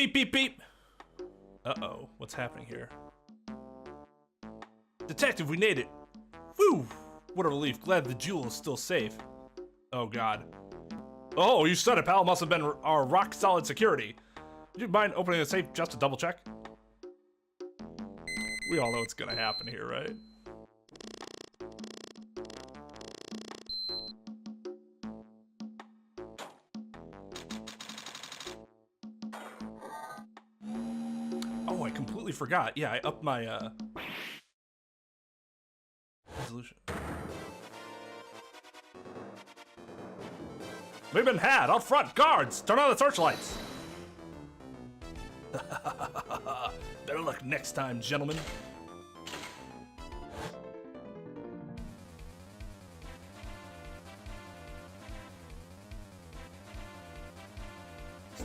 Beep, beep, beep. Uh-oh, what's happening here? Detective, we made it. Whew, what a relief. Glad the jewel is still safe. Oh, God. Oh, you said it, pal. Must have been our rock-solid security. Would you mind opening the safe just to double-check? We all know what's gonna happen here, right? Oh, I completely forgot. Yeah, I upped my, resolution. We've been had! Up front! Guards! Turn on the searchlights! Better luck next time, gentlemen.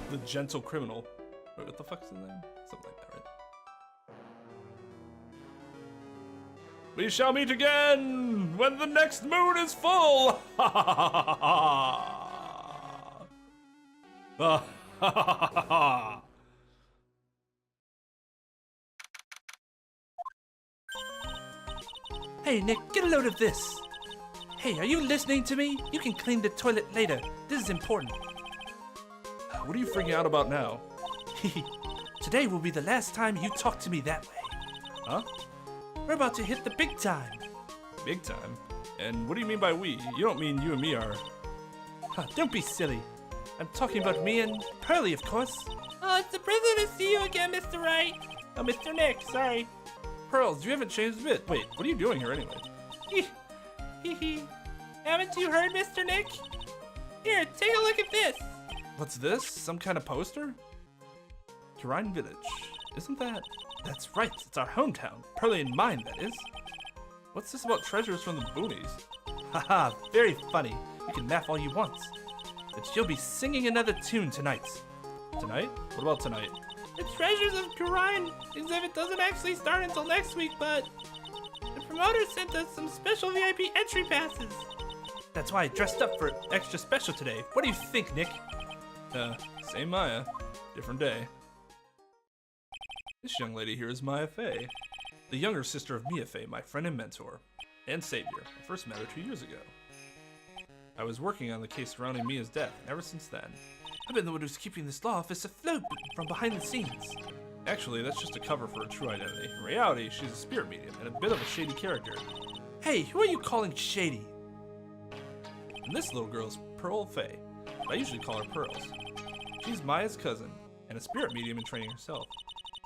The gentle criminal. Wait, what the fuck's his name? Something like that, right? We shall meet again when the next moon is full! Ha ha ha ha ha! Ha ha ha ha! Hey, Nick, get a load of this. Hey, are you listening to me? You can clean the toilet later. This is important. What are you freaking out about now? Today will be the last time you talk to me that way. Huh? We're about to hit the big time. Big time? And what do you mean by we? You don't mean you and me are... Don't be silly. I'm talking about me and Pearly, of course. Oh, it's a pleasure to see you again, Mr. Wright. Oh, Mr. Nick, sorry. Pearls, you haven't changed a bit. Wait, what are you doing here anyway? Haven't you heard, Mr. Nick? Here, take a look at this. What's this? Some kind of poster? Rhine Village. Isn't that? That's right, it's our hometown. Pearly and mine, that is. What's this about treasures from the boonies? Haha, very funny. You can laugh all you want. But you'll be singing another tune tonight. Tonight? What about tonight? The Treasures of Rhine exhibit doesn't actually start until next week, but the promoter sent us some special VIP entry passes. That's why I dressed up for extra special today. What do you think, Nick? Same Maya, different day. This young lady here is Maya Fey, the younger sister of Mia Fey, my friend and mentor, and savior. I first met her 2 years ago. I was working on the case surrounding Mia's death, and ever since then, I've been the one who's keeping this law office afloat from behind the scenes. Actually, that's just a cover for her true identity. In reality, she's a spirit medium and a bit of a shady character. Hey, who are you calling shady? And this little girl is Pearl Fey. I usually call her Pearls. She's Maya's cousin, and a spirit medium in training herself.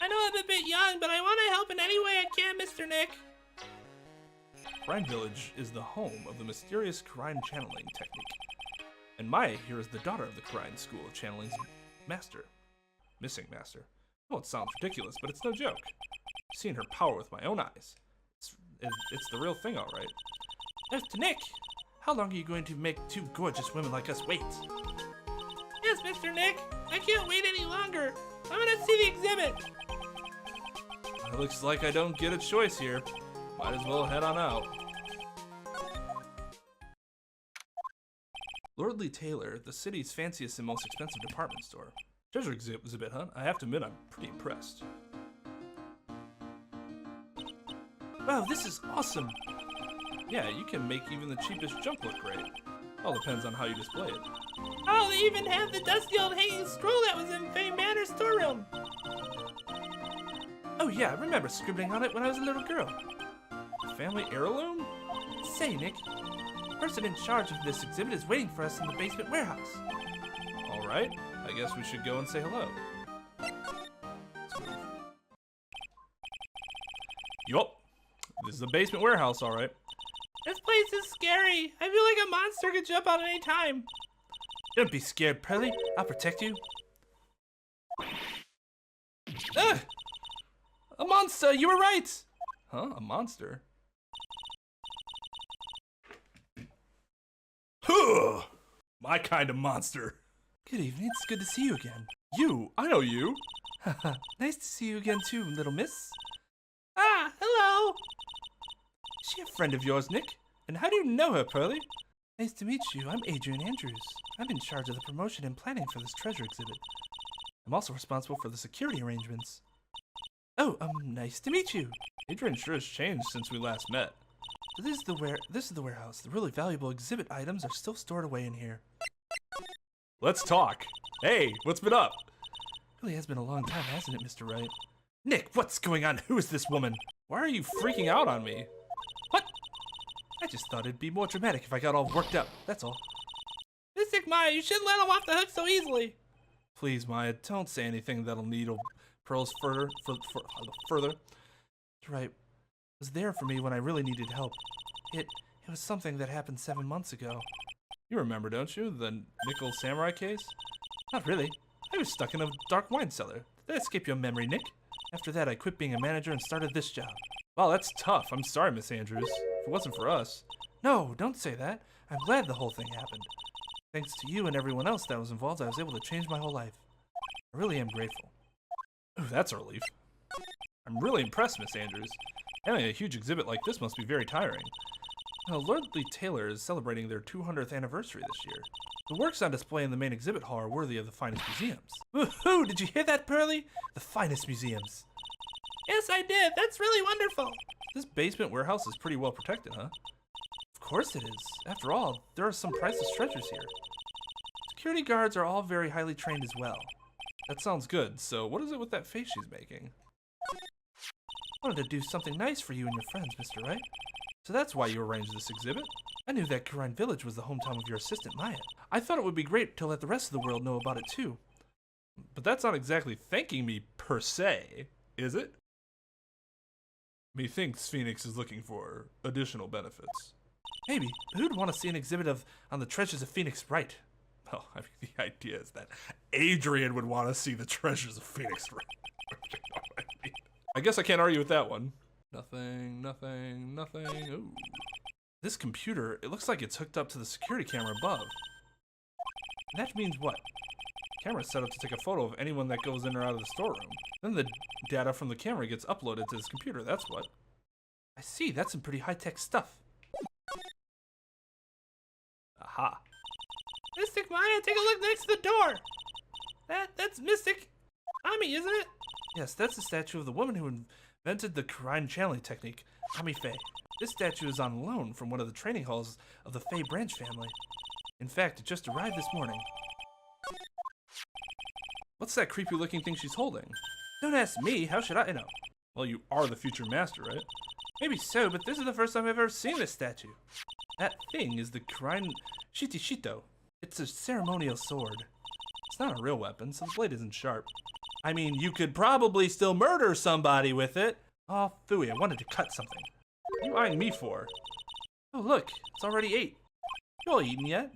I know I'm a bit young, but I want to help in any way I can, Mr. Nick. Rhine Village is the home of the mysterious Rhine channeling technique. And Maya here is the daughter of the Rhine School of Channeling's master. Missing master. Well, it sounds ridiculous, but it's no joke. I've seen her power with my own eyes. It's the real thing, all right. Mr. Nick, how long are you going to make two gorgeous women like us wait? Yes, Mr. Nick. I can't wait any longer. I'm gonna see the exhibit. It looks like I don't get a choice here. Might as well head on out. Lordly Taylor, the city's fanciest and most expensive department store. Treasure exhibit, huh? I have to admit, I'm pretty impressed. Wow, this is awesome! Yeah, you can make even the cheapest junk look great. All depends on how you display it. Oh, they even have the dusty old hanging scroll that was in Fay Manor's storeroom! Oh yeah, I remember scribbling on it when I was a little girl. A family heirloom? Say, Nick, the person in charge of this exhibit is waiting for us in the basement warehouse. Alright, I guess we should go and say hello. Yup, this is the basement warehouse, alright. This place is scary. I feel like a monster could jump out at any time. Don't be scared, Pearly. I'll protect you. Ugh! A monster! You were right! Huh? A monster? Huh! My kind of monster. Good evening. It's good to see you again. You? I know you. Haha. Nice to see you again too, little miss. Ah, hello. Is she a friend of yours, Nick? And how do you know her, Pearly? Nice to meet you. I'm Adrian Andrews. I'm in charge of the promotion and planning for this treasure exhibit. I'm also responsible for the security arrangements. Oh, nice to meet you. Adrian sure has changed since we last met. So this is the warehouse. The really valuable exhibit items are still stored away in here. Let's talk. Hey, what's been up? Really has been a long time, hasn't it, Mr. Wright? Nick, what's going on? Who is this woman? Why are you freaking out on me? What? I just thought it'd be more dramatic if I got all worked up. That's all. Mystic Maya, you shouldn't let him off the hook so easily. Please, Maya, don't say anything that'll needle pearls further. That's right. It was there for me when I really needed help. It was something that happened 7 months ago. You remember, don't you? The Nickel Samurai case? Not really. I was stuck in a dark wine cellar. Did that escape your memory, Nick? After that, I quit being a manager and started this job. Wow, that's tough. I'm sorry, Miss Andrews. If it wasn't for us. No, don't say that. I'm glad the whole thing happened. Thanks to you and everyone else that was involved, I was able to change my whole life. I really am grateful. Ooh, that's a relief. I'm really impressed, Miss Andrews. Having a huge exhibit like this must be very tiring. Now, Lordly Taylor is celebrating their 200th anniversary this year. The works on display in the main exhibit hall are worthy of the finest museums. Woohoo! Did you hear that, Pearly? The finest museums. Yes, I did. That's really wonderful. This basement warehouse is pretty well protected, huh? Of course it is. After all, there are some priceless treasures here. Security guards are all very highly trained as well. That sounds good. So what is it with that face she's making? I wanted to do something nice for you and your friends, Mr. Wright. So that's why you arranged this exhibit? I knew that Karine Village was the hometown of your assistant, Maya. I thought it would be great to let the rest of the world know about it too. But that's not exactly thanking me, per se, is it? Methinks Phoenix is looking for additional benefits. Maybe, but who'd want to see an exhibit on the treasures of Phoenix Wright? Well, I mean, the idea is that Adrian would want to see the treasures of Phoenix Wright. I guess I can't argue with that one. Nothing, nothing, nothing. Ooh. This computer, it looks like it's hooked up to the security camera above. And that means what? The camera's set up to take a photo of anyone that goes in or out of the storeroom. Then the data from the camera gets uploaded to this computer, that's what. I see, that's some pretty high-tech stuff. Aha. Mystic Maya, take a look next to the door! That's Mystic Atmey, isn't it? Yes, that's the statue of the woman who invented the Karine channeling technique, Atmey Faye. This statue is on loan from one of the training halls of the Faye branch family. In fact, it just arrived this morning. What's that creepy looking thing she's holding? Don't ask me, how should I know? Well, you are the future master, right? Maybe so, but this is the first time I've ever seen this statue. That thing is the Karine Shito. It's a ceremonial sword. It's not a real weapon, so the blade isn't sharp. I mean, you could probably still murder somebody with it. Oh, phooey, I wanted to cut something. What are you eyeing me for? Oh, look, it's already 8. You all eaten yet?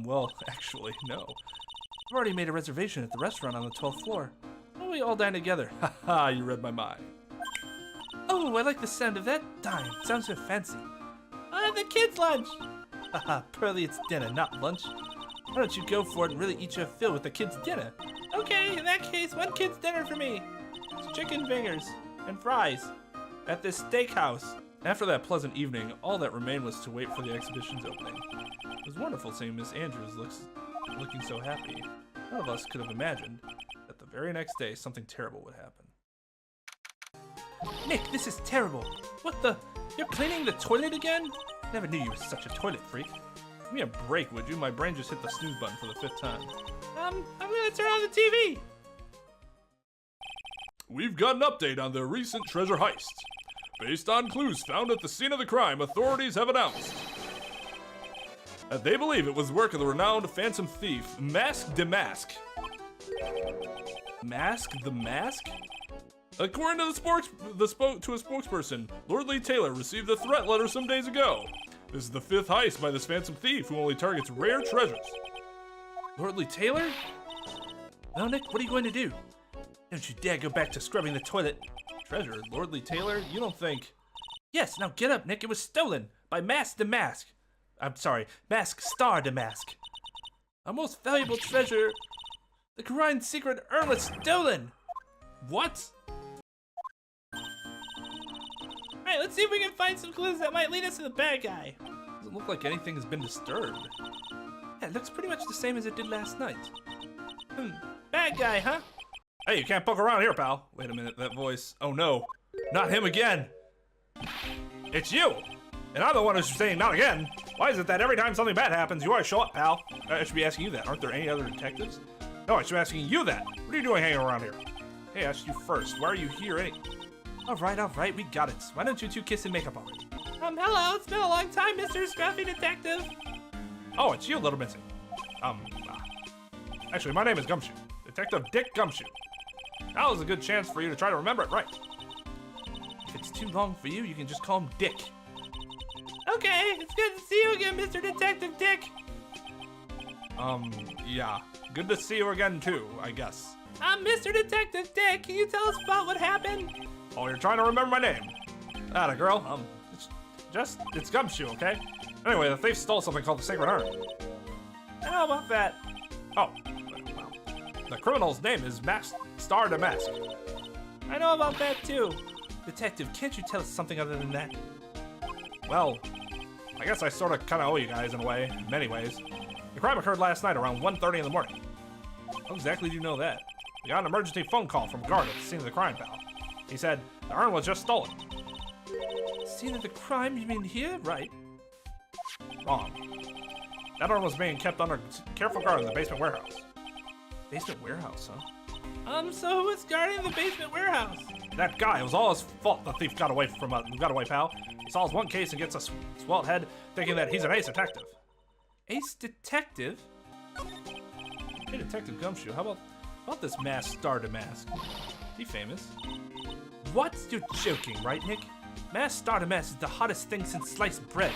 Well, actually, no. I've already made a reservation at the restaurant on the 12th floor. Why don't we all dine together? Haha, you read my mind. Oh, I like the sound of that dime. It sounds so fancy. The kids' lunch. Haha, Pearly, it's dinner, not lunch. Why don't you go for it and really eat your fill with the kids' dinner? Okay, in that case, one kid's dinner for me. It's chicken fingers and fries at this steakhouse. After that pleasant evening, all that remained was to wait for the exhibition's opening. It was wonderful seeing Miss Andrews looking so happy. None of us could have imagined that the very next day something terrible would happen. Nick, this is terrible. What the? You're cleaning the toilet again? Never knew you were such a toilet freak. Give me a break, would you? My brain just hit the snooze button for the 5th time. I'm gonna turn on the TV. We've got an update on the recent treasure heist. Based on clues found at the scene of the crime, authorities have announced that they believe it was the work of the renowned phantom thief, Mask the Mask. Mask the Mask? According to a spokesperson, Lordly Taylor received a threat letter some days ago. This is the 5th heist by this phantom thief who only targets rare treasures. Lordly Taylor? Well, Nick, what are you going to do? Don't you dare go back to scrubbing the toilet. Treasure? Lordly Taylor? You don't think... Yes, now get up, Nick. It was stolen by Mask the Mask. I'm sorry, Mask Star Damask. Our most valuable treasure, the Karine secret urn, was stolen. What? Alright, let's see if we can find some clues that might lead us to the bad guy. Doesn't look like anything has been disturbed. Yeah, it looks pretty much the same as it did last night. Bad bad guy, huh? Hey, you can't poke around here, pal. Wait a minute, that voice. Oh no, not him again. It's you. And I'm the one who's saying not again. Why is it that every time something bad happens, you always show up, pal? I should be asking you that. Aren't there any other detectives? No, I should be asking you that. What are you doing hanging around here? Hey, I asked you first. Why are you here All right, we got it. Why don't you two kiss and make up already? Hello, it's been a long time, Mr. Scruffy Detective. Oh, it's you, Little Missing. Actually, my name is Gumshoe. Detective Dick Gumshoe. Now is a good chance for you to try to remember it right. If it's too long for you, you can just call him Dick. Okay, it's good to see you again, Mr. Detective Dick. Yeah. Good to see you again, too, I guess. I'm Mr. Detective Dick. Can you tell us about what happened? Oh, you're trying to remember my name. Atta girl. It's Gumshoe, okay? Anyway, the thief stole something called the Sacred Urn. I know about that. Oh, well. The criminal's name is Star Damask. I know about that, too. Detective, can't you tell us something other than that? Well, I guess I sort of kind of owe you guys in a way, in many ways. The crime occurred last night around 1:30 in the morning. How exactly do you know that? We got an emergency phone call from a guard at the scene of the crime, pal. He said the urn was just stolen. Scene of the crime? You mean here? Right. Wrong. That urn was being kept under careful guard in the basement warehouse. Basement warehouse, huh? So who was guarding the basement warehouse? That guy. It was all his fault the thief got away, pal. He solves one case and gets a swelled head thinking that he's an ace detective. Ace detective? Hey, Detective Gumshoe, how about this masked Star Damask? Is he famous? What? You're joking, right, Nick? Masked Star Damask is the hottest thing since sliced bread.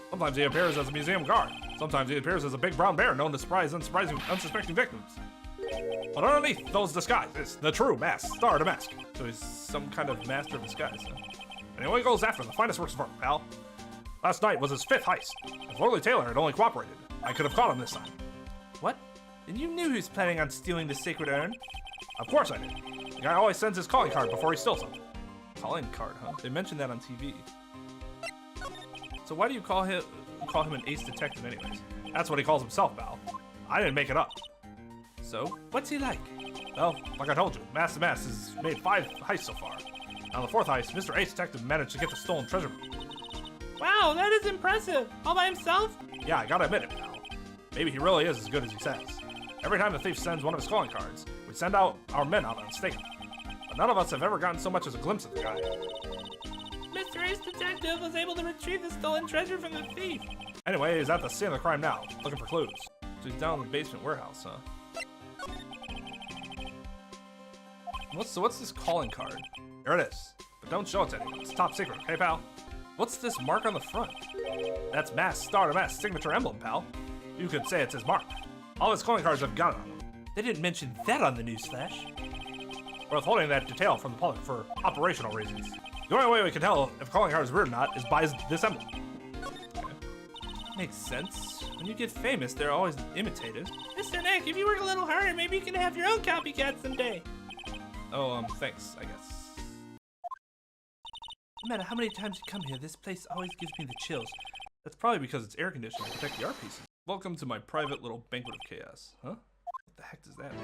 Sometimes he appears as a museum guard. Sometimes he appears as a big brown bear known to surprise unsuspecting victims. But underneath those disguises is the true masked Star Damask. So he's some kind of master of disguise, huh? And he only goes after the finest works of art, pal. Last night was his 5th heist. If Lorley Taylor had only cooperated, I could have caught him this time. What? And you knew he was planning on stealing the sacred urn? Of course I did. The guy always sends his calling card before he steals something. Calling card, huh? They mentioned that on TV. So why do you call him an ace detective anyways? That's what he calls himself, pal. I didn't make it up. So, what's he like? Well, like I told you, Mass has made 5 heists so far. On the 4th heist, Mr. Ace Detective managed to get the stolen treasure. Wow, that is impressive. All by himself? Yeah, I gotta admit it, pal. Maybe he really is as good as he says. Every time the thief sends one of his calling cards, we send out our men out on stake. But none of us have ever gotten so much as a glimpse of the guy. Mr. Ace Detective was able to retrieve the stolen treasure from the thief. Anyway, he's at the scene of the crime now, looking for clues. So he's down in the basement warehouse, huh? What's this calling card? Here it is. But don't show it to anyone. It's top secret, okay, pal? What's this mark on the front? That's Masked Star Damask's signature emblem, pal. You could say it's his mark. All his calling cards have got it on them. They didn't mention that on the newsflash. We're withholding that detail from the public for operational reasons. The only way we can tell if a calling card is weird or not is by this emblem. Okay. Makes sense. When you get famous, they're always imitated. Mr. Nick, if you work a little harder, maybe you can have your own copycat someday. Oh, thanks, I guess. No matter how many times you come here, this place always gives me the chills. That's probably because it's air conditioned to protect the art pieces. Welcome to my private little banquet of chaos. Huh? What the heck does that mean?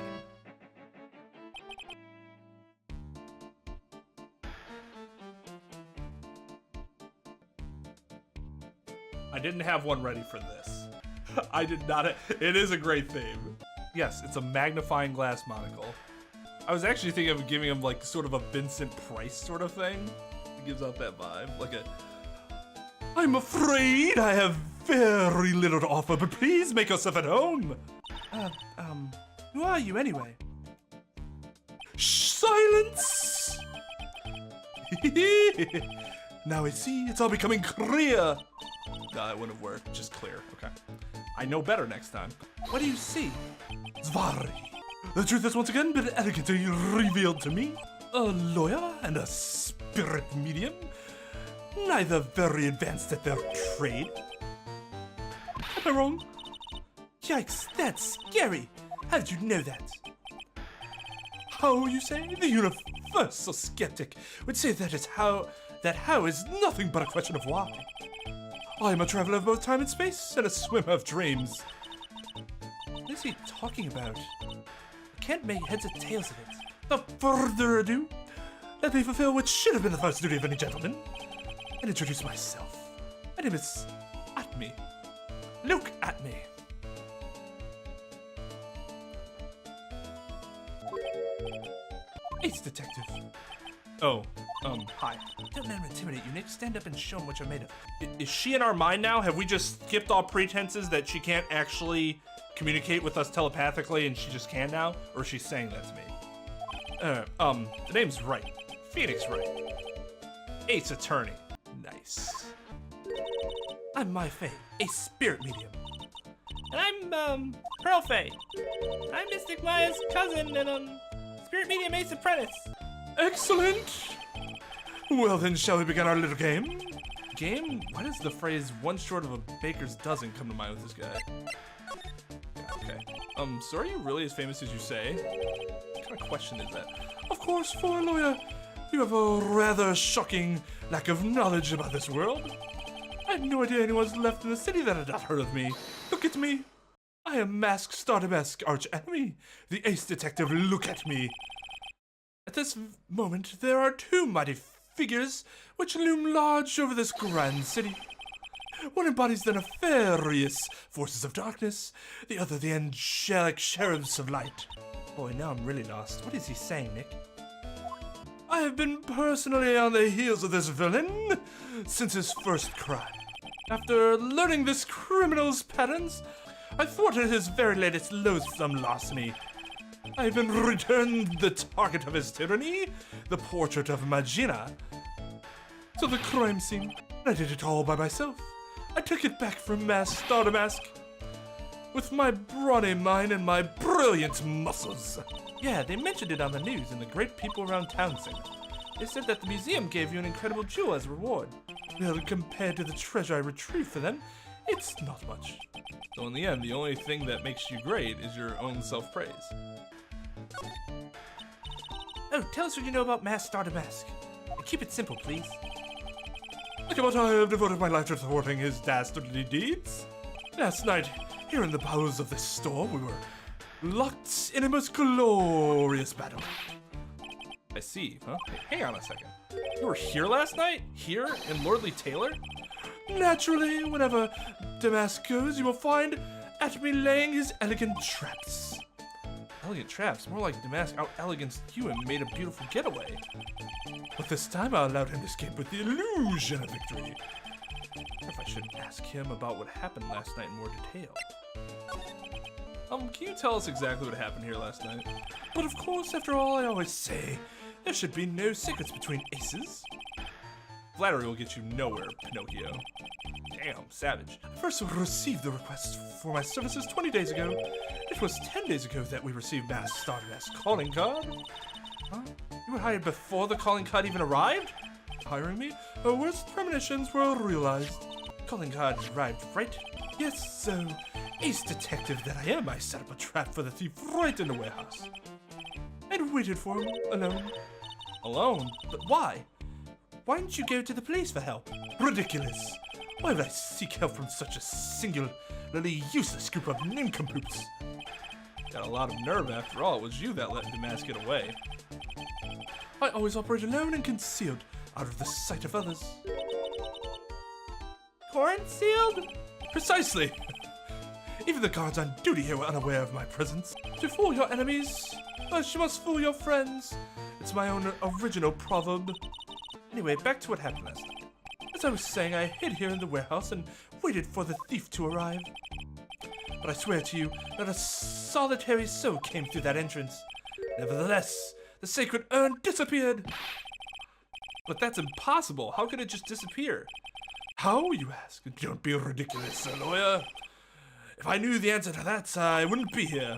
I didn't have one ready for this. I did not. It is a great theme. Yes, it's a magnifying glass monocle. I was actually thinking of giving him like sort of a Vincent Price sort of thing. It gives out that vibe, like a... I'm afraid I have very little to offer, but please make yourself at home. Who are you anyway? Shh, silence! Now I see, it's all becoming clear. Nah, it wouldn't have worked, just clear, okay. I know better next time. What do you see? Zvari. The truth has once again been elegantly revealed to me. A lawyer and a spirit medium, neither very advanced at their trade. Am I wrong? Yikes, that's scary. How did you know that? How, you say? The universal skeptic would say that how is nothing but a question of why. I am a traveler of both time and space and a swimmer of dreams. What is he talking about? can't make heads or tails of it. Without further ado, let me fulfill what should have been the first duty of any gentleman, and introduce myself. My name is Atmey. Look at me. Ace Detective. Oh, hi. Don't let him intimidate you, Nick. Stand up and show him what you're made of. Is she in our mind now? Have we just skipped all pretenses that she can't actually communicate with us telepathically and she just can now? Or is she saying that to me? The name's Wright. Phoenix Wright. Ace Attorney. Nice. I'm Mai Fei, a spirit medium. And I'm, Pearl Fei. I'm Mystic Maya's cousin and, Spirit Medium Ace Apprentice. Excellent! Well then, shall we begin our little game? Game? Why does the phrase one short of a baker's dozen come to mind with this guy? Yeah, okay. So are you really as famous as you say? What kind of question is that? Of course, for a lawyer, you have a rather shocking lack of knowledge about this world. I had no idea anyone's left in the city that had not heard of me. Look at me. I am Mask Stardabask arch enemy, the Ace Detective. Look at me. At this moment, there are two mighty figures which loom large over this grand city. One embodies the nefarious forces of darkness, the other the angelic cherubs of light. Boy, now I'm really lost. What is he saying, Nick? I have been personally on the heels of this villain since his first crime. After learning this criminal's patterns, I thwarted his very latest loathsome larceny. I even returned the target of his tyranny, the portrait of Magina, to the crime scene. I did it all by myself. I took it back from Mask Stardabask with my brawny mind and my brilliant muscles. Yeah, they mentioned it on the news in the Great People Around Town segment. They said that the museum gave you an incredible jewel as a reward. Well, compared to the treasure I retrieved for them, it's not much. So in the end, the only thing that makes you great is your own self-praise. Oh, tell us what you know about Mask Stardabask. And keep it simple, please. Look at what I have devoted my life to thwarting his dastardly deeds. Last night, here in the bowels of this storm, we were locked in a most glorious battle. I see, huh? Hey, hang on a second. You were here last night? Here in Lordly Taylor? Naturally, whenever Damask goes, you will find Atmey laying his elegant traps. Elegant traps? More like Damask out-eleganced you and made a beautiful getaway. But this time I allowed him to escape with the illusion of victory. I wonder if I should ask him about what happened last night in more detail. Can you tell us exactly what happened here last night? But of course, after all, I always say, there should be no secrets between aces. Flattery will get you nowhere, Pinocchio. Damn, savage. I first received the request for my services 20 days ago. It was 10 days ago that we received Mask Stardabask's calling card. Huh? You were hired before the calling card even arrived? Hiring me? Our worst premonitions were realized. Calling card arrived, right? Yes, so, Ace Detective that I am, I set up a trap for the thief right in the warehouse. And waited for him, alone. Alone? But why? Why didn't you go to the police for help? Ridiculous. Why would I seek help from such a singularly useless group of nincompoops? Got a lot of nerve after all. It was you that let Damask get away. I always operate alone and concealed, out of the sight of others. Concealed? Precisely. Even the guards on duty here were unaware of my presence. To fool your enemies, first you must fool your friends. It's my own original proverb. Anyway, back to what happened last night. As I was saying, I hid here in the warehouse and waited for the thief to arrive. But I swear to you, not a solitary soul came through that entrance. Nevertheless, the sacred urn disappeared. But that's impossible. How could it just disappear? How, you ask? Don't be ridiculous, sir lawyer. If I knew the answer to that, I wouldn't be here.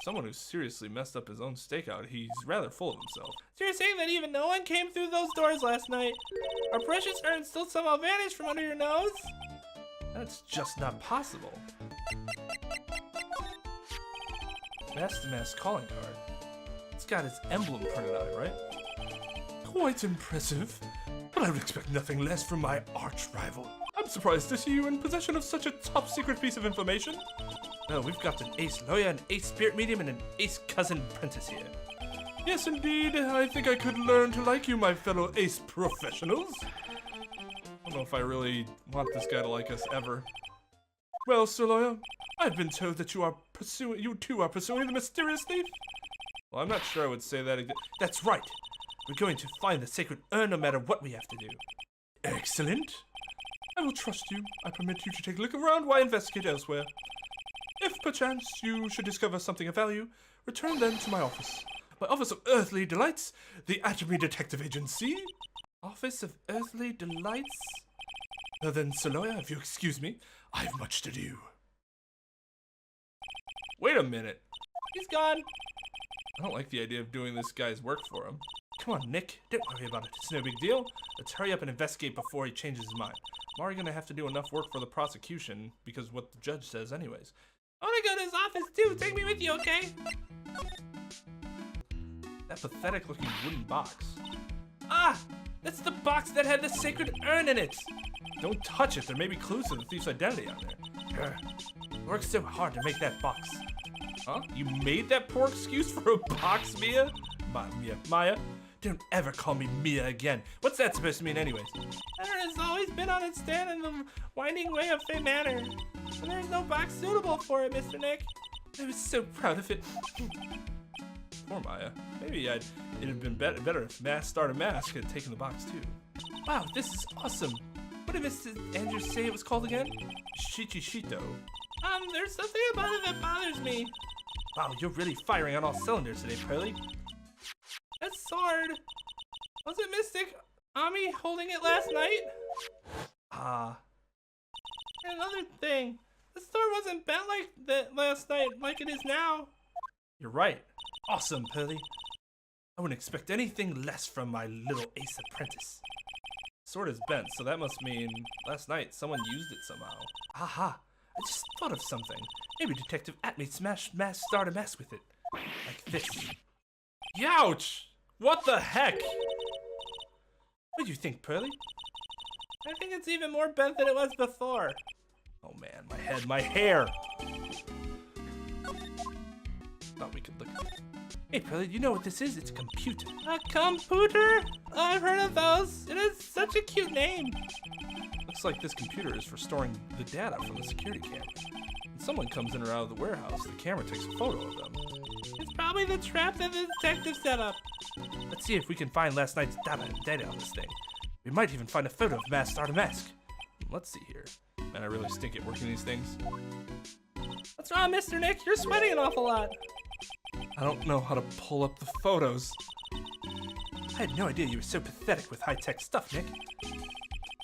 Someone who seriously messed up his own stakeout. He's rather full of himself. So you're saying that even no one came through those doors last night? Our precious urn still somehow vanished from under your nose? That's just not possible. That's the mask calling card. It's got its emblem printed on it, right? Quite impressive, but I would expect nothing less from my arch-rival. I'm surprised to see you in possession of such a top-secret piece of information. Oh, we've got an ace lawyer, an ace spirit medium, and an ace cousin apprentice here. Yes, indeed. I think I could learn to like you, my fellow ace professionals. I don't know if I really want this guy to like us ever. Well, Sir Lawyer, I've been told that you two are pursuing the mysterious thief. Well, I'm not sure I would say that again. That's right. We're going to find the sacred urn no matter what we have to do. Excellent. I will trust you. I permit you to take a look around while I investigate elsewhere. If perchance you should discover something of value, return then to my office. My Office of Earthly Delights, the Atmey Detective Agency. Office of Earthly Delights? Now then, Sir Lawyer, if you excuse me, I have much to do. Wait a minute. He's gone. I don't like the idea of doing this guy's work for him. Come on, Nick. Don't worry about it. It's no big deal. Let's hurry up and investigate before he changes his mind. I'm already gonna have to do enough work for the prosecution because what the judge says anyways. I wanna go to his office too. Take me with you, okay? That pathetic looking wooden box. Ah! That's the box that had the sacred urn in it! Don't touch it. There may be clues to the thief's identity on there. Worked so hard to make that box. Huh? You made that poor excuse for a box, Mia? Maya? Don't ever call me Mia again. What's that supposed to mean anyways? Urn has always been on its stand in the winding way of Fey Manor. And there's no box suitable for it, Mr. Nick. I was so proud of it. Poor Maya. Maybe it'd have been better if Star to Mask had taken the box too. Wow, this is awesome. What did Mr. Andrews say it was called again? Shichishito. There's something about it that bothers me. Wow, you're really firing on all cylinders today, Pearly. That sword. Was it Mystic Ami holding it last night? Ah. And another thing. The sword wasn't bent like that last night, like it is now. You're right. Awesome, Pearly. I wouldn't expect anything less from my little ace apprentice. Sword is bent, so that must mean last night someone used it somehow. Aha! I just thought of something. Maybe Detective Atmey smashed Star to Mask with it. Like this. Youch! What the heck? What do you think, Pearly? I think it's even more bent than it was before. Oh man, my head, my hair! Thought we could look at it. Hey, Pearly, you know what this is? It's a computer. A computer? Oh, I've heard of those. It is such a cute name. Looks like this computer is for storing the data from the security camera. When someone comes in or out of the warehouse, the camera takes a photo of them. It's probably the trap that the detective set up. Let's see if we can find last night's data on this thing. We might even find a photo of Star to Mask. Let's see here. Man, I really stink at working these things. What's wrong, Mr. Nick? You're sweating an awful lot. I don't know how to pull up the photos. I had no idea you were so pathetic with high-tech stuff, Nick.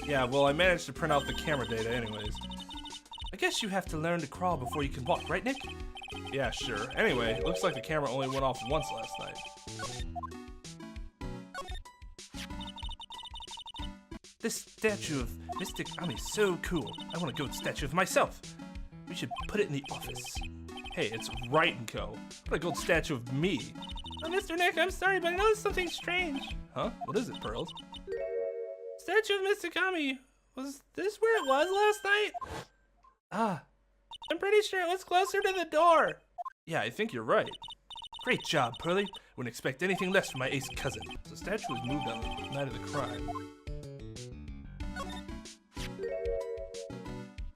Yeah, well, I managed to print out the camera data anyways. I guess you have to learn to crawl before you can walk, right, Nick? Yeah, sure. Anyway, it looks like the camera only went off once last night. This statue of Mystic Ami is so cool. I want a goat statue of myself. We should put it in the office. Hey, it's right and go. What a gold statue of me. Oh, Mr. Nick, I'm sorry, but I noticed something strange. Huh? What is it, Pearls? Statue of Mystic Ami. Was this where it was last night? Ah. I'm pretty sure it was closer to the door. Yeah, I think you're right. Great job, Pearly. Wouldn't expect anything less from my ace cousin. The statue was moved on the night of the crime.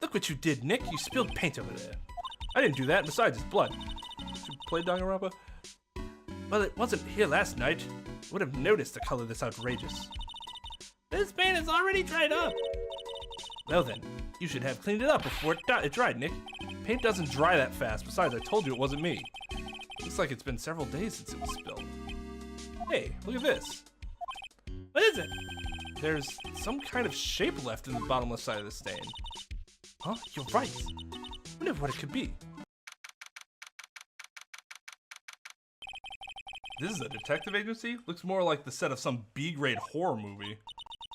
Look what you did, Nick. You spilled paint over there. I didn't do that. Besides, it's blood. Did you play Danganronpa? Well, it wasn't here last night. Would have noticed the color this outrageous. This paint is already dried up. Well then, you should have cleaned it up before it dried, Nick. Paint doesn't dry that fast. Besides, I told you it wasn't me. Looks like it's been several days since it was spilled. Hey, look at this. What is it? There's some kind of shape left in the bottomless side of the stain. Huh? You're right. Wonder what it could be. This is a detective agency? Looks more like the set of some B-grade horror movie.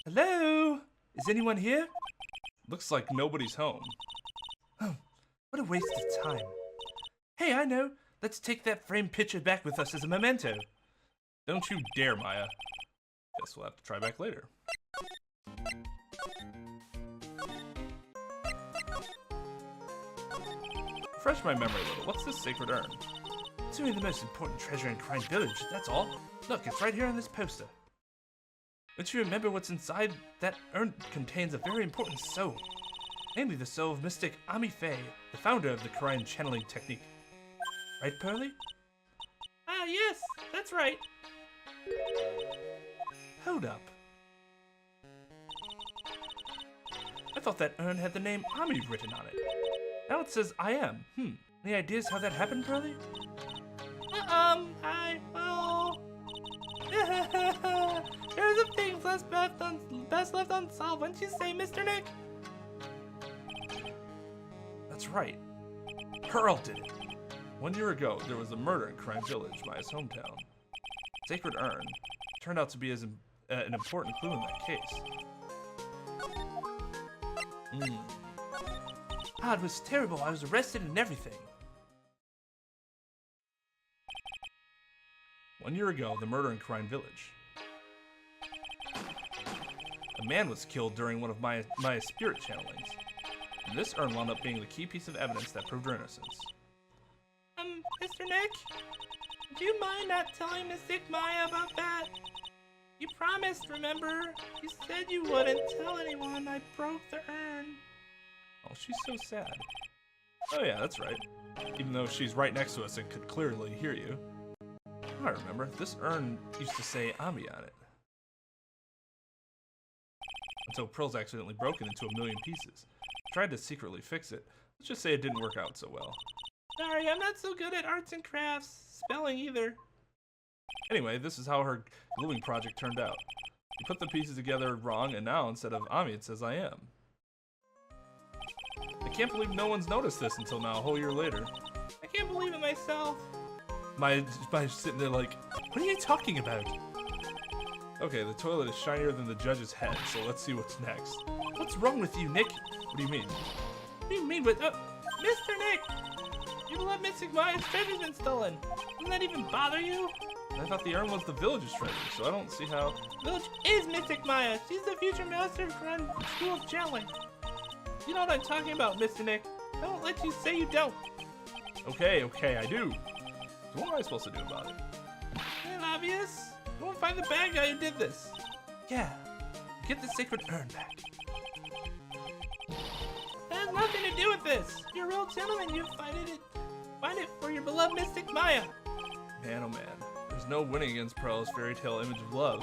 Hello? Is anyone here? Looks like nobody's home. Oh, what a waste of time. Hey, I know. Let's take that framed picture back with us as a memento. Don't you dare, Maya. Guess we'll have to try back later. Refresh my memory a little. What's this sacred urn? It's really the most important treasure in Crime Village, that's all. Look, it's right here on this poster. Don't you remember what's inside? That urn contains a very important soul. Namely the soul of Mystic Atmey, the founder of the crime channeling technique. Right, Pearly? Ah, yes, that's right. Hold up. I thought that urn had the name Atmey written on it. Now it says I am. Any ideas how that happened, Pearly? Well... There's a thing best left unsolved, wouldn't you say, Mr. Nick? That's right. Pearl did it. 1 year ago, there was a murder in Crime Village, my hometown. Sacred urn turned out to be an important clue in that case. Ah, it was terrible. I was arrested and everything. 1 year ago, the murder in Crime Village. A man was killed during one of my spirit channelings. And this urn wound up being the key piece of evidence that proved her innocence. Mr. Nick? Do you mind not telling Mystic Maya about that? You promised, remember? You said you wouldn't tell anyone I broke the urn. Oh, she's so sad. Oh yeah, that's right. Even though she's right next to us and could clearly hear you. I remember, this urn used to say Atmey on it. Until Pearl's accidentally broken into a million pieces. Tried to secretly fix it. Let's just say it didn't work out so well. Sorry, I'm not so good at arts and crafts, spelling either. Anyway, this is how her gluing project turned out. You put the pieces together wrong, and now instead of Atmey, it says I am. I can't believe no one's noticed this until now, a whole year later. I can't believe it myself. My sitting there like, what are you talking about? Okay, the toilet is shinier than the judge's head, so let's see what's next. What's wrong with you, Nick? What do you mean? What do you mean with, Mr. Nick? You beloved Mystic Maya's treasure's been stolen. Doesn't that even bother you? I thought the urn was the village's treasure, so I don't see how... Village is Mystic Maya. She's the future master of Run School of Channeling. You know what I'm talking about, Mr. Nick. I won't let you say you don't. Okay, I do. So what am I supposed to do about it? Isn't it obvious? You won't find the bad guy who did this. Yeah, get the sacred urn back. That has nothing to do with this. You're a real gentleman. You find it for your beloved Mystic Maya. Man, oh man. There's no winning against Pearl's fairy tale image of love.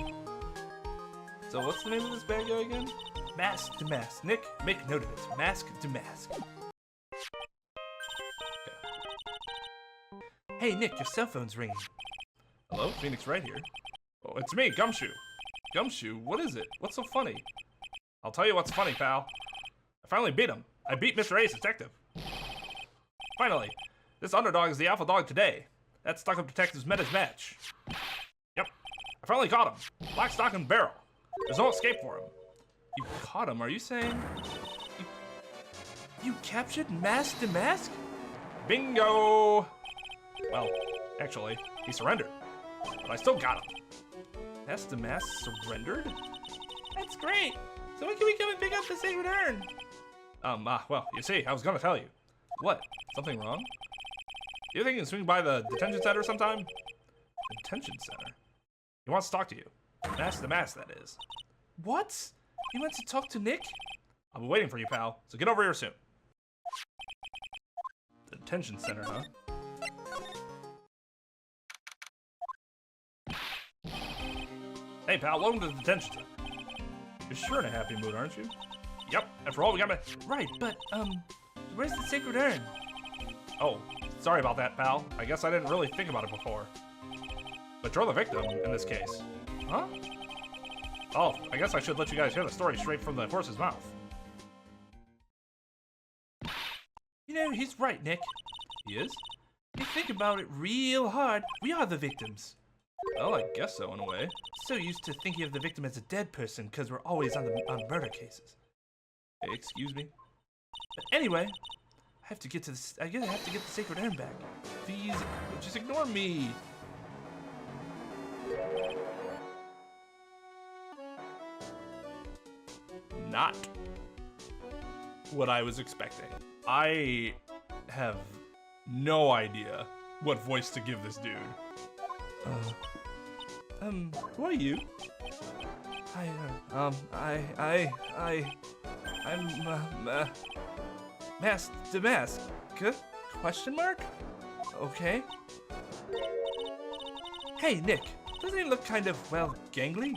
So what's the name of this bad guy again? Mask to Mask. Nick, make note of it. Mask to Mask. Okay. Hey Nick, your cell phone's ringing. Hello, Phoenix right here. Oh, it's me, Gumshoe. Gumshoe, what is it? What's so funny? I'll tell you what's funny, pal. I finally beat him. I beat Mr. Ace Detective. Finally, this underdog is the alpha dog today. That stuck-up detective's met his match. Yep, I finally caught him. Lock, stock, and barrel. There's no escape for him. You caught him, are you saying? You captured Mask to Mask? Bingo! Well, actually, he surrendered. But I still got him. Mask to Mask surrendered? That's great. So when can we come and pick up the sacred urn? Well, you see, I was gonna tell you. What? Something wrong? Do you think you can swing by the detention center sometime? Detention center? He wants to talk to you. Mask to Mask, that is. What? You went to talk to Nick? I'll be waiting for you, pal, so get over here soon. The detention center, huh? Hey, pal, welcome to the detention center. You're sure in a happy mood, aren't you? Yep, after all, we got Right, but, where's the sacred urn? Oh, sorry about that, pal. I guess I didn't really think about it before. But you're the victim in this case. Huh? Oh, I guess I should let you guys hear the story straight from the horse's mouth. You know, he's right, Nick. He is? If you think about it real hard, we are the victims. Well, I guess so, in a way. So used to thinking of the victim as a dead person because we're always on murder cases. Hey, excuse me? But anyway, I have to get to this. I guess I have to get the sacred urn back. Please, just ignore me. Not what I was expecting. I have no idea what voice to give this dude. Who are you? I'm Mask to Mask. Question mark? Okay. Hey, Nick. Doesn't he look kind of, well, gangly?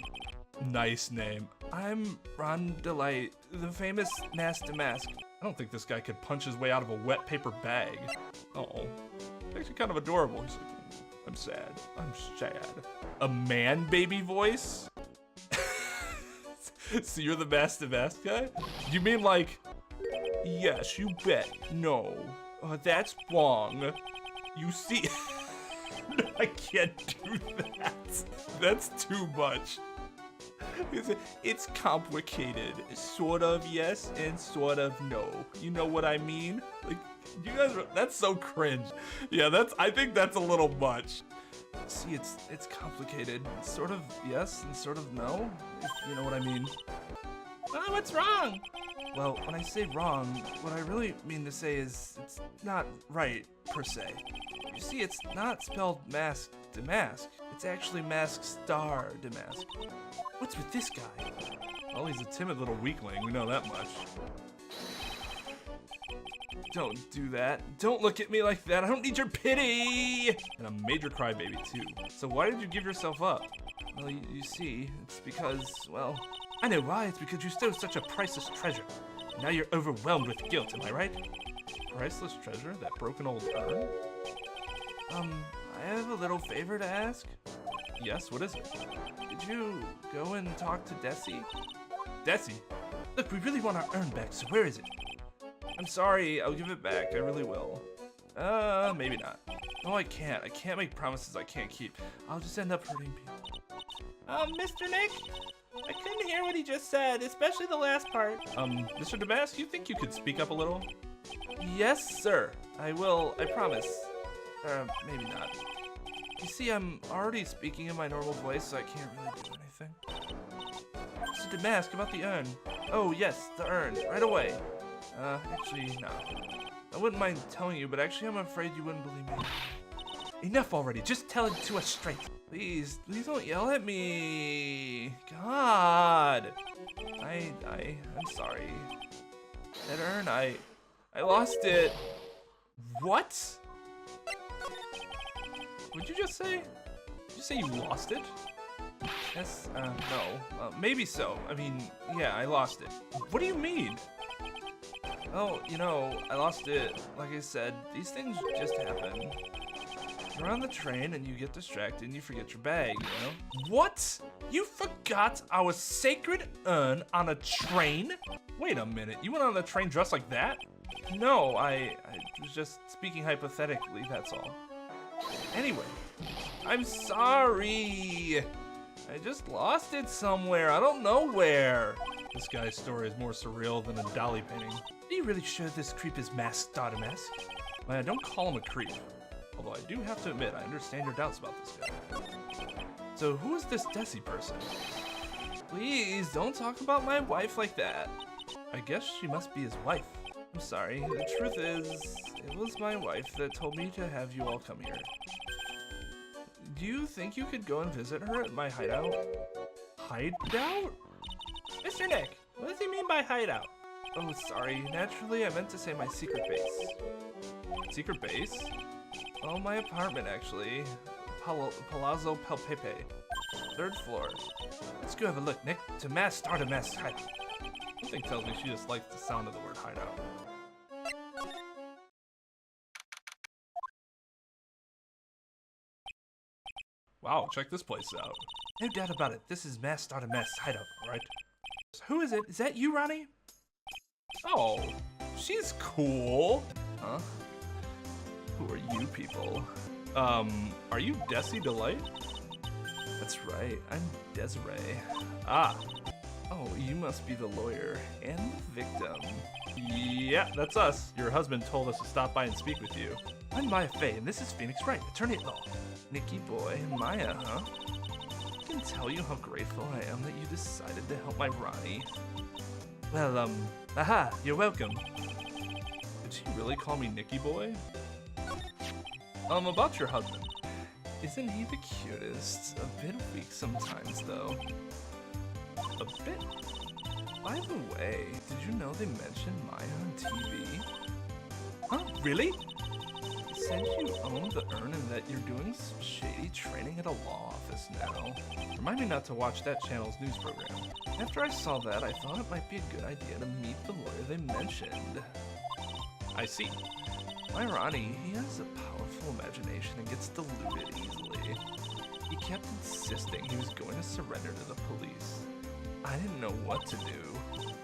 Nice name. I'm Ron DeLite, the famous Mask to Mask. I don't think this guy could punch his way out of a wet paper bag. Uh-oh. Actually kind of adorable. He's like, I'm sad. I'm sad. A man baby voice? So you're the Mask to Mask guy? You mean like, yes, you bet. No. That's wrong. You see, no, I can't do that. That's too much. It's complicated. Sort of yes and sort of no. You know what I mean? Like, you guys are, that's so cringe. Yeah, I think that's a little much. See, it's complicated. Sort of yes and sort of no, if you know what I mean. Oh, what's wrong? Well, when I say wrong, what I really mean to say is it's not right, per se. You see, it's not spelled mask to mask. It's actually mask star to mask. What's with this guy? Well, he's a timid little weakling, we know that much. Don't do that. Don't look at me like that. I don't need your pity! And a major crybaby, too. So why did you give yourself up? Well, you see, it's because, well, I know why. It's because you stole such a priceless treasure. Now you're overwhelmed with guilt, am I right? Priceless treasure? That broken old urn? I have a little favor to ask. Yes, what is it? Did you go and talk to Desi? Desi? Look, we really want our urn back, so where is it? I'm sorry, I'll give it back, I really will. Maybe not. No, I can't. I can't make promises I can't keep. I'll just end up hurting people. Mr. Nick? I couldn't hear what he just said, especially the last part. Mr. Damask, you think you could speak up a little? Yes, sir. I will, I promise. Maybe not. You see, I'm already speaking in my normal voice, so I can't really do anything. Mr. Damask, about the urn. Oh, yes, the urn. Right away. Actually, no. I wouldn't mind telling you, but actually I'm afraid you wouldn't believe me. Enough already. Just tell it to us straight. Please don't yell at me. God. I'm sorry. That urn, I lost it. What? What'd you just say? Did you say you lost it? Yes, no. Maybe so. I mean, yeah, I lost it. What do you mean? Oh, you know, I lost it. Like I said, these things just happen. You're on the train and you get distracted and you forget your bag, you know? What? You forgot our sacred urn on a train? Wait a minute, you went on the train dressed like that? No, I was just speaking hypothetically, that's all. Anyway, I'm sorry. I just lost it somewhere, I don't know where. This guy's story is more surreal than a Dali painting. Are you really sure this creep is Mask Dotamask? Well, I don't call him a creep. Although I do have to admit, I understand your doubts about this guy. So who is this Desi person? Please, don't talk about my wife like that. I guess she must be his wife. I'm sorry, the truth is, it was my wife that told me to have you all come here. Do you think you could go and visit her at my hideout? Hideout? Mr. Nick, what does he mean by hideout? Oh, sorry. Naturally, I meant to say my secret base. Secret base? Oh, my apartment, actually. Palazzo Palpepe. 3rd floor. Let's go have a look, Nick. To mass, start a mass hideout. Something tells me she just likes the sound of the word hideout. Wow, check this place out. No doubt about it. This is mass, start a mass hideout, alright? Who is it? Is that you, Ronnie? Oh, she's cool. Huh? Who are you people? Are you Desi DeLite? That's right, I'm Desiree. Ah. Oh, you must be the lawyer and the victim. Yeah, that's us. Your husband told us to stop by and speak with you. I'm Maya Faye, and this is Phoenix Wright, attorney at law. Nikki boy, Maya, huh? I can tell you how grateful I am that you decided to help my Ronnie. Well, aha, you're welcome. Did she really call me Nicky Boy? About your husband. Isn't he the cutest? A bit weak sometimes, though. A bit? By the way, did you know they mentioned Maya on TV? Huh? Really? They said you own the urn and that you're doing some shady training at a law office now. Remind me not to watch that channel's news program. After I saw that, I thought it might be a good idea to meet the lawyer they mentioned. I see. My Ronnie, he has a powerful imagination and gets deluded easily. He kept insisting he was going to surrender to the police. I didn't know what to do.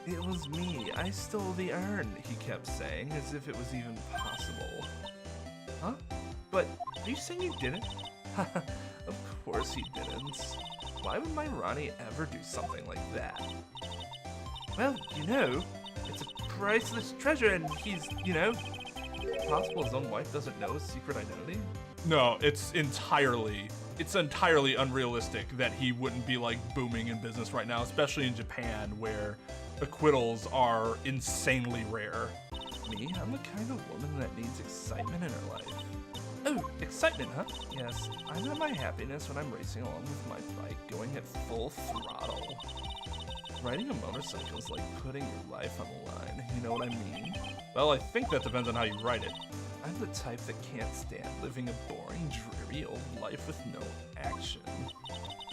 It was me, I stole the urn, he kept saying, as if it was even possible. Huh? But are you saying you didn't? Of course he didn't. Why would my Ronnie ever do something like that? Well, you know, it's a priceless treasure and he's, you know... Possible his own wife doesn't know his secret identity? No, it's entirely unrealistic that he wouldn't be like booming in business right now, especially in Japan where acquittals are insanely rare. Me? I'm the kind of woman that needs excitement in her life. Oh, excitement, huh? Yes, I know my happiness when I'm racing along with my bike, going at full throttle. Riding a motorcycle is like putting your life on the line, you know what I mean? Well, I think that depends on how you write it. I'm the type that can't stand living a boring, dreary old life with no action.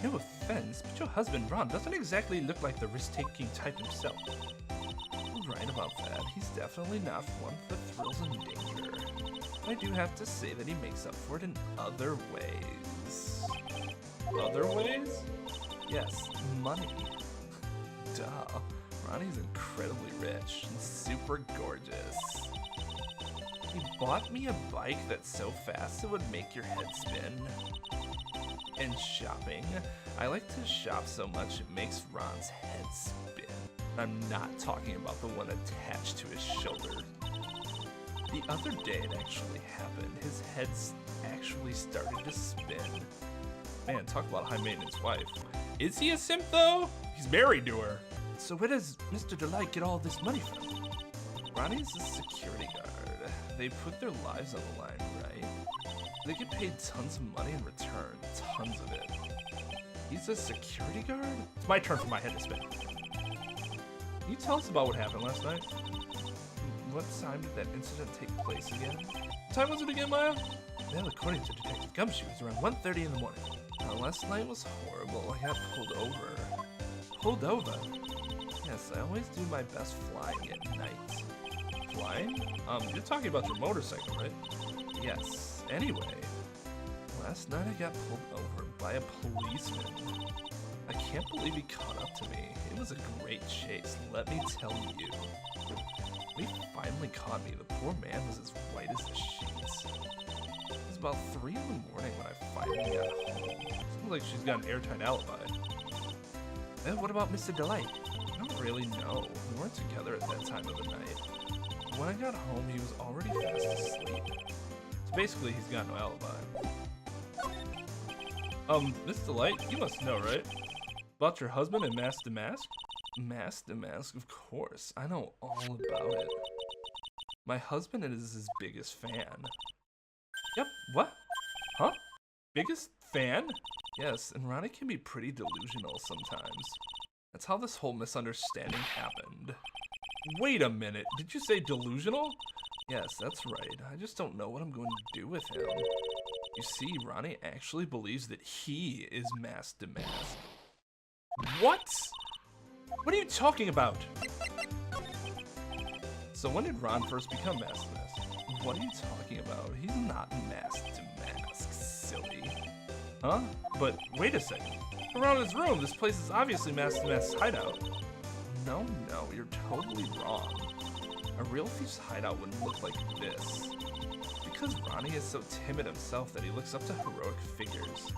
No offense, but your husband Ron doesn't exactly look like the risk-taking type himself. You're right about that, he's definitely not one for thrills and danger. I do have to say that he makes up for it in other ways. Other ways? Yes, money. Duh. Ronnie's incredibly rich and super gorgeous. He bought me a bike that's so fast it would make your head spin. And shopping. I like to shop so much it makes Ron's head spin. I'm not talking about the one attached to his shoulder. The other day it actually happened. His head actually started to spin. Man, talk about high maintenance wife. Is he a simp though? He's married to her. So where does Mr. DeLite get all this money from? Ronnie's a security guard. They put their lives on the line, right? They get paid tons of money in return, tons of it. He's a security guard? It's my turn for my head to spin. Can you tell us about what happened last night? What time did that incident take place again? What time was it again, Maya? Well, according to Detective Gumshoe, it was around 1:30 in the morning. Last night was horrible. I got pulled over. Pulled over? Yes, I always do my best flying at night. Flying? You're talking about your motorcycle, right? Yes. Anyway, last night I got pulled over by a policeman. I can't believe he caught up to me. It was a great chase, let me tell you. When he finally caught me, the poor man was as white as the sheets. It was about 3 in the morning when I finally got home. Sounds like she's got an airtight alibi. And what about Mr. DeLite? I don't really know. We weren't together at that time of the night. When I got home, he was already fast asleep. So basically, he's got no alibi. Miss DeLite, you must know, right? About your husband and Mask to Mask? Mask to Mask, of course. I know all about it. My husband is his biggest fan. Yep, what? Huh? Biggest fan? Yes, and Ronnie can be pretty delusional sometimes. That's how this whole misunderstanding happened. Wait a minute, did you say delusional? Yes, that's right. I just don't know what I'm going to do with him. You see, Ronnie actually believes that he is Mask to Mask. What? What are you talking about? So when did Ron first become Mask to Mask? What are you talking about? He's not Mask to Mask, silly. Huh? But wait a second. Around his room, this place is obviously Mask to Mask's hideout. No, you're totally wrong. A real thief's hideout wouldn't look like this. Because Ronnie is so timid himself that he looks up to heroic figures.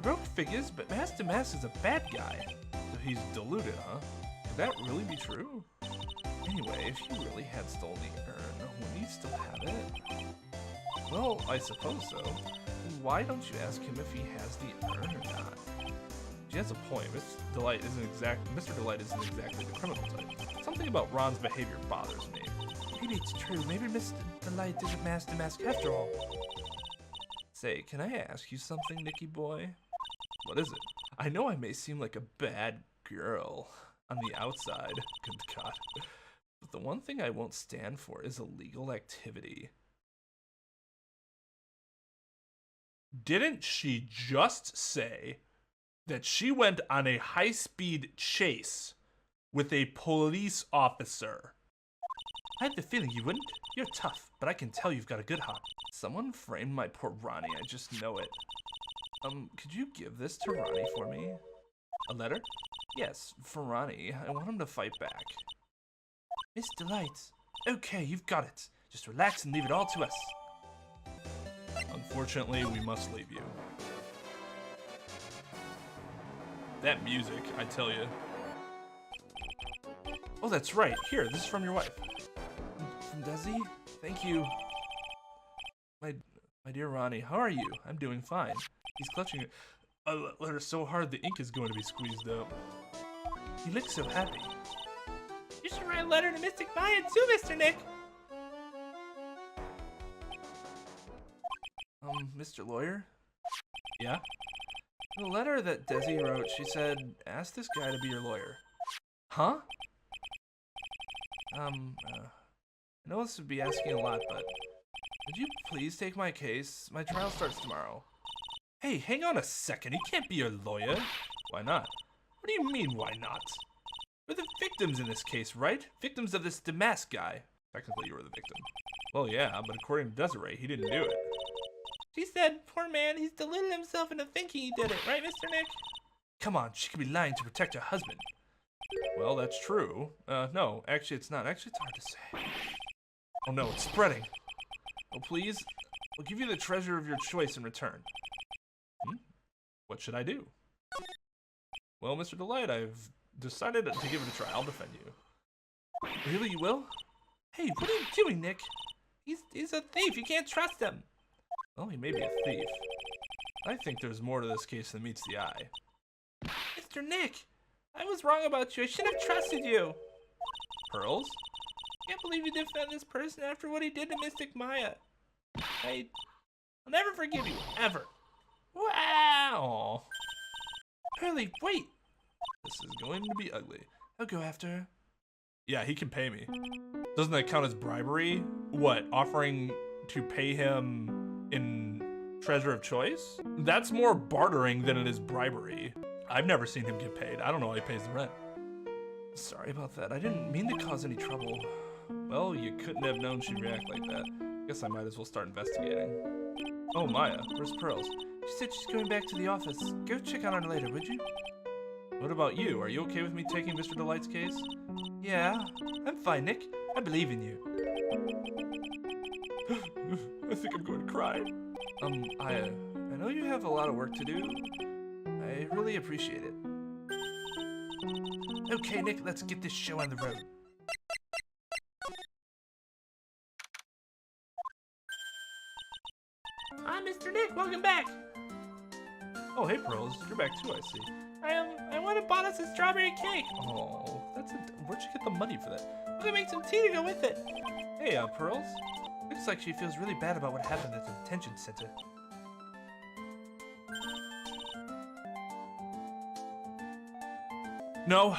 Heroic figures? But Mask to Mask is a bad guy. So he's deluded, huh? Could that really be true? Anyway, if he really had stolen the urn, would he still have it? Well, I suppose so. Why don't you ask him if he has the urn or not? She has a point. Mr. DeLite isn't exactly the criminal type. Something about Ron's behavior bothers me. Maybe it's true. Maybe Mr. DeLite isn't mask to mask after all. Say, can I ask you something, Nicky boy? What is it? I know I may seem like a bad girl on the outside, good God, but the one thing I won't stand for is illegal activity. Didn't she just say that she went on a high-speed chase with a police officer? I had the feeling you wouldn't. You're tough, but I can tell you've got a good heart. Someone framed my poor Ronnie, I just know it. Could you give this to Ronnie for me? A letter? Yes, for Ronnie. I want him to fight back. Miss DeLite. Okay, you've got it. Just relax and leave it all to us. Unfortunately, we must leave you. That music, I tell you. Oh, that's right. Here, this is from your wife. From Desi? Thank you. My dear Ronnie, how are you? I'm doing fine. He's clutching it. A letter so hard the ink is going to be squeezed out. He looks so happy. You should write a letter to Mystic Maya too, Mr. Nick. Mr. Lawyer? Yeah? The letter that Desi wrote, she said, ask this guy to be your lawyer. Huh? I know this would be asking a lot, but would you please take my case? My trial starts tomorrow. Hey, hang on a second. He can't be your lawyer. Why not? What do you mean, why not? We're the victims in this case, right? Victims of this Damask guy. Technically, you were the victim. Well, yeah, but according to Desiree, he didn't do it. She said, poor man, he's deluded himself into thinking he did it, right, Mr. Nick? Come on, she could be lying to protect her husband. Well, that's true. No, actually, it's not. Actually, it's hard to say. Oh no, it's spreading. Oh, please. I'll give you the treasure of your choice in return. What should I do? Well, Mr. DeLite, I've decided to give it a try. I'll defend you. Really, you will? Hey, what are you doing, Nick? He's a thief. You can't trust him. Well, he may be a thief. I think there's more to this case than meets the eye. Mr. Nick, I was wrong about you. I shouldn't have trusted you. Pearls? I can't believe you defend this person after what he did to Mystic Maya. I'll never forgive you, ever. Wow! Pearly, wait! This is going to be ugly. I'll go after her. Yeah, he can pay me. Doesn't that count as bribery? What, offering to pay him in treasure of choice? That's more bartering than it is bribery. I've never seen him get paid. I don't know how he pays the rent. Sorry about that. I didn't mean to cause any trouble. Well, you couldn't have known she'd react like that. Guess I might as well start investigating. Oh, Maya, where's Pearls? She said she's going back to the office. Go check on her later, would you? What about you? Are you okay with me taking Mr. DeLite's case? Yeah, I'm fine, Nick. I believe in you. I think I'm going to cry. I know you have a lot of work to do. I really appreciate it. Okay, Nick, let's get this show on the road. Hi, Mr. Nick. Welcome back. Oh, hey, Pearls. You're back too, I see. I went and bought us a strawberry cake. Oh, where'd you get the money for that? I'm gonna make some tea to go with it. Hey, Pearls. Looks like she feels really bad about what happened at the detention center. No.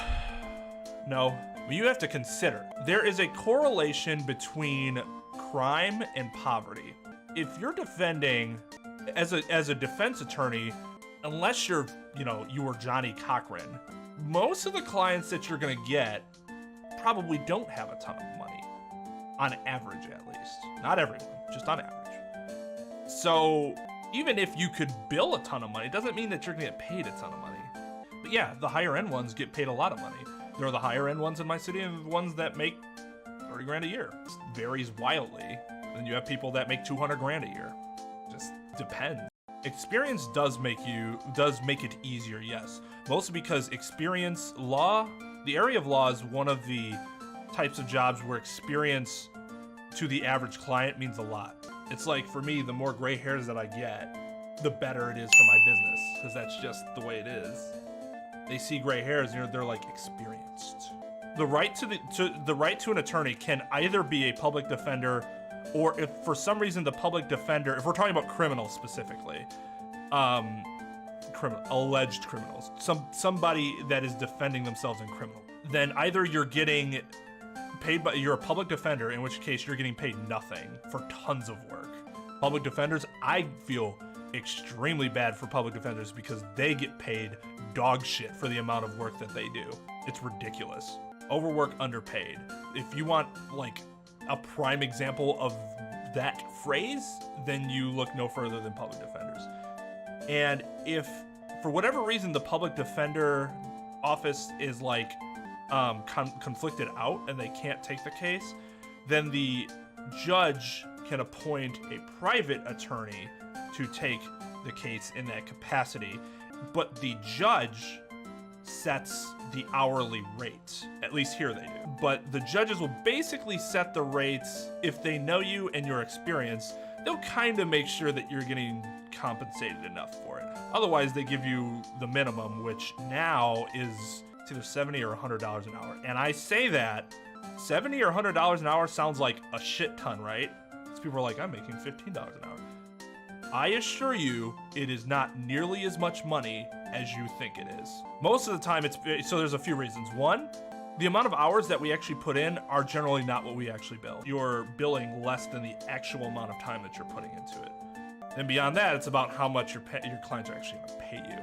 You have to consider, there is a correlation between crime and poverty. If you're defending, as a defense attorney, unless you're, you were Johnny Cochran, most of the clients that you're gonna get probably don't have a ton of money. On average, at least. Not everyone, just on average. So, even if you could bill a ton of money, it doesn't mean that you're gonna get paid a ton of money. But yeah, the higher end ones get paid a lot of money. There are the higher end ones in my city and the ones that make 30 grand a year. It varies wildly. Then you have people that make 200 grand a year. Just depends. Experience does make it easier, yes. Mostly because the area of law is one of the types of jobs where experience to the average client means a lot. It's like, for me, the more gray hairs that I get, the better it is for my business, because that's just the way it is. They see gray hairs and they're like, experienced. The right to an attorney can either be a public defender, or if for some reason the public defender, if we're talking about criminals specifically, alleged criminals, somebody that is defending themselves in criminal, then either you're getting paid by, you're a public defender, in which case you're getting paid nothing for tons of work. Public defenders, I feel extremely bad for public defenders because they get paid dog shit for the amount of work that they do. It's ridiculous. Overwork, underpaid. If you want like a prime example of that phrase, then you look no further than public defenders. And if for whatever reason the public defender office is like conflicted out and they can't take the case, then the judge can appoint a private attorney to take the case in that capacity, but the judge sets the hourly rate. At least here they do. But the judges will basically set the rates if they know you and your experience. They'll kind of make sure that you're getting compensated enough for it. Otherwise, they give you the minimum, which now is either $70 or $100 an hour. And I say that $70 or $100 an hour sounds like a shit ton, right? Because people are like, I'm making $15 an hour. I assure you, it is not nearly as much money as you think it is. Most of the time, so there's a few reasons. One, the amount of hours that we actually put in are generally not what we actually bill. You're billing less than the actual amount of time that you're putting into it. Then beyond that, it's about how much your clients are actually going to pay you.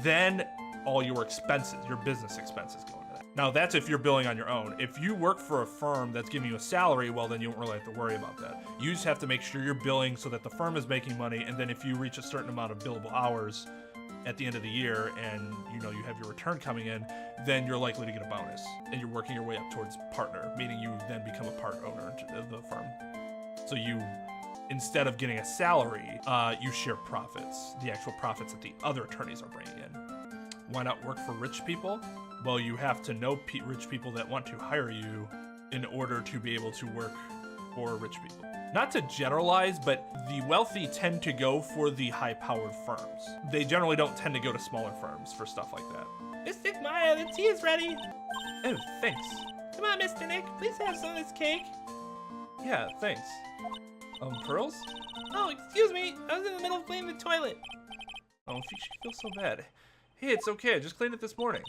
Then all your expenses, your business expenses go into that. Now that's if you're billing on your own. If you work for a firm that's giving you a salary, well then you don't really have to worry about that. You just have to make sure you're billing so that the firm is making money, and then if you reach a certain amount of billable hours at the end of the year and you have your return coming in, then you're likely to get a bonus. And you're working your way up towards partner, meaning you then become a part owner of the firm. So you, instead of getting a salary, you share profits, the actual profits that the other attorneys are bringing in. Why not work for rich people? Well, you have to know rich people that want to hire you in order to be able to work for rich people. Not to generalize, but the wealthy tend to go for the high-powered firms. They generally don't tend to go to smaller firms for stuff like that. Mystic Maya, the tea is ready. Oh, thanks. Come on, Mr. Nick, please have some of this cake. Yeah, thanks. Pearls? Oh, excuse me, I was in the middle of cleaning the toilet. Oh, she feels so bad. Hey, it's okay, I just cleaned it this morning.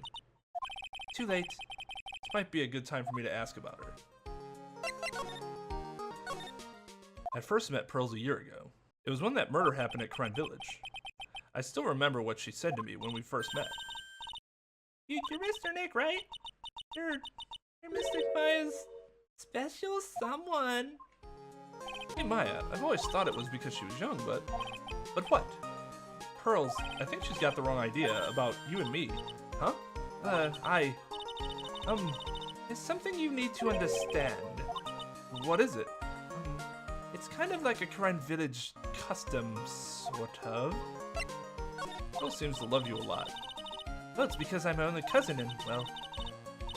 Too late. This might be a good time for me to ask about her. I first met Pearls a year ago. It was when that murder happened at Crime Village. I still remember what she said to me when we first met. You're Mr. Nick, right? You're Mystic Maya's special someone. Hey Maya, I've always thought it was because she was young, but what? Pearls, I think she's got the wrong idea about you and me. Huh? There's something you need to understand. What is it? It's kind of like a Crime Village custom, sort of. Pearls seems to love you a lot. Well, it's because I'm my only cousin, and, well,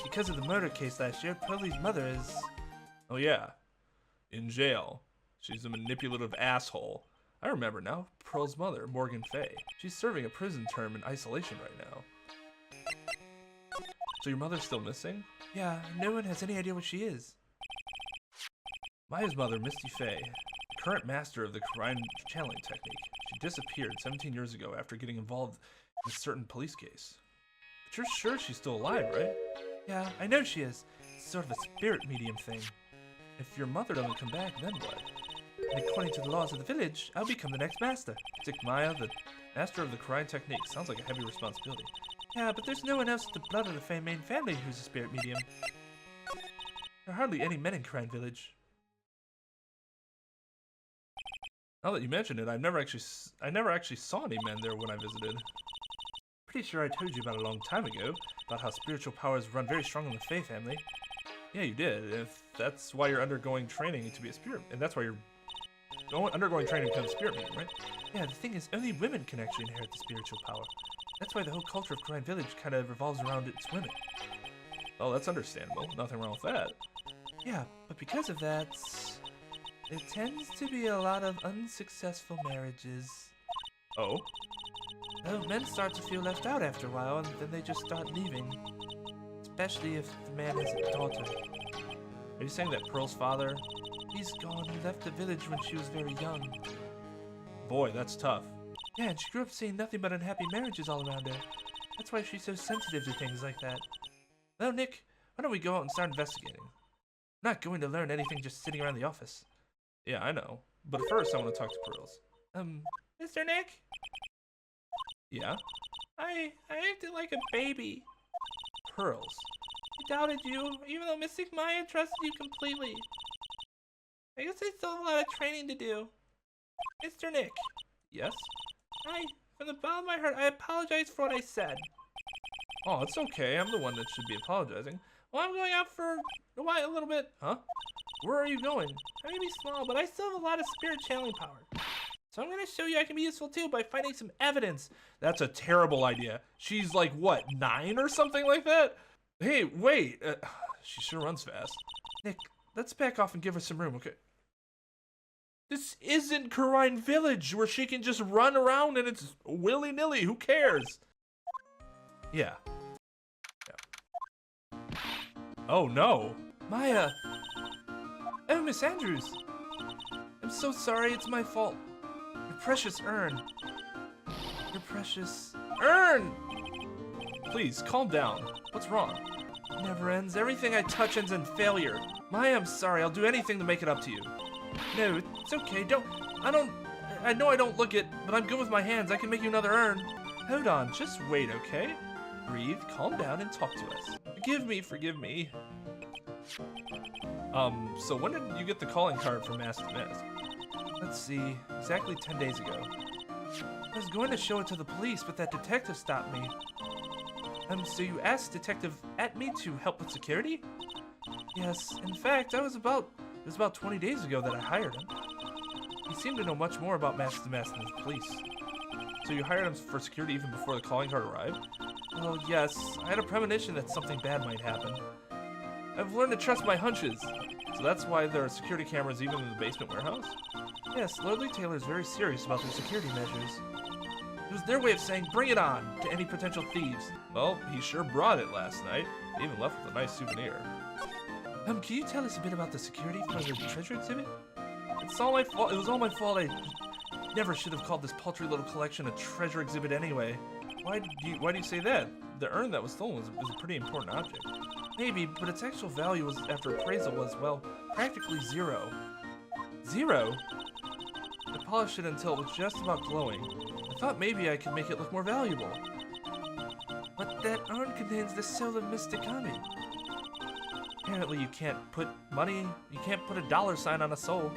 because of the murder case last year, Pearlie's mother is... Oh yeah, in jail. She's a manipulative asshole. I remember now, Pearl's mother, Morgan Fay. She's serving a prison term in isolation right now. So your mother's still missing? Yeah, no one has any idea what she is. Maya's mother, Misty Fay, the current master of the crime channeling technique. She disappeared 17 years ago after getting involved in a certain police case. But you're sure she's still alive, right? Yeah, I know she is. It's sort of a spirit medium thing. If your mother doesn't come back, then what? And according to the laws of the village, I'll become the next master. Maya, the master of the crime technique, sounds like a heavy responsibility. Yeah, but there's no one else with the blood of the main family who's a spirit medium. There are hardly any men in Crime Village. Now that you mention it, I never actually saw any men there when I visited. Pretty sure I told you about a long time ago, about how spiritual powers run very strong in the Fay family. Yeah, you did. If that's why you're undergoing training to be a spirit, and that's why you're undergoing training to become a spirit medium, right? Yeah, the thing is, only women can actually inherit the spiritual power. That's why the whole culture of Crime Village kind of revolves around its women. Oh, that's understandable. Nothing wrong with that. Yeah, but because of that, there tends to be a lot of unsuccessful marriages. Oh? Well, men start to feel left out after a while, and then they just start leaving. It's especially if the man has a daughter. Are you saying that Pearl's father? He's gone. He left the village when she was very young. Boy, that's tough. Yeah, and she grew up seeing nothing but unhappy marriages all around her. That's why she's so sensitive to things like that. Well, Nick, why don't we go out and start investigating? I'm not going to learn anything just sitting around the office. Yeah, I know. But first, I want to talk to Pearls. Mr. Nick? Yeah? I acted like a baby. Pearls. I doubted you, even though Mystic Maya trusted you completely. I guess I still have a lot of training to do. Mr. Nick, Yes? from the bottom of my heart, I apologize for what I said. Oh, it's okay. I'm the one that should be apologizing. Well, I'm going out for a little bit. Huh? Where are you going? I may be small, but I still have a lot of spirit channeling power. So I'm going to show you I can be useful too by finding some evidence. That's a terrible idea. She's like, what, 9 or something like that? Hey, wait. She sure runs fast. Nick, let's back off and give her some room, okay? This isn't Karine Village where she can just run around and it's willy-nilly. Who cares? Yeah. Oh, no. Maya! Oh, Miss Andrews! I'm so sorry, it's my fault. Your precious urn. Your precious urn! Please, calm down. What's wrong? It never ends. Everything I touch ends in failure. Maya, I'm sorry. I'll do anything to make it up to you. No, it's okay. I know I don't look it, but I'm good with my hands. I can make you another urn. Hold on, just wait, okay? Breathe, calm down, and talk to us. Forgive me. So when did you get the calling card for Mask to Mask? Let's see, exactly 10 days ago. I was going to show it to the police, but that detective stopped me. So you asked Detective Atmey to help with security? Yes, in fact, it was about 20 days ago that I hired him. He seemed to know much more about Mask to Mask than the police. So you hired him for security even before the calling card arrived? Well, yes, I had a premonition that something bad might happen. I've learned to trust my hunches. So that's why there are security cameras even in the basement warehouse? Yes, Lordly Taylor is very serious about their security measures. It was their way of saying, bring it on, to any potential thieves. Well, he sure brought it last night. He even left with a nice souvenir. Can you tell us a bit about the security for the treasure exhibit? It's all my fault. It was all my fault. I never should have called this paltry little collection a treasure exhibit anyway. Why do you say that? The urn that was stolen was a pretty important object. Maybe, but its actual value was, after appraisal, was, well, practically zero. Zero? I polished it until it was just about glowing. I thought maybe I could make it look more valuable. But that urn contains the soul of Mystic Kami. Apparently you can't put a dollar sign on a soul.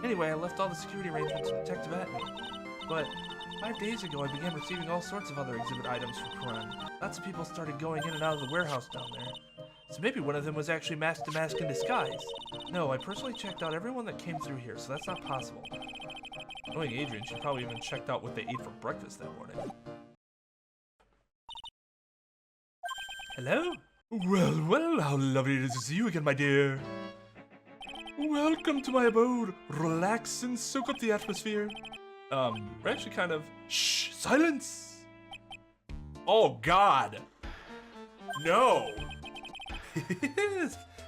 Anyway, I left all the security arrangements with Detective Atmey. But 5 days ago, I began receiving all sorts of other exhibit items from Karine. Lots of people started going in and out of the warehouse down there. So maybe one of them was actually Mask to Mask in disguise. No, I personally checked out everyone that came through here, so that's not possible. Knowing Adrian, she probably even checked out what they ate for breakfast that morning. Hello? Well, how lovely it is to see you again, my dear. Welcome to my abode. Relax and soak up the atmosphere. We're actually kind of... Shh, silence! Oh, God! No!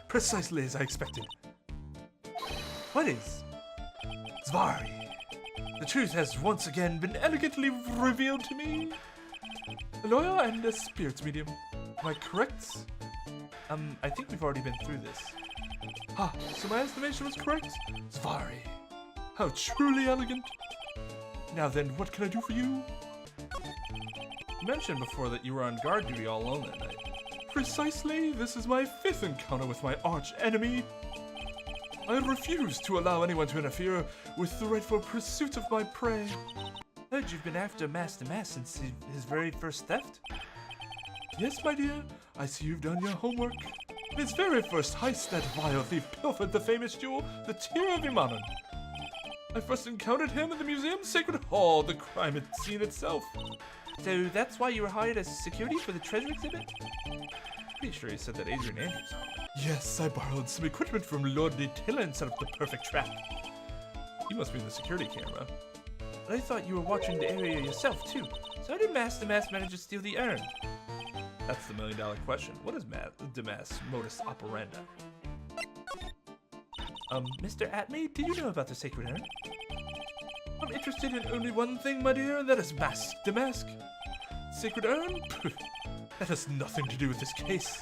Precisely as I expected. What is? Zvari. The truth has once again been elegantly revealed to me. A lawyer and a spirits medium. Am I correct? I think we've already been through this. Ah, so my estimation was correct? Zvari. How truly elegant. Now then, what can I do for you? You mentioned before that you were on guard duty all alone that night. Precisely, this is my 5th encounter with my arch enemy. I refuse to allow anyone to interfere with the rightful pursuit of my prey. Heard you've been after Mask to Mask since his very first theft? Yes, my dear, I see you've done your homework. In his very first heist, that vile thief pilfered the famous jewel, the Tear of Imanon. I first encountered him in the museum's sacred hall, the crime scene itself. So that's why you were hired as security for the treasure exhibit? Pretty sure he said that Adrian Andrews. Yes, I borrowed some equipment from Lordly Taylor and set up the perfect trap. He must be in the security camera. But I thought you were watching the area yourself, too. So how did Mask to Mask manage to steal the urn? That's the million-dollar question. What is Demas' modus operandi? Mr. Atmey, did you know about the sacred urn? I'm interested in only one thing, my dear, and that is Damask. Sacred urn? That has nothing to do with this case.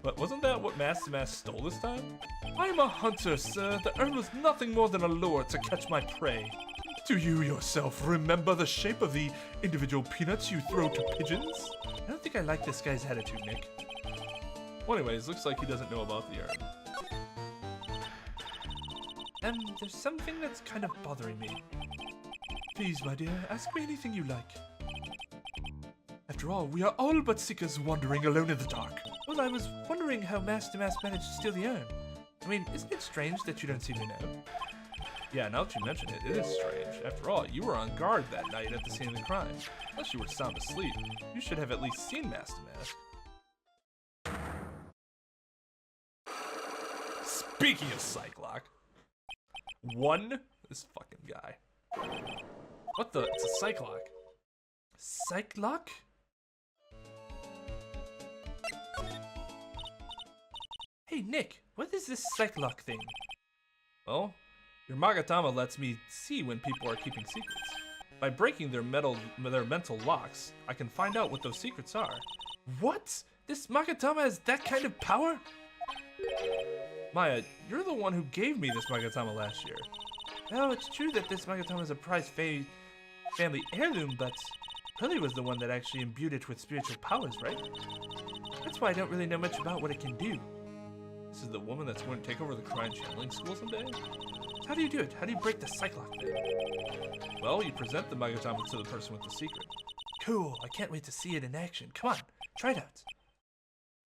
But wasn't that what Damask stole this time? I am a hunter, sir. The urn was nothing more than a lure to catch my prey. Do you yourself remember the shape of the individual peanuts you throw to pigeons? I don't think I like this guy's attitude, Nick. Well, anyways, looks like he doesn't know about the urn. There's something that's kind of bothering me. Please, my dear, ask me anything you like. After all, we are all but seekers wandering alone in the dark. Well, I was wondering how Master managed to steal the urn. I mean, isn't it strange that you don't seem to know? Yeah, now that you mention it, it is strange. After all, you were on guard that night at the scene of the crime. Unless you were sound asleep, you should have at least seen Mask. Speaking of Cyclock, this fucking guy. What the? It's a Cyclock. Cyclock? Hey, Nick, what is this Cyclock thing? Well, your Magatama lets me see when people are keeping secrets. By breaking their mental locks, I can find out what those secrets are. What? This Magatama has that kind of power? Maya, you're the one who gave me this Magatama last year. Well, it's true that this Magatama is a prized family heirloom, but Pearly was the one that actually imbued it with spiritual powers, right? That's why I don't really know much about what it can do. This is the woman that's going to take over the crime channeling school someday? So how do you do it? How do you break the Cyclock thing? Well, you present the Magatama to the person with the secret. Cool, I can't wait to see it in action. Come on, try it out.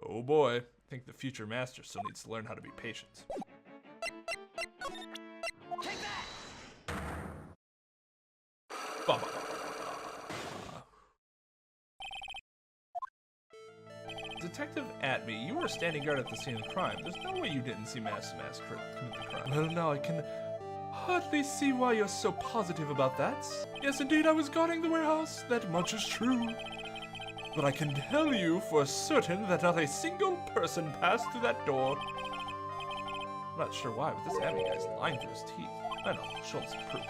Oh boy, I think the future master still needs to learn how to be patient. Take that! Detective Atmey, you were standing guard at the scene of the crime. There's no way you didn't see Mask commit the crime. Well, now I can hardly see why you're so positive about that. Yes, indeed, I was guarding the warehouse. That much is true. But I can tell you for certain that not a single person passed through that door. I'm not sure why, but this Atmey guy's lying through his teeth. I know, show us some proof.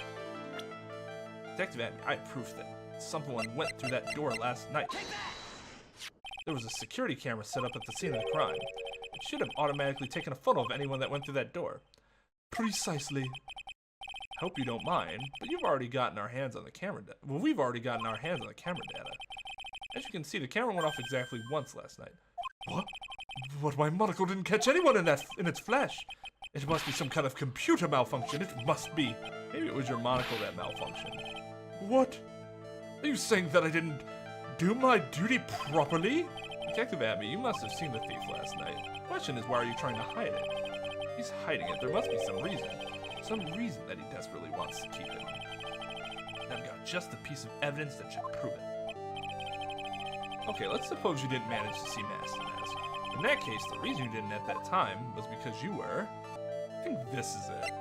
Detective Atmey, I have proof that someone went through that door last night. There was a security camera set up at the scene of the crime. It should have automatically taken a photo of anyone that went through that door. Precisely. Hope you don't mind, but you've already gotten our hands on the camera data. Well, we've already gotten our hands on the camera data. As you can see, the camera went off exactly once last night. What? But my monocle didn't catch anyone in its flash. It must be some kind of computer malfunction. It must be. Maybe it was your monocle that malfunctioned. What? Are you saying that I didn't do my duty properly? Detective Atmey, you must have seen the thief last night. The question is, why are you trying to hide it? He's hiding it. There must be some reason. Some reason that he desperately wants to keep it. And I've got just a piece of evidence that should prove it. Okay, let's suppose you didn't manage to see Mask. In that case, the reason you didn't at that time was because you were... I think this is it.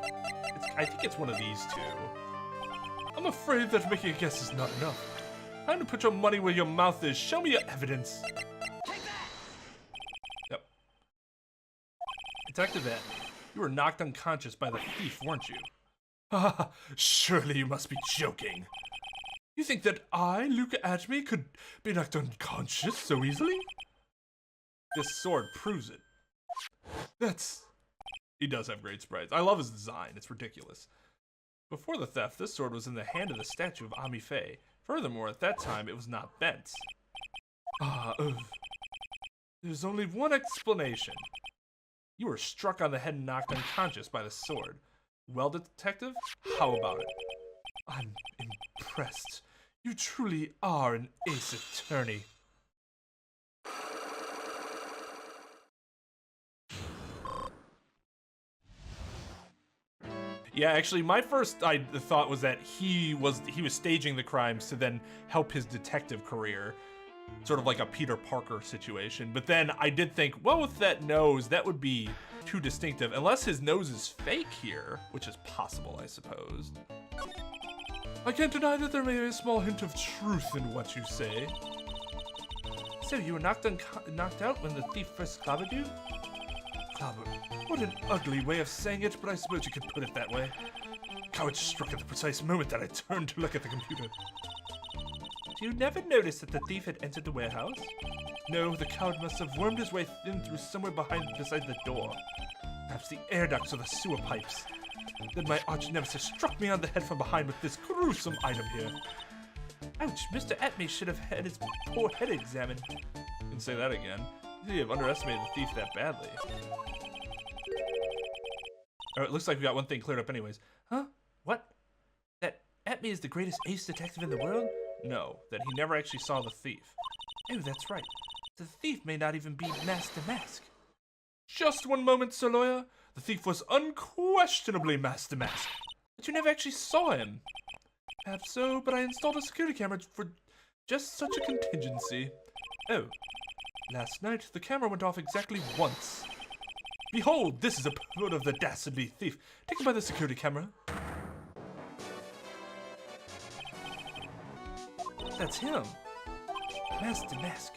I think it's one of these two. I'm afraid that making a guess is not enough. Time to put your money where your mouth is. Show me your evidence. Take that! Yep. Detective Atmey, you were knocked unconscious by the thief, weren't you? Ah, surely you must be joking. You think that I, Luca Atmey, could be knocked unconscious so easily? This sword proves it. That's... He does have great sprites. I love his design. It's ridiculous. Before the theft, this sword was in the hand of the statue of Ami Faye. Furthermore, at that time, it was not bent. There's only one explanation. You were struck on the head and knocked unconscious by the sword. Well, detective, how about it? I'm impressed. You truly are an ace attorney. Yeah, actually, my first thought was that he was staging the crimes to then help his detective career, sort of like a Peter Parker situation. But then I did think, well, with that nose, that would be too distinctive, unless his nose is fake here, which is possible, I suppose. I can't deny that there may be a small hint of truth in what you say. So you were knocked out when the thief first clobbered you? Clobber. What an ugly way of saying it, but I suppose you could put it that way. Courage struck at the precise moment that I turned to look at the computer. So you never noticed that the thief had entered the warehouse? No, the coward must have wormed his way in through somewhere beside the door. Perhaps the air ducts or the sewer pipes. Then my arch-nemesis struck me on the head from behind with this gruesome item here. Ouch, Mr. Atmey should have had his poor head examined. Can say that again. You have underestimated the thief that badly. Oh, it looks like we got one thing cleared up anyways. Huh? What? That Atmey is the greatest ace detective in the world? No, that he never actually saw the thief. Oh, that's right. The thief may not even be Master Mask. Just one moment, Sir Lawyer. The thief was unquestionably Master Mask. But you never actually saw him. Perhaps so, but I installed a security camera for just such a contingency. Oh, last night the camera went off exactly once. Behold, this is a photo of the dastardly thief taken by the security camera. That's him. Master Mask.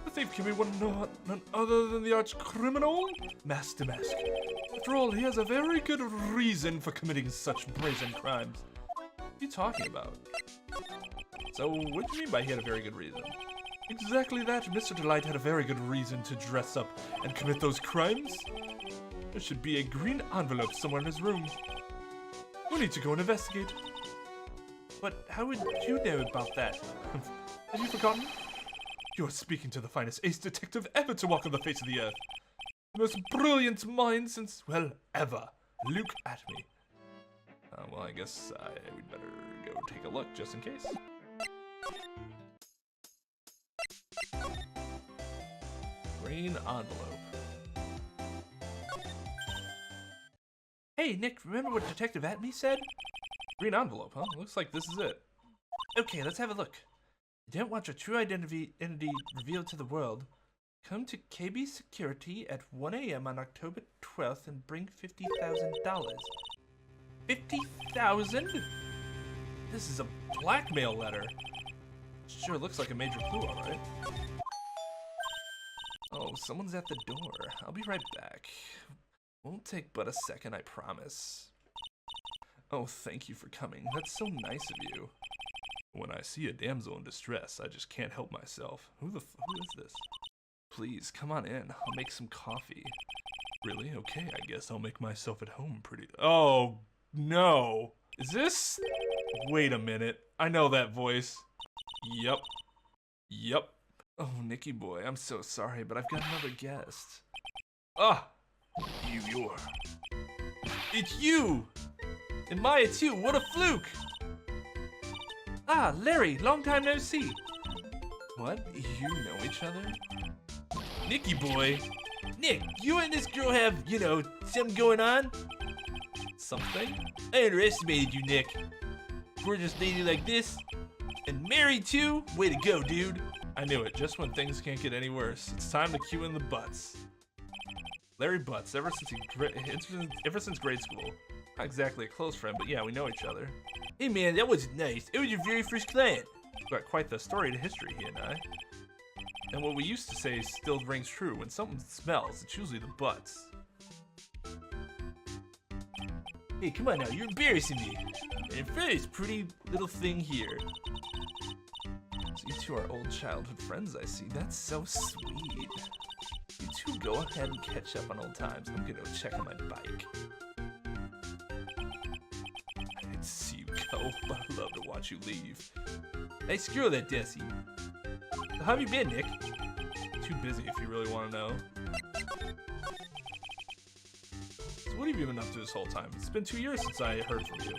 The thief can be none other than the arch-criminal, Master Mask. After all, he has a very good reason for committing such brazen crimes. What are you talking about? So, what do you mean by he had a very good reason? Exactly that. Mr. DeLite had a very good reason to dress up and commit those crimes. There should be a green envelope somewhere in his room. We need to go and investigate. But how would you know about that? Have you forgotten? You're speaking to the finest ace detective ever to walk on the face of the earth. The most brilliant mind since, well, ever. Luke Atmey. Well, I guess we'd better go take a look, just in case. Green envelope. Hey, Nick, remember what Detective Atmey said? Green envelope, huh? Looks like this is it. Okay, let's have a look. You don't want your true identity revealed to the world. Come to KB Security at 1 a.m. on October 12th and bring $50,000. 50,000? This is a blackmail letter. Sure looks like a major clue, alright. Oh, someone's at the door. I'll be right back. Won't take but a second, I promise. Oh, thank you for coming. That's so nice of you. When I see a damsel in distress, I just can't help myself. Who is this? Please, come on in. I'll make some coffee. Really? Okay, I guess I'll make myself at home pretty... Oh, no. Is this... Wait a minute. I know that voice. Yep. Yep. Oh, Nicky boy, I'm so sorry, but I've got another guest. Ah! You're... It's you! And Maya too, what a fluke! Ah, Larry, long time no see. What? You know each other? Nicky boy. Nick, you and this girl have, something going on? Something? I underestimated you, Nick. Gorgeous lady like this. And married too? Way to go, dude. I knew it, just when things can't get any worse. It's time to cue in the Butts. Larry Butts, ever since grade school. Not exactly a close friend, but yeah, we know each other. Hey man, that was nice. It was your very first client. Got quite the storied history, he and I. And what we used to say still rings true. When something smells, it's usually the Butts. Hey, come on now, you're embarrassing me. And in front of this pretty little thing here. So you two are old childhood friends, I see. That's so sweet. You two go ahead and catch up on old times. I'm gonna go check on my bike. I hate to see you go, but I'd love to watch you leave. Nice girl, that Desi. So how have you been, Nick? Too busy if you really want to know. So what have you been up to this whole time? It's been 2 years since I heard from you.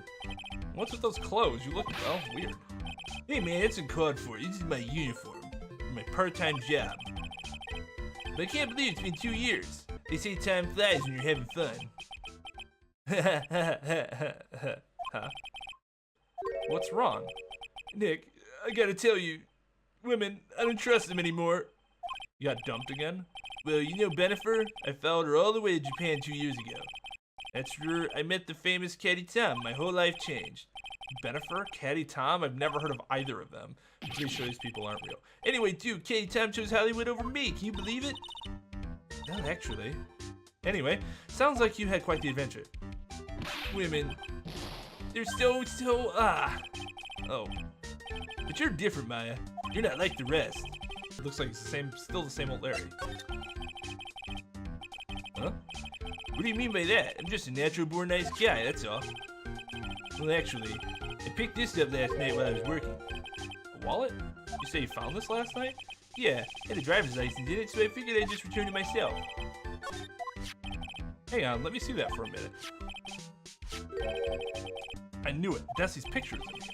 What's with those clothes? You look, well, weird. Hey man, it's uncalled for. This is my uniform. My part-time job. But I can't believe it's been 2 years. They say time flies when you're having fun. Huh? What's wrong? Nick, I gotta tell you, women, I don't trust them anymore. You got dumped again? Well, you know Benifer? I followed her all the way to Japan 2 years ago. That's where I met the famous Caddy Tom. My whole life changed. Benifer, Caddy Tom? I've never heard of either of them. I'm pretty sure these people aren't real. Anyway, dude, Caddy Tom chose Hollywood over me. Can you believe it? Not actually. Anyway, sounds like you had quite the adventure. Women. They're so, Oh. But you're different, Maya. You're not like the rest. It looks like it's still the same old Larry. Huh? What do you mean by that? I'm just a natural-born nice guy, that's all. Well, actually, I picked this up last night while I was working. A wallet? You say you found this last night? Yeah, I had a driver's license in it, so I figured I'd just return it myself. Hang on, let me see that for a minute. I knew it. Desi's pictures in here.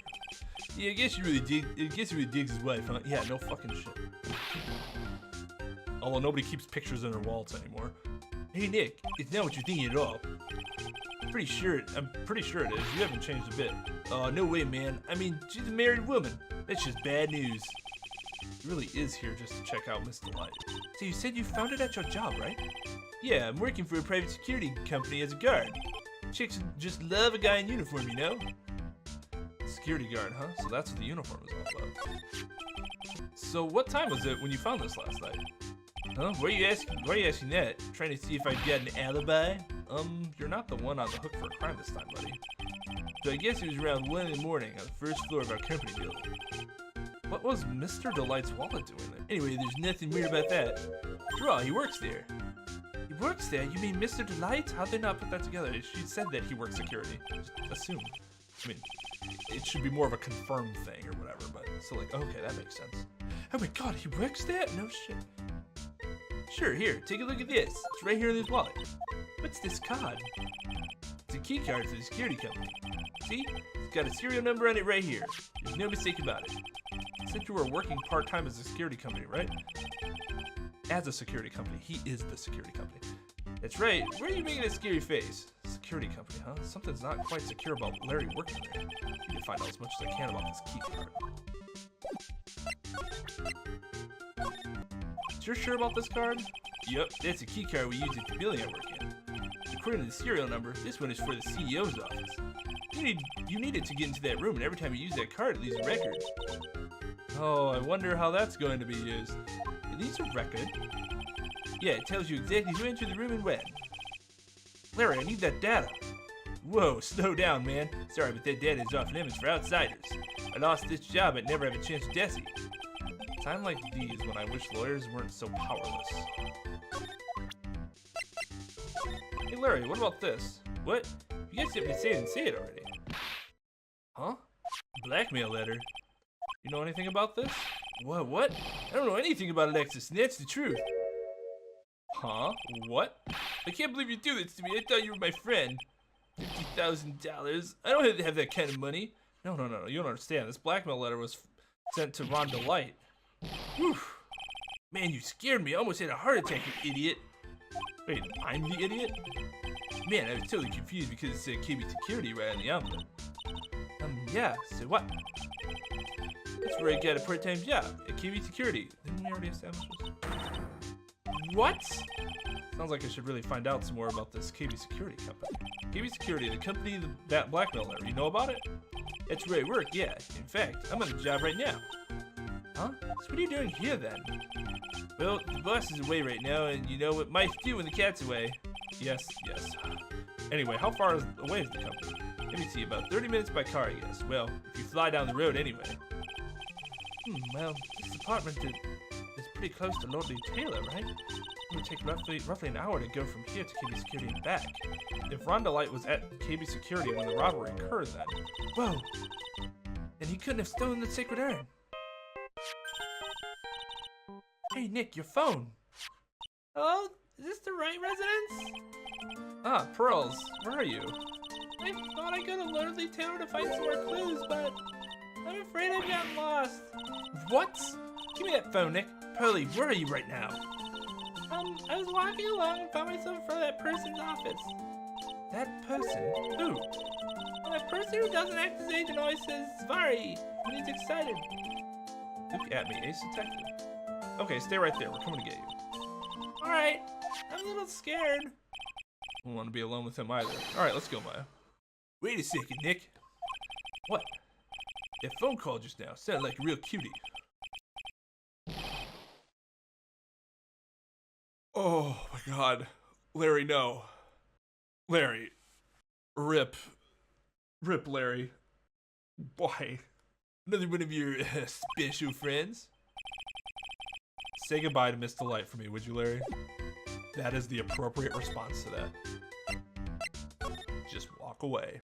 Yeah, I guess he really digs his wife, huh? Yeah, no fucking shit. Although nobody keeps pictures in their wallets anymore. Hey Nick, it's not what you're thinking at all. I'm pretty sure it is. You haven't changed a bit. Oh, no way, man. I mean, she's a married woman. That's just bad news. He really is here just to check out Miss DeLite. So you said you found it at your job, right? Yeah, I'm working for a private security company as a guard. Chicks just love a guy in uniform, you know? Security guard, huh? So that's what the uniform is all about. So what time was it when you found this last night? Huh? Why are you asking that? Trying to see if I've got an alibi? You're not the one on the hook for a crime this time, buddy. So I guess it was around 1 in the morning on the first floor of our company building. What was Mr. DeLite's wallet doing there? Anyway, there's nothing weird about that. After all, he works there. He works there? You mean Mr. DeLite? How'd they not put that together? She said that he works security. Just assume. I mean, it should be more of a confirmed thing or whatever, but so like, okay, that makes sense. Oh my god, he works there? No shit. Sure, here, take a look at this. It's right here in his wallet. What's this card? It's a key card for the security company. See? It's got a serial number on it right here. There's no mistake about it. You said you were working part-time as a security company, right? As a security company. He is the security company. That's right. Where are you making a scary face? Security company, huh? Something's not quite secure about Larry working there. I need to find out as much as I can about this key card. You're sure about this card? Yep, that's a key card we use at the building I work in. According to the serial number, this one is for the CEO's office. You need it to get into that room, and every time you use that card, it leaves a record. Oh, I wonder how that's going to be used. It leaves a record? Yeah, it tells you exactly who entered the room and when. Larry, I need that data. Whoa, slow down, man. Sorry, but that data is off limits for outsiders. I lost this job, but never have a chance with Desi. Time like these when I wish lawyers weren't so powerless. Hey Larry, what about this? What? You guys didn't say it and say it already. Huh? Blackmail letter? You know anything about this? What? I don't know anything about Alexis, and that's the truth. Huh? What? I can't believe you do this to me. I thought you were my friend. $50,000? I don't have that kind of money. No. You don't understand. This blackmail letter was sent to Ron DeLite. Whew. Man, you scared me. I almost had a heart attack, you idiot. Wait, I'm the idiot? Man, I was totally confused because it said KB Security right on the envelope. Yeah, so what? That's where I got a part-time job, at KB Security. Didn't we already establish this? What? Sounds like I should really find out some more about this KB Security company. KB Security, the company that blackmail letter, you know about it? That's where I work, yeah. In fact, I'm on the job right now. Huh? So what are you doing here then? Well, the boss is away right now, and you know what mice do when the cat's away. Yes. Anyway, how far away is the company? Let me see, about 30 minutes by car, I guess. Well, if you fly down the road anyway. Well, this apartment is pretty close to Lordly Taylor, right? It would take roughly an hour to go from here to KB Security and back. If Ron DeLite was at KB Security when the robbery occurred then. Whoa! Then he couldn't have stolen the sacred urn. Hey Nick, your phone! Hello? Is this the right residence? Ah, Pearls, where are you? I thought I'd go to Lordly Taylor to find some more clues, but I'm afraid I've gotten lost. What? Give me that phone, Nick. Pearly, where are you right now? I was walking along and found myself in front of that person's office. That person? Who? That person who doesn't act his age and always says Zvari when he's excited. Look at me, Ace Detective. Okay, stay right there. We're coming to get you. Alright. I'm a little scared. I don't want to be alone with him either. Alright, let's go, Maya. Wait a second, Nick. What? That phone call just now sounded like a real cutie. Oh my god. Larry, no. Larry. Rip. Rip, Larry. Why? Another one of your special friends? Say goodbye to Miss DeLite for me, would you, Larry? That is the appropriate response to that. Just walk away.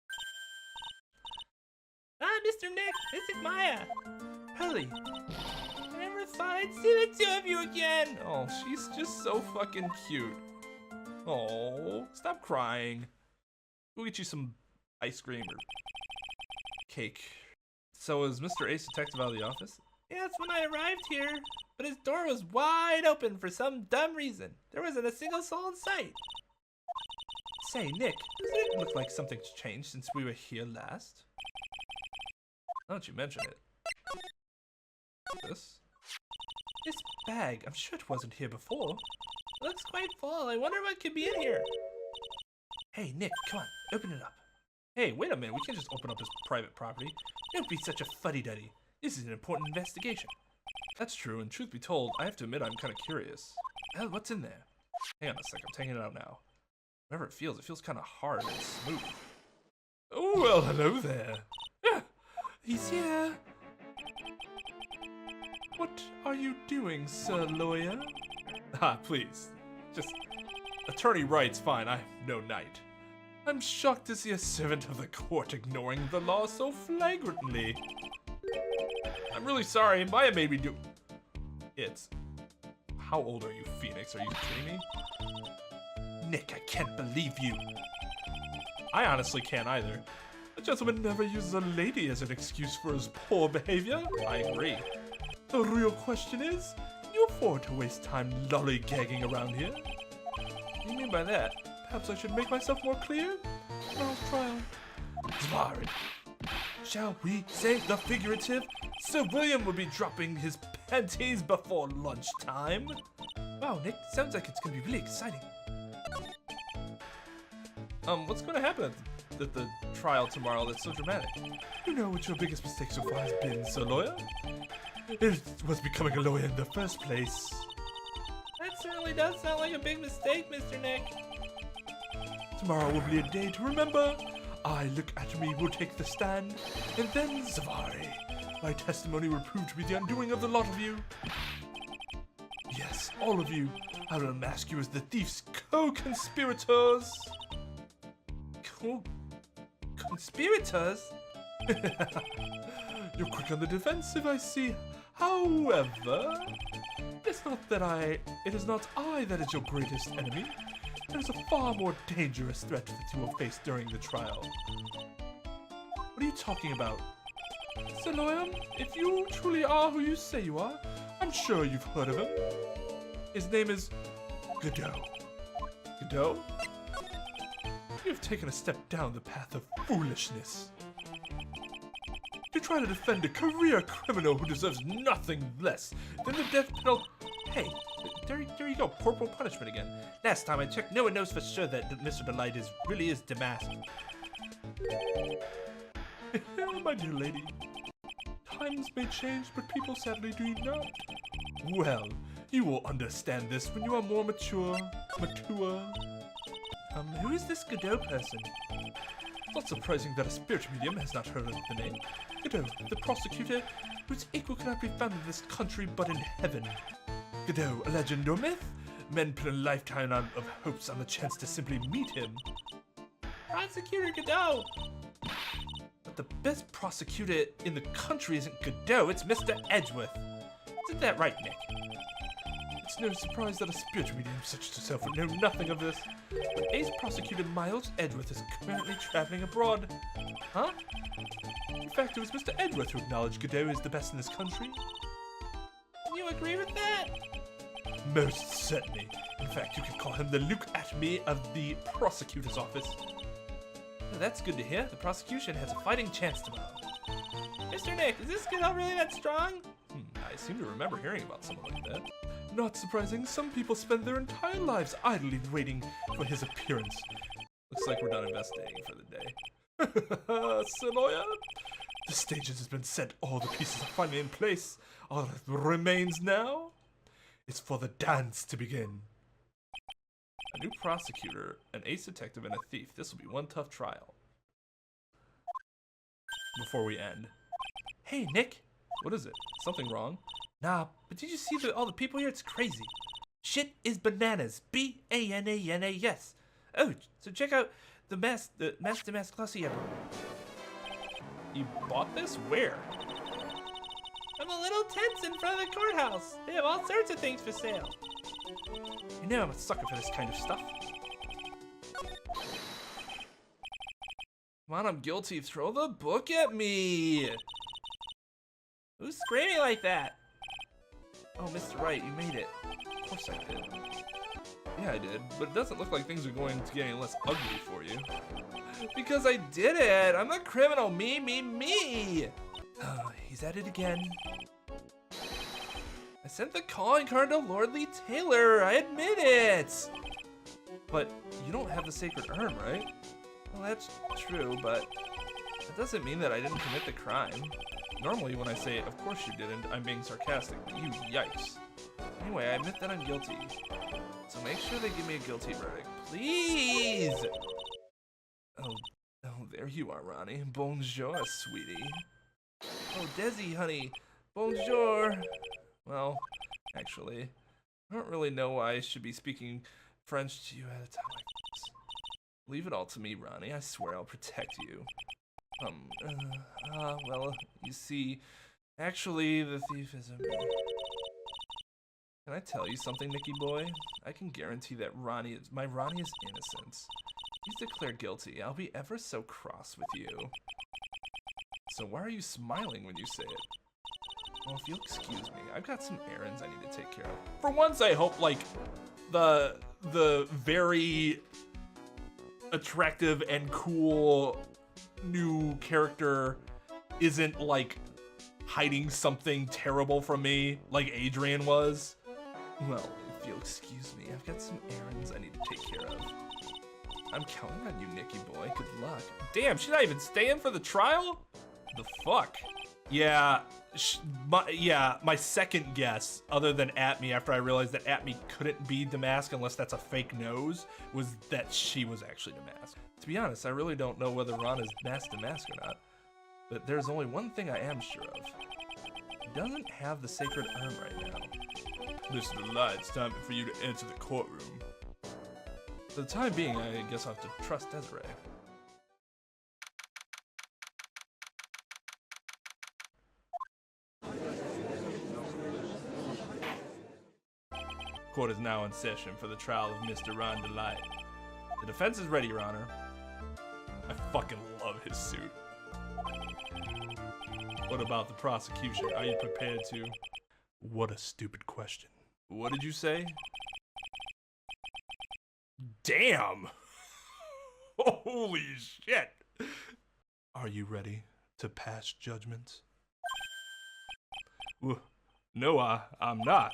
Ah, Mr. Nick, this is Maya. Helly. I never thought I'd see the two of you again. Oh, she's just so fucking cute. Oh, stop crying. We'll get you some ice cream or cake. So is Mr. Ace detective out of the office? Yes, when I arrived here, but his door was wide open for some dumb reason. There wasn't a single soul in sight. Say, Nick, doesn't it look like something's changed since we were here last? Now that you mention it. This bag, I'm sure it wasn't here before. Looks quite full. I wonder what could be in here. Hey, Nick, come on, open it up. Hey, wait a minute, we can't just open up his private property. Don't be such a fuddy-duddy. This is an important investigation. That's true, and truth be told, I have to admit I'm kind of curious. Well, what's in there? Hang on a sec, I'm taking it out now. Whatever it feels kind of hard and smooth. Oh, well, hello there. He's here. What are you doing, sir lawyer? Ah, please. Just, attorney Wright's fine, I'm no knight. I'm shocked to see a servant of the court ignoring the law so flagrantly. I'm really sorry, Maya made me do it. How old are you, Phoenix? Are you kidding me? Nick, I can't believe you. I honestly can't either. A gentleman never uses a lady as an excuse for his poor behavior. I agree. The real question is, can you afford to waste time lollygagging around here? What do you mean by that? Perhaps I should make myself more clear? Tomorrow's trial. Zvari. Shall we say the figurative? Sir William will be dropping his panties before lunchtime. Wow, Nick, sounds like it's gonna be really exciting. What's gonna happen at the trial tomorrow that's so dramatic? You know what your biggest mistake so far has been, sir lawyer? It was becoming a lawyer in the first place. That certainly does sound like a big mistake, Mr. Nick. Tomorrow will be a day to remember. I, Look Atmey, will take the stand, and then Zavari. My testimony will prove to be the undoing of the lot of you. Yes, all of you. I will unmask you as the thief's co-conspirators. Conspirators? You're quick on the defensive, I see. However, it is not I that is your greatest enemy. There is a far more dangerous threat that you will face during the trial. What are you talking about? Sir Lawyer, if you truly are who you say you are, I'm sure you've heard of him. His name is Godot. Godot? You've taken a step down the path of foolishness. You try to defend a career criminal who deserves nothing less than the death penalty. Hey, there you go, corporal punishment again. Last time I checked, no one knows for sure that Mr. DeLite really is demasked. My dear lady, times may change, but people sadly do not. Well, you will understand this when you are more mature. Who is this Godot person? It's not surprising that a spirit medium has not heard of the name. Godot, the prosecutor, whose equal cannot be found in this country but in heaven. Godot, a legend or myth? Men put a lifetime of hopes on the chance to simply meet him. Prosecutor Godot! But the best prosecutor in the country isn't Godot, it's Mr. Edgeworth. Isn't that right, Nick? It's no surprise that a spirit medium such as yourself would know nothing of this. But ace prosecutor Miles Edgeworth is currently traveling abroad. Huh? In fact, it was Mr. Edgeworth who acknowledged Godot is the best in this country. You agree with that? Most certainly. In fact, you could call him the Look Atmey of the prosecutor's office. Well, that's good to hear. The prosecution has a fighting chance tomorrow. Mr. Nick, is this Godot really that strong? I seem to remember hearing about someone like that. Not surprising, some people spend their entire lives idly waiting for his appearance. Looks like we're done investigating for the day. Sir Lawyer, The stage has been set. All the pieces are finally in place. All that remains now is for the dance to begin. A new prosecutor, an ace detective, and a thief. This will be one tough trial. Before we end. Hey, Nick. What is it? Something wrong? Nah, but did you see all the people here? It's crazy. Shit is bananas. B-A-N-A-N-A-S. Oh, so check out the mask classy ever. You bought this? Where? I'm a little tense in front of the courthouse. They have all sorts of things for sale. You know I'm a sucker for this kind of stuff. Come on, I'm guilty. Throw the book at me. Who's screaming like that? Oh, Mr. Wright, you made it. Of course I did. Yeah, I did, but it doesn't look like things are going to get any less ugly for you. Because I did it! I'm a criminal! Me! He's at it again. I sent the calling card to Lord Lee Taylor! I admit it! But you don't have the sacred urn, right? Well, that's true, but that doesn't mean that I didn't commit the crime. Normally when I say, of course you didn't, I'm being sarcastic, but you, yikes. Anyway, I admit that I'm guilty. So make sure they give me a guilty verdict, please! Oh, there you are, Ronnie. Bonjour, sweetie. Oh, Desi, honey. Bonjour. Well, actually, I don't really know why I should be speaking French to you at a time like this. Leave it all to me, Ronnie. I swear I'll protect you. Well, you see, actually, the thief isn't me. Can I tell you something, Nicky boy? I can guarantee that Ronnie is innocent. He's declared guilty. I'll be ever so cross with you. So why are you smiling when you say it? Well, if you'll excuse me, I've got some errands I need to take care of. For once, I hope, like, the very attractive and cool new character isn't, like, hiding something terrible from me, like Adrian was. Well, if you'll excuse me, I've got some errands I need to take care of. I'm counting on you, Nicky boy. Good luck. Damn, she's not even staying for the trial? The fuck? Yeah, my second guess, other than Atmey, after I realized that Atmey couldn't be Damask unless that's a fake nose, was that she was actually Damask. To be honest, I really don't know whether Ron is Damask or not, but there's only one thing I am sure of. He doesn't have the sacred urn right now. Mr. DeLite, it's time for you to enter the courtroom. For the time being, I guess I'll have to trust Desiree. Court is now in session for the trial of Mr. Ron DeLite. The defense is ready, Your Honor. I fucking love his suit. What about the prosecution? Are you prepared to? What a stupid question. What did you say? Damn! Holy shit! Are you ready to pass judgment? No, I'm not.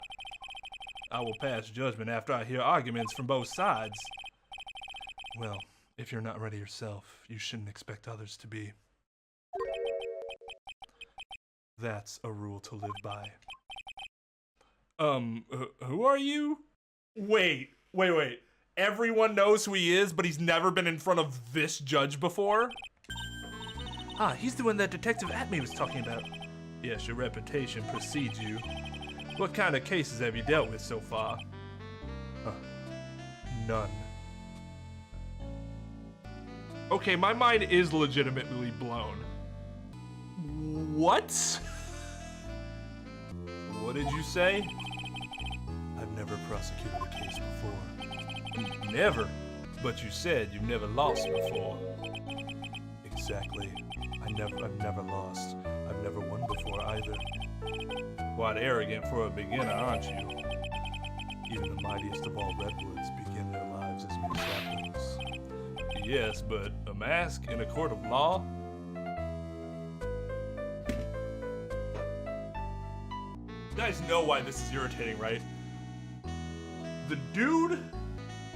I will pass judgment after I hear arguments from both sides. Well, if you're not ready yourself, you shouldn't expect others to be. That's a rule to live by. Who are you? Wait. Everyone knows who he is, but he's never been in front of this judge before? Ah, he's the one that Detective Atmey was talking about. Yes, your reputation precedes you. What kind of cases have you dealt with so far? None. Okay, my mind is legitimately blown. What? What did you say? I've never prosecuted a case before. Never. But you said you've never lost before. Exactly. I've never lost. I've never won before either. Quite arrogant for a beginner, aren't you? Even the mightiest of all redwoods begin their lives as mere saplings. Yes, but a mask in a court of law? You guys know why this is irritating, right? The dude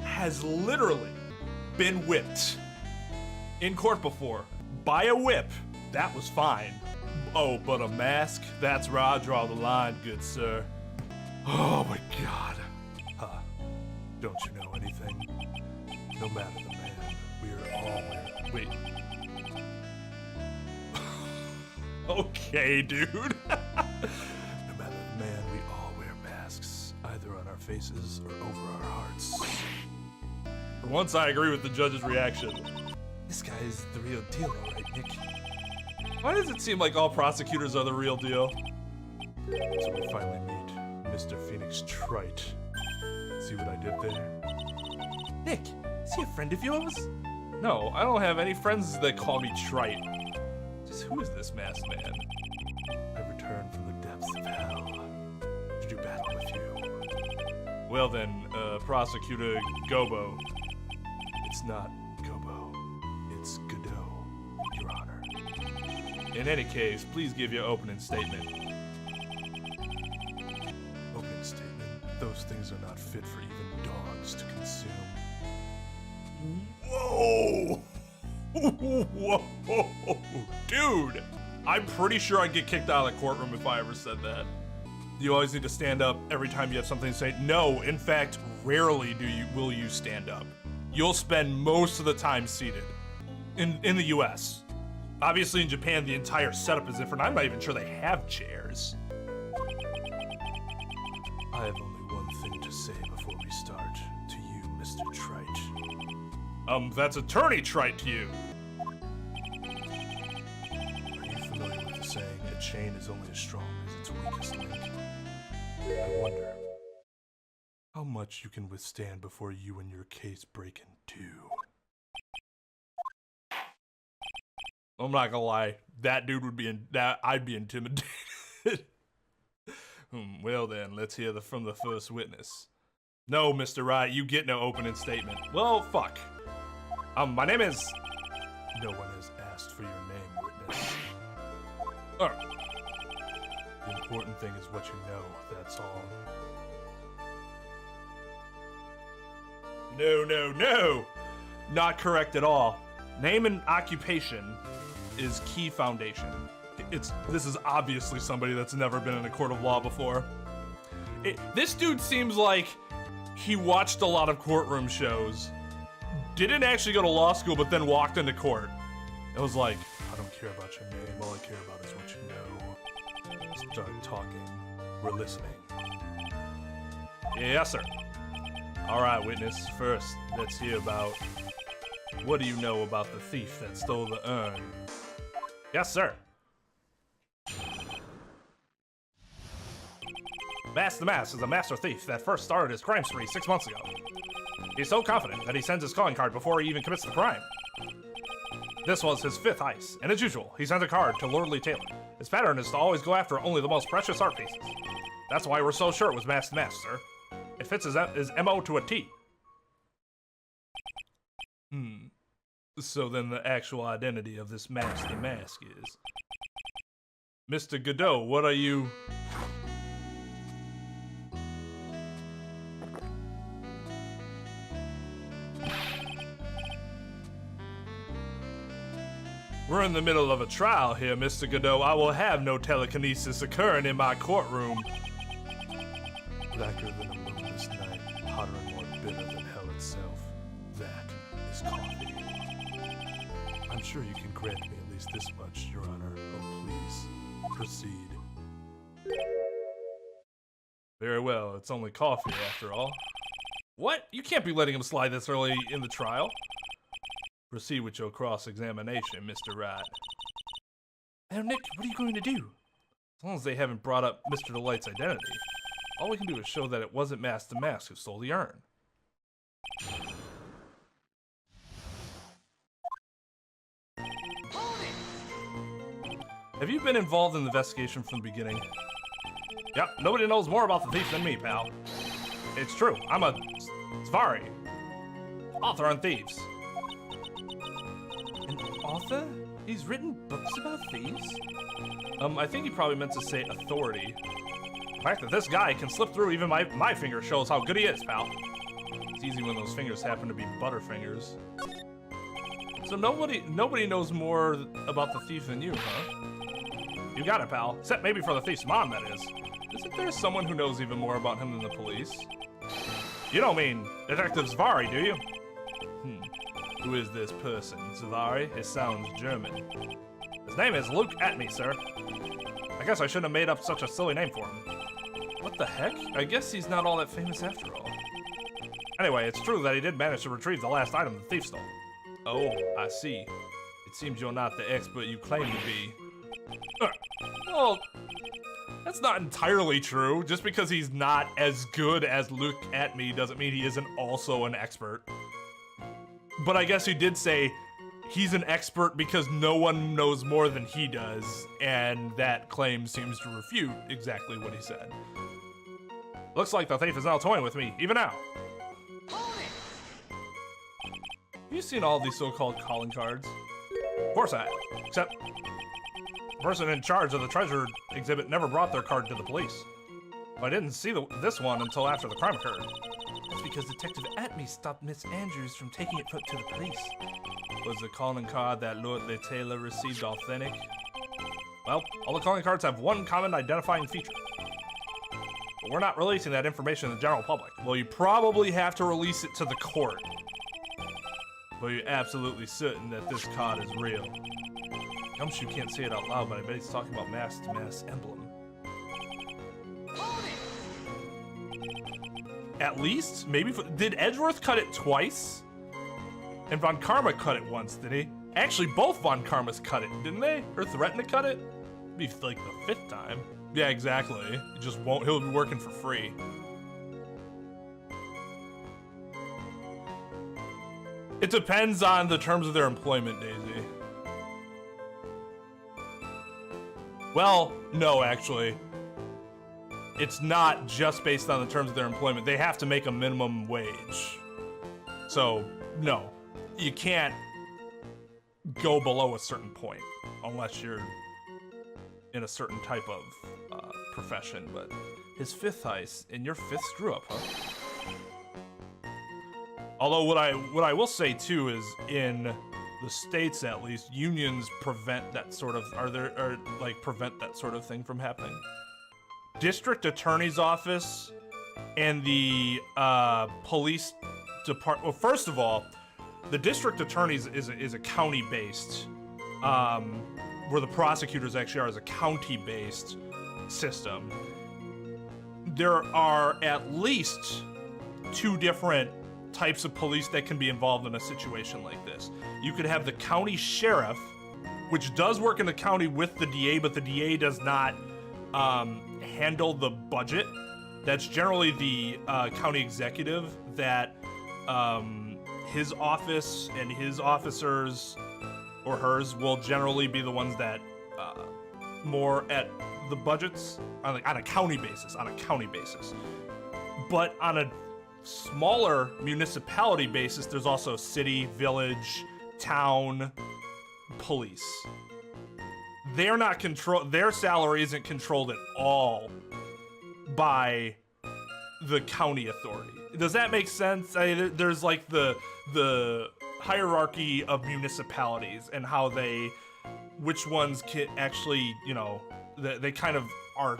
has literally been whipped in court before by a whip. That was fine. Oh, but a mask? That's where I draw the line, good sir. Oh my god. Huh. Don't you know anything? No matter the man, we're all wearing... Wait. Okay, dude. No matter the man, we all wear masks, either on our faces or over our hearts. For once, I agree with the judge's reaction. This guy is the real deal, all right, Nick? Why does it seem like all prosecutors are the real deal? So we finally meet Mr. Phoenix Trite. See what I did there? Nick, is he a friend of yours? No, I don't have any friends that call me Trite. Just who is this masked man? I returned from the depths of hell to do battle with you. Well then, Prosecutor Gobo. It's not Gobo. It's Godot, Your Honor. In any case, please give your opening statement. Opening statement? Those things are not fit for even dogs to consume. Whoa! Whoa! Dude! I'm pretty sure I'd get kicked out of the courtroom if I ever said that. You always need to stand up every time you have something to say. No, in fact, rarely will you stand up. You'll spend most of the time seated. In the US. Obviously in Japan, the entire setup is different. I'm not even sure they have chairs. I have only one thing to say before we start. To you, Mr. Trite. That's Attorney Trite to you. Are you familiar with the saying, a chain is only as strong as its weakest link? I wonder how much you can withstand before you and your case break in two. I'm not gonna lie, that dude would be I'd be intimidated. Well then, let's hear from the first witness. No, Mr. Wright, you get no opening statement. Well, fuck. My name is... No one has asked for your name, witness. Alright. The important thing is what you know, that's all. No. Not correct at all. Name and occupation is key foundation. This is obviously somebody that's never been in a court of law before. This dude seems like he watched a lot of courtroom shows, didn't actually go to law school, but then walked into court. It was like, I don't care about your name, all I care about is what you know. Start talking, we're listening. Yes, sir. All right, witness, first, let's hear about, what do you know about the thief that stole the urn? Yes, sir. Mass the Mass is a master thief that first started his crime spree 6 months ago. He's so confident that he sends his calling card before he even commits the crime. This was his 5th heist, and as usual, he sends a card to Lordly Taylor. His pattern is to always go after only the most precious art pieces. That's why we're so sure it was Mass the Mass, sir. It fits his MO to a T. So then the actual identity of this Mass the Mask is... Mr. Godot, what are you... We're in the middle of a trial here, Mr. Godot. I will have no telekinesis occurring in my courtroom. Blacker than a moonless night, hotter and more bitter than hell itself. That is coffee. I'm sure you can grant me at least this much, Your Honor. Oh, please, proceed. Very well, it's only coffee after all. What? You can't be letting him slide this early in the trial. Proceed with your cross-examination, Mr. Wright. Now, Nick, what are you going to do? As long as they haven't brought up Mr. DeLite's identity, all we can do is show that it wasn't Mass the Mask who stole the urn. Have you been involved in the investigation from the beginning? Yep, nobody knows more about the thief than me, pal. It's true, I'm a Svari, author on thieves. An author? He's written books about thieves? I think he probably meant to say authority. The fact that this guy can slip through even my finger shows how good he is, pal. It's easy when those fingers happen to be butterfingers. So nobody knows more about the thief than you, huh? You got it, pal. Except maybe for the thief's mom, that is. Isn't there someone who knows even more about him than the police? You don't mean Detective Zvari, do you? Who is this person? Zvari? It sounds German. His name is Luke Atmey, sir. I guess I shouldn't have made up such a silly name for him. What the heck? I guess he's not all that famous after all. Anyway, it's true that he did manage to retrieve the last item the thief stole. Oh, I see. It seems you're not the expert you claim to be. Well, that's not entirely true. Just because he's not as good as Luke Atmey doesn't mean he isn't also an expert. But I guess you did say he's an expert because no one knows more than he does, and that claim seems to refute exactly what he said. Looks like the thief is now toying with me, even now. Have you seen all these so-called calling cards? Of course I have, except the person in charge of the treasure exhibit never brought their card to the police. I didn't see this one until after the crime occurred. That's because Detective Atmey stopped Miss Andrews from taking it to the police. Was the calling card that Lord Le Taylor received authentic? Well, all the calling cards have one common identifying feature. But we're not releasing that information to the general public. Well, you probably have to release it to the court. But you're absolutely certain that this card is real. Gumshoe can't say it out loud, but I bet he's talking about mass emblem. At least? Maybe? Did Edgeworth cut it twice? And Von Karma cut it once, did he? Actually, both Von Karmas cut it, didn't they? Or threatened to cut it? It'd be like the 5th time. Yeah, exactly. He just won't, he'll be working for free. It depends on the terms of their employment, Daisy. Well, no, actually. It's not just based on the terms of their employment. They have to make a minimum wage. So, no. You can't go below a certain point unless you're in a certain type of profession. But his 5th heist and your 5th screw up, huh? Although what I will say too is in the States at least, unions prevent that sort of prevent that sort of thing from happening. District Attorney's Office and the police department. Well, first of all, the District Attorney's is a county-based, where the prosecutors actually are, is a county-based system. There are at least 2 different types of police that can be involved in a situation like this. You could have the county sheriff, which does work in the county with the DA, but the DA does not handle the budget. That's generally the county executive that his office and his officers or hers will generally be the ones that more at the budgets on a county basis, But on a smaller municipality basis, there's also city, village, town, police. They're not their salary isn't controlled at all by the county authority. Does that make sense? There's like the hierarchy of municipalities and how which ones can actually, they kind of are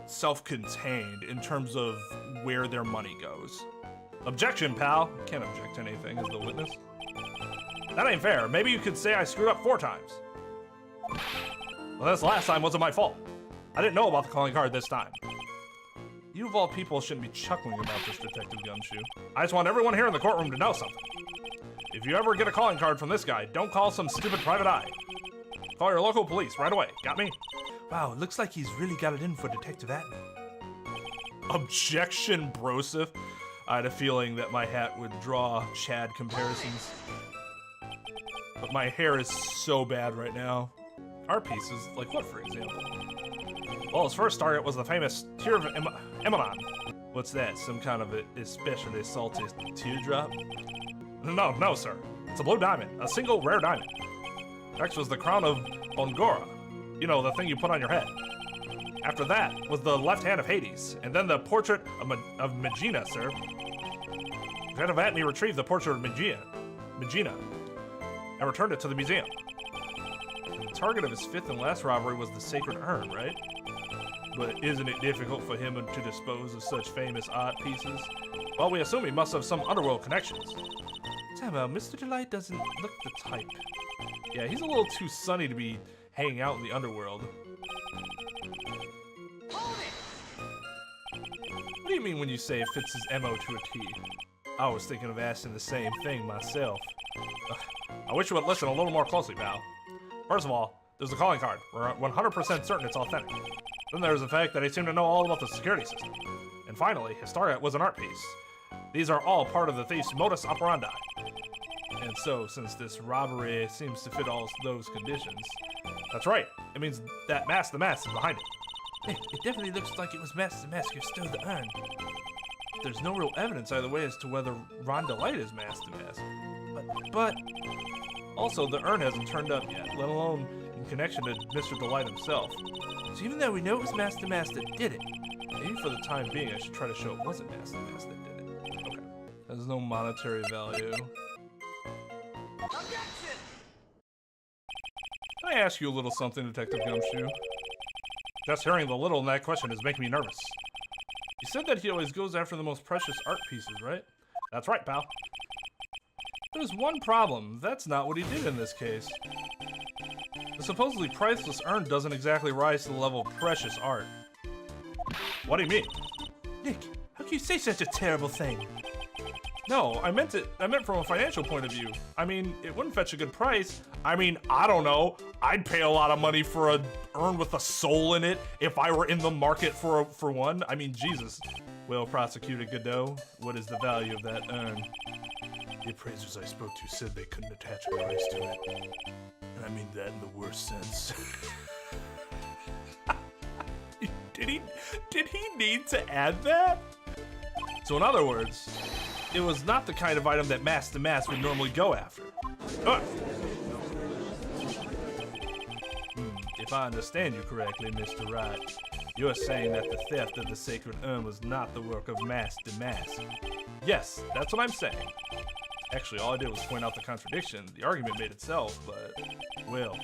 self-contained in terms of where their money goes. Objection, pal. Can't object to anything as the witness. That ain't fair. Maybe you could say I screwed up 4 times. Well, this last time wasn't my fault. I didn't know about the calling card this time. You of all people shouldn't be chuckling about this, Detective Gumshoe. I just want everyone here in the courtroom to know something. If you ever get a calling card from this guy, don't call some stupid private eye. Call your local police right away. Got me? Wow, it looks like he's really got it in for Detective Atmey. Objection, Broseph. I had a feeling that my hat would draw Chad comparisons. But my hair is so bad right now. Art pieces, like what, for example? Well, his first target was the famous tear of Emanon. What's that? Some kind of especially salty teardrop? No, sir. It's a blue diamond, a single rare diamond. Next was the crown of Bongora. You know, the thing you put on your head. After that was the left hand of Hades, and then the portrait of Megina, sir. Detective Atmey retrieved the portrait of Megina, and returned it to the museum. And target of his 5th and last robbery was the sacred urn, right? But isn't it difficult for him to dispose of such famous art pieces? Well, we assume he must have some underworld connections. Somehow, Mr. DeLite doesn't look the type. Yeah, he's a little too sunny to be hanging out in the underworld. What do you mean when you say it fits his MO to a T? I was thinking of asking the same thing myself. I wish you would listen a little more closely, pal. First of all, there's the calling card. We're 100% certain it's authentic. Then there's the fact that I seem to know all about the security system. And finally, his target was an art piece. These are all part of the thief's modus operandi. And so, since this robbery seems to fit all those conditions, that's right. It means that Mask the Mask is behind it. Nick, it definitely looks like it was Mask the Mask who stole the urn. There's no real evidence either way as to whether Ron DeLite is Mask the Mask. But Also, the urn hasn't turned up yet, let alone in connection to Mr. DeLite himself. so even though we know it was Mask the Mask that did it, Maybe for the time being, I should try to show it wasn't Mask the Mask that did it. Okay. There's no monetary value. Can I ask you a little something, Detective Gumshoe? Just hearing the little in that question is making me nervous. You said that he always goes after the most precious art pieces, right? That's right, pal. There's one problem. That's not what he did in this case. The supposedly priceless urn doesn't exactly rise to the level of precious art. What do you mean? Nick, how can you say such a terrible thing? No, I meant from a financial point of view. I mean, it wouldn't fetch a good price. I mean, I don't know. I'd pay a lot of money for an urn with a soul in it if I were in the market for one. I mean, Jesus. Well, Prosecutor Godot, what is the value of that urn? The appraisers I spoke to said they couldn't attach a price to it. And I mean that in the worst sense. Did he need to add that? So in other words, it was not the kind of item that Mask the Mask would normally go after. If I understand you correctly, Mr. Wright, you're saying that the theft of the sacred urn was not the work of Mask the Mask. Yes, that's what I'm saying. Actually, all I did was point out the contradiction. The argument made itself, but, well,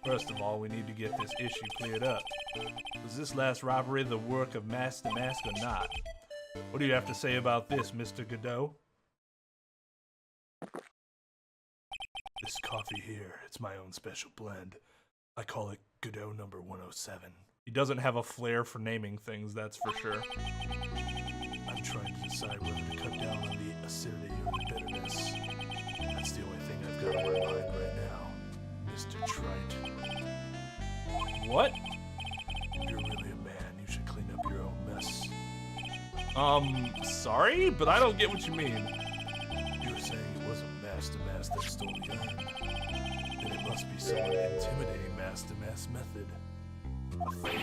first of all, we need to get this issue cleared up. Was this last robbery the work of Mask the Mask or not? What do you have to say about this, Mr. Godot? This coffee here, it's my own special blend. I call it Godot number 107. He doesn't have a flair for naming things, that's for sure. I'm trying to decide whether to cut down on the acidity or the bitterness. That's the only thing I've got on my mind right now, Mr. Trite. What? If you're really a man, you should clean up your own mess. Sorry, but I don't get what you mean. You were saying it wasn't Mask the Mask that stole the urn. Then it must be some intimidating Mask the Mask method. A fake.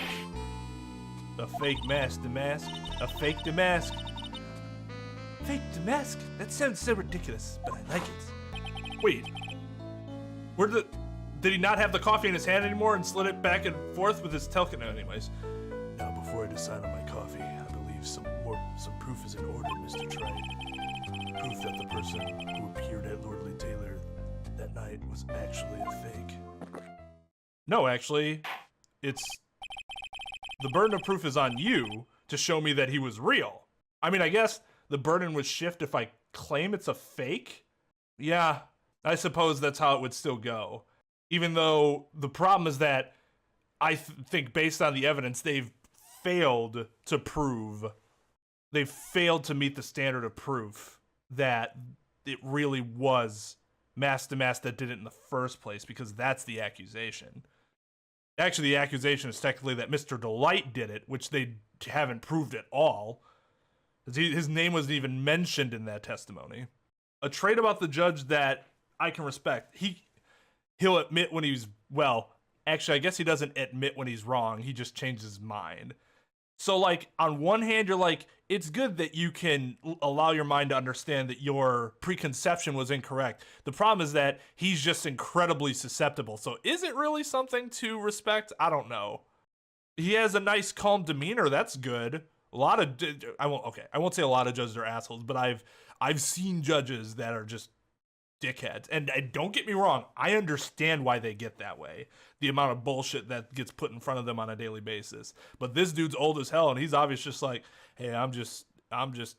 A fake Mask the Mask? A fake the Mask? Fake the mask? That sounds so ridiculous, but I like it. Wait. Did he not have the coffee in his hand anymore and slid it back and forth with his telkin? Anyways. Now, before I decide on my coffee, I believe some proof is in order, Mr. Trite. Proof that the person who appeared at Lordly Taylor that night was actually a fake. No, actually, it's... The burden of proof is on you to show me that he was real. I mean, I guess the burden would shift if I claim it's a fake? Yeah, I suppose that's how it would still go. Even though the problem is that I think based on the evidence, they've failed to prove, they've failed to meet the standard of proof that it really was Mask the Mask that did it in the first place, because that's the accusation. Actually, the accusation is technically that Mr. DeLite did it, which they haven't proved at all. His name wasn't even mentioned in that testimony. A trait about the judge that I can respect. He'll admit when he's, well, actually, I guess he doesn't admit when he's wrong. He just changes his mind. So, like, on one hand, you're like, it's good that you can allow your mind to understand that your preconception was incorrect. The problem is that he's just incredibly susceptible. So is it really something to respect? I don't know. He has a nice, calm demeanor. That's good. A lot of, I won't say a lot of judges are assholes, but I've seen judges that are just dickheads. And don't get me wrong, I understand why they get that way. The amount of bullshit that gets put in front of them on a daily basis. But this dude's old as hell, and he's obviously just like, hey, I'm just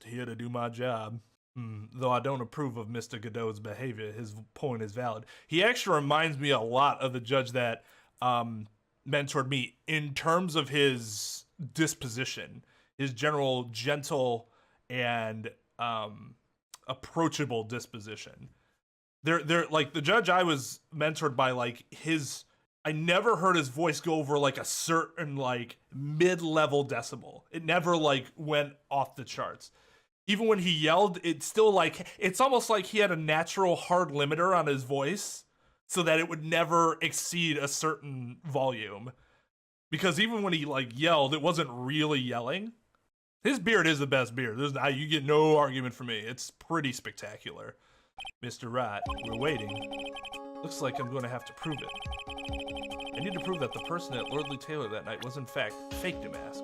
here to do my job. Though I don't approve of Mr. Godot's behavior, his point is valid. He actually reminds me a lot of the judge that mentored me in terms of his disposition, his general gentle and approachable disposition. They're like the judge I was mentored by, like I never heard his voice go over like a certain like mid-level decibel. It never like went off the charts. Even when he yelled, it's still like, it's almost like he had a natural hard limiter on his voice so that it would never exceed a certain volume. Because even when he like yelled, it wasn't really yelling. His beard is the best beard. You get no argument from me. It's pretty spectacular. Mr. Wright, we're waiting. Looks like I'm going to have to prove it. I need to prove that the person at Lordly Taylor that night was in fact faked a mask.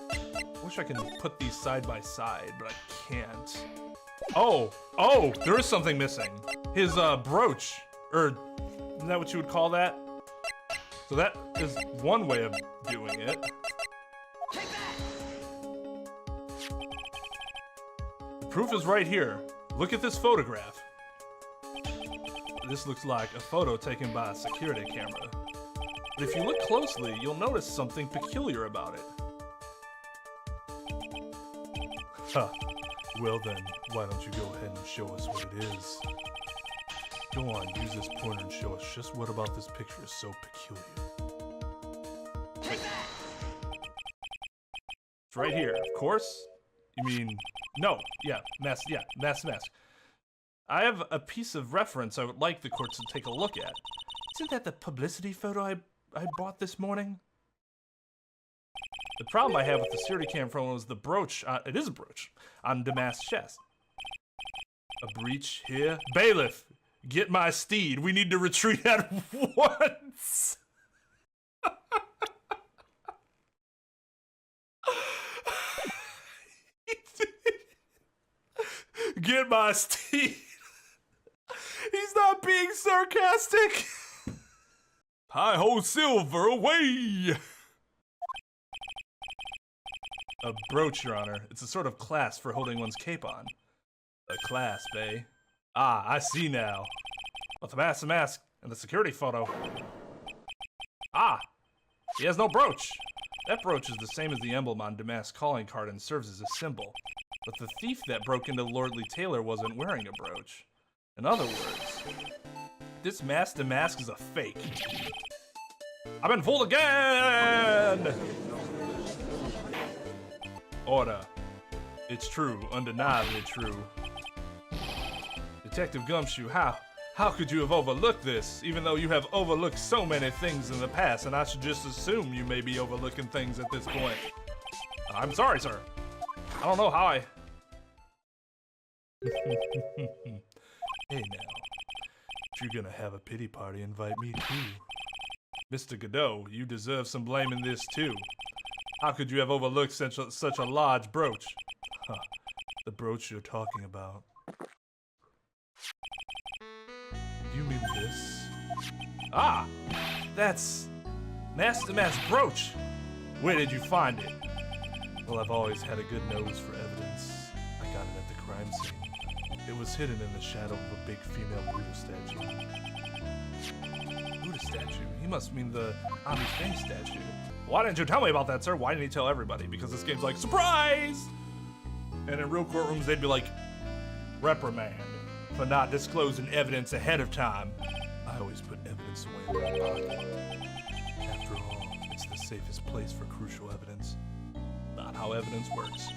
I wish I could put these side by side, but I can't. Oh, there is something missing. His brooch, or isn't that what you would call that? So that is one way of doing it. The proof is right here. Look at this photograph. This looks like a photo taken by a security camera. But if you look closely, you'll notice something peculiar about it. Huh. Well then, why don't you go ahead and show us what it is? Go on, use this pointer and show us just what about this picture is so peculiar. Wait. It's right here, of course. You mean, no, yeah, mask. I have a piece of reference I would like the courts to take a look at. Isn't that the publicity photo I bought this morning? The problem I have with the security cam photo is the brooch. It is a brooch on Damask's chest. A breach here. Bailiff, get my steed. We need to retreat at once. Get my steed. He's not being sarcastic. Hi-ho, silver, away. A brooch, Your Honor. It's a sort of clasp for holding one's cape on. A clasp, eh? Ah, I see now. But the mask, and the security photo. Ah! He has no brooch! That brooch is the same as the emblem on Damask's calling card and serves as a symbol. But the thief that broke into Lordly Taylor wasn't wearing a brooch. In other words, this Damask is a fake. I've been fooled again! Order. It's true, undeniably true. Detective Gumshoe, how could you have overlooked this, even though you have overlooked so many things in the past, and I should just assume you may be overlooking things at this point. I'm sorry, sir. I don't know how I... Hey now, if you're gonna have a pity party, invite me too. Mr. Godot, you deserve some blame in this too. How could you have overlooked such a large brooch? Huh, the brooch you're talking about. You mean this? Ah! That's Master brooch! Where did you find it? Well, I've always had a good nose for evidence. I got it at the crime scene. It was hidden in the shadow of a big female Buddha statue. Buddha statue? He must mean the Ami Fang statue. Why didn't you tell me about that, sir? Why didn't he tell everybody? Because this game's like, surprise! And in real courtrooms, they'd be like, reprimand for not disclosing evidence ahead of time. I always put evidence away in my pocket. After all, it's the safest place for crucial evidence. Not how evidence works.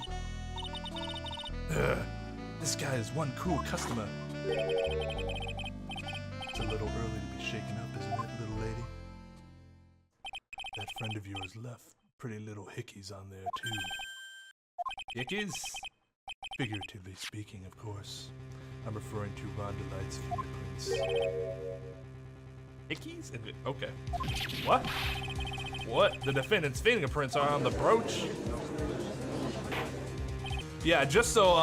This guy is one cool customer. It's a little early to be shaken up, isn't it, little lady? That friend of yours left pretty little hickeys on there, too. Hickeys? Figuratively speaking, of course. I'm referring to Ron DeLite's fingerprints. Hickeys? Okay. What? What? The defendant's fingerprints are on the brooch? Yeah, just so,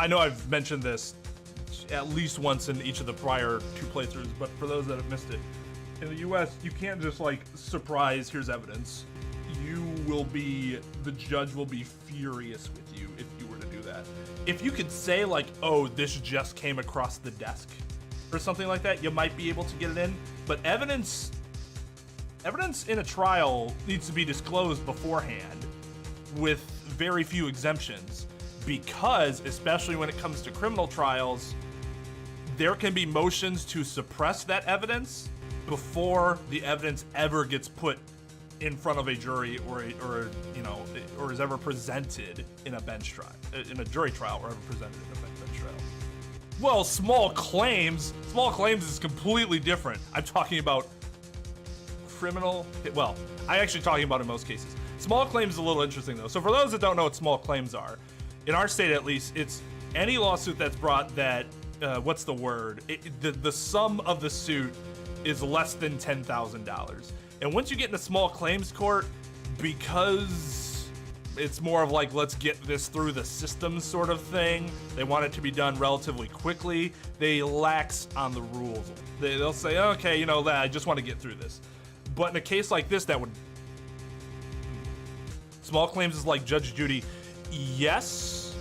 I know I've mentioned this at least once in each of the prior 2 playthroughs, but for those that have missed it, in the US, you can't just like surprise, here's evidence. The judge will be furious with you if you were to do that. If you could say like, oh, this just came across the desk or something like that, you might be able to get it in, but evidence in a trial needs to be disclosed beforehand with very few exemptions, because especially when it comes to criminal trials, there can be motions to suppress that evidence before the evidence ever gets put in front of a jury or is ever presented in a bench trial, in a jury trial, or ever presented in a bench trial. Well, small claims is completely different. I'm talking about criminal, well, I'm actually talking about in most cases. Small claims is a little interesting though. So for those that don't know what small claims are, in our state at least, it's any lawsuit that's brought that, what's the word? The sum of the suit is less than $10,000. And once you get into small claims court, because it's more of like, let's get this through the system sort of thing, they want it to be done relatively quickly, they lax on the rules. They'll say, okay, you know, I just want to get through this. But in a case like this, small claims is like Judge Judy, yes,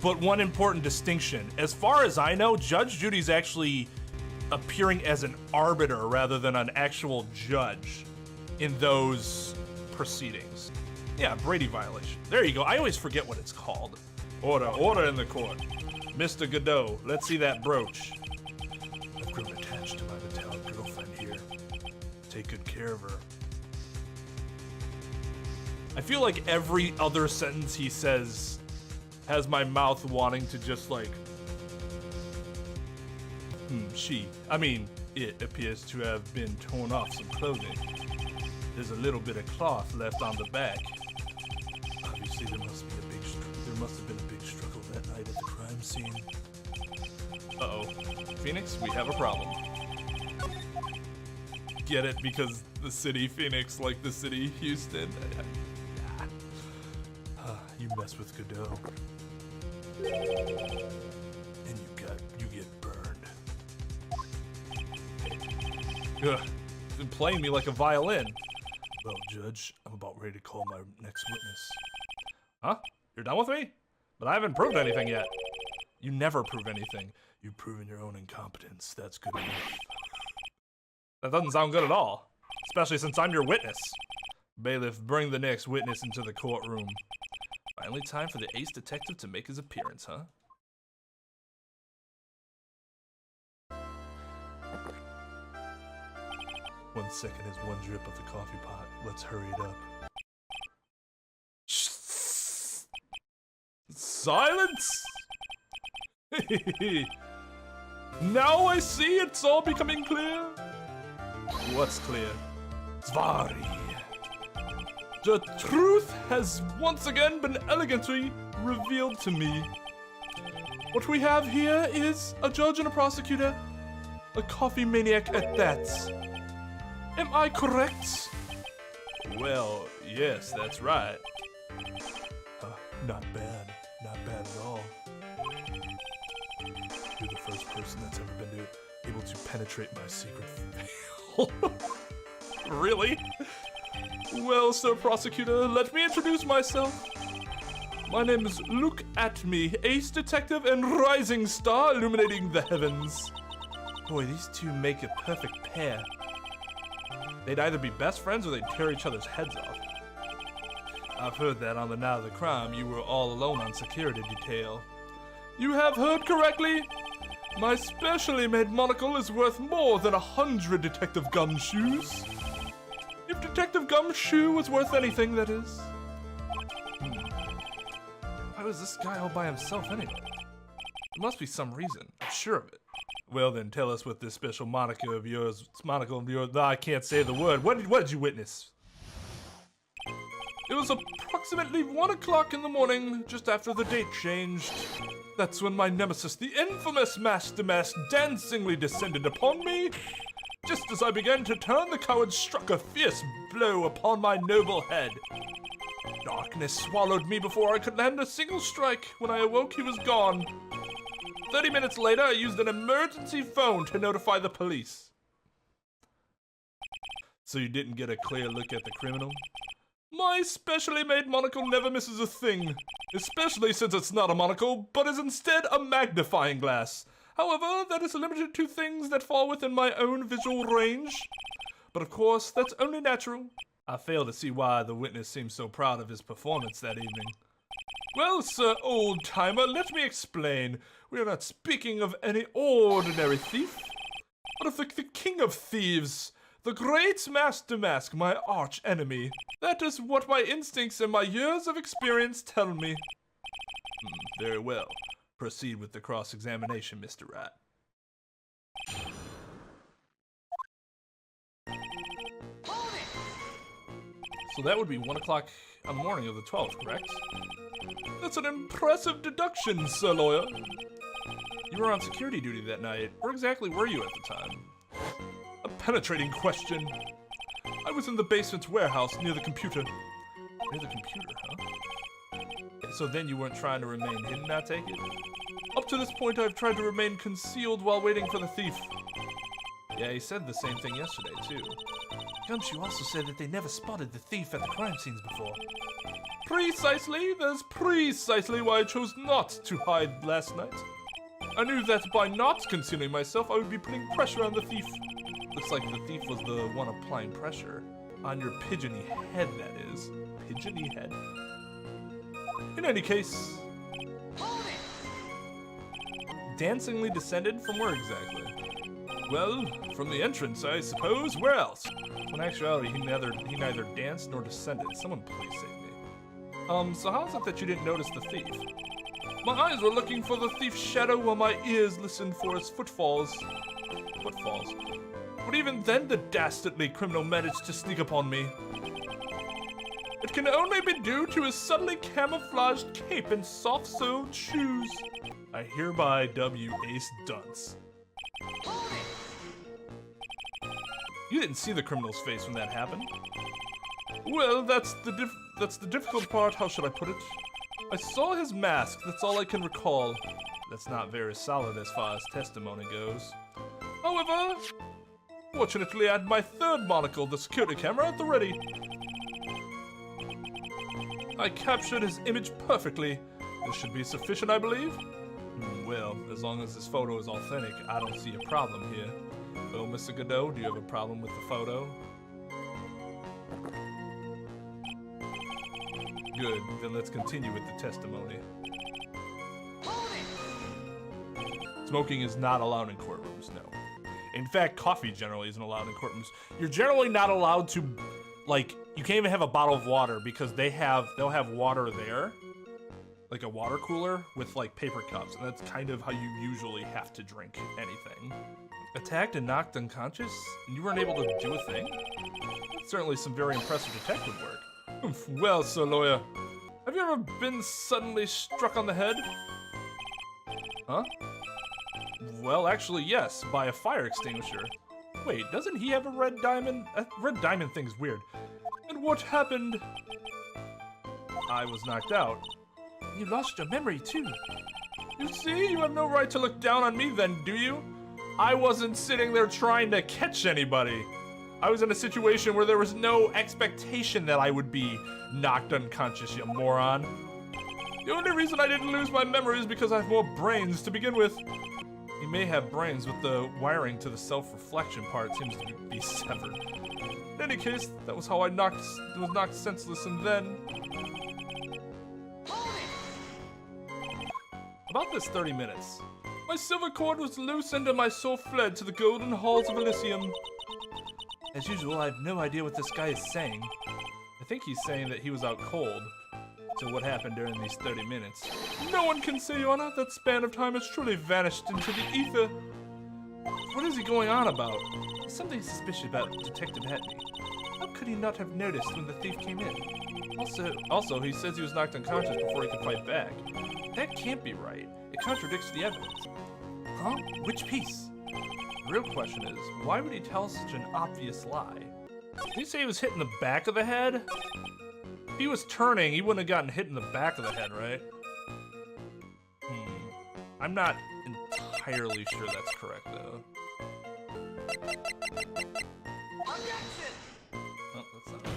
but one important distinction. As far as I know, Judge Judy's actually appearing as an arbiter rather than an actual judge in those proceedings. Yeah, Brady violation. There you go. I always forget what it's called. Order in the court. Mr. Godot, let's see that brooch. I've grown attached to my metallic girlfriend here. Take good care of her. I feel like every other sentence he says has my mouth wanting to just like, it appears to have been torn off some clothing. There's a little bit of cloth left on the back. Obviously, there must have been a big struggle that night at the crime scene. Uh-oh. Phoenix, we have a problem. Get it? Because the city Phoenix, like the city Houston. You mess with Godot, and you get burned. Ugh, been playing me like a violin. Well, Judge, I'm about ready to call my next witness. Huh? You're done with me? But I haven't proved anything yet. You never prove anything. You've proven your own incompetence. That's good enough. That doesn't sound good at all. Especially since I'm your witness. Bailiff, bring the next witness into the courtroom. Finally time for the ace detective to make his appearance, huh? One second is one drip of the coffee pot. Let's hurry it up. Silence! Now I see it's all becoming clear. What's clear? Zvari. The truth has once again been elegantly revealed to me. What we have here is a judge and a prosecutor, a coffee maniac at that. Am I correct? Well, yes, that's right. Not bad at all. You're the first person that's ever been able to penetrate my secret veil. Really? Well, Sir Prosecutor, let me introduce myself. My name is Luke Atmey, ace detective and rising star illuminating the heavens. Boy, these two make a perfect pair. They'd either be best friends or they'd tear each other's heads off. I've heard that on the night of the crime, you were all alone on security detail. You have heard correctly. My specially made monocle is worth more than 100 Detective Gumshoes. If Detective Gumshoe was worth anything, that is. Why was this guy all by himself anyway? There must be some reason. I'm sure of it. Well then, tell us what this special monocle of yours, no, I can't say the word. What did you witness? It was approximately 1 o'clock in the morning, just after the date changed. That's when my nemesis, the infamous Master Mask, dancingly descended upon me. Just as I began to turn, the coward struck a fierce blow upon my noble head. Darkness swallowed me before I could land a single strike. When I awoke, he was gone. 30 minutes later, I used an emergency phone to notify the police. So you didn't get a clear look at the criminal? My specially made monocle never misses a thing, especially since it's not a monocle, but is instead a magnifying glass. However, that is limited to things that fall within my own visual range. But of course, that's only natural. I fail to see why the witness seems so proud of his performance that evening. Well, sir old-timer, let me explain. We are not speaking of any ordinary thief, but of the king of thieves, the great Master Mask, my arch enemy. That is what my instincts and my years of experience tell me. Very well. Proceed with the cross-examination, Mr. Rat. So that would be 1 o'clock on the morning of the 12th, correct? That's an impressive deduction, Sir Lawyer. You were on security duty that night. Where exactly were you at the time? A penetrating question. I was in the basement's warehouse near the computer. Near the computer, huh? So then you weren't trying to remain hidden, I take it? Up to this point, I've tried to remain concealed while waiting for the thief. Yeah, he said the same thing yesterday, too. Gumshoe also said that they never spotted the thief at the crime scenes before. Precisely! That's precisely why I chose not to hide last night. I knew that by not concealing myself, I would be putting pressure on the thief. Looks like the thief was the one applying pressure. On your pigeony head, that is. Pigeony head? In any case... Dancingly descended from where exactly? Well, from the entrance, I suppose. Where else? In actuality, he neither danced nor descended. Someone please save me. So how is it that you didn't notice the thief? My eyes were looking for the thief's shadow while my ears listened for his footfalls. Footfalls? But even then, the dastardly criminal managed to sneak upon me. It can only be due to his subtly camouflaged cape and soft-soled shoes. I hereby dub you Ace Dunce. You didn't see the criminal's face when that happened. Well, that's the difficult part. How should I put it? I saw his mask. That's all I can recall. That's not very solid as far as testimony goes. However, fortunately, I had my third monocle, the security camera, at the ready. I captured his image perfectly. This should be sufficient, I believe. Well, as long as this photo is authentic, I don't see a problem here. Well, Mr. Godot, do you have a problem with the photo? Good, then let's continue with the testimony. Smoking is not allowed in courtrooms, no. In fact, coffee generally isn't allowed in courtrooms. You're generally not allowed to, like, you can't even have a bottle of water because they'll have water there. Like a water cooler with like paper cups, and that's kind of how you usually have to drink anything. Attacked and knocked unconscious, and you weren't able to do a thing? That's certainly some very impressive detective work. Well, Sir Lawyer, have you ever been suddenly struck on the head? Huh? Well, actually, yes, by a fire extinguisher. Wait, doesn't he have a red diamond? Red diamond thing's weird. And what happened? I was knocked out. You lost your memory, too. You see, you have no right to look down on me then, do you? I wasn't sitting there trying to catch anybody. I was in a situation where there was no expectation that I would be knocked unconscious, you moron. The only reason I didn't lose my memory is because I have more brains to begin with. He may have brains, but the wiring to the self-reflection part seems to be severed. In any case, that was how I was knocked senseless, and then... About this 30 minutes. My silver cord was loosened and my soul fled to the golden halls of Elysium. As usual, I have no idea what this guy is saying. I think he's saying that he was out cold. So what happened during these 30 minutes? No one can say, Your Honor. That span of time has truly vanished into the ether. What is he going on about? There's something suspicious about Detective Atmey. How could he not have noticed when the thief came in? Also, he says he was knocked unconscious before he could fight back. That can't be right. It contradicts the evidence. Huh? Which piece? The real question is, why would he tell such an obvious lie? Did he say he was hit in the back of the head? If he was turning, he wouldn't have gotten hit in the back of the head, right? I'm not entirely sure that's correct, though. Oh, that's not right.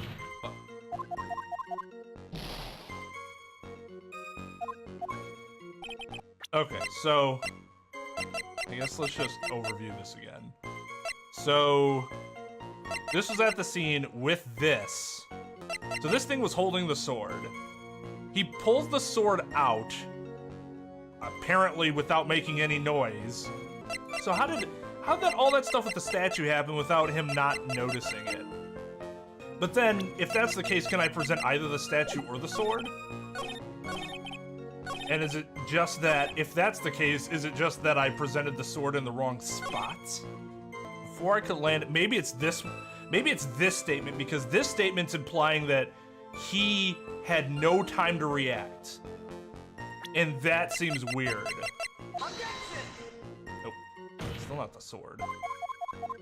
Oh. Okay, so I guess let's just overview this again. So this was at the scene with this. So this thing was holding the sword. He pulls the sword out, apparently without making any noise. So how did all that stuff with the statue happen without him not noticing it? But then, if that's the case, can I present either the statue or the sword? And is it just that, if that's the case, is it just that I presented the sword in the wrong spots? Before I could land it, maybe it's this statement, because this statement's implying that he had no time to react. And that seems weird. Nope. Still not the sword.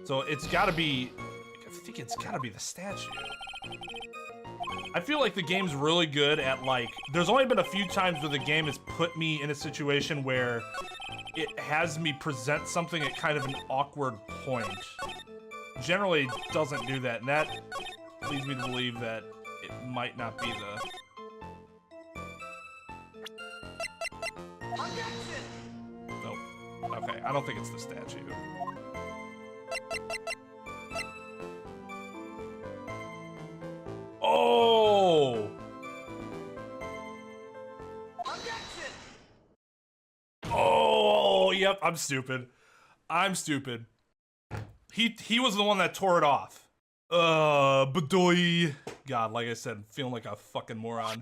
So it's gotta be, I think it's gotta be the statue. I feel like the game's really good at, like, there's only been a few times where the game has put me in a situation where it has me present something at kind of an awkward point. Generally, it doesn't do that, and that leads me to believe that it might not be the... Nope. Okay, I don't think it's the statue. Oh! Oh, yep, I'm stupid. I'm stupid. He was the one that tore it off. Badoy. God, like I said, feeling like a fucking moron.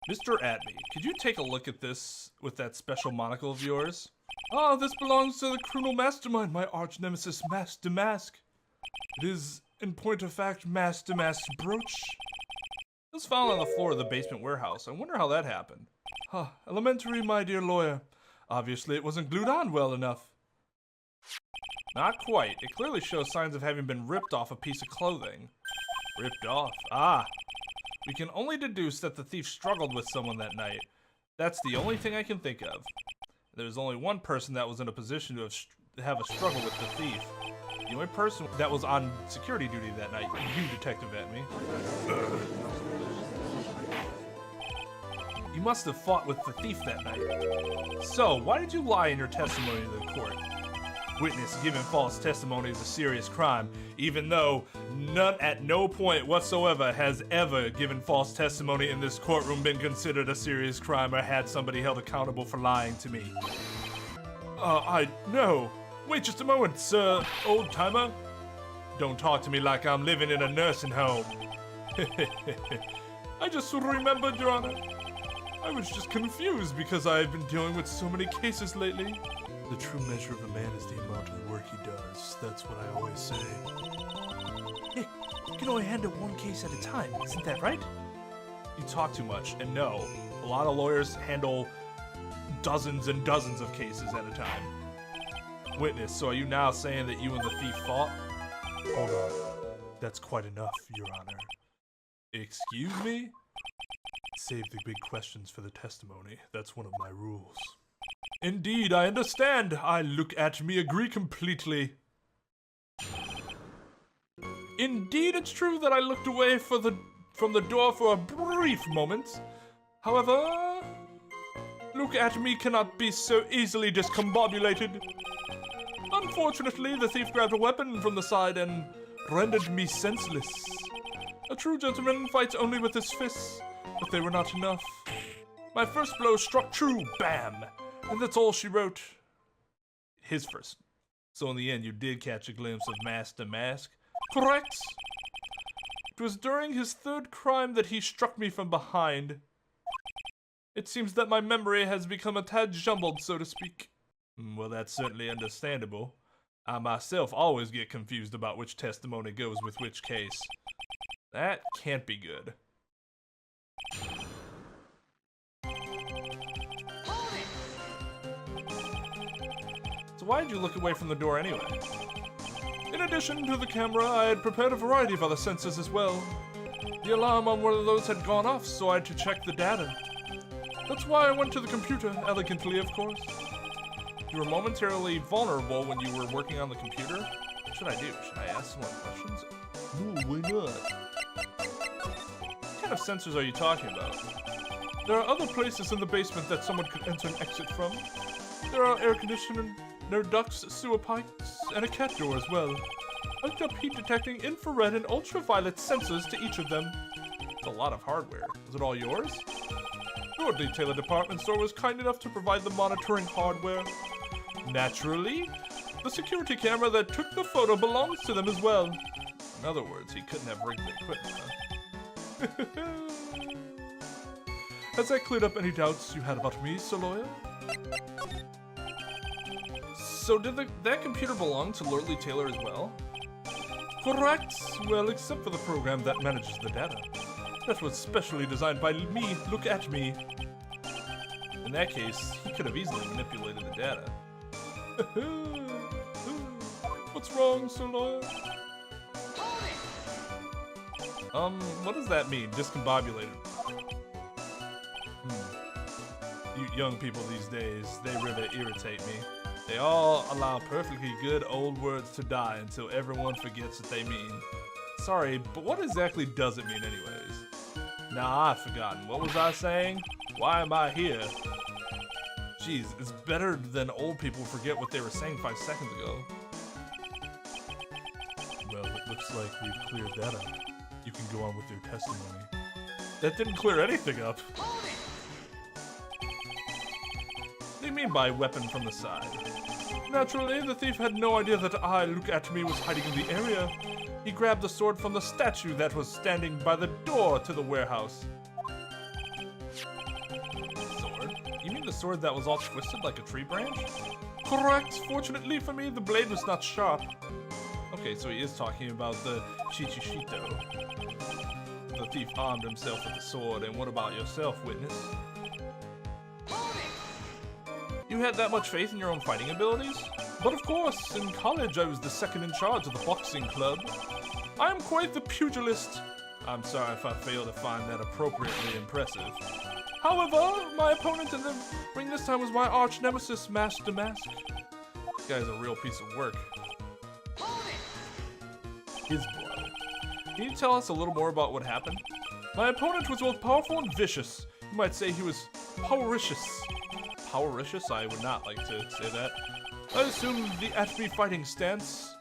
Mr. Atmey, could you take a look at this with that special monocle of yours? Ah, this belongs to the criminal mastermind, my arch nemesis, Master Mask. It is, in point of fact, Master Mask's brooch. It was found on the floor of the basement warehouse. I wonder how that happened. Huh, elementary, my dear lawyer. Obviously, it wasn't glued on well enough. Not quite. It clearly shows signs of having been ripped off a piece of clothing. Ripped off? Ah. We can only deduce that the thief struggled with someone that night. That's the only thing I can think of. There's only one person that was in a position to have a struggle with the thief. The only person that was on security duty that night. You, Detective Atmey. You must have fought with the thief that night. So, why did you lie in your testimony to the court? Witness, giving false testimony is a serious crime, even though at no point whatsoever has ever given false testimony in this courtroom been considered a serious crime or had somebody held accountable for lying to me. No. Wait just a moment, sir, old timer. Don't talk to me like I'm living in a nursing home. I just remembered, Your Honor. I was just confused because I've been dealing with so many cases lately. The true measure of a man is the amount of work he does. That's what I always say. Nick, you can only handle one case at a time, isn't that right? You talk too much, and no, a lot of lawyers handle dozens and dozens of cases at a time. Witness, so are you now saying that you and the thief fought? Hold on. That's quite enough, Your Honor. Excuse me? Save the big questions for the testimony. That's one of my rules. Indeed, I understand. I look at me agree completely. Indeed, it's true that I looked away from the door for a brief moment. However, look at me cannot be so easily discombobulated. Unfortunately, the thief grabbed a weapon from the side and rendered me senseless. A true gentleman fights only with his fists, but they were not enough. My first blow struck true, bam! And that's all she wrote. His first. So in the end, you did catch a glimpse of Master Mask? Correct! It was during his third crime that he struck me from behind. It seems that my memory has become a tad jumbled, so to speak. Well, that's certainly understandable. I myself always get confused about which testimony goes with which case. That can't be good. So why did you look away from the door anyway? In addition to the camera, I had prepared a variety of other sensors as well. The alarm on one of those had gone off, so I had to check the data. That's why I went to the computer, elegantly of course. You were momentarily vulnerable when you were working on the computer. What should I do? Should I ask some more questions? No, why not? What kind of sensors are you talking about? There are other places in the basement that someone could enter and exit from. There are air conditioning, ducts, sewer pipes, and a cat door as well. I hooked up heat detecting, infrared, and ultraviolet sensors to each of them. That's a lot of hardware. Is it all yours? Your detailer department store was kind enough to provide the monitoring hardware. Naturally, the security camera that took the photo belongs to them as well. In other words, he couldn't have rigged the equipment, huh? Has that cleared up any doubts you had about me, Sir Lawyer? So did that computer belong to Lordly Taylor as well? Correct. Well, except for the program that manages the data. That was specially designed by me. Look at me. In that case, he could have easily manipulated the data. What's wrong, Sir Lawyer? What does that mean? Discombobulated. You young people these days, they really irritate me. They all allow perfectly good old words to die until everyone forgets what they mean. Sorry, but what exactly does it mean anyways? Nah, I've forgotten. What was I saying? Why am I here? Jeez, it's better than old people forget what they were saying 5 seconds ago. Well, it looks like we've cleared that up. You can go on with your testimony. That didn't clear anything up. What do you mean by weapon from the side? Naturally, the thief had no idea that I, Look at Me, was hiding in the area. He grabbed the sword from the statue that was standing by the door to the warehouse. Sword? You mean the sword that was all twisted like a tree branch? Correct. Fortunately for me, the blade was not sharp. Okay, so he is talking about the Chichishito. The thief armed himself with the sword, and what about yourself, witness? You had that much faith in your own fighting abilities? But of course, in college I was the second in charge of the boxing club. I am quite the pugilist. I'm sorry if I fail to find that appropriately impressive. However, my opponent in the ring this time was my arch nemesis, Master Mask. This guy's a real piece of work. His blood. Can you tell us a little more about what happened? My opponent was both powerful and vicious. You might say he was powericious. Powericious? I would not like to say that. I assumed the Atmey fighting stance,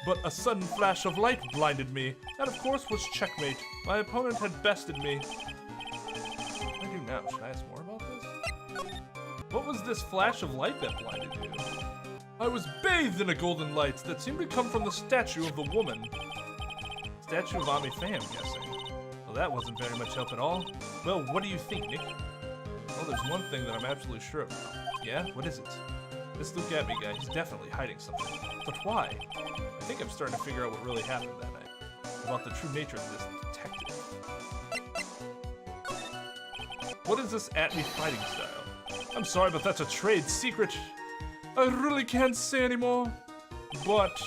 but a sudden flash of light blinded me. That, of course, was checkmate. My opponent had bested me. What do I do now? Should I ask more about this? What was this flash of light that blinded you? I was bathed in a golden light that seemed to come from the statue of the woman. Statue of Ami Faye, I'm guessing. Well, that wasn't very much help at all. Well, what do you think, Nick? Well, there's one thing that I'm absolutely sure about. Yeah? What is it? This Look at Me guy, he's definitely hiding something. But why? I think I'm starting to figure out what really happened that night. About the true nature of this detective. What is this Atmey fighting style? I'm sorry, but that's a trade secret. I really can't say anymore. But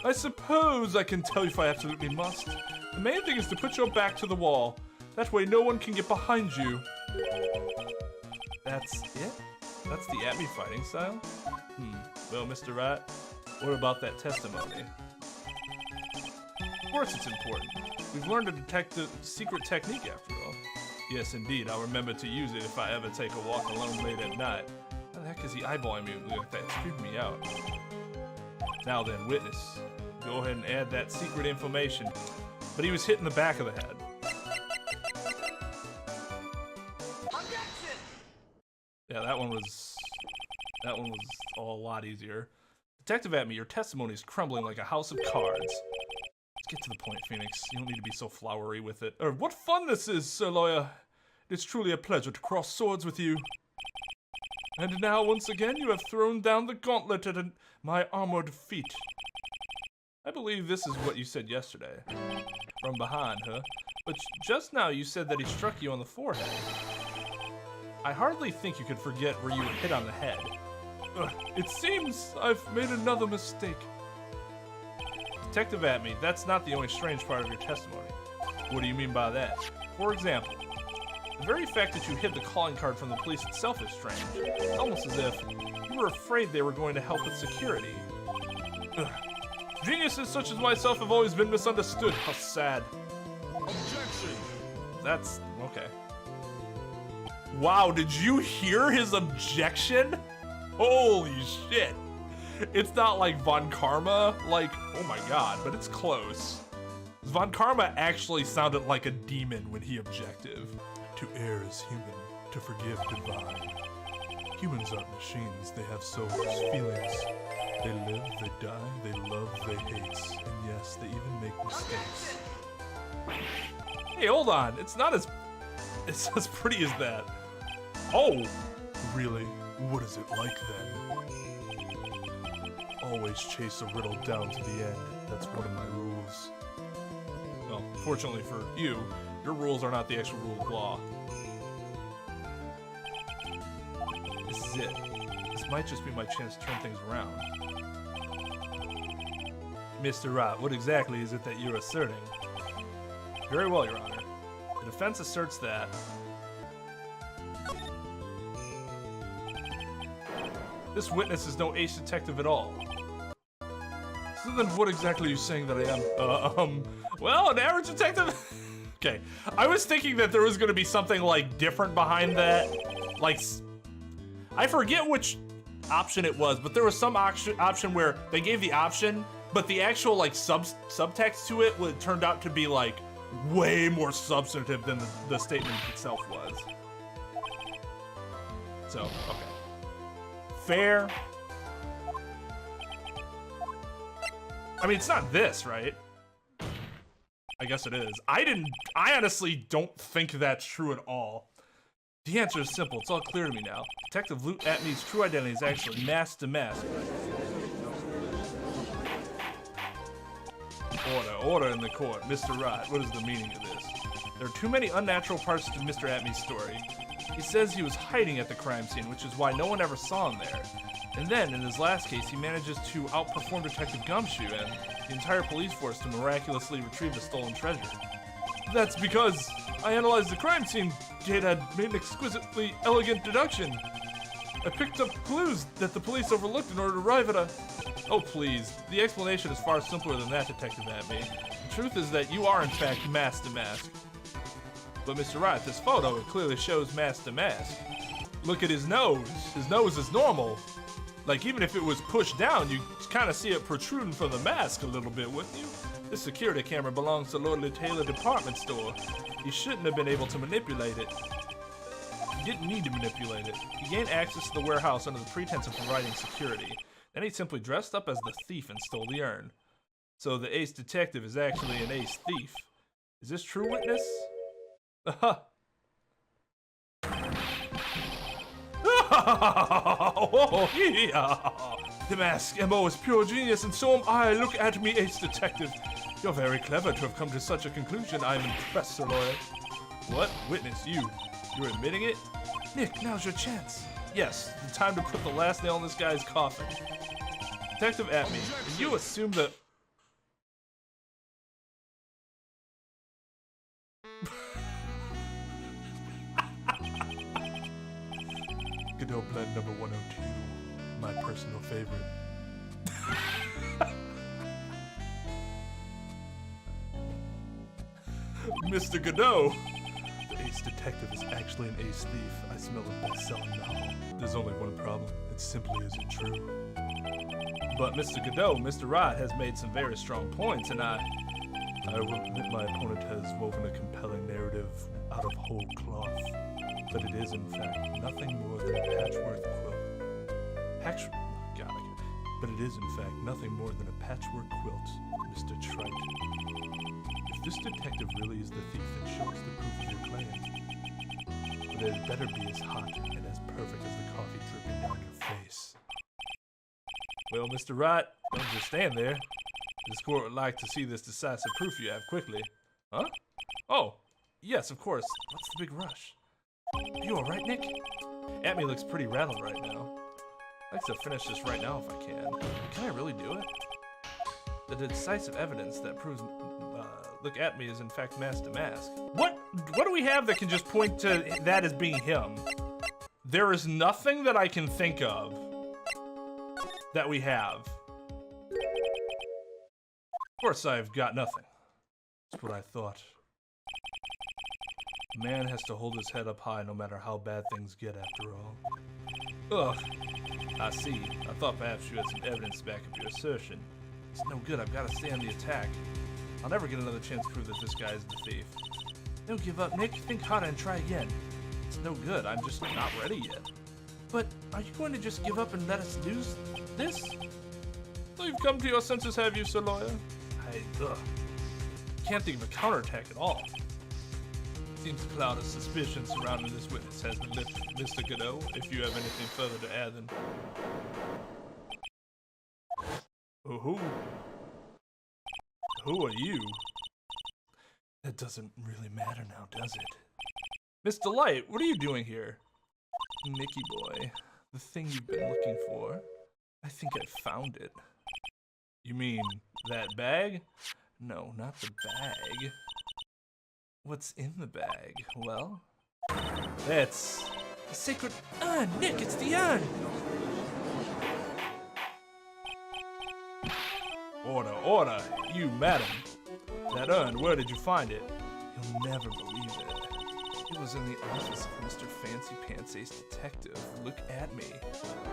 I suppose I can tell you if I absolutely must. The main thing is to put your back to the wall. That way no one can get behind you. That's it? That's the Atmey fighting style? Well, Mr. Rat, what about that testimony? Of course it's important. We've learned to detect the secret technique after all. Yes, indeed, I'll remember to use it if I ever take a walk alone late at night. How the heck is he eyeballing me like that? It's creeping me out. Now then, witness. Go ahead and add that secret information. But he was hit in the back of the head. Yeah, that one was a lot easier. Detective Atmey, your testimony is crumbling like a house of cards. Let's get to the point, Phoenix. You don't need to be so flowery with it. What fun this is, Sir Lawyer. It's truly a pleasure to cross swords with you. And now, once again, you have thrown down the gauntlet at my armored feet. I believe this is what you said yesterday. From behind, huh? But just now you said that he struck you on the forehead. I hardly think you could forget where you were hit on the head. It seems I've made another mistake. Detective Atmey, that's not the only strange part of your testimony. What do you mean by that? For example, the very fact that you hid the calling card from the police itself is strange. It's almost as if you were afraid they were going to help with security. Ugh. Geniuses such as myself have always been misunderstood. How sad. Objection! That's... okay. Wow, did you hear his objection? Holy shit. It's not like Von Karma, like, oh my god, but it's close. Von Karma actually sounded like a demon when he objected. To err is human, to forgive divine. Humans aren't machines, they have souls, feelings. They live, they die, they love, they hate. And yes, they even make mistakes. Hey, hold on, it's as pretty as that. Oh! Really? What is it like then? Always chase a riddle down to the end. That's one of my rules. Well, fortunately for you, your rules are not the actual rule of law. This is it. This might just be my chance to turn things around. Mr. Right, what exactly is it that you're asserting? Very well, Your Honor. The defense asserts that... this witness is no ace detective at all. So then what exactly are you saying that I am? Well, an average detective? Okay, I was thinking that there was gonna be something like different behind that. Like, I forget which option it was, but there was some option where they gave the option, but the actual like subtext to it turned out to be like way more substantive than the statement itself was. So, okay. Fair. I mean, it's not this, right? I guess it is. I honestly don't think that's true at all. The answer is simple. It's all clear to me now. Detective Luke Atmey's true identity is actually mask to mask. Order in the court. Mr. Wright, what is the meaning of this? There are too many unnatural parts to Mr. Atmey's story. He says he was hiding at the crime scene, which is why no one ever saw him there. And then, in his last case, he manages to outperform Detective Gumshoe and the entire police force to miraculously retrieve the stolen treasure. That's because I analyzed the crime scene data and made an exquisitely elegant deduction. I picked up clues that the police overlooked in order to arrive at a... Oh, please. The explanation is far simpler than that, Detective Atmey. The truth is that you are, in fact, mask to mask. But Mr. Wright, this photo, it clearly shows mask to mask. Look at his nose. His nose is normal. Like, even if it was pushed down, you kind of see it protruding from the mask a little bit, wouldn't you? This security camera belongs to Lordly Taylor department store. He shouldn't have been able to manipulate it. He didn't need to manipulate it. He gained access to the warehouse under the pretense of providing security. Then he simply dressed up as the thief and stole the urn. So the ace detective is actually an ace thief. Is this true, witness? The mask MO is pure genius, and so am I. Look at me, ace detective. You're very clever to have come to such a conclusion. I'm impressed, Sir Lawyer. What? Witness, you're admitting it? Nick, now's your chance. Yes, the time to put the last nail in this guy's coffin. Detective Atmey, can you assume that... Godot Blend number 102, my personal favorite. Mr. Godot! The ace detective is actually an ace thief. I smell a best-selling novel. There's only one problem. It simply isn't true. But Mr. Godot, Mr. Wright has made some very strong points, and I will admit my opponent has woven a compelling narrative out of whole cloth. But it is, in fact, nothing more than a patchwork quilt. But it is, in fact, nothing more than a patchwork quilt, Mr. Trite. If this detective really is the thief, then show us the proof of your claim. But it had better be as hot and as perfect as the coffee dripping down your face. Well, Mr. Wright, don't just stand there. This court would like to see this decisive proof you have quickly. Huh? Oh, yes, of course. What's the big rush? Are you alright, Nick? Atmey looks pretty rattled right now. I'd like to finish this right now if I can. Can I really do it? The decisive evidence that proves Look, Atmey is in fact mask to mask. What do we have that can just point to that as being him? There is nothing that I can think of that we have. Of course, I've got nothing. That's what I thought. A man has to hold his head up high no matter how bad things get, after all. Ugh. I see. I thought perhaps you had some evidence to back up your assertion. It's no good. I've got to stay on the attack. I'll never get another chance to prove that this guy is the thief. Don't give up, Nick. Think harder and try again. It's no good. I'm just not ready yet. But are you going to just give up and let us lose this? So you've come to your senses, have you, Sir Lawyer? Can't think of a counterattack at all. Seems a cloud of suspicion surrounding this witness has been lifted. Mr. Godot, if you have anything further to add, then... Oh, who are you? That doesn't really matter now, does it? Miss DeLite, what are you doing here? Nicky boy, the thing you've been looking for. I think I found it. You mean that bag? No, not the bag. What's in the bag? Well, that's a sacred urn. Nick, it's the urn. Order, order, you madam. That urn, where did you find it? You'll never believe it. It was in the office of Mr. Fancy Pants Ace Detective. Look at me.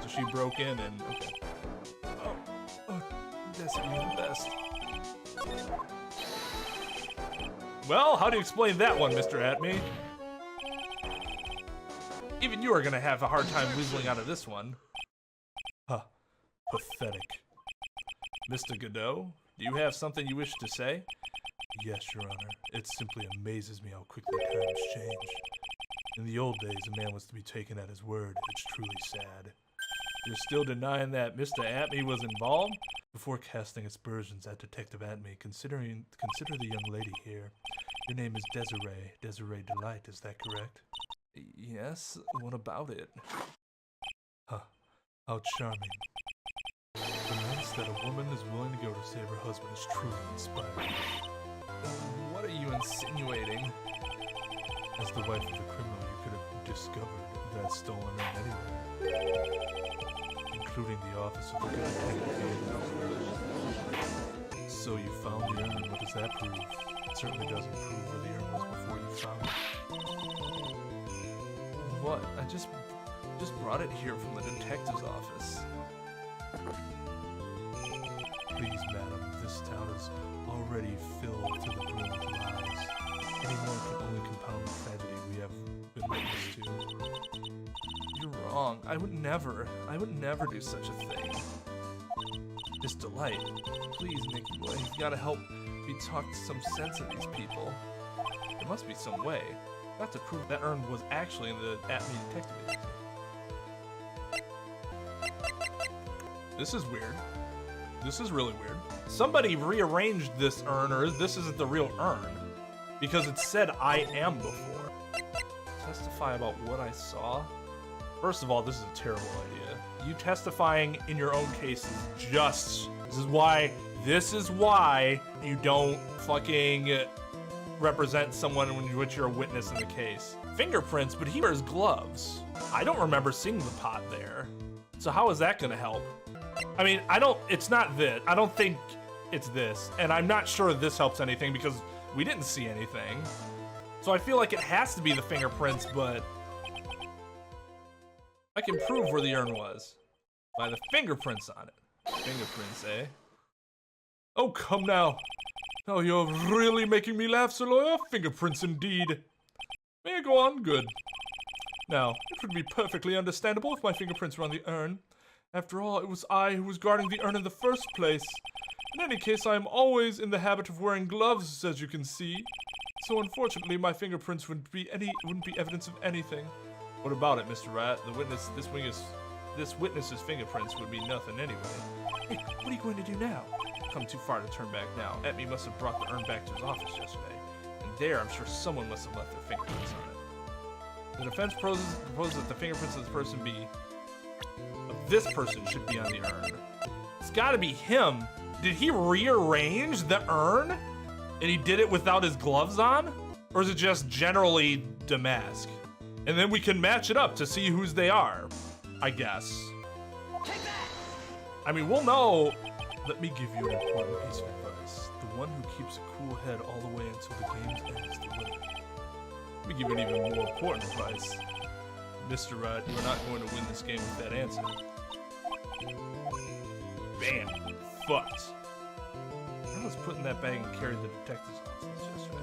So she broke in and... Okay. Oh, that's really the best. Well, how do you explain that one, Mr. Atmey? Even you are gonna have a hard time whistling out of this one. Huh. Pathetic. Mr. Godot, do you have something you wish to say? Yes, Your Honor. It simply amazes me how quickly times change. In the old days, a man was to be taken at his word. It's truly sad. You're still denying that Mr. Atmey was involved? Before casting aspersions at Detective Atmey, consider the young lady here. Your name is Desiree DeLite, is that correct? Yes, what about it? Huh, how charming. The lengths that a woman is willing to go to save her husband is truly inspiring. What are you insinuating? As the wife of the criminal, you could have discovered that stolen urn anywhere, including the office of the detective. So you found the urn. What does that prove? It certainly doesn't prove where the urn was before you found it. What? I just brought it here from the detective's office. Please, madam, this town is already filled to the brim with lies. Any more can only compound the tragedy we have been witness to. You're wrong. I would never do such a thing. Miss DeLite, please, Nicky boy, you've got to help me talk some sense in these people. There must be some way. Got to prove that urn was actually in the Atmey detective agency. This is weird. This is really weird. Somebody rearranged this urn, or this isn't the real urn, because it said I am before. Testify about what I saw? First of all, this is a terrible idea. You testifying in your own case is just... This is why you don't fucking represent someone in which you're a witness in the case. Fingerprints, but he wears gloves. I don't remember seeing the pot there. So how is that gonna help? I mean, it's not this. I don't think it's this. And I'm not sure this helps anything because we didn't see anything. So I feel like it has to be the fingerprints, but I can prove where the urn was by the fingerprints on it. Fingerprints, eh? Oh, come now. Oh, you're really making me laugh, Sir Lawyer. Fingerprints indeed. May I go on? Good. Now, it would be perfectly understandable if my fingerprints were on the urn. After all, it was I who was guarding the urn in the first place. In any case, I am always in the habit of wearing gloves, as you can see. So unfortunately, my fingerprints wouldn't be evidence of anything. What about it, Mr. Rat? This witness's fingerprints would be nothing anyway. Hey, what are you going to do now? Come too far to turn back now. Atmey must have brought the urn back to his office yesterday. And there, I'm sure someone must have left their fingerprints on it. The defense proposes that the fingerprints of this person should be on the urn. It's gotta be him. Did he rearrange the urn? And he did it without his gloves on? Or is it just generally Damask? And then we can match it up to see whose they are, I guess. I mean, we'll know. Let me give you an important piece of advice. The one who keeps a cool head all the way until the game's end is the winner. Let me give you an even more important advice. Mr. Right, you are not going to win this game with that answer. Bam. Fucked. I was put in that bag and carried the detective's office yesterday.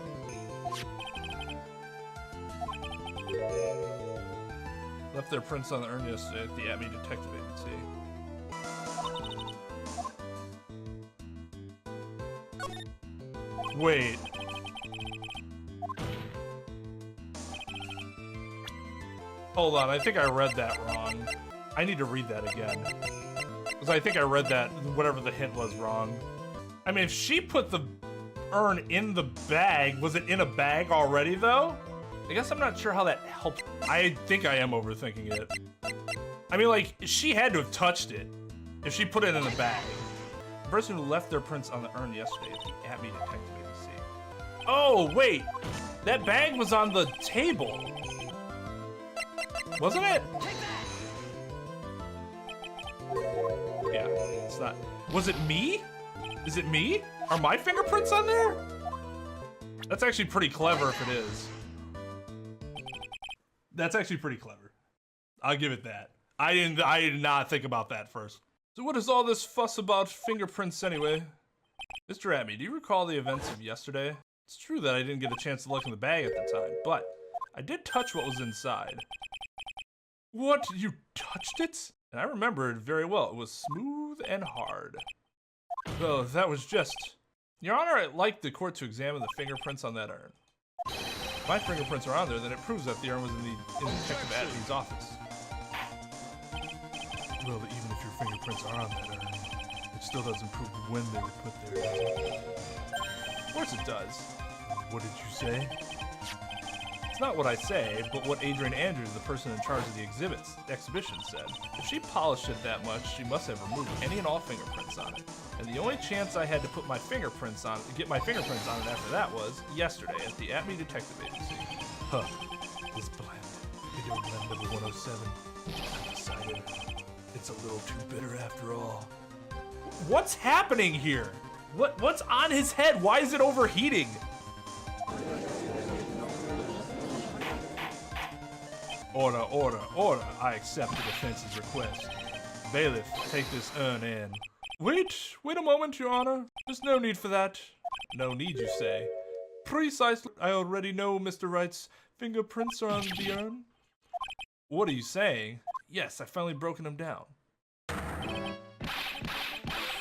Left their prints on the urn yesterday at the Atmey Detective Agency. Wait. Hold on, I think I read that wrong. I need to read that again. Because I think I read that, whatever the hint was, wrong. I mean, if she put the urn in the bag, was it in a bag already, though? I guess I'm not sure how that helped. I think I am overthinking it. I mean, like, she had to have touched it if she put it in the bag. The person who left their prints on the urn yesterday at the Atmey Detective Agency. Oh, wait. That bag was on the table. Wasn't it? Yeah, it's not. Was it me? Is it me? Are my fingerprints on there? That's actually pretty clever if it is. That's actually pretty clever. I'll give it that. I did not think about that first. So what is all this fuss about fingerprints anyway? Mr. Atmey, do you recall the events of yesterday? It's true that I didn't get a chance to look in the bag at the time, but I did touch what was inside. What? You touched it? And I remember it very well. It was smooth and hard. Oh, that was just... Your Honor, I'd like the court to examine the fingerprints on that urn. If my fingerprints are on there, then it proves that the urn was in Detective Atmey's office. Well, even if your fingerprints are on that urn, it still doesn't prove when they were put there, does it? Of course it does. What did you say? It's not what I say, but what Adrian Andrews, the person in charge of the exhibition, said. If she polished it that much, she must have removed any and all fingerprints on it. And the only chance I had to put my fingerprints on, get my fingerprints on it after that was yesterday at the Atmey Detective Agency. Huh. This blend. Video blend number 107. I decided it's a little too bitter after all. What's happening here? What's on his head? Why is it overheating? Order, order, order. I accept the defense's request. Bailiff, take this urn in. Wait a moment, Your Honor. There's no need for that. No need, you say? Precisely. I already know Mr. Wright's fingerprints are on the urn. What are you saying? Yes, I've finally broken them down.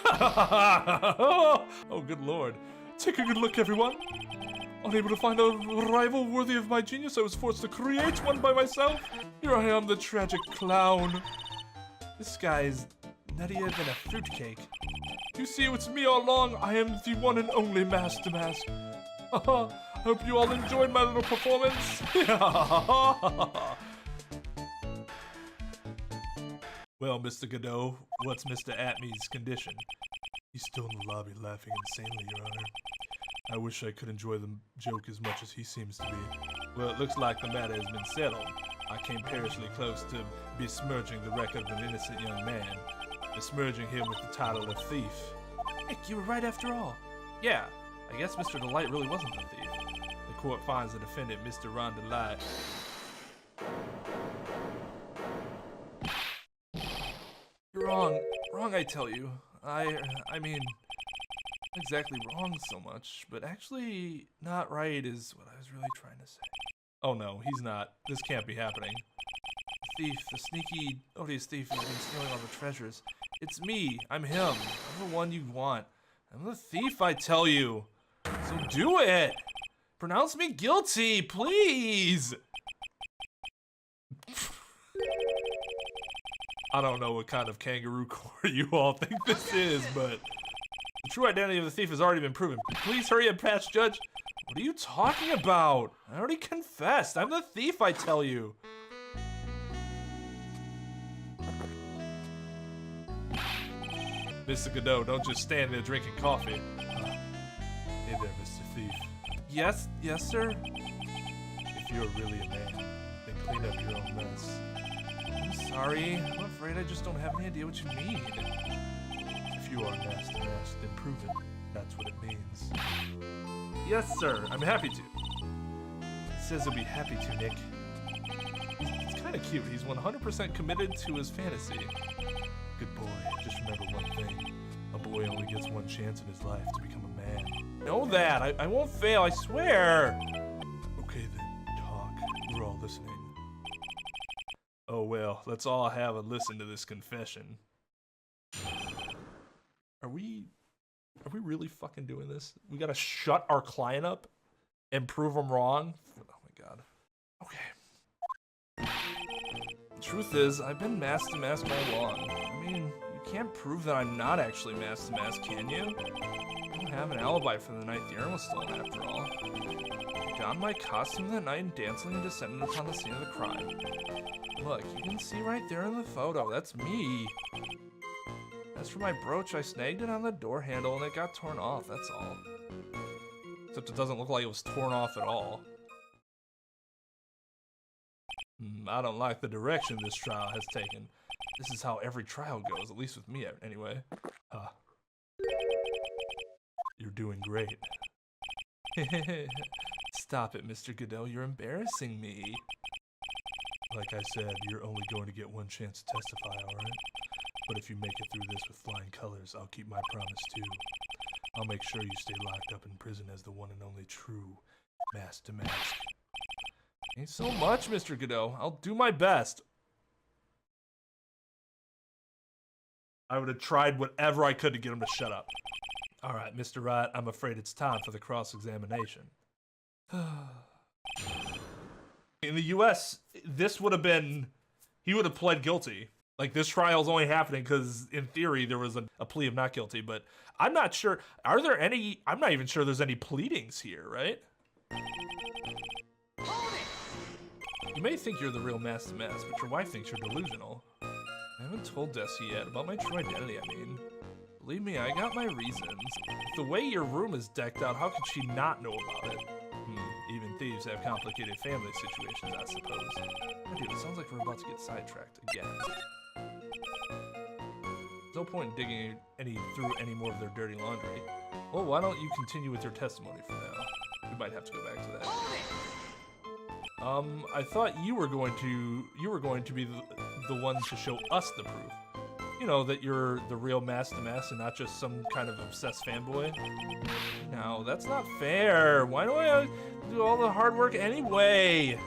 Oh, good lord. Take a good look, everyone. Unable to find a rival worthy of my genius, I was forced to create one by myself. Here I am, the tragic clown. This guy is nuttier than a fruitcake. You see, it's me all along. I am the one and only Master Mask. Hope you all enjoyed my little performance. Well, Mr. Godot, what's Mr. Atmey's condition? He's still in the lobby laughing insanely, Your Honor. I wish I could enjoy the joke as much as he seems to be. Well, it looks like the matter has been settled. I came perilously close to besmirching the record of an innocent young man, besmirching him with the title of thief. Nick, you were right after all. Yeah, I guess Mr. DeLite really wasn't the thief. The court finds the defendant, Mr. Ron DeLite. You're wrong. Wrong, I tell you. I mean, not exactly wrong so much, but actually not right is what I was really trying to say. Oh no, he's not. This can't be happening. The thief, the sneaky, odious thief who's been stealing all the treasures. It's me. I'm him. I'm the one you want. I'm the thief, I tell you. So do it. Pronounce me guilty, please. I don't know what kind of kangaroo court you all think this is, but the true identity of the thief has already been proven. Please hurry up, past judge. What are you talking about? I already confessed. I'm the thief, I tell you. Mr. Godot, don't just stand there drinking coffee. Hey there, Mr. Thief. Yes, sir. If you're really a man, then clean up your own mess. I'm sorry. I'm afraid I just don't have any idea what you mean. If you are Master Mask, then prove it. That's what it means. Yes, sir. I'm happy to. Says he'll be happy to, Nick. It's kind of cute. He's 100% committed to his fantasy. Good boy. Just remember one thing. A boy only gets one chance in his life to become a man. Know that. I won't fail, I swear. Okay then, talk. We're all listening. Oh well, let's all have a listen to this confession. Are we really fucking doing this? We gotta shut our client up and prove him wrong? Oh my god. Okay. The truth is, I've been mask to mask all along. I mean, you can't prove that I'm not actually mask to mask, can you? I don't have an alibi for the night the urn was stolen after all. I donned my costume that night and dancing descended upon the scene of the crime. Look, you can see right there in the photo, that's me. As for my brooch, I snagged it on the door handle and it got torn off, that's all. Except it doesn't look like it was torn off at all. I don't like the direction this trial has taken. This is how every trial goes, at least with me anyway. You're doing great. Stop it, Mr. Godot, you're embarrassing me. Like I said, you're only going to get one chance to testify, alright? But if you make it through this with flying colors, I'll keep my promise too. I'll make sure you stay locked up in prison as the one and only true mask to mask. Thanks so much, Mr. Godot. I'll do my best. I would have tried whatever I could to get him to shut up. All right, Mr. Wright, I'm afraid it's time for the cross-examination. In the U.S., this would have been... He would have pled guilty. Like, this trial's only happening because, in theory, there was a plea of not guilty, but I'm not sure... Are there any... I'm not even sure there's any pleadings here, right? You may think you're the real mask to mask, but your wife thinks you're delusional. I haven't told Desi yet about my true identity, I mean. Believe me, I got my reasons. The way your room is decked out, how could she not know about it? Even thieves have complicated family situations, I suppose. Dude, it sounds like we're about to get sidetracked again. There's no point in digging through any more of their dirty laundry. Well, why don't you continue with your testimony for now? We might have to go back to that. I thought you were going to be the one to show us the proof. You know, that you're the real mask to mask and not just some kind of obsessed fanboy. No, that's not fair. Why do I do all the hard work anyway?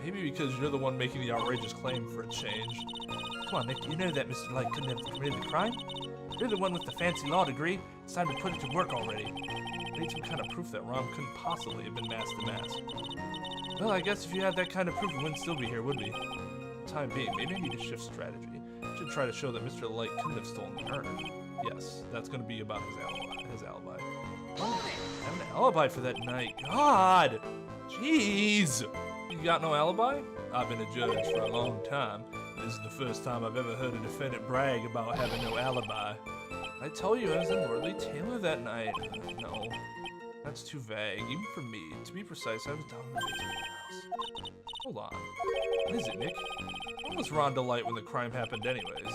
Maybe because you're the one making the outrageous claim for a change. Come on, Nick, you know that Mr. Light couldn't have committed the crime? You're the one with the fancy law degree. It's time to put it to work already. I need some kind of proof that Rom couldn't possibly have been mask to mask. Well, I guess if you had that kind of proof, we wouldn't still be here, would we? For the time being, maybe I need to shift strategy. I should try to show that Mr. Light couldn't have stolen the urn. Yes, that's going to be about his alibi. Oh, I have an alibi for that night. God! Jeez! You got no alibi? I've been a judge for a long time. This is the first time I've ever heard a defendant brag about having no alibi. I tell you, I was in Worldly Taylor that night. No, that's too vague, even for me. To be precise, I was down in the basement of the house. Hold on. What is it, Nick? What was Ron DeLite when the crime happened anyways?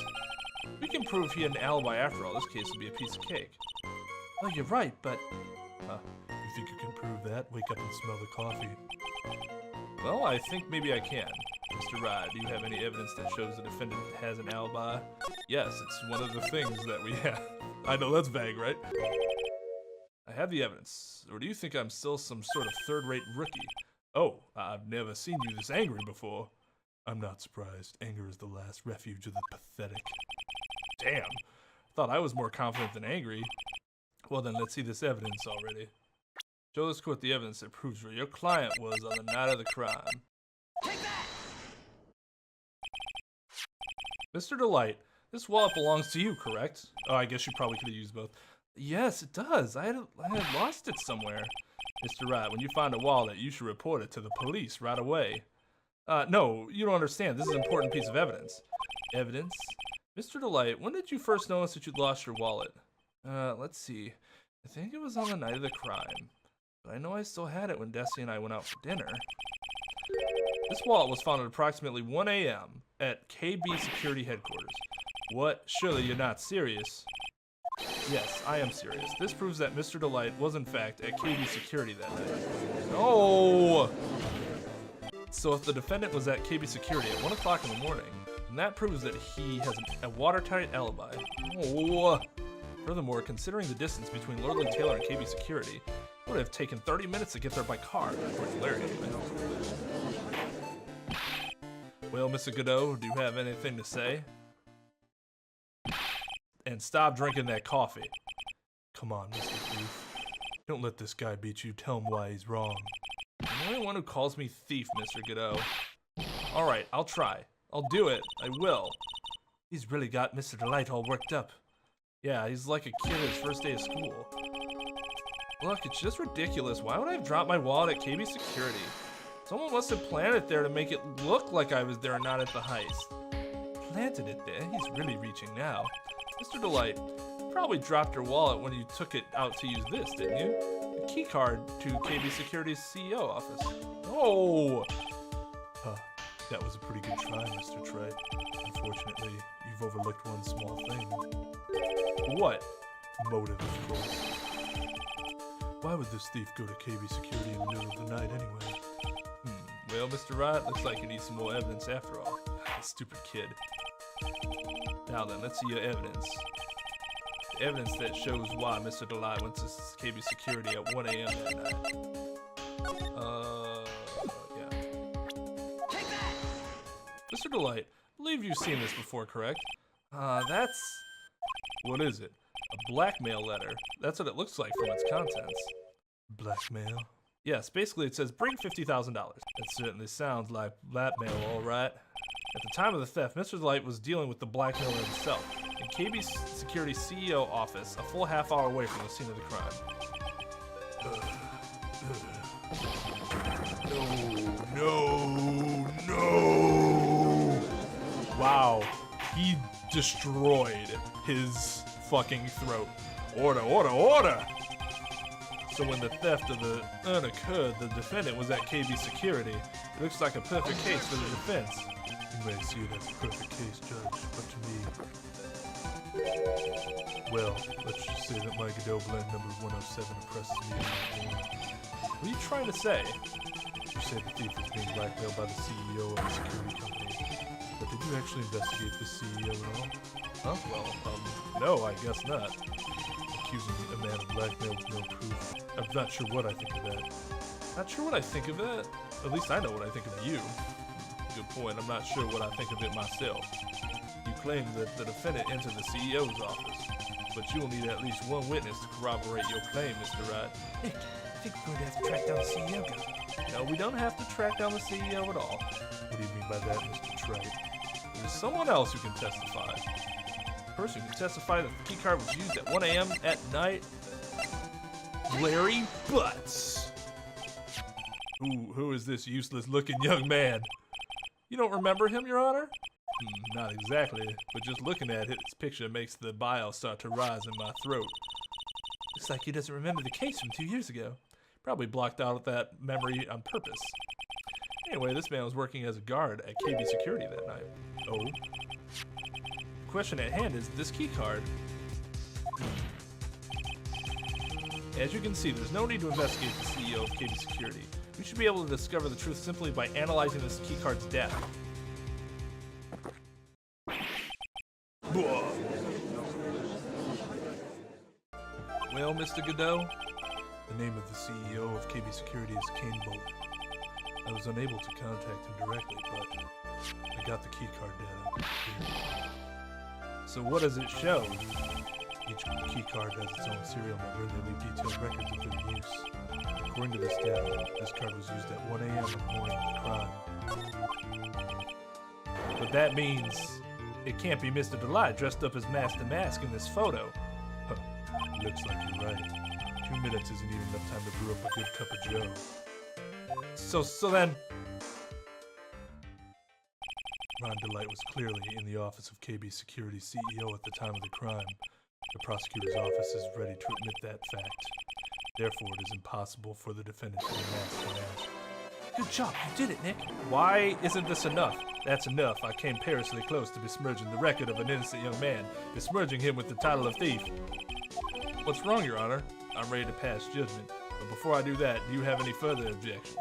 We can prove he had an alibi after all. This case would be a piece of cake. Oh, you're right, but... You think you can prove that? Wake up and smell the coffee. Well, I think maybe I can. Mr. Rye, do you have any evidence that shows the defendant has an alibi? Yes, it's one of the things that we have. I know that's vague, right? I have the evidence. Or do you think I'm still some sort of third-rate rookie? Oh, I've never seen you this angry before. I'm not surprised. Anger is the last refuge of the pathetic. Damn. Thought I was more confident than angry. Well then, let's see this evidence already. Show this court the evidence that proves where your client was on the night of the crime. Take that! Mr. DeLite, this wallet belongs to you, correct? Oh, I guess you probably could have used both. Yes, it does. I had lost it somewhere. Mr. Wright, when you find a wallet, you should report it to the police right away. No, you don't understand. This is an important piece of evidence. Evidence? Mr. DeLite, when did you first notice that you'd lost your wallet? Let's see. I think it was on the night of the crime, but I know I still had it when Desi and I went out for dinner. This wallet was found at approximately 1 a.m. at KB Security Headquarters. What? Surely you're not serious? Yes, I am serious. This proves that Mr. DeLite was in fact at KB Security that night. No! So if the defendant was at KB Security at 1 o'clock in the morning, then that proves that he has a watertight alibi. Oh! Furthermore, considering the distance between Lordly Taylor and KB Security, it would have taken 30 minutes to get there by car, according to Larry anyway. Well, Mr. Godot, do you have anything to say? And stop drinking that coffee. Come on, Mr. Thief. Don't let this guy beat you. Tell him why he's wrong. I'm the only one who calls me thief, Mr. Godot. Alright, I'll try. I'll do it. I will. He's really got Mr. DeLite all worked up. Yeah, he's like a kid his first day of school. Look, it's just ridiculous. Why would I have dropped my wallet at KB Security? Someone must have planted it there to make it look like I was there and not at the heist. Planted it there? He's really reaching now. Mr. DeLite, you probably dropped your wallet when you took it out to use this, didn't you? The key card to KB Security's CEO office. Oh! That was a pretty good try, Mr. Trep. Unfortunately, you've overlooked one small thing. What? Motive, of course. Why would this thief go to KB Security in the middle of the night anyway? Well, Mr. Wright, looks like you need some more evidence after all. Stupid kid. Now then, let's see your evidence. The evidence that shows why Mr. DeLite went to KB Security at 1 a.m. that night. Yeah. Take that! Mr. DeLite, I believe you've seen this before, correct? That's... What is it? A blackmail letter. That's what it looks like from its contents. Blackmail? Yes, basically it says, bring $50,000. That certainly sounds like blackmail, alright. At the time of the theft, Mr. DeLite was dealing with the blackmailer himself in KB Security CEO office, a full half hour away from the scene of the crime. No! Wow, he destroyed his fucking throat. Order, order, order! So when the theft of the urn occurred, the defendant was at KB Security. It looks like a perfect case for the defense. You may see it as a perfect case, Judge, but to me... Well, let's just say that my Godot blend number 107 impresses me a lot more. What are you trying to say? You said the thief was being blackmailed by the CEO of a security company. But did you actually investigate the CEO at all? Huh? Well, no, I guess not. Accusing a man of blackmail with no proof. I'm not sure what I think of that. Not sure what I think of it. At least I know what I think of you. Good point. I'm not sure what I think of it myself. You claim that the defendant entered the CEO's office, but you will need at least one witness to corroborate your claim, Mr. Wright. Nick, I think we're going to have to track down the CEO guy. No, we don't have to track down the CEO at all. What do you mean by that, Mr. Trep? There's someone else who can testify. The person who can testify that the keycard was used at 1 a.m. at night. Larry Butts. Who is this useless-looking young man? You don't remember him, Your Honor? Not exactly, but just looking at his picture makes the bile start to rise in my throat. Looks like he doesn't remember the case from 2 years ago. Probably blocked out that memory on purpose. Anyway, this man was working as a guard at KB Security that night. Oh? The question at hand is this key card. As you can see, there's no need to investigate the CEO of KB Security. We should be able to discover the truth simply by analyzing this key card's data. Well, Mr. Godot? The name of the CEO of KB Security is Kane Bolt. I was unable to contact him directly, but I got the keycard data. So what does it show? Each keycard has its own serial number and they leave detailed records of their use. According to this data, this card was used at 1 a.m. on the morning of the crime. But that means it can't be Mr. DeLite dressed up as Master Mask in this photo. Huh. Looks like you're right. 2 minutes isn't even enough time to brew up a good cup of joe. So then... Ron DeLite was clearly in the office of KB Security CEO at the time of the crime. The prosecutor's office is ready to admit that fact. Therefore, it is impossible for the defendant to be masked and asked. Good job, you did it, Nick. Why isn't this enough? That's enough. I came perilously close to besmirching the record of an innocent young man, besmirching him with the title of thief. What's wrong, Your Honor? I'm ready to pass judgment. But before I do that, do you have any further objections?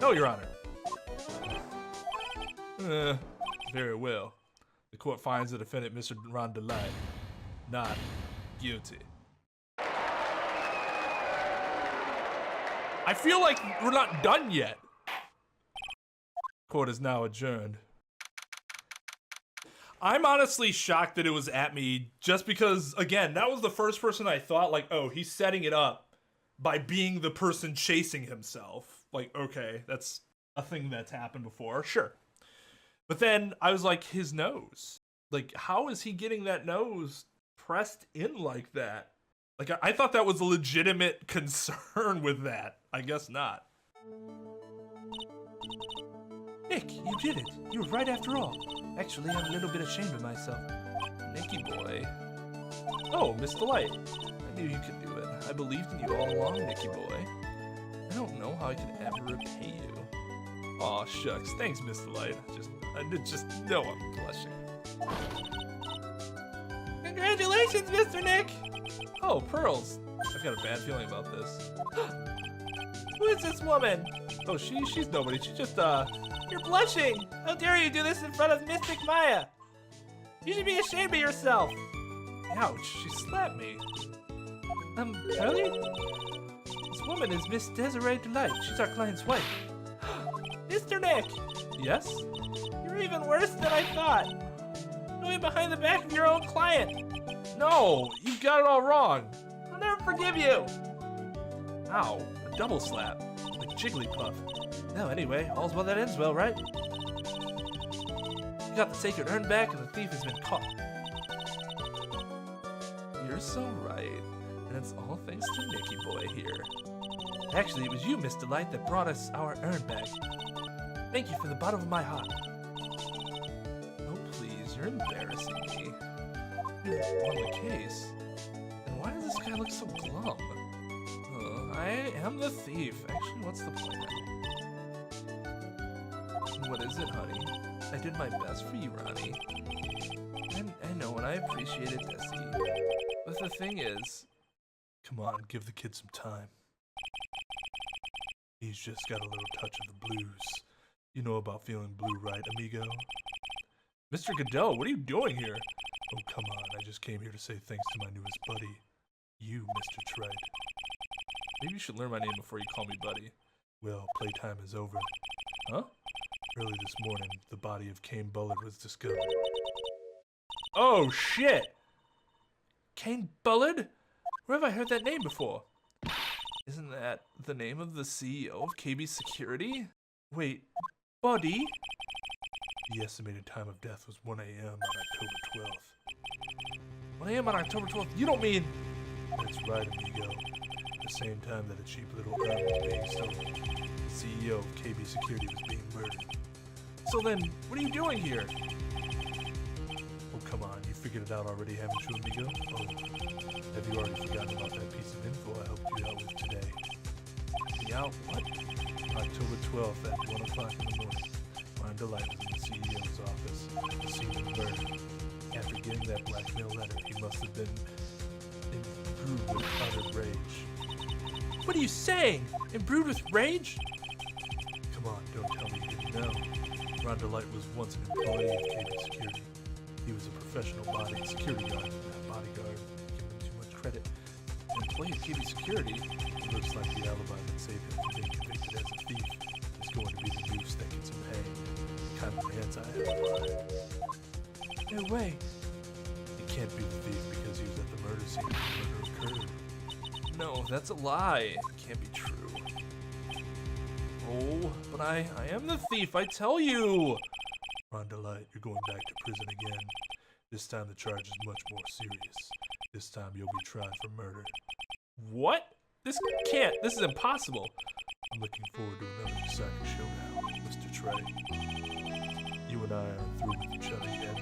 No, Your Honor. Very well. The court finds the defendant, Mr. Ron DeLite, not guilty. I feel like we're not done yet. Court is now adjourned. I'm honestly shocked that it was Atmey, just because, again, that was the first person I thought, like, oh, he's setting it up by being the person chasing himself. Like, okay, that's a thing that's happened before, sure. But then I was like, his nose. Like, how is he getting that nose pressed in like that? Like, I thought that was a legitimate concern with that. I guess not. Nick, you did it. You were right after all. Actually, I'm a little bit ashamed of myself. Nicky boy. Oh, Miss DeLite. I knew you could do it. I believed in you all along, Nicky boy. I don't know how I could ever repay you. Aw, shucks. Thanks, Miss DeLite. I just know I'm blushing. Congratulations, Mr. Nick! Oh, Pearls. I've got a bad feeling about this. Who is this woman? Oh, she's nobody. She's just, You're blushing! How dare you do this in front of Mystic Maya? You should be ashamed of yourself! ouch, she slapped me. Charlie? This woman is Miss Desiree DeLite. She's our client's wife. Mr. Nick! Yes? You're even worse than I thought! Going behind the back of your own client! No, you got it all wrong. I'll never forgive you! Ow, a double slap. Like Jigglypuff. No, anyway, all's well that ends well, right? You got the sacred urn back and the thief has been caught. You're so right. And it's all thanks to Nicky boy here. Actually, it was you, Miss DeLite, that brought us our urn back. Thank you from the bottom of my heart. Oh, please, you're embarrassing me. You won the case. And why does this guy look so glum? I am the thief. Actually, what's the plan? What is it, honey? I did my best for you, Ronnie. And I know, and I appreciate it, Desi. But the thing is... Come on, give the kid some time. He's just got a little touch of the blues. You know about feeling blue, right, amigo? Mr. Godot, what are you doing here? Oh, come on, I just came here to say thanks to my newest buddy. You, Mr. Trep. Maybe you should learn my name before you call me buddy. Well, playtime is over. Huh? Early this morning, the body of Cain Bullard was discovered. Oh, shit! Cain Bullard? Where have I heard that name before? Isn't that the name of the CEO of KB Security? Wait, buddy? The estimated time of death was 1 a.m. on October 12th. 1 a.m. on October 12th? You don't mean... That's right, amigo. The same time that a cheap little urn was being stolen, the CEO of KB Security was being murdered. So then, what are you doing here? Oh, come on, you figured it out already, haven't you, amigo? Oh, have you already forgotten about that piece of info I helped you out with today? Yeah, what? October 12th at 1 o'clock in the morning, Ron DeLite was in the CEO's office, the scene of the murder. After getting that blackmail letter, he must have been imbued with utter rage. What are you saying? Imbued with rage? Come on, don't tell me you didn't know. Ron DeLite was once an employee of KB Security. He was a professional security guard. Bodyguard, giving him too much credit. An employee of KB Security? It looks like the alibi that saved him from being convicted as a thief is going to be the noose that gets him hanged. Kind of an anti-alibi. No way. He can't be the thief because he was at the murder scene when the murder occurred. No, that's a lie. It can't be true. Oh, but I am the thief, I tell you! Ron DeLite, you're going back to prison again. This time the charge is much more serious. This time you'll be tried for murder. What? This is impossible. I'm looking forward to another exciting showdown, Mr. Trep. You and I aren't through with each other yet.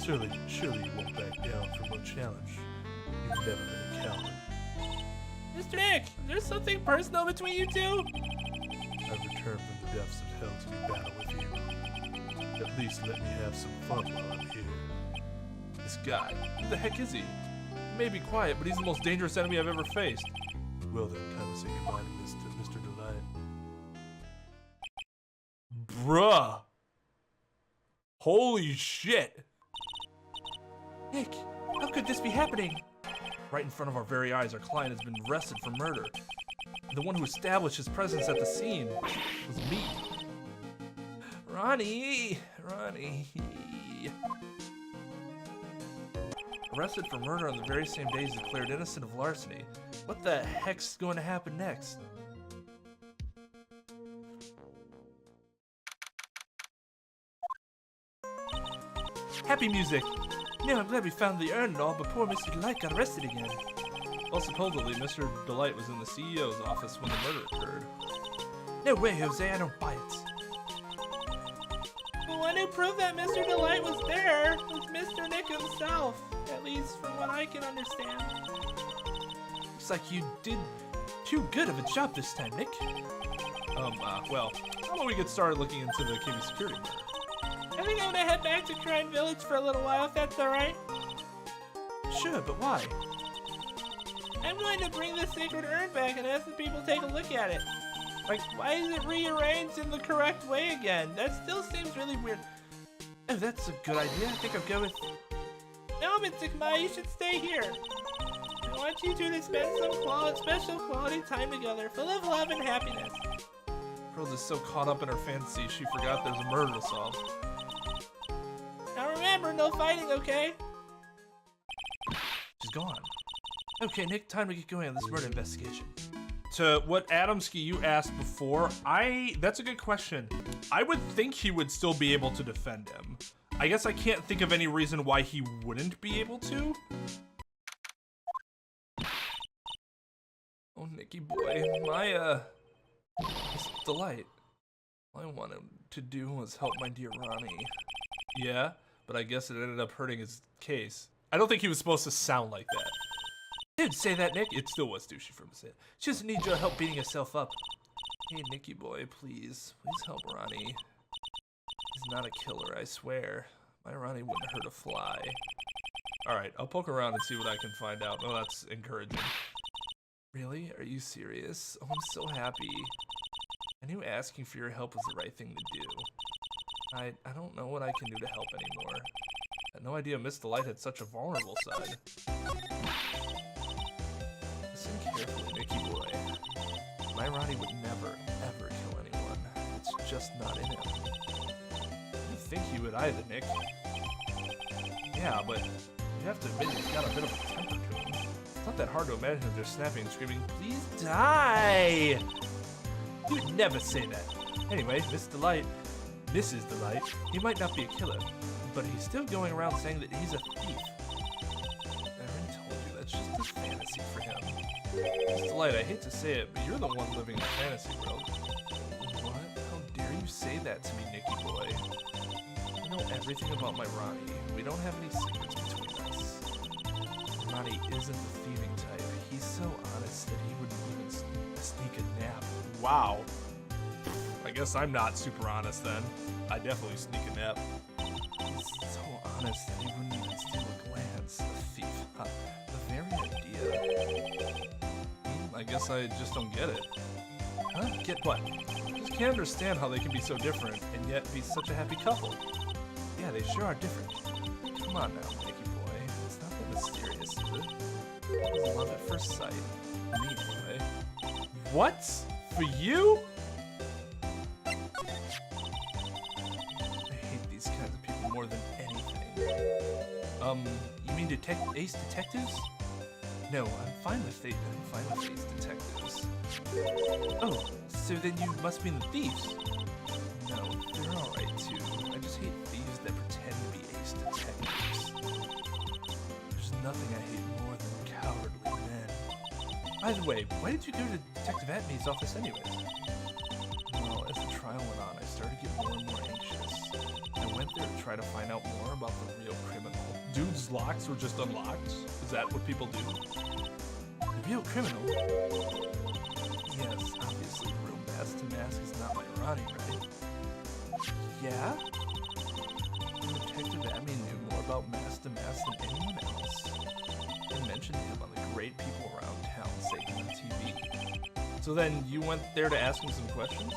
Surely you won't back down from one challenge. You've never been a coward. Mr. Nick, is there something personal between you two? I've returned from the depths of hell to do battle with you. At least let me have some fun while I'm here. This guy, who the heck is he? He may be quiet, but he's the most dangerous enemy I've ever faced. Well then, time to say goodbye to Mr. DeLite. Bruh. Holy shit. Nick, how could this be happening? Right in front of our very eyes, our client has been arrested for murder. The one who established his presence at the scene was me. Ronnie. Arrested for murder on the very same day he's declared innocent of larceny. What the heck's going to happen next? Happy music! No, I'm glad we found the urn and all, but poor Mr. DeLite got arrested again. Well, supposedly, Mr. DeLite was in the CEO's office when the murder occurred. No way, Jose, I don't buy it. The one who proved that Mr. DeLite was there was Mr. Nick himself, at least from what I can understand. Looks like you did too good of a job this time, Nick. Well, how about we get started looking into the KB security murder? I think I'm gonna head back to Crime Village for a little while, if that's alright. Sure, but why? I'm going to bring the sacred urn back and ask the people to take a look at it. Like, why is it rearranged in the correct way again? That still seems really weird. Oh, that's a good idea. I think I'll go with... No, Mystic Maya, you should stay here. I want you two to spend some special quality time together, full of love and happiness. Pearl's is so caught up in her fantasy, she forgot there's a murder to solve. Now remember, no fighting, okay? She's gone. Okay, Nick, time to get going on this murder investigation. To what Adamski you asked before, that's a good question. I would think he would still be able to defend him. I guess I can't think of any reason why he wouldn't be able to. Oh, Nicky boy, my, this DeLite. All I wanted to do was help my dear Ronnie. Yeah, but I guess it ended up hurting his case. I don't think he was supposed to sound like that. Dude, say that, Nick. It still was douchey for him to say it. She doesn't need your help beating herself up. Hey, Nicky boy, please help Ronnie. He's not a killer, I swear. My Ronnie wouldn't hurt a fly. Alright, I'll poke around and see what I can find out. Oh, that's encouraging. Really? Are you serious? Oh, I'm so happy. I knew asking for your help was the right thing to do. I don't know what I can do to help anymore. I had no idea Miss DeLite had such a vulnerable side. Listen carefully, Nicky boy. My Ronnie would never, ever kill anyone. It's just not in him. You think he would either, Nick? Yeah, but you have to admit he's got a bit of a temper to him. It's not that hard to imagine him just snapping and screaming, "Please die!" You'd never say that. Anyway, Mrs. DeLite, he might not be a killer, but he's still going around saying that he's a thief. I already told you, that's just a fantasy for him. Miss DeLite, I hate to say it, but you're the one living in a fantasy world. What? How dare you say that to me, Nicky boy? I know everything about my Ronnie. We don't have any secrets between us. Ronnie isn't the thieving type. He's so honest that he wouldn't even sneak a nap. Wow. I guess I'm not super honest then. I definitely sneak a nap. He's so honest that he wouldn't even steal a glance. A thief. Huh. The very idea. I guess I just don't get it. Huh? Get what? I just can't understand how they can be so different and yet be such a happy couple. Yeah, they sure are different. Come on now, Nicky boy. It's not that mysterious, is it? It's love at first sight. Me, anyway. What? For you? I hate these kinds of people more than anything. You mean ace detectives? No, I'm fine with ace detectives. Oh, so then you must be the thieves. No, they're alright too. I just hate thieves that pretend to be ace detectives. There's nothing I hate more than cowardly men. By the way, why did you go to Detective Atmey's office anyways? Well, Well, as the trial went on, I started to get more and more anxious. I went there to try to find out more about the real criminal. Dude's locks were just unlocked? Is that what people do? The real criminal? Yes, obviously, real mask to mask is not my Ronnie, right? Yeah? Detective Atmey knew more about mask to mask than anyone else. I mentioned him on the Great People Around Town segment on TV. So then you went there to ask him some questions?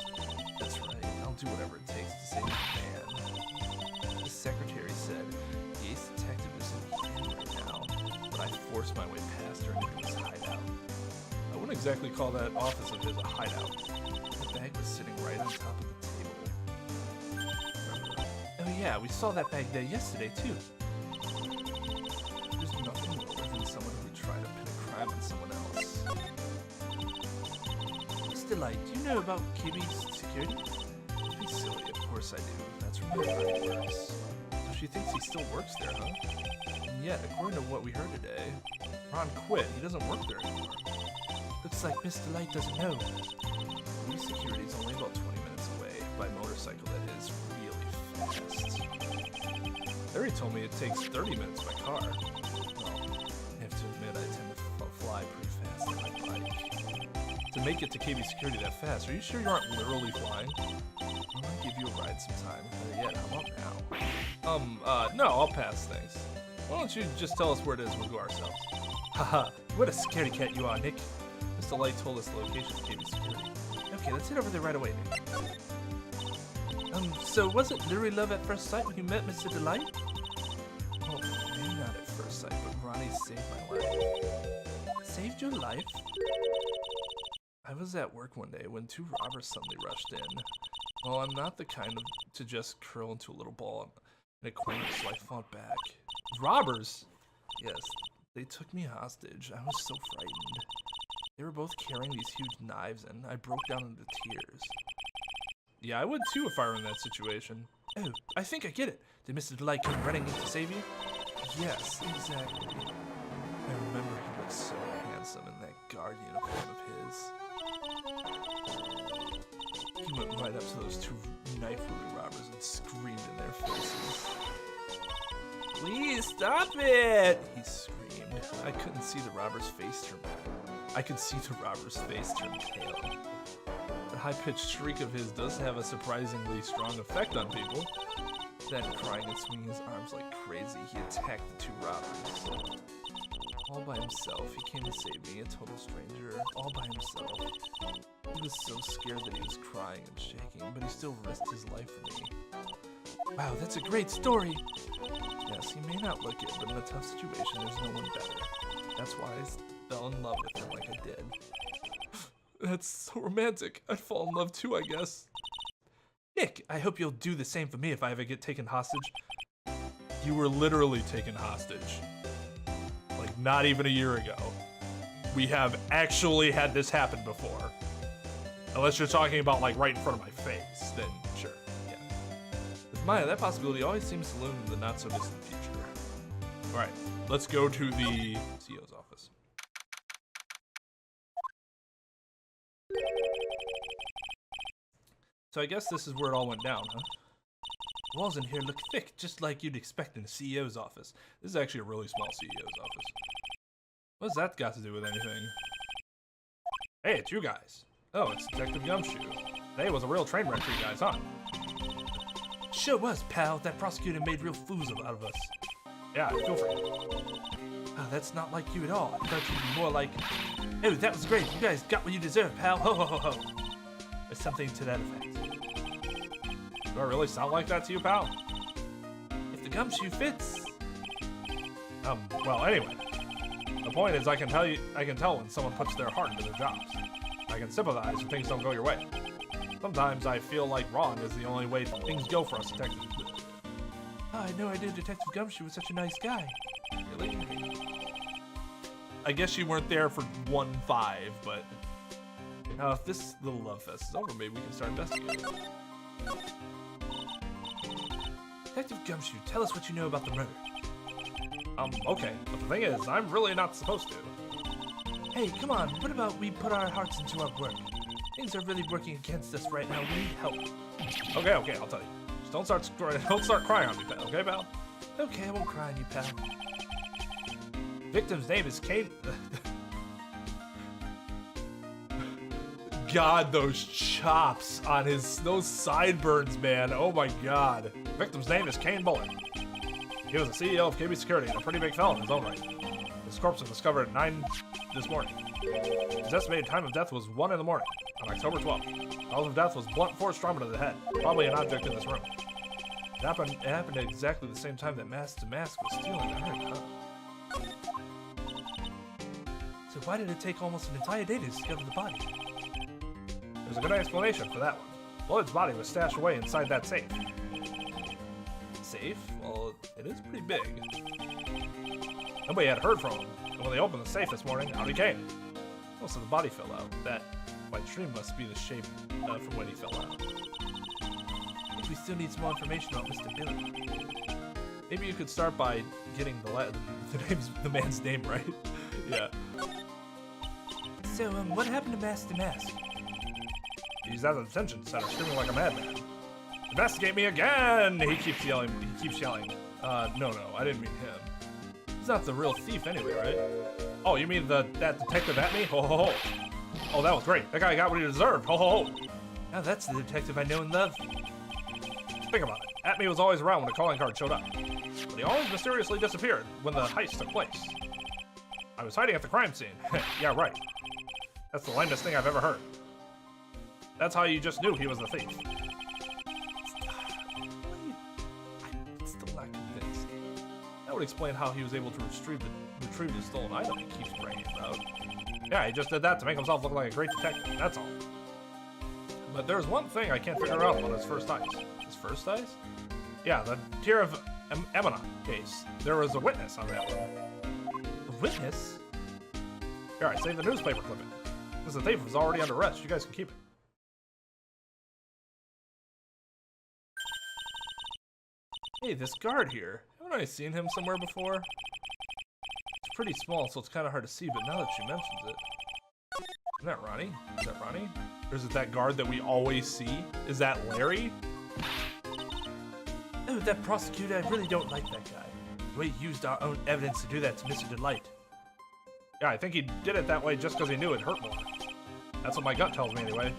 That's right, I'll do whatever it takes to save the man. The secretary said the ace detective is in here right now, but I forced my way past her into his hideout. I wouldn't exactly call that office of his a hideout. The bag was sitting right on top of the table. Oh yeah, we saw that bag there yesterday too. There's nothing lower than someone who would try to pin a crime on someone else. DeLite, do you know about KB's security? Don't be silly, of course I do. That's where my friend works. So she thinks he still works there, huh? And yet, according to what we heard today, Ron quit. He doesn't work there anymore. looks like Miss DeLite doesn't know. Police security is only about 20 minutes away, by motorcycle that is really fast. Larry told me it takes 30 minutes by car. Well, I have to admit I tend to fly pretty fast on my bike. To make it to KB security that fast, are you sure you aren't literally flying? I might give you a ride sometime. Better yet, how about now? No, I'll pass things. Why don't you just tell us where it is and we'll go ourselves? Haha, what a scaredy cat you are, Nick. Miss DeLite told us the location of KB security. Okay, let's head over there right away, Nick. So was it literally love at first sight when you met Mr. DeLite? Well, maybe not at first sight, but Ronnie saved my life. Saved your life? I was at work one day when two robbers suddenly rushed in. Well, I'm not the kind of to just curl into a little ball and acquaintance, so I fought back. Robbers? Yes, they took me hostage. I was so frightened. They were both carrying these huge knives, and I broke down into tears. Yeah, I would too if I were in that situation. Oh, I think I get it. Did Mr. DeLite come running in to save you? Yes, exactly. I remember he looked so handsome in that guard uniform of his. He went right up to those two knife-wielding robbers and screamed in their faces. Please stop it! He screamed. I couldn't see the robber's face turn back. I could see the robber's face turn pale. The high-pitched shriek of his does have a surprisingly strong effect on people. Then, crying and swinging his arms like crazy, he attacked the two robbers. All by himself, he came to save me, a total stranger, all by himself. He was so scared that he was crying and shaking, but he still risked his life for me. Wow, that's a great story! Yes, he may not look it, but in a tough situation, there's no one better. That's why I fell in love with him like I did. That's so romantic. I'd fall in love too, I guess. Nick, I hope you'll do the same for me if I ever get taken hostage. You were literally taken hostage. Like, not even a year ago. We have actually had this happen before. Unless you're talking about, like, right in front of my face, then sure, yeah. With Maya, that possibility always seems to loom in the not-so-distant future. Alright, let's go to the CEO's office. So I guess this is where it all went down, huh? The walls in here look thick, just like you'd expect in a CEO's office. This is actually a really small CEO's office. What's that got to do with anything? Hey, it's you guys. Oh, it's Detective Gumshoe. Today was a real train wreck for you guys, huh? Sure was, pal. That prosecutor made real fools out of us. Yeah, I feel for you. Oh, that's not like you at all. I thought you'd be more like, oh, that was great. You guys got what you deserve, pal. Ho, ho, ho, ho. Or something to that effect. Do I really sound like that to you, pal? If the gumshoe fits. Well, anyway. The point is I can tell when someone puts their heart into their jobs. I can sympathize when things don't go your way. Sometimes I feel like wrong is the only way things go for us detectives. Oh, I had no idea Detective Gumshoe was such a nice guy. Really? I guess you weren't there for 1-5, but Now, if this little love fest is over, maybe we can start investigating. Detective Gumshoe, tell us what you know about the murder. Okay, but the thing is, I'm really not supposed to. Hey, come on, what about we put our hearts into our work? Things are really working against us right now. We need help. Okay, I'll tell you. Just don't start crying on me, pal. Okay, pal? Okay, I won't cry on you, pal. Victim's name is Kane. God, those chops on those sideburns, man. Oh my God. Victim's name is Kane Bullard. He was the CEO of KB Security and a pretty big fella in his own right. His corpse was discovered at 9 this morning. His estimated time of death was 1 in the morning on October 12th. Cause of death was blunt force trauma to the head, probably an object in this room. It happened at exactly the same time that Mask to Mask was stealing the herd, huh? So why did it take almost an entire day to discover the body? There's a good explanation for that one. Bullard's body was stashed away inside that safe. Safe? Well, it is pretty big. Nobody had heard from him, and when they opened the safe this morning, out he came. Also, the body fell out. That white stream must be the shape from when he fell out. I think we still need some more information on Mr. Billy. Maybe you could start by getting the man's name right. Yeah. So, what happened to Mask to Mask? He's at the detention center, screaming like a madman. Investigate me again! He keeps yelling. No, I didn't mean him. He's not the real thief anyway, right? Oh, you mean that detective Atmey? Ho ho ho! Oh, that was great. That guy got what he deserved. Ho ho ho! Now that's the detective I know and love. Think about it. Atmey was always around when the calling card showed up, but he always mysteriously disappeared when the heist took place. I was hiding at the crime scene. Yeah, right. That's the lamest thing I've ever heard. That's how you just knew he was the thief. I'm still not convinced. That would explain how he was able to retrieve the stolen item he keeps bragging about. Yeah, he just did that to make himself look like a great detective, that's all. But there's one thing I can't figure out about his first heist. His first heist? Yeah, the Tear of Emina case. There was a witness on that one. A witness? Here, I saved the newspaper clipping. Since the thief was already under arrest, you guys can keep it. Hey, this guard here. Haven't I seen him somewhere before? It's pretty small, so it's kind of hard to see, but now that she mentions it. Isn't that Ronnie? Is that Ronnie? Or is it that guard that we always see? Is that Larry? Oh, that prosecutor, I really don't like that guy. The way he used our own evidence to do that to Mr. DeLite. Yeah, I think he did it that way just because he knew it'd hurt more. That's what my gut tells me anyway.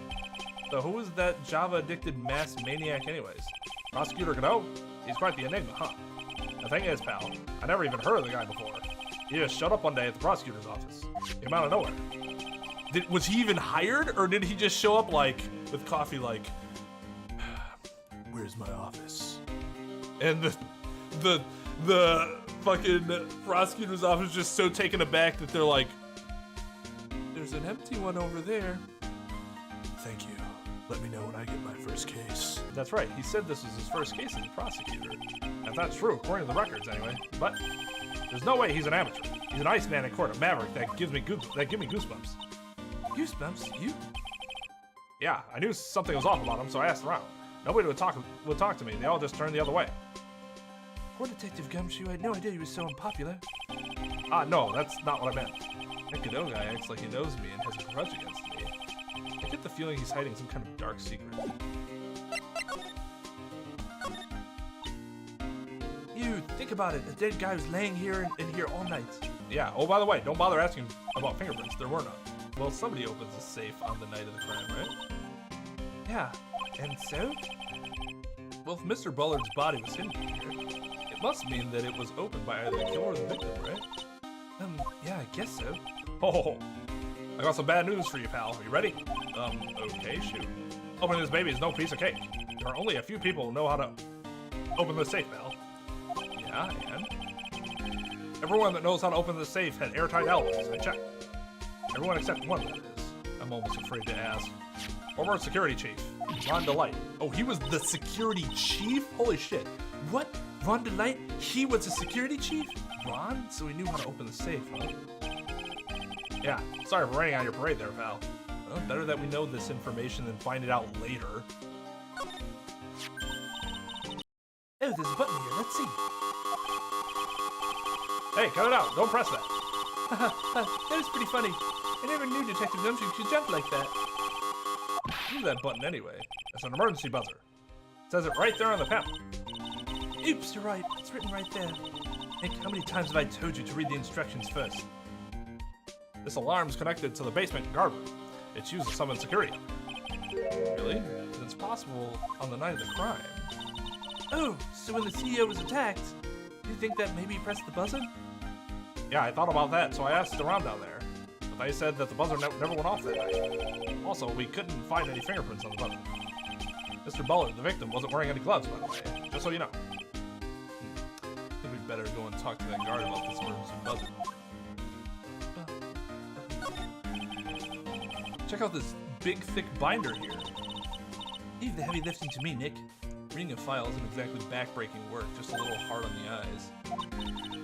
So who is that Java-addicted mass maniac anyways? Prosecutor Godot? He's quite the enigma, huh? The thing is, pal, I never even heard of the guy before. He just showed up one day at the prosecutor's office. Came out of nowhere. Was he even hired, or did he just show up like with coffee like, where's my office? And the fucking prosecutor's office just so taken aback that they're like, there's an empty one over there. Thank you. Let me know when I get my first case. That's right, he said this was his first case as a prosecutor. If that's true, according to the records anyway. But there's no way he's an amateur. He's an Iceman in court, a maverick that gives me goosebumps. Goosebumps? You? Yeah, I knew something was off about him, so I asked around. Nobody would talk to me. They all just turned the other way. Poor Detective Gumshoe, I had no idea he was so unpopular. No, that's not what I meant. That Godot guy acts like he knows me and has a grudge against me. I get the feeling he's hiding some kind of dark secret. You, think about it. A dead guy was laying here in here all night. Yeah, oh, by the way, don't bother asking about fingerprints. There were none. Well, somebody opens the safe on the night of the crime, right? Yeah, and so? Well, if Mr. Bullard's body was hidden here, it must mean that it was opened by either the killer or the victim, right? Yeah, I guess so. Oh, I got some bad news for you, pal. Are you ready? Okay, shoot. Opening this baby is no piece of cake. There are only a few people who know how to open the safe, pal. Yeah, and? Everyone that knows how to open the safe had airtight elbows. I checked. Everyone except one, that is. I'm almost afraid to ask. Former security chief, Ron DeLite. Oh, he was the security chief? Holy shit. What? Ron DeLite? He was a security chief? Ron? So he knew how to open the safe, huh? Yeah, sorry for raining on your parade there, pal. Well, better that we know this information than find it out later. Oh, there's a button here. Let's see. Hey, cut it out. Don't press that. That was pretty funny. I never knew Detective Gumshoe could jump like that. Move that button anyway. It's an emergency buzzer. It says it right there on the panel. Oops, you're right. It's written right there. Nick, how many times have I told you to read the instructions first? This alarm's connected to the basement guard room. It's used to summon security. Really? It's possible on the night of the crime. Oh, so when the CEO was attacked, do you think that maybe he pressed the buzzer? Yeah, I thought about that, so I asked around down there. But they said that the buzzer never went off that night. Also, we couldn't find any fingerprints on the buzzer. Mr. Bullard, the victim, wasn't wearing any gloves, by the way. Just so you know. I think we better go and talk to that guard about this emergency buzzer. Check out this big, thick binder here. Leave the heavy lifting to me, Nick. Reading a file isn't exactly back-breaking work, just a little hard on the eyes.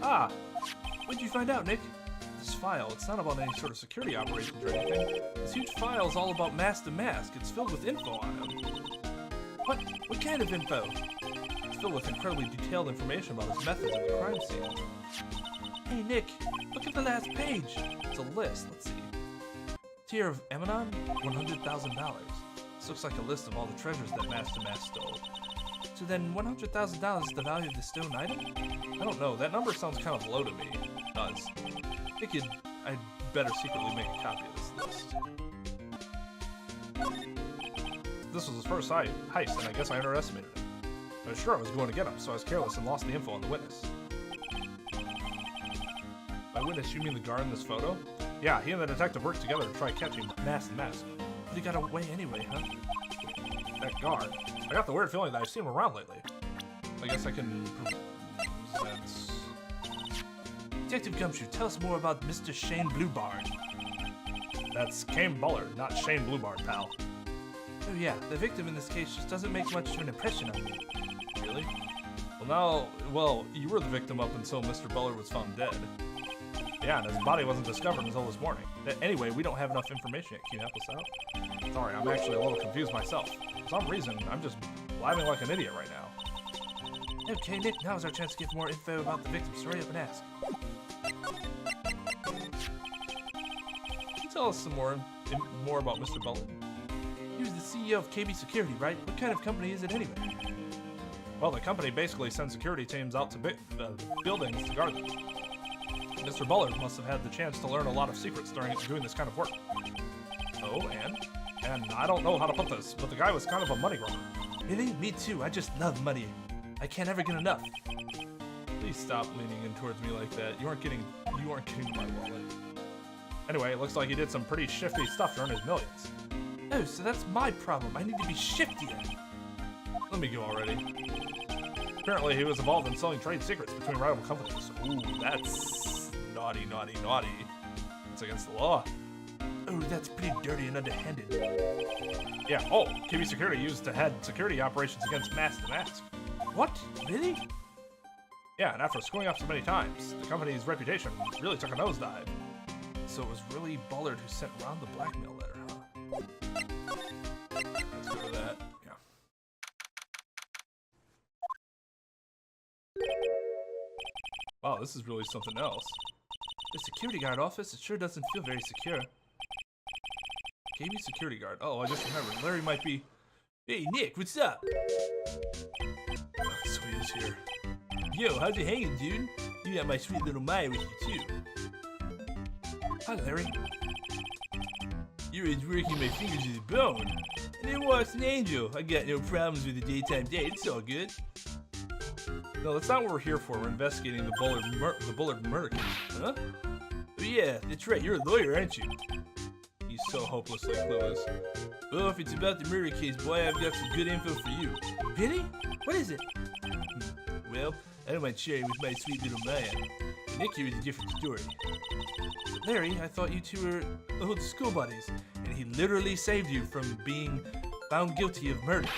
Ah! What'd you find out, Nick? This file, it's not about any sort of security operations or anything. This huge file is all about Mask to Mask. It's filled with info on him. What? What kind of info? It's filled with incredibly detailed information about his methods at the crime scene. Hey, Nick, look at the last page. It's a list, let's see. Tier of Emanon, $100,000. This looks like a list of all the treasures that Mask to Mask stole. So then $100,000 is the value of the stolen item? I don't know, that number sounds kind of low to me. It does. I think I'd better secretly make a copy of this list. This was his first heist, and I guess I underestimated him. I was sure I was going to get him, so I was careless and lost the info on the witness. By witness, you mean the guard in this photo? Yeah, he and the detective worked together to try catching Mask to Mask. But he got away anyway, huh? That guard. I got the weird feeling that I've seen him around lately. I guess I can sense. Detective Gumshoe, tell us more about Mr. Shane Bluebard. That's Kane Bullard, not Shane Bluebard, pal. Oh yeah, the victim in this case just doesn't make much of an impression on me. Really? Well, you were the victim up until Mr. Bullard was found dead. Yeah, and his body wasn't discovered until this morning. Anyway, we don't have enough information yet. Can you help us out? Sorry, I'm actually a little confused myself. For some reason, I'm just blabbing like an idiot right now. Okay, Nick, now's our chance to get more info about the victim. Hurry up and ask. Can you tell us some more about Mr. Bullard? He was the CEO of KB Security, right? What kind of company is it anyway? Well, the company basically sends security teams out to buildings to guard them. Mr. Bullard must have had the chance to learn a lot of secrets during doing this kind of work. Oh, and I don't know how to put this, but the guy was kind of a money grubber. Really? Me too. I just love money. I can't ever get enough. Please stop leaning in towards me like that. You aren't getting my wallet. Anyway, it looks like he did some pretty shifty stuff to earn his millions. Oh, so that's my problem. I need to be shiftier. Let me go already. Apparently, he was involved in selling trade secrets between rival companies. Ooh, that's naughty, naughty, naughty. It's against the law. Oh, that's pretty dirty and underhanded. Yeah, oh, KB Security used to head security operations against Mask to Mask. What? Really? Yeah, and after screwing up so many times, the company's reputation really took a nosedive. So it was really Bullard who sent Ron the blackmail letter, huh? Let's go to that. Yeah. Wow, this is really something else. The security guard office, it sure doesn't feel very secure. KB security guard. Oh, I just remembered. Larry might be... Hey, Nick, what's up? Oh, sweet is here. Yo, how's it hanging, dude? You got my sweet little Maya with you, too. Hi, Larry. You're always working my fingers to the bone. And then walks an angel. I got no problems with the daytime date. It's all good. No, that's not what we're here for. We're investigating the Bullard murder case. Huh? Oh yeah, that's right. You're a lawyer, aren't you? He's so hopelessly clueless. Well, if it's about the murder case, boy, I've got some good info for you. Really? What is it? Well, I don't mind sharing with my sweet little Maya. Nick here is a different story. But Larry, I thought you two were old school buddies, and he literally saved you from being found guilty of murder.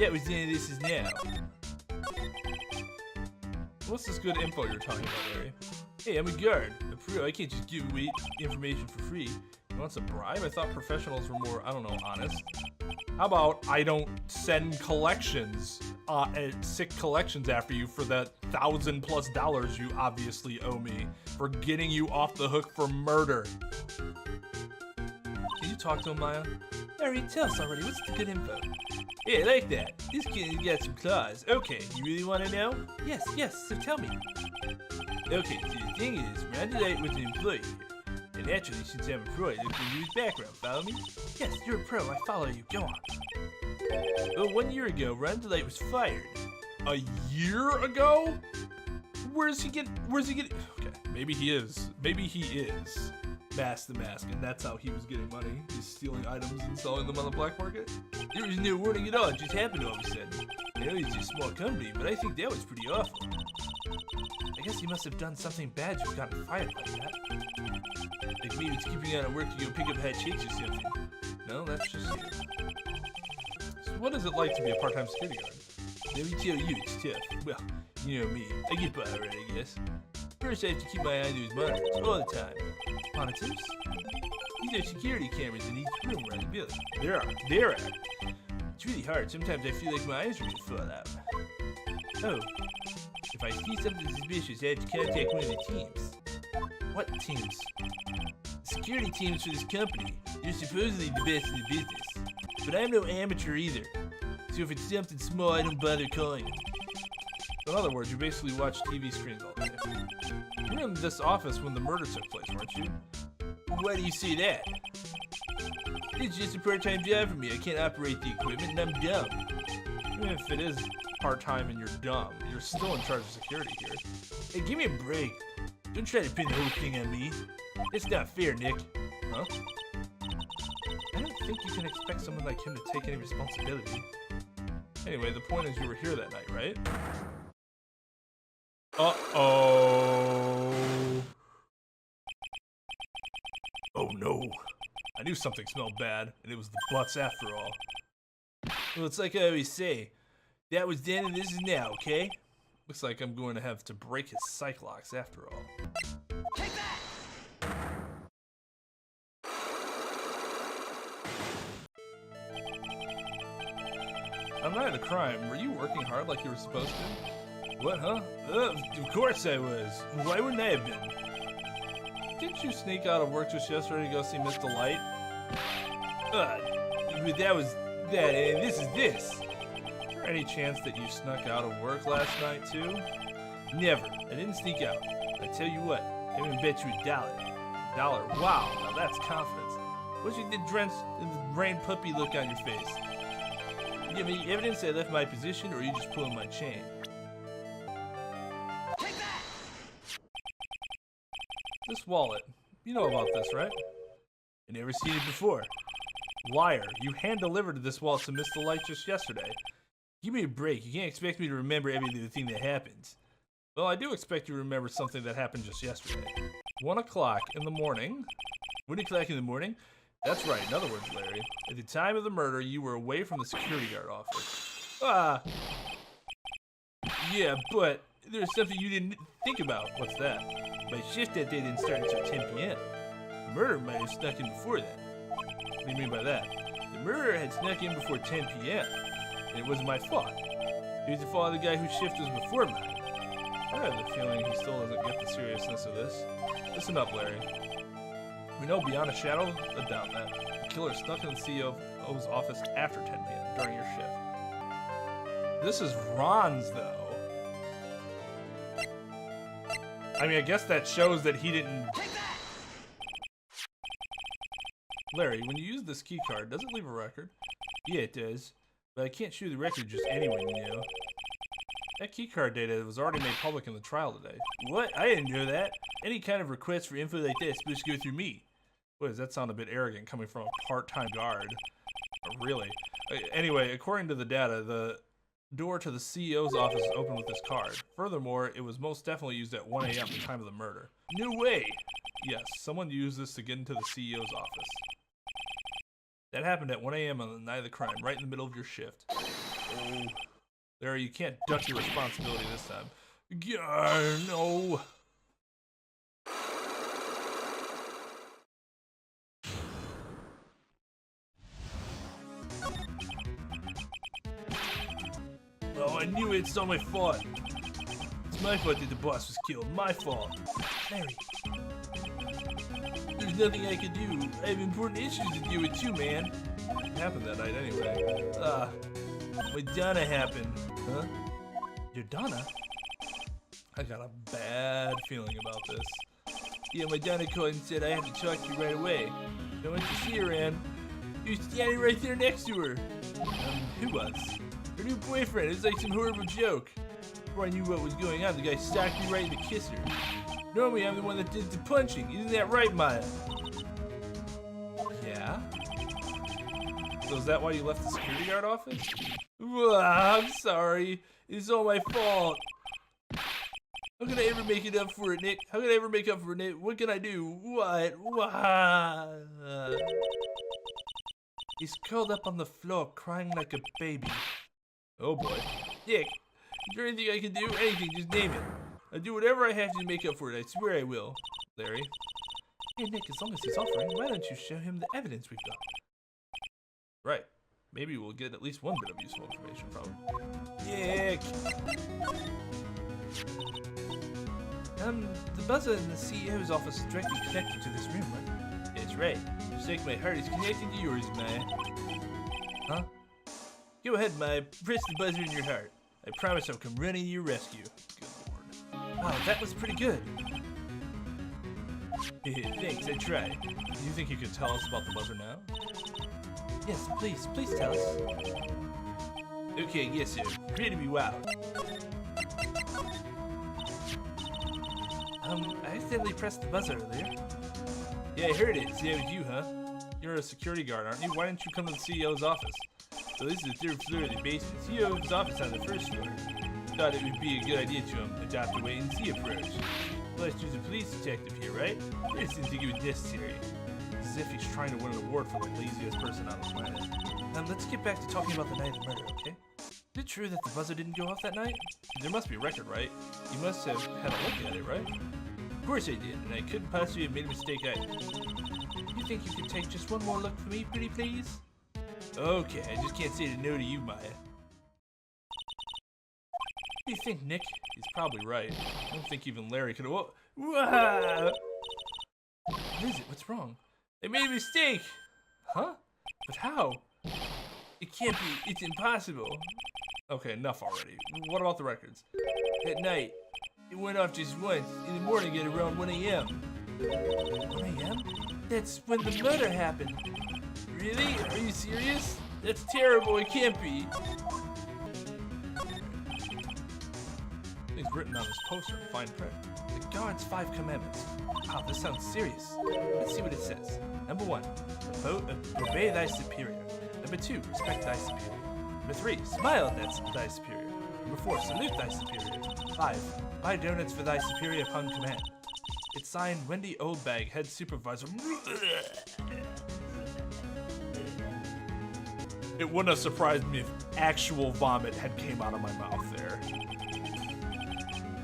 That was the end of This Is Now. What's this good info you're talking about, Larry? Hey, I'm a guard. A pro. I can't just give away information for free. You want a bribe? I thought professionals were more, I don't know, honest. How about I don't send collections, sick collections after you for that $1,000+ you obviously owe me for getting you off the hook for murder. Can you talk to him, Maya? Larry, tell us already. What's the good info? Yeah, I like that. This kid's got some claws. Okay, you really want to know? Yes, so tell me. Okay, so the thing is, Ron and DeLite was an employee here. And naturally, since I'm a pro, I looked into his background. Follow me? Yes, you're a pro. I follow you. Go on. Well, 1 year ago, Ron and DeLite was fired. A year ago? Where's he getting? Okay, maybe he is. Maybe he is Mask the Mask, and that's how he was getting money. He's stealing items and selling them on the black market. There was no warning at all. It just happened all of a sudden. I know it's a small company, but I think that was pretty awful. I guess he must have done something bad to have gotten fired like that. Like maybe skipping out of work to go pick up hot chicks or something. No, that's just you. So what is it like to be a part-time security guard? Let me tell you, it's tough. Well, you know me. I get by already, I guess. First, I have to keep my eye on those monitors all the time. Monitors? These are security cameras in each room around the building. There are. It's really hard. Sometimes I feel like my eyes are gonna fall out. Oh, if I see something suspicious, I have to contact one of the teams. What teams? Security teams for this company. They're supposedly the best in the business. But I'm no amateur either. So if it's something small, I don't bother calling them. In other words, you basically watch TV screens all day. You were in this office when the murder took place, weren't you? Why do you say that? It's just a part-time job for me. I can't operate the equipment and I'm dumb. Even if it is part-time and you're dumb, you're still in charge of security here. Hey, give me a break. Don't try to pin the whole thing on me. It's not fair, Nick. Huh? I don't think you can expect someone like him to take any responsibility. Anyway, the point is you were here that night, right? Uh-oh. Oh no. I knew something smelled bad, and it was the butts after all. Well, it's like I always say. That was then and this is now, okay? Looks like I'm going to have to break his psych locks after all. Take that! On the night of the crime, were you working hard like you were supposed to? What, huh? Of course I was. Why wouldn't I have been? Didn't you sneak out of work just yesterday to go see Miss DeLite? But that was that, and this is this. Is there any chance that you snuck out of work last night too? Never. I didn't sneak out. I tell you what, I even bet you $1. $1? Wow, now that's confidence. What's your drenched brain puppy look on your face? You have any evidence I left my position, or are you just pulling my chain? Take that! This wallet, you know about this, right? I never seen it before. Liar, you hand-delivered this wallet to Miss DeLite just yesterday. Give me a break. You can't expect me to remember everything that happens. Well, I do expect you to remember something that happened just yesterday. 1 o'clock in the morning. 1 o'clock in the morning? That's right. In other words, Larry, at the time of the murder, you were away from the security guard office. Yeah, but there's something you didn't think about. What's that? My shift that day didn't start until 10 p.m. The murderer might have snuck in before that. What do you mean by that? The murderer had snuck in before 10 p.m. and it wasn't my fault. It was the fault of the guy whose shift was before mine. I have the feeling he still doesn't get the seriousness of this. Listen up, Larry. We know beyond a shadow of a doubt that the killer snuck in the CEO's office after 10 p.m. during your shift. This is Ron's, though. I mean, I guess that shows that he didn't... Larry, when you use this key card, does it leave a record? Yeah, it does. But I can't shoot the record just anyone, you know. That keycard data was already made public in the trial today. What? I didn't know that. Any kind of request for info like that is supposed to go through me. Boy, does that sound a bit arrogant coming from a part-time guard. Really. Anyway, according to the data, the door to the CEO's office is open with this card. Furthermore, it was most definitely used at 1 a.m. the time of the murder. No way! Yes, someone used this to get into the CEO's office. That happened at 1 a.m. on the night of the crime, right in the middle of your shift. Oh, Larry, you can't duck your responsibility this time. No. Oh, I knew it. It's all my fault. It's my fault that the boss was killed. My fault. Larry. There's nothing I can do. I have important issues to deal with too, man. happened that night anyway. My Donna happened. Huh? Your Donna? I got a bad feeling about this. Yeah, my Donna called and said I had to talk to you right away. I went to see her, and you were standing right there next to her. Who was? Her new boyfriend. It was like some horrible joke. Before I knew what was going on, the guy stalked me right in to kiss her. Normally, I'm the one that did the punching. Isn't that right, Maya? Yeah? So is that why you left the security guard office? I'm sorry. It's all my fault. How can I ever make it up for it, Nick? How can I ever make up for it, Nick? What can I do? What? He's curled up on the floor, crying like a baby. Oh boy. Nick, is there anything I can do? Anything, just name it. I'll do whatever I have to make up for it. I swear I will. Larry. Hey, Nick, as long as he's offering, why don't you show him the evidence we've got? Right. Maybe we'll get at least one bit of useful information from him. Nick! The buzzer in the CEO's office is directly connected to this room, right? That's right. Just like my heart is connected to yours, Maya. Huh? Go ahead, Maya. Press the buzzer in your heart. I promise I'll come running to your rescue. Good lord. Wow, that was pretty good. Thanks, I tried. Do you think you could tell us about the buzzer now? Yes, please tell us. Okay, yes sir. Prepare to be wild. I accidentally pressed the buzzer earlier. Yeah, I heard it. So that was you, huh? You're a security guard, aren't you? Why didn't you come to the CEO's office? So this is the third floor of the basement. CEO's office on the first floor. Thought it would be a good idea to adopt a wait-and-see approach. Plus, there's a police detective here, right? I just didn't think it was necessary. As if he's trying to win an award for the laziest person on the planet. Let's get back to talking about the night of the murder, okay? Is it true that the buzzer didn't go off that night? There must be a record, right? You must have had a look at it, right? Of course I did, and I couldn't possibly have made a mistake either. You think you could take just one more look for me, pretty please? Okay, I just can't say no to you, Maya. What do you think, Nick? He's probably right. I don't think even Larry could have... What is it? What's wrong? I made a mistake! Huh? But how? It can't be. It's impossible. Okay, enough already. What about the records? At night, it went off just once. In the morning at around 1 a.m. 1 a.m.? That's when the murder happened. Really? Are you serious? That's terrible. It can't be. It's written on this poster in fine print. The Guard's 5 commandments. Wow, this sounds serious. Let's see what it says. Number 1, obey thy superior. Number 2, respect thy superior. Number 3, smile at thy superior. Number 4, salute thy superior. 5, buy donuts for thy superior upon command. It's signed Wendy Oldbag, head supervisor. It wouldn't have surprised me if actual vomit had came out of my mouth there.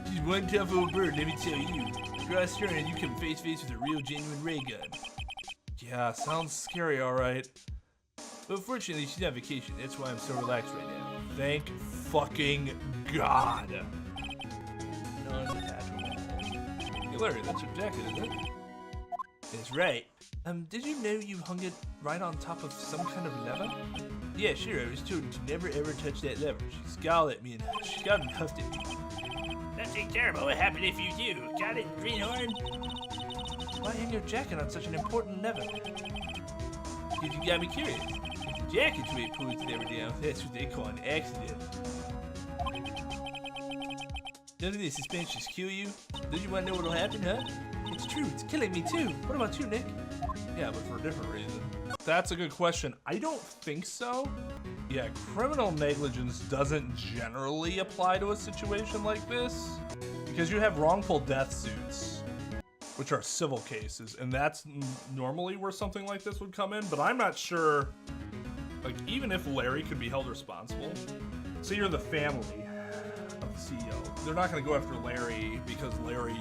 She's one tough old bird, let me tell you. Cross her and you come face to face with a real genuine ray gun. Yeah, sounds scary, alright. But fortunately, she's on vacation. That's why I'm so relaxed right now. Thank fucking God. None at all. Hey Larry, that's your jacket, isn't it? That's right. Did you know you hung it right on top of some kind of lever? Yeah, sure. I was told to never ever touch that lever. She scowled at me and she got and huffed at me. That's terrible. What happened if you do? Got it, greenhorn? Why hang your jacket on such an important lever? Because you got me curious. If the jacket's weight pulls the lever down, that's what they call an accident. Doesn't the suspense just kill you? Don't you want to know what'll happen, huh? It's true, it's killing me too. What about you, Nick? Yeah, but for a different reason. That's a good question. I don't think so. Yeah, criminal negligence doesn't generally apply to a situation like this because you have wrongful death suits, which are civil cases, and that's normally where something like this would come in, but I'm not sure, like, even if Larry could be held responsible, say you're the family of the CEO, they're not going to go after Larry because Larry...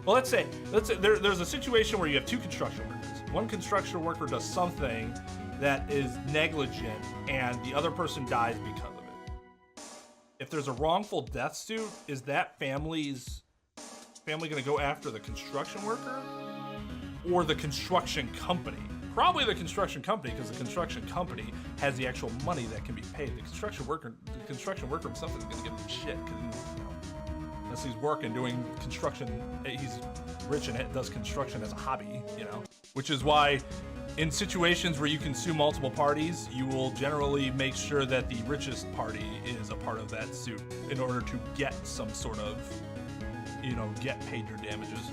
Well, let's say there's a situation where you have 2 construction workers. One construction worker does something that is negligent and the other person dies because of it. If there's a wrongful death suit, is that family going to go after the construction worker or the construction company? Probably the construction company, because the construction company has the actual money that can be paid. The construction worker himself isn't gonna give him shit, because unless he's working doing construction, he's rich and does construction as a hobby, you know. Which is why, in situations where you can sue multiple parties, you will generally make sure that the richest party is a part of that suit in order to get some sort of, you know, get paid your damages.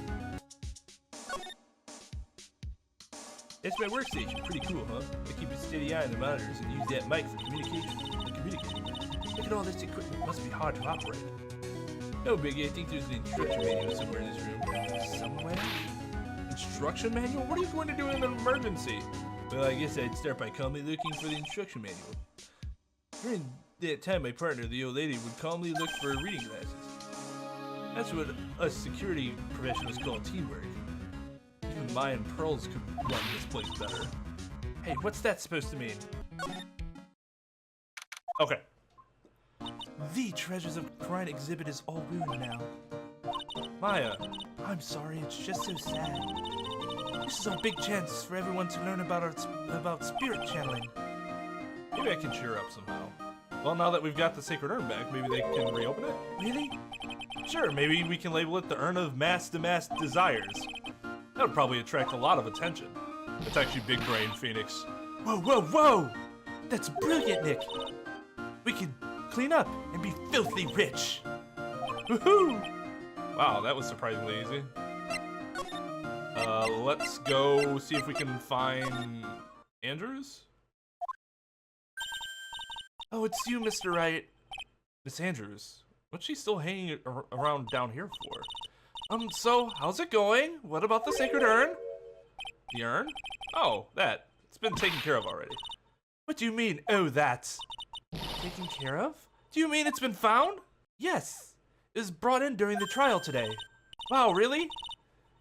It's my workstation. Pretty cool, huh? I keep a steady eye on the monitors and use that mic for communicating. Look at all this equipment. Must be hard to operate. No biggie. I think there's an instruction manual somewhere in this room. Somewhere? Instruction manual? What are you going to do in an emergency? Well, I guess I'd start by calmly looking for the instruction manual. During that time, my partner, the old lady, would calmly look for reading glasses. That's what us security professionals call teamwork. Even Maya and Pearls could run this place better. Hey, what's that supposed to mean? Okay. The Treasures of Crime exhibit is all ruined now. Maya, I'm sorry, it's just so sad. This is our big chance for everyone to learn about spirit channeling. Maybe I can cheer up somehow. Well, now that we've got the Sacred Urn back, maybe they can reopen it? Really? Sure, maybe we can label it the Urn of Mass to Mass Desires. That would probably attract a lot of attention. It's actually big brain, Phoenix. Whoa, whoa, whoa! That's brilliant, Nick! We could clean up and be filthy rich! Woohoo! Wow, that was surprisingly easy. Let's go see if we can find Andrews? Oh, it's you, Mr. Wright. Miss Andrews. What's she still hanging around down here for? So, how's it going? What about the Sacred Urn? The urn? Oh, that. It's been taken care of already. What do you mean, oh, that's taken care of? Do you mean it's been found? Yes. It was brought in during the trial today. Wow, really?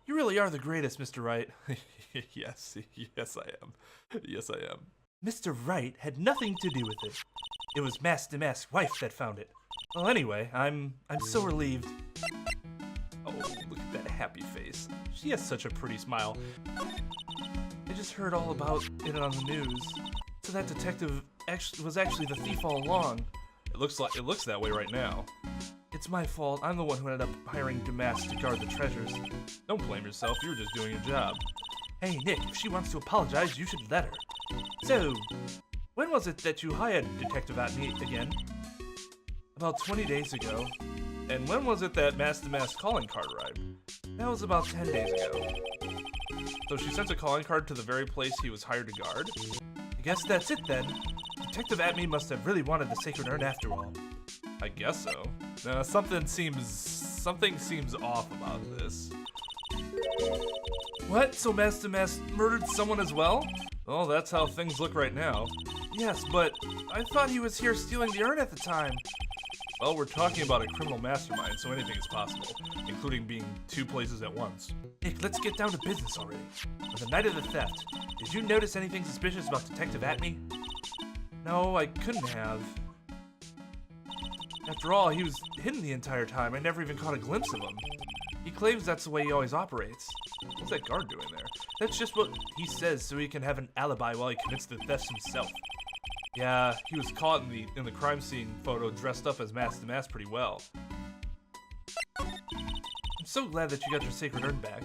You really are the greatest, Mr. Wright. Yes I am. Yes I am. Mr. Wright had nothing to do with it. It was Master Mask's wife that found it. Well, anyway, I'm so relieved. Oh, look at that happy face. She has such a pretty smile. I just heard all about it on the news. So that detective was actually the thief all along. It looks that way right now. It's my fault. I'm the one who ended up hiring Damask to guard the treasures. Don't blame yourself. You were just doing your job. Hey, Nick, if she wants to apologize, you should let her. So, when was it that you hired Detective Atmey again? About 20 days ago. And when was it that Master Mask calling card arrived? That was about 10 days ago. So she sent a calling card to the very place he was hired to guard? I guess that's it then. Detective Atmey must have really wanted the Sacred Urn after all. I guess so. Something seems off about this. What? So Master Mask murdered someone as well? Well, that's how things look right now. Yes, but I thought he was here stealing the urn at the time. Well, we're talking about a criminal mastermind, so anything is possible, including being two places at once. Nick, let's get down to business already. On the night of the theft, did you notice anything suspicious about Detective Atmey? No, I couldn't have. After all, he was hidden the entire time. I never even caught a glimpse of him. He claims that's the way he always operates. What's that guard doing there? That's just what he says so he can have an alibi while he commits the thefts himself. Yeah, he was caught in the crime scene photo dressed up as Master Mask pretty well. I'm so glad that you got your Sacred Urn back.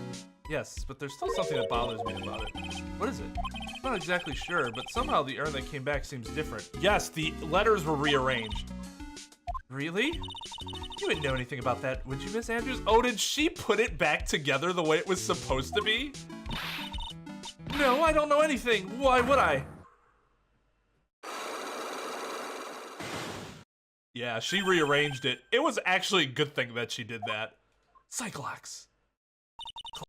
Yes, but there's still something that bothers me about it. What is it? I'm not exactly sure, but somehow the urn that came back seems different. Yes, the letters were rearranged. Really? You wouldn't know anything about that, would you, Miss Andrews? Oh, did she put it back together the way it was supposed to be? No, I don't know anything. Why would I? Yeah, she rearranged it. It was actually a good thing that she did that. Cyclox.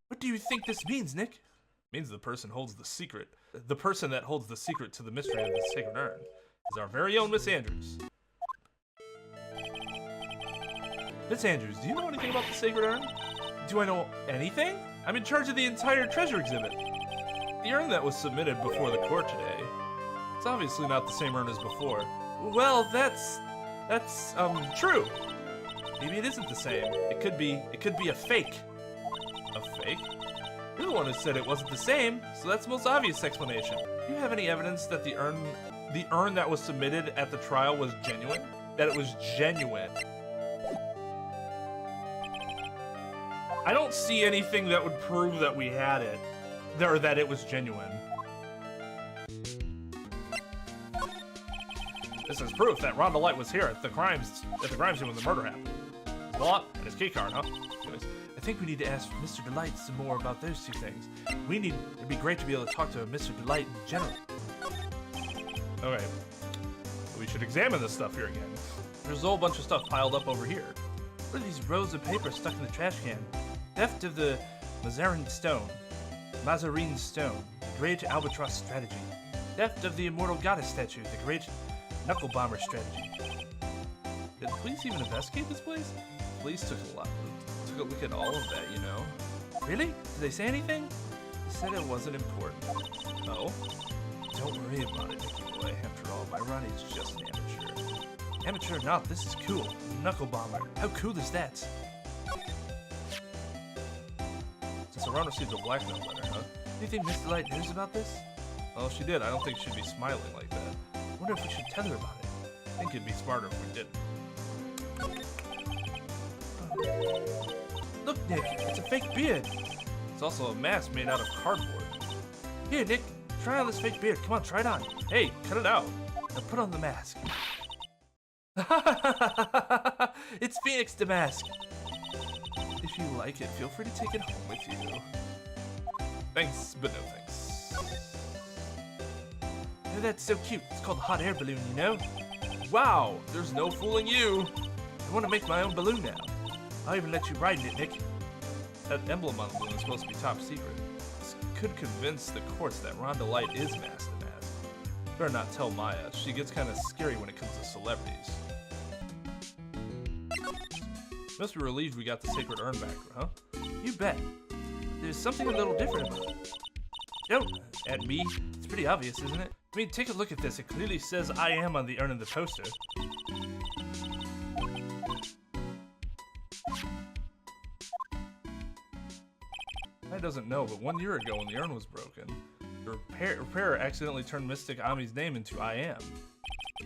What do you think this means, Nick? It means the person holds the secret. The person that holds the secret to the mystery of the Sacred Urn is our very own Miss Andrews. Miss Andrews, do you know anything about the Sacred Urn? Do I know anything? I'm in charge of the entire treasure exhibit. The urn that was submitted before the court today, it's obviously not the same urn as before. Well, that's true. Maybe it isn't the same. It could be a fake. A fake? You're the one who said it wasn't the same, so that's the most obvious explanation. Do you have any evidence that the urn that was submitted at the trial was genuine? That it was genuine? I don't see anything that would prove that we had it, or that it was genuine. This is proof that Ron DeLite was here at the crime scene when the murder happened. Wallet and his key card, huh? Anyways, I think we need to ask Mr. DeLite some more about those two things. It'd be great to be able to talk to Mr. DeLite in general. Okay, we should examine this stuff here again. There's a whole bunch of stuff piled up over here. What are these rolls of paper stuck in the trash can? Theft of the Mazarin Stone, the Great Albatross Strategy. Theft of the Immortal Goddess Statue, the Great Knuckle Bomber Strategy. Did the police even investigate this place? The police took a look at all of that, you know. Really? Did they say anything? They said it wasn't important. Oh? Don't worry about it, Nicky boy. After all, my Ronnie's just an amateur. Amateur or not, this is cool. Knuckle Bomber. How cool is that? So Ron received a blackmail letter, huh? Do you think Miss DeLite knows about this? Well, she did. I don't think she'd be smiling like that. I wonder if we should tell her about it. I think it'd be smarter if we didn't. Look, Nick, it's a fake beard. It's also a mask made out of cardboard. Here, Nick, try on this fake beard. Come on, try it on. Hey, cut it out. Now put on the mask. It's Phoenix the mask. If you like it, feel free to take it home with you. Thanks, but no thanks. Oh, that's so cute. It's called a hot air balloon, you know? Wow, there's no fooling you. I want to make my own balloon now. I'll even let you ride in it, Nick. That emblem on the balloon is supposed to be top secret. This could convince the courts that Ron DeLite is masked to mask. Better not tell Maya. She gets kind of scary when it comes to celebrities. Must be relieved we got the sacred urn back, huh? You bet. There's something a little different about it. Oh, Atmey. It's pretty obvious, isn't it? I mean, take a look at this. It clearly says I am on the urn in the poster. I doesn't know, but 1 year ago when the urn was broken, the repairer accidentally turned Mystic Ami's name into I am.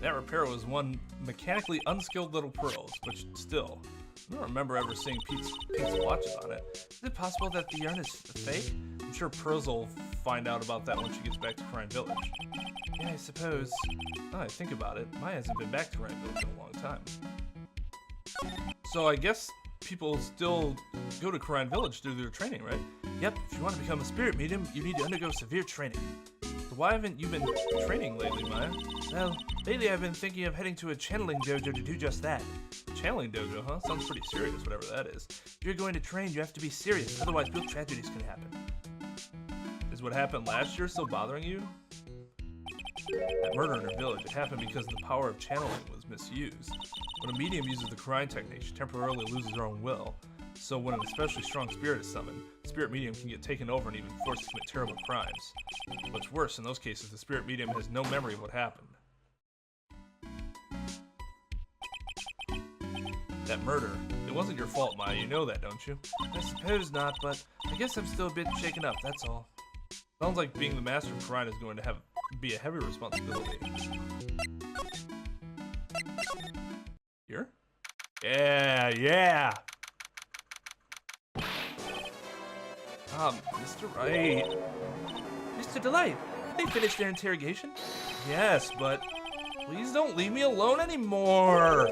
That repairer was one mechanically unskilled little pearls, but still. I don't remember ever seeing Pete's watches on it. Is it possible that the urn is fake? I'm sure Pearls will find out about that when she gets back to Crime Village. Yeah, I suppose. Now I think about it, Maya hasn't been back to Crime Village in a long time. So I guess people still go to Crime Village to do their training, right? Yep, if you want to become a spirit medium, you need to undergo severe training. So why haven't you been training lately, Maya? Well, lately I've been thinking of heading to a channeling dojo to do just that. Channeling dojo, huh? Sounds pretty serious, whatever that is. If you're going to train, you have to be serious, otherwise real tragedies can happen. Is what happened last year still bothering you? That murder in her village, it happened because the power of channeling was misused. When a medium uses the crying technique, she temporarily loses her own will. So when an especially strong spirit is summoned, the spirit medium can get taken over and even forced to commit terrible crimes. What's worse, in those cases, the spirit medium has no memory of what happened. That murder, it wasn't your fault, Maya, you know that, don't you? I suppose not, but I guess I'm still a bit shaken up, that's all. Sounds like being the master of crime is going to be a heavy responsibility. Here? Yeah! Mr. Wright. Mr. DeLite, did they finish their interrogation? Yes, but please don't leave me alone anymore.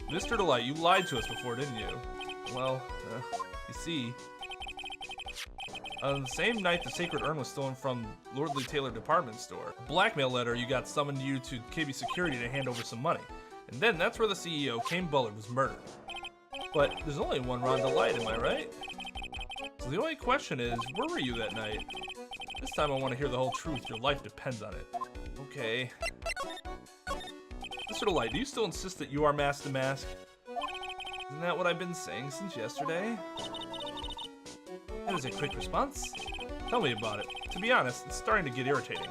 Mr. DeLite, you lied to us before, didn't you? Well, you see. On the same night the sacred urn was stolen from Lordly Taylor department store, a blackmail letter you got summoned you to KB Security to hand over some money. And then that's where the CEO, Kane Bullard, was murdered. But there's only one Ron DeLite, am I right? So the only question is, where were you that night? This time I want to hear the whole truth. Your life depends on it. Okay. Mr. DeLite, do you still insist that you are masked to mask? Isn't that what I've been saying since yesterday? That was a quick response. Tell me about it. To be honest, it's starting to get irritating.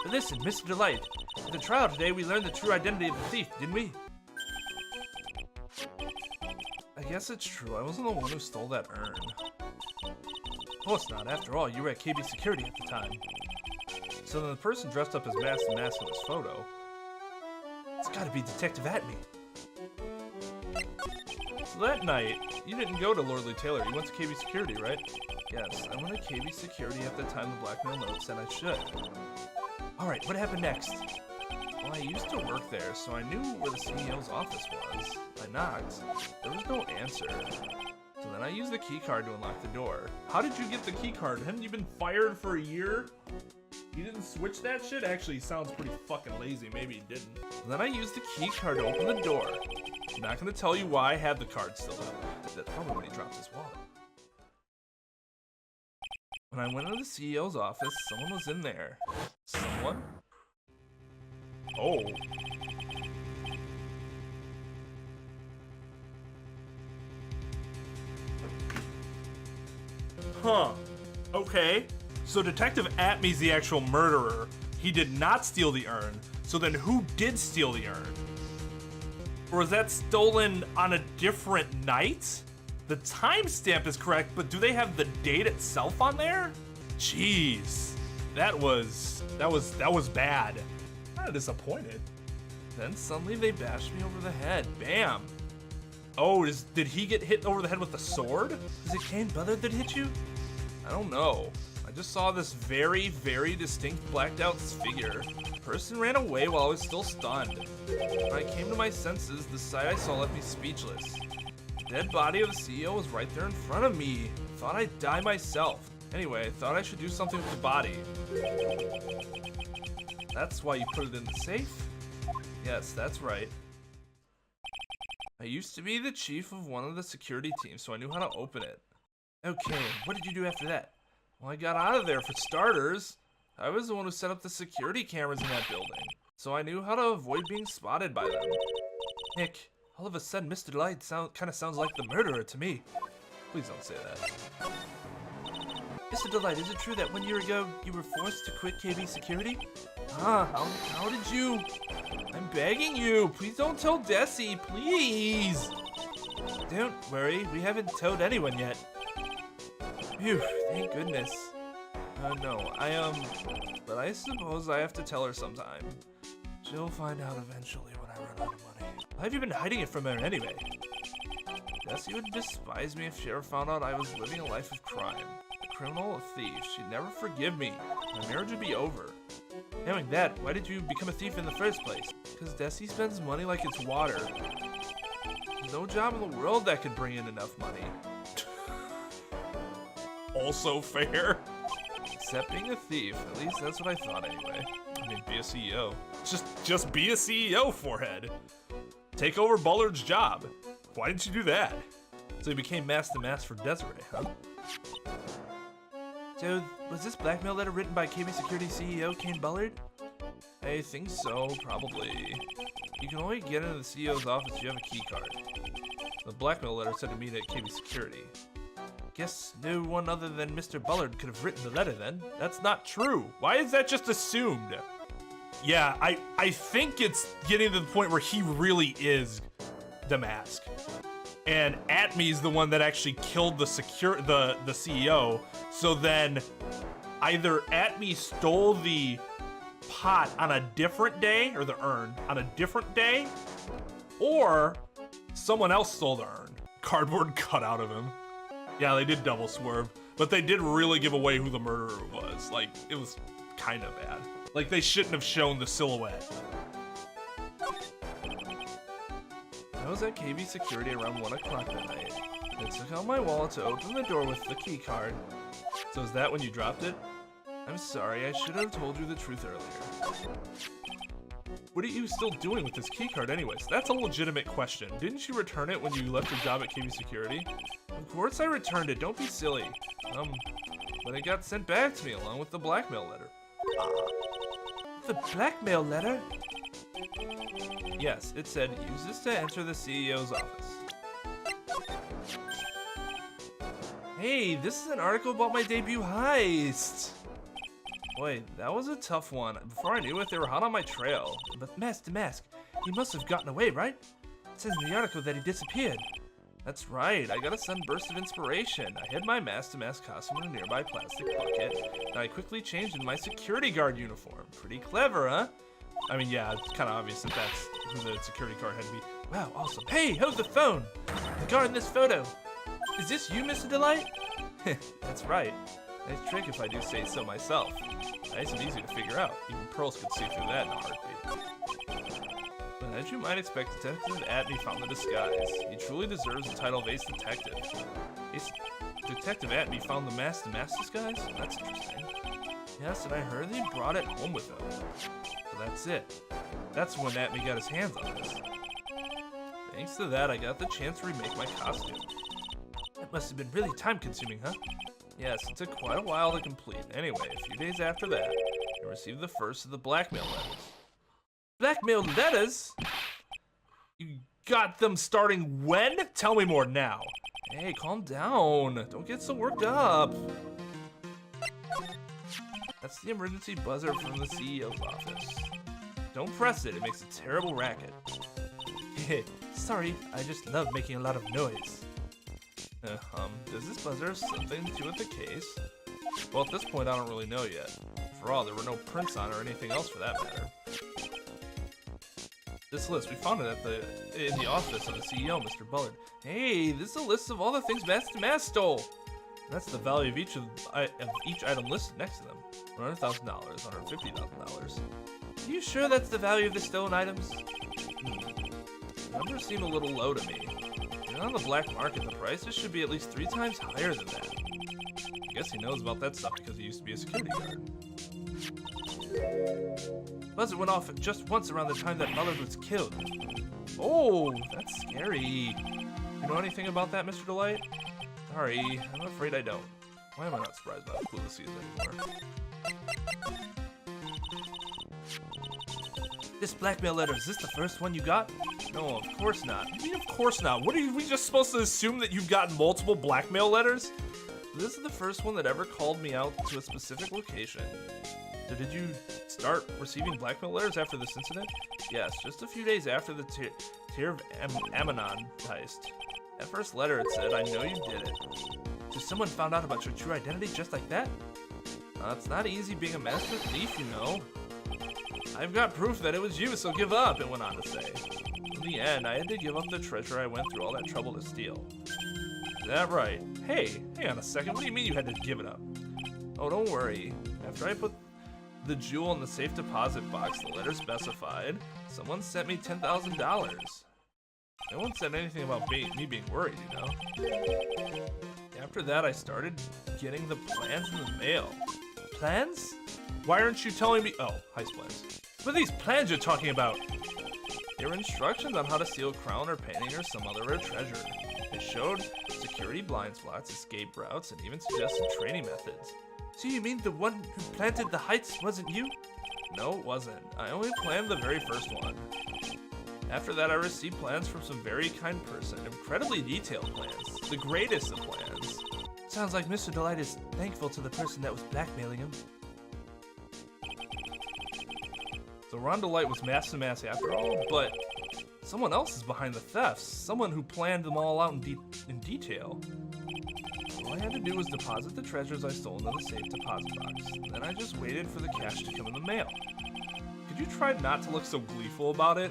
But listen, Mr. DeLite, at the trial today we learned the true identity of the thief, didn't we? I guess it's true. I wasn't the one who stole that urn. Of course not. After all, you were at KB Security at the time. So then the person dressed up as Master Mask in this photo, it's gotta be Detective Atmey. So that night, you didn't go to Lordly Taylor, you went to KB Security, right? Yes, I went to KB Security at the time the blackmail note said I should. Alright, what happened next? Well, I used to work there, so I knew where the CEO's office was. I knocked. There was no answer. So then I used the key card to unlock the door. How did you get the key card? Hadn't you been fired for a year? You didn't switch that shit? Actually, he sounds pretty fucking lazy. Maybe he didn't. Then I used the key card to open the door. I'm not gonna tell you why I had the card still up. That's probably when he dropped his wallet. When I went into the CEO's office, someone was in there. Someone? Oh. Huh. Okay. So Detective Atmey's the actual murderer. He did not steal the urn. So then who did steal the urn? Or was that stolen on a different night? The timestamp is correct, but do they have the date itself on there? Jeez. That was bad. Kind of disappointed. Then suddenly they bashed me over the head. Bam. Oh, did he get hit over the head with a sword? Is it Kane Bullard that hit you? I don't know. I just saw this very, very distinct blacked out figure. The person ran away while I was still stunned. When I came to my senses, the sight I saw left me speechless. The dead body of the CEO was right there in front of me. I thought I'd die myself. Anyway, I thought I should do something with the body. That's why you put it in the safe? Yes, that's right. I used to be the chief of one of the security teams, so I knew how to open it. Okay, what did you do after that? Well, I got out of there for starters. I was the one who set up the security cameras in that building, so I knew how to avoid being spotted by them. Nick, all of a sudden Mr. DeLite kind of sounds like the murderer to me. Please don't say that. Mr. DeLite, is it true that 1 year ago you were forced to quit KB Security? How did you? I'm begging you, please don't tell Desi, please. Don't worry, we haven't told anyone yet. Phew, thank goodness. No, but I suppose I have to tell her sometime. She'll find out eventually when I run out of money. Why have you been hiding it from her anyway? Desi would despise me if she ever found out I was living a life of crime. A criminal, a thief. She'd never forgive me. My marriage would be over. Knowing that, why did you become a thief in the first place? Because Desi spends money like it's water. There's no job in the world that could bring in enough money. Also fair. Except being a thief. At least that's what I thought anyway. I mean, be a CEO. Just be a CEO, forehead. Take over Bullard's job. Why didn't you do that? So you became Master Mask for Desiree, huh? So, was this blackmail letter written by KB Security CEO Kane Bullard? I think so, probably. You can only get into the CEO's office if you have a key card. The blackmail letter said to meet at KB Security. Guess no one other than Mr. Bullard could have written the letter then. That's not true. Why is that just assumed? Yeah, I think it's getting to the point where he really is the mask. And Atmey's the one that actually killed the CEO. So then either Atmey stole the pot on a different day, or the urn on a different day, or someone else stole the urn. Cardboard cutout of him. Yeah, they did double swerve, but they did really give away who the murderer was. Like, it was kind of bad. Like, they shouldn't have shown the silhouette. I was at KB Security around 1 o'clock that night. I took out my wallet to open the door with the key card. So is that when you dropped it? I'm sorry, I should have told you the truth earlier. What are you still doing with this key card anyways? That's a legitimate question. Didn't you return it when you left your job at KB Security? Of course I returned it, don't be silly. But it got sent back to me along with the blackmail letter. The blackmail letter? Yes, it said, use this to enter the CEO's office. Hey, this is an article about my debut heist. Boy, that was a tough one. Before I knew it, they were hot on my trail. But Master Mask, he must have gotten away, right? It says in the article that he disappeared. That's right, I got a sudden burst of inspiration. I hid my mask-to-mask costume in a nearby plastic bucket, and I quickly changed into my security guard uniform. Pretty clever, huh? I mean, yeah, it's kind of obvious that that's who the security guard had to be. Wow, awesome. Hey, hold the phone! The guard in this photo. Is this you, Mr. DeLite? That's right. Nice trick if I do say so myself. Nice and easy to figure out. Even pearls could see through that in a heartbeat. But as you might expect, Detective Atmey found the disguise. He truly deserves the title of Ace Detective. Detective Atmey found the mask-to-mask disguise? That's interesting. Yes, and I heard he brought it home with him. So that's it. That's when Atmey got his hands on this. Thanks to that, I got the chance to remake my costume. That must have been really time-consuming, huh? Yes, it took quite a while to complete. Anyway, a few days after that, I received the first of the blackmail letters. Blackmail letters? You got them starting when? Tell me more now. Hey, calm down. Don't get so worked up. That's the emergency buzzer from the CEO's office. Don't press it, it makes a terrible racket. Sorry, I just love making a lot of noise. Does this buzzer have something to do with the case? Well, at this point, I don't really know yet. For all, there were no prints on it or anything else for that matter. This list, we found it in the office of the CEO, Mr. Bullard. Hey, this is a list of all the things Mask stole. And that's the value of each item listed next to them. $100,000, $150,000. Are you sure that's the value of the stolen items? Numbers seem a little low to me. On the black market, the prices should be at least 3 times higher than that. I guess he knows about that stuff because he used to be a security guard. Buzzer went off just once around the time that Bullard was killed. Oh, that's scary. You know anything about that, Mr. DeLite? Sorry, I'm afraid I don't. Why am I not surprised by the clueless anymore? This blackmail letter, is this the first one you got? No, of course not. I mean, of course not. What are we just supposed to assume that you've gotten multiple blackmail letters? This is the first one that ever called me out to a specific location. So did you start receiving blackmail letters after this incident? Yes, just a few days after the Tear of Ammonon heist. That first letter, it said, I know you did it. So someone found out about your true identity just like that? It's not easy being a master thief, you know. I've got proof that it was you, so give up, it went on to say. In the end, I had to give up the treasure I went through all that trouble to steal. Is that right? Hey, hang on a second. What do you mean you had to give it up? Oh, don't worry. After I put the jewel in the safe deposit box the letter specified, someone sent me $10,000. No one said anything about me being worried, you know? After that, I started getting the plans in the mail. Plans? Why aren't you telling me? Oh, heist plans. What are these plans you're talking about? They were instructions on how to steal a crown or painting or some other rare treasure. They showed security blind spots, escape routes, and even suggested training methods. So you mean the one who planted the heist wasn't you? No, it wasn't. I only planned the very first one. After that, I received plans from some very kind person. Incredibly detailed plans. The greatest of plans. Sounds like Mr. DeLite is thankful to the person that was blackmailing him. So Ron DeLite was mask-to-mask after all, but someone else is behind the thefts. Someone who planned them all out in detail. All I had to do was deposit the treasures I stole into the safe deposit box. Then I just waited for the cash to come in the mail. Could you try not to look so gleeful about it?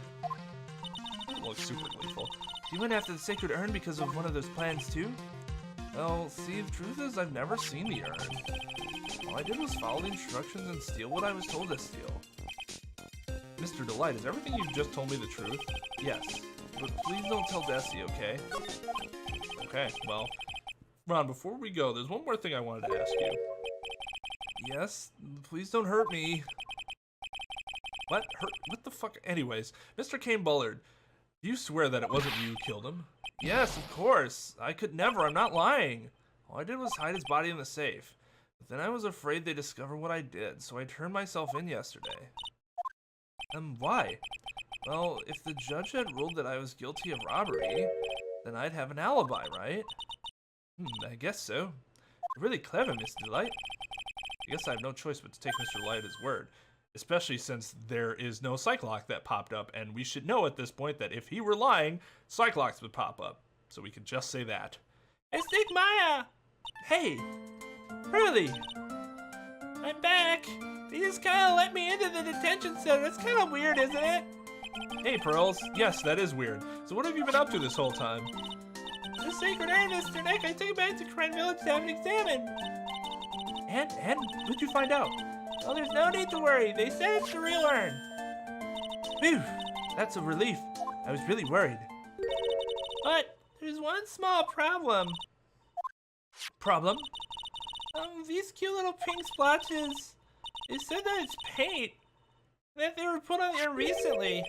Look super gleeful. You went after the sacred urn because of one of those plans too? Well, see, the truth is I've never seen the urn. All I did was follow the instructions and steal what I was told to steal. Mr. DeLite, is everything you've just told me the truth? Yes, but please don't tell Desi, okay? Okay, well, Ron, before we go, there's one more thing I wanted to ask you. Yes? Please don't hurt me. What? Hurt? What the fuck? Anyways, Mr. Kane Bullard, do you swear that it wasn't you who killed him? Yes, of course. I could never. I'm not lying. All I did was hide his body in the safe. But then I was afraid they'd discover what I did, so I turned myself in yesterday. Why? Well, if the judge had ruled that I was guilty of robbery, then I'd have an alibi, right? I guess so. You're really clever, Mr. DeLite. I guess I have no choice but to take Mr. DeLite at his word. Especially since there is no Cyclock that popped up, and we should know at this point that if he were lying, Cyclops would pop up. so we can just say that. Mystic Maya! Hey! Really? I'm back! They just kinda let me into the detention center. It's kinda weird, isn't it? Hey, Pearls. Yes, that is weird. So what have you been up to this whole time? The sacred urn, Mr. Nick. I took it back to Crime Village to have it examined. And what'd you find out? Well, there's no need to worry. They said it's the real urn. Phew, that's a relief. I was really worried. But there's one small problem. Problem? These cute little pink splotches. They said that it's paint. That they were put on the urn recently.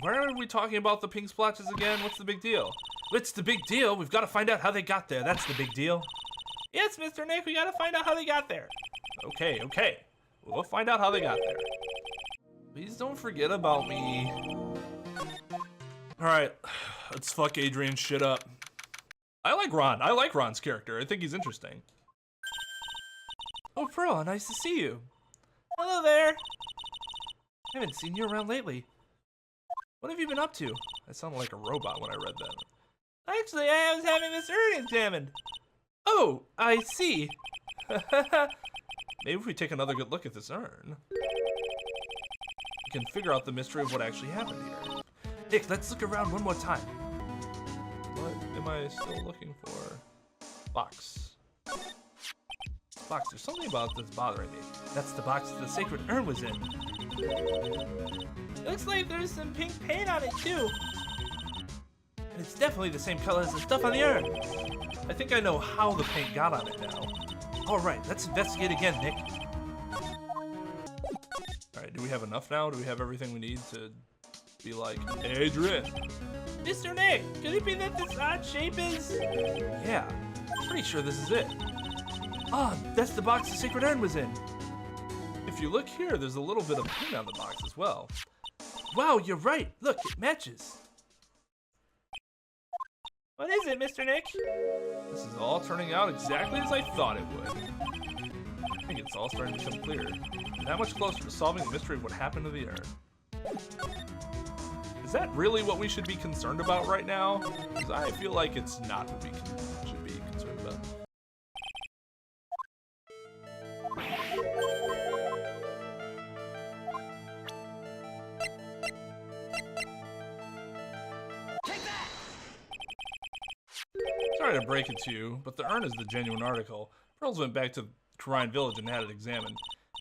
Where are we talking about the pink splotches again? What's the big deal? What's the big deal? We've got to find out how they got there. That's the big deal. Yes, Mr. Nick, we gotta find out how they got there. Okay, okay. We'll find out how they got there. Please don't forget about me. Alright, let's fuck Adrian's shit up. I like Ron. I like Ron's character. I think he's interesting. Oh, Pearl, nice to see you. Hello there. I haven't seen you around lately. What have you been up to? I sounded like a robot when I read that. Actually, I was having this urn examined. Oh, I see. Maybe if we take another good look at this urn, we can figure out the mystery of what actually happened here. Nick, let's look around one more time. What am I still looking for? Box. Box, there's something about this bothering me. That's the box the sacred urn was in. Looks like there's some pink paint on it too. And it's definitely the same color as the stuff on the urn. I think I know how the paint got on it now. All right, let's investigate again, Nick. All right, do we have enough now? Do we have everything we need to be like, Adrian? Mr. Nick, could it be that this odd shape is... Yeah, I'm pretty sure this is it. Ah, that's the box the sacred urn was in. If you look here, there's a little bit of paint on the box as well. Wow, you're right. Look, it matches. What is it, Mr. Nick? This is all turning out exactly as I thought it would. I think it's all starting to become clear. That much closer to solving the mystery of what happened to the urn. Is that really what we should be concerned about right now? Because I feel like it's not what we should be concerned about. Sorry to break it to you, but the urn is the genuine article. Pearls went back to Crime Village and had it examined.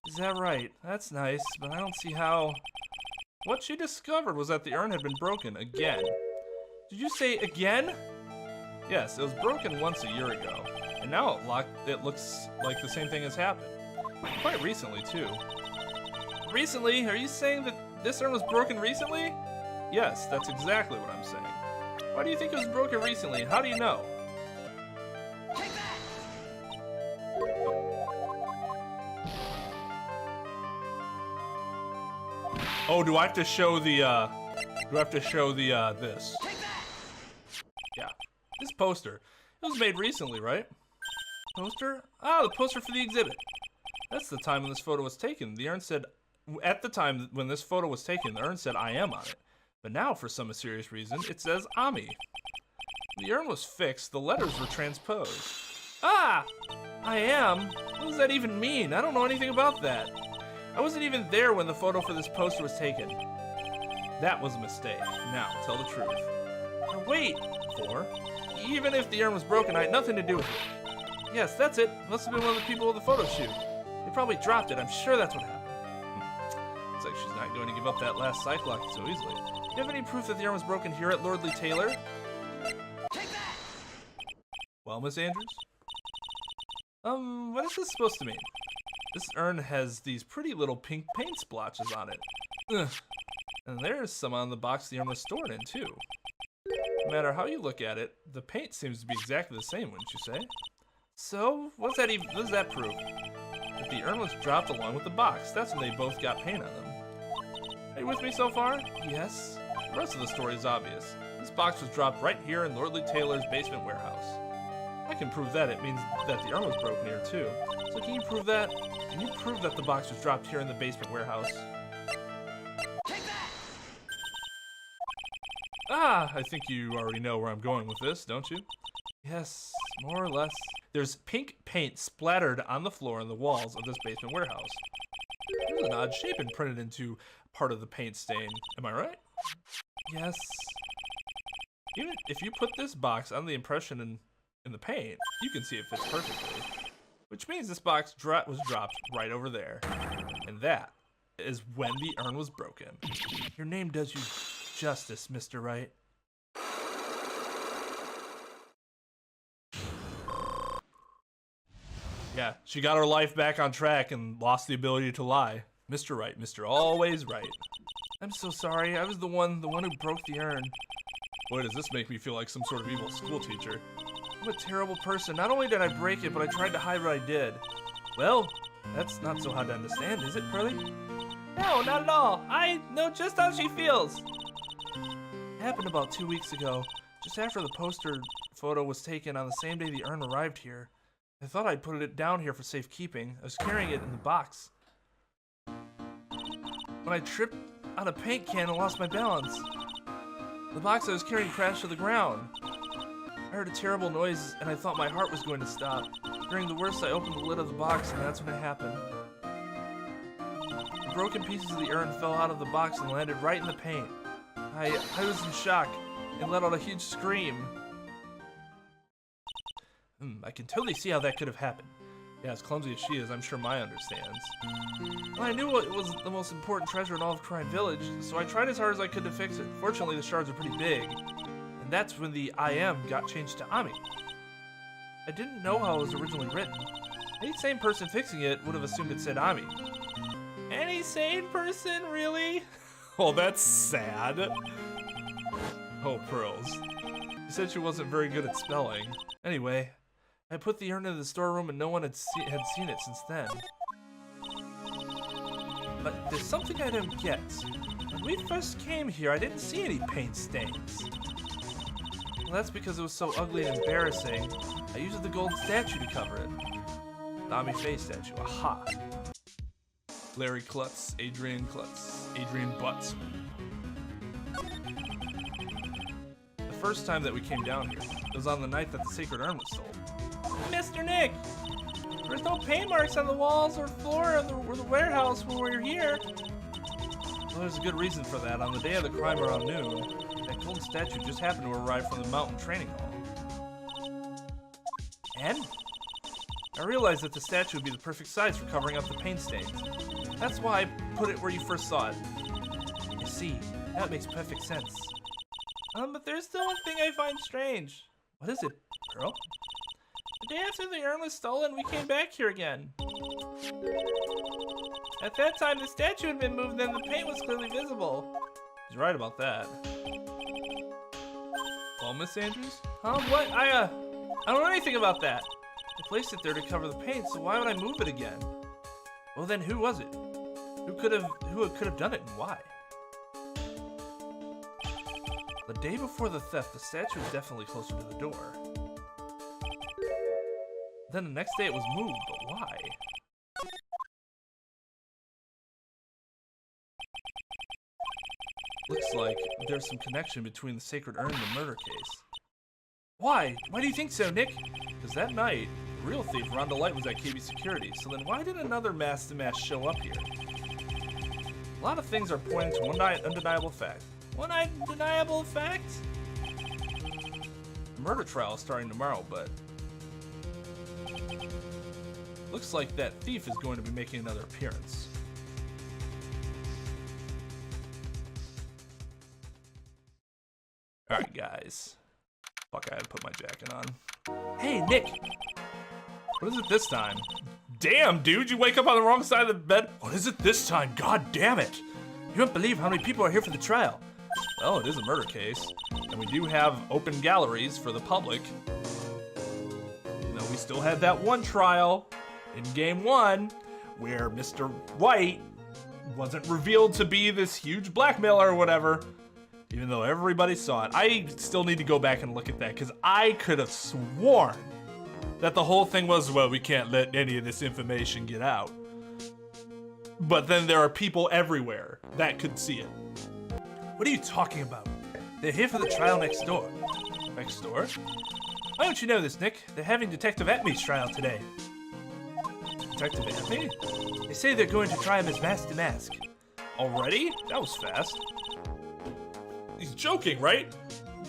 Is that right? That's nice, but I don't see how... What she discovered was that the urn had been broken again. Did you say again? Yes, it was broken once a year ago, and now it looks like the same thing has happened. Quite recently, too. Recently? Are you saying that this urn was broken recently? Yes, that's exactly what I'm saying. Why do you think it was broken recently? How do you know? Oh, do I have to show the, this? Yeah. This poster. It was made recently, right? Poster? Ah, the poster for the exhibit. That's the time when this photo was taken. The urn said, at the time when this photo was taken, the urn said I am on it. But now, for some mysterious reason, it says Atmey. The urn was fixed, the letters were transposed. Ah! I am? What does that even mean? I don't know anything about that. I wasn't even there when the photo for this poster was taken. That was a mistake. Now, tell the truth. Now, wait! For? Even if the urn was broken, I had nothing to do with it. Yes, that's it. Must have been one of the people with the photo shoot. They probably dropped it. I'm sure that's what happened. Looks like she's not going to give up that last Cyclock so easily. Do you have any proof that the urn was broken here at Lordly Taylor? Take that! Well, Miss Andrews? What is this supposed to mean? This urn has these pretty little pink paint splotches on it. Ugh. And there's some on the box the urn was stored in, too. No matter how you look at it, the paint seems to be exactly the same, wouldn't you say? So, what does that prove? That the urn was dropped along with the box. That's when they both got paint on them. Are you with me so far? Yes. The rest of the story is obvious. This box was dropped right here in Lordly Taylor's basement warehouse. I can prove that. It means that the urn was broken here, too. So can you prove that? Can you prove that the box was dropped here in the basement warehouse? Take that! Ah, I think you already know where I'm going with this, don't you? Yes, more or less. There's pink paint splattered on the floor and the walls of this basement warehouse. There's an odd shape imprinted into part of the paint stain. Am I right? Yes. Even if you put this box on the impression in the paint, you can see it fits perfectly. Which means this box was dropped right over there. And that is when the urn was broken. Your name does you justice, Mr. Wright. Yeah, she got her life back on track and lost the ability to lie. Mr. Right, Mr. Always Right. I'm so sorry. I was the one who broke the urn. Boy, does this make me feel like some sort of evil school teacher. I'm a terrible person. Not only did I break it, but I tried to hide what I did. Well, that's not so hard to understand, is it, Pearly? No, not at all. I know just how she feels. It happened about 2 weeks ago, just after the poster photo was taken on the same day the urn arrived here. I thought I'd put it down here for safekeeping. I was carrying it in the box when I tripped on a paint can and lost my balance. The box I was carrying crashed to the ground. I heard a terrible noise and I thought my heart was going to stop. During the worst, I opened the lid of the box and that's when it happened. The broken pieces of the urn fell out of the box and landed right in the paint. I was in shock and let out a huge scream. I can totally see how that could have happened. Yeah, as clumsy as she is, I'm sure Maya understands. Well, I knew it was the most important treasure in all of Crime Village, so I tried as hard as I could to fix it. Fortunately, the shards are pretty big, and that's when the I am got changed to Atmey. I didn't know how it was originally written. Any sane person fixing it would have assumed it said Atmey. Any sane person, really? Oh, that's sad. Oh, Pearls. She said she wasn't very good at spelling. Anyway, I put the urn in the storeroom and no one had seen it since then. But there's something I don't get. When we first came here, I didn't see any paint stains. Well, that's because it was so ugly and embarrassing. I used the gold statue to cover it. The Atmey face statue, aha. Larry Klutz, Adrian Butts. The first time that we came down here, it was on the night that the sacred urn was sold. Mr. Nick, there's no paint marks on the walls or floor of the warehouse when we were here. Well, there's a good reason for that. On the day of the crime around noon, that golden statue just happened to arrive from the mountain training hall. And I realized that the statue would be the perfect size for covering up the paint stains. That's why I put it where you first saw it. You see, that makes perfect sense. But there's still one thing I find strange. What is it, Pearl? The day after the urn was stolen, we came back here again. At that time, the statue had been moved and the paint was clearly visible. He's right about that. Well, Miss Andrews? What? I don't know anything about that. I placed it there to cover the paint, so why would I move it again? Well then, who was it? Who could have done it and why? The day before the theft, the statue was definitely closer to the door. Then the next day it was moved, but why? Looks like there's some connection between the sacred urn and the murder case. Why? Why do you think so, Nick? Because that night, the real thief, Ron DeLite, was at KB Security, so then why did another masked show up here? A lot of things are pointing to one undeniable fact. One undeniable fact? The murder trial is starting tomorrow, but looks like that thief is going to be making another appearance. Alright, guys. Fuck, I had to put my jacket on. Hey, Nick! What is it this time? Damn, dude, you wake up on the wrong side of the bed. What is it this time? God damn it! You won't believe how many people are here for the trial. Well, it is a murder case, and we do have open galleries for the public. You know, we still had that one trial in game 1 where Mr. White wasn't revealed to be this huge blackmailer or whatever, even though everybody saw it. I still need to go back and look at that, because I could have sworn that the whole thing was, well, we can't let any of this information get out. But then there are people everywhere that could see it. What are you talking about? They're here for the trial next door. Next door? Why don't you know this, Nick? They're having Detective Atmey's trial today. Detective Atmey? They say they're going to try him as mask to mask. Already? That was fast. He's joking, right?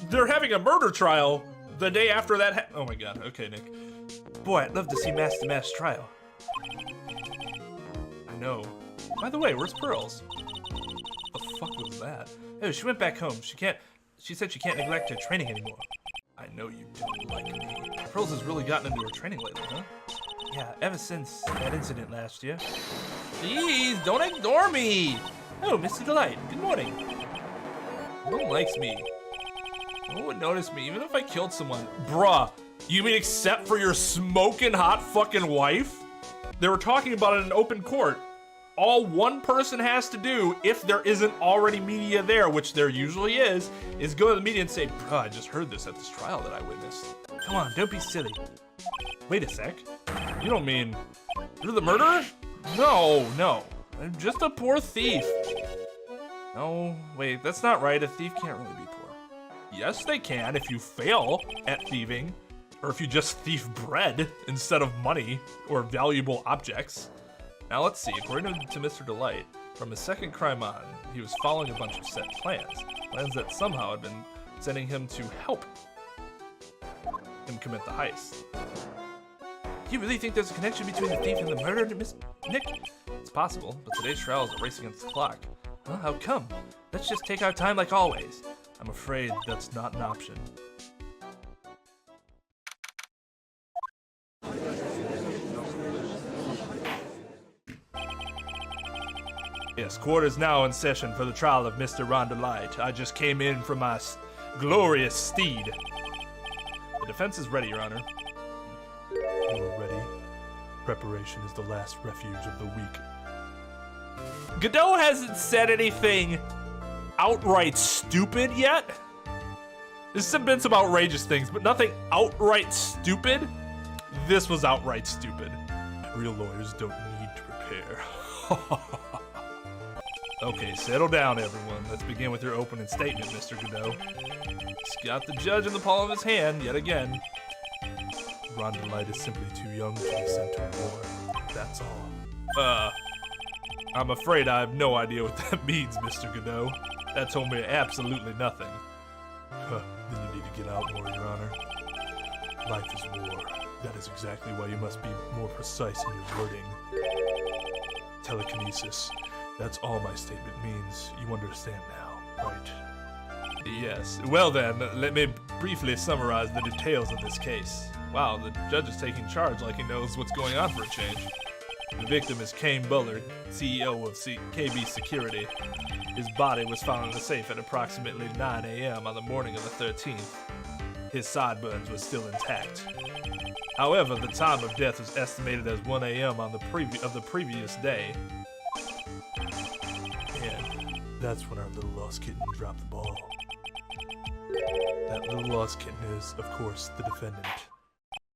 They're having a murder trial the day after that oh my god, okay, Nick. Boy, I'd love to see mask to mask trial. I know. By the way, where's Pearls? The fuck was that? Oh, she went back home. She said she can't neglect her training anymore. I know you don't like me. Pearls has really gotten into her training lately, huh? Yeah, ever since that incident last year. Jeez, don't ignore me! Oh, Mr. DeLite, good morning. No one likes me. No one would notice me, even if I killed someone. Bruh, you mean except for your smoking hot fucking wife? They were talking about it in open court. All one person has to do, if there isn't already media there, which there usually is go to the media and say, bruh, I just heard this at this trial that I witnessed. Come on, don't be silly. Wait a sec. You don't mean you're the murderer? No. I'm just a poor thief. No, wait, that's not right. A thief can't really be poor. Yes, they can if you fail at thieving, or if you just thief bread instead of money or valuable objects. Now let's see, according to Mr. DeLite, from his second crime on, he was following a bunch of set plans that somehow had been sending him to help him commit the heist. You really think there's a connection between the thief and the murder, Miss Nick? It's possible, but today's trial is a race against the clock. Well, how come? Let's just take our time like always. I'm afraid that's not an option. Yes, court is now in session for the trial of Mr. Ron DeLite. I just came in from my glorious steed. The defense is ready, Your Honor. You're ready. Preparation is the last refuge of the weak. Godot hasn't said anything outright stupid yet. There's been some outrageous things, but nothing outright stupid. This was outright stupid. Real lawyers don't need to prepare. Okay, settle down, everyone. Let's begin with your opening statement, Mr. Godot. He's got the judge in the palm of his hand, yet again. Ron DeLite is simply too young to be sent to war. That's all. I'm afraid I have no idea what that means, Mr. Godot. That told me absolutely nothing. Then you need to get out more, Your Honor. Life is war. That is exactly why you must be more precise in your wording. Telekinesis. That's all my statement means. You understand now, right? Yes. Well then, let me briefly summarize the details of this case. Wow, the judge is taking charge like he knows what's going on for a change. The victim is Kane Bullard, CEO of KB Security. His body was found in the safe at approximately 9 a.m. on the morning of the 13th. His sideburns were still intact. However, the time of death was estimated as 1 a.m. on the previous day. And that's when our little lost kitten dropped the ball. That little lost kitten is, of course, the defendant.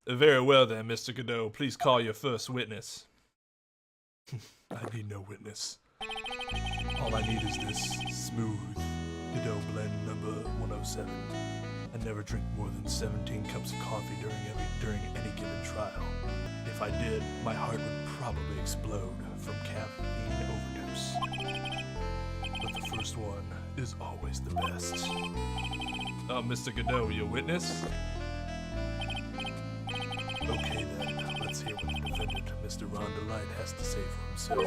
Very well then, Mr. Godot. Please call your first witness. I need no witness. All I need is this smooth Godot blend number 107. I never drink more than 17 cups of coffee during any given trial. If I did, my heart would probably explode from caffeine overdose. But the first one is always the best. Mr. Godot, your witness? Okay then, let's hear what the defendant, Mr. Ron DeLite, has to say for himself.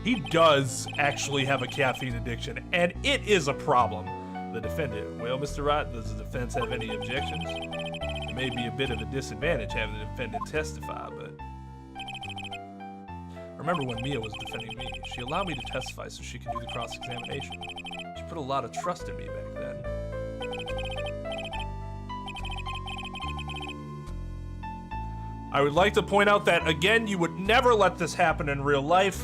He does actually have a caffeine addiction, and it is a problem. The defendant, well, Mr. Wright, does the defense have any objections? It may be a bit of a disadvantage having the defendant testify, but... Remember when Mia was defending me, she allowed me to testify so she could do the cross-examination. She put a lot of trust in me back then. I would like to point out that, again, you would never let this happen in real life.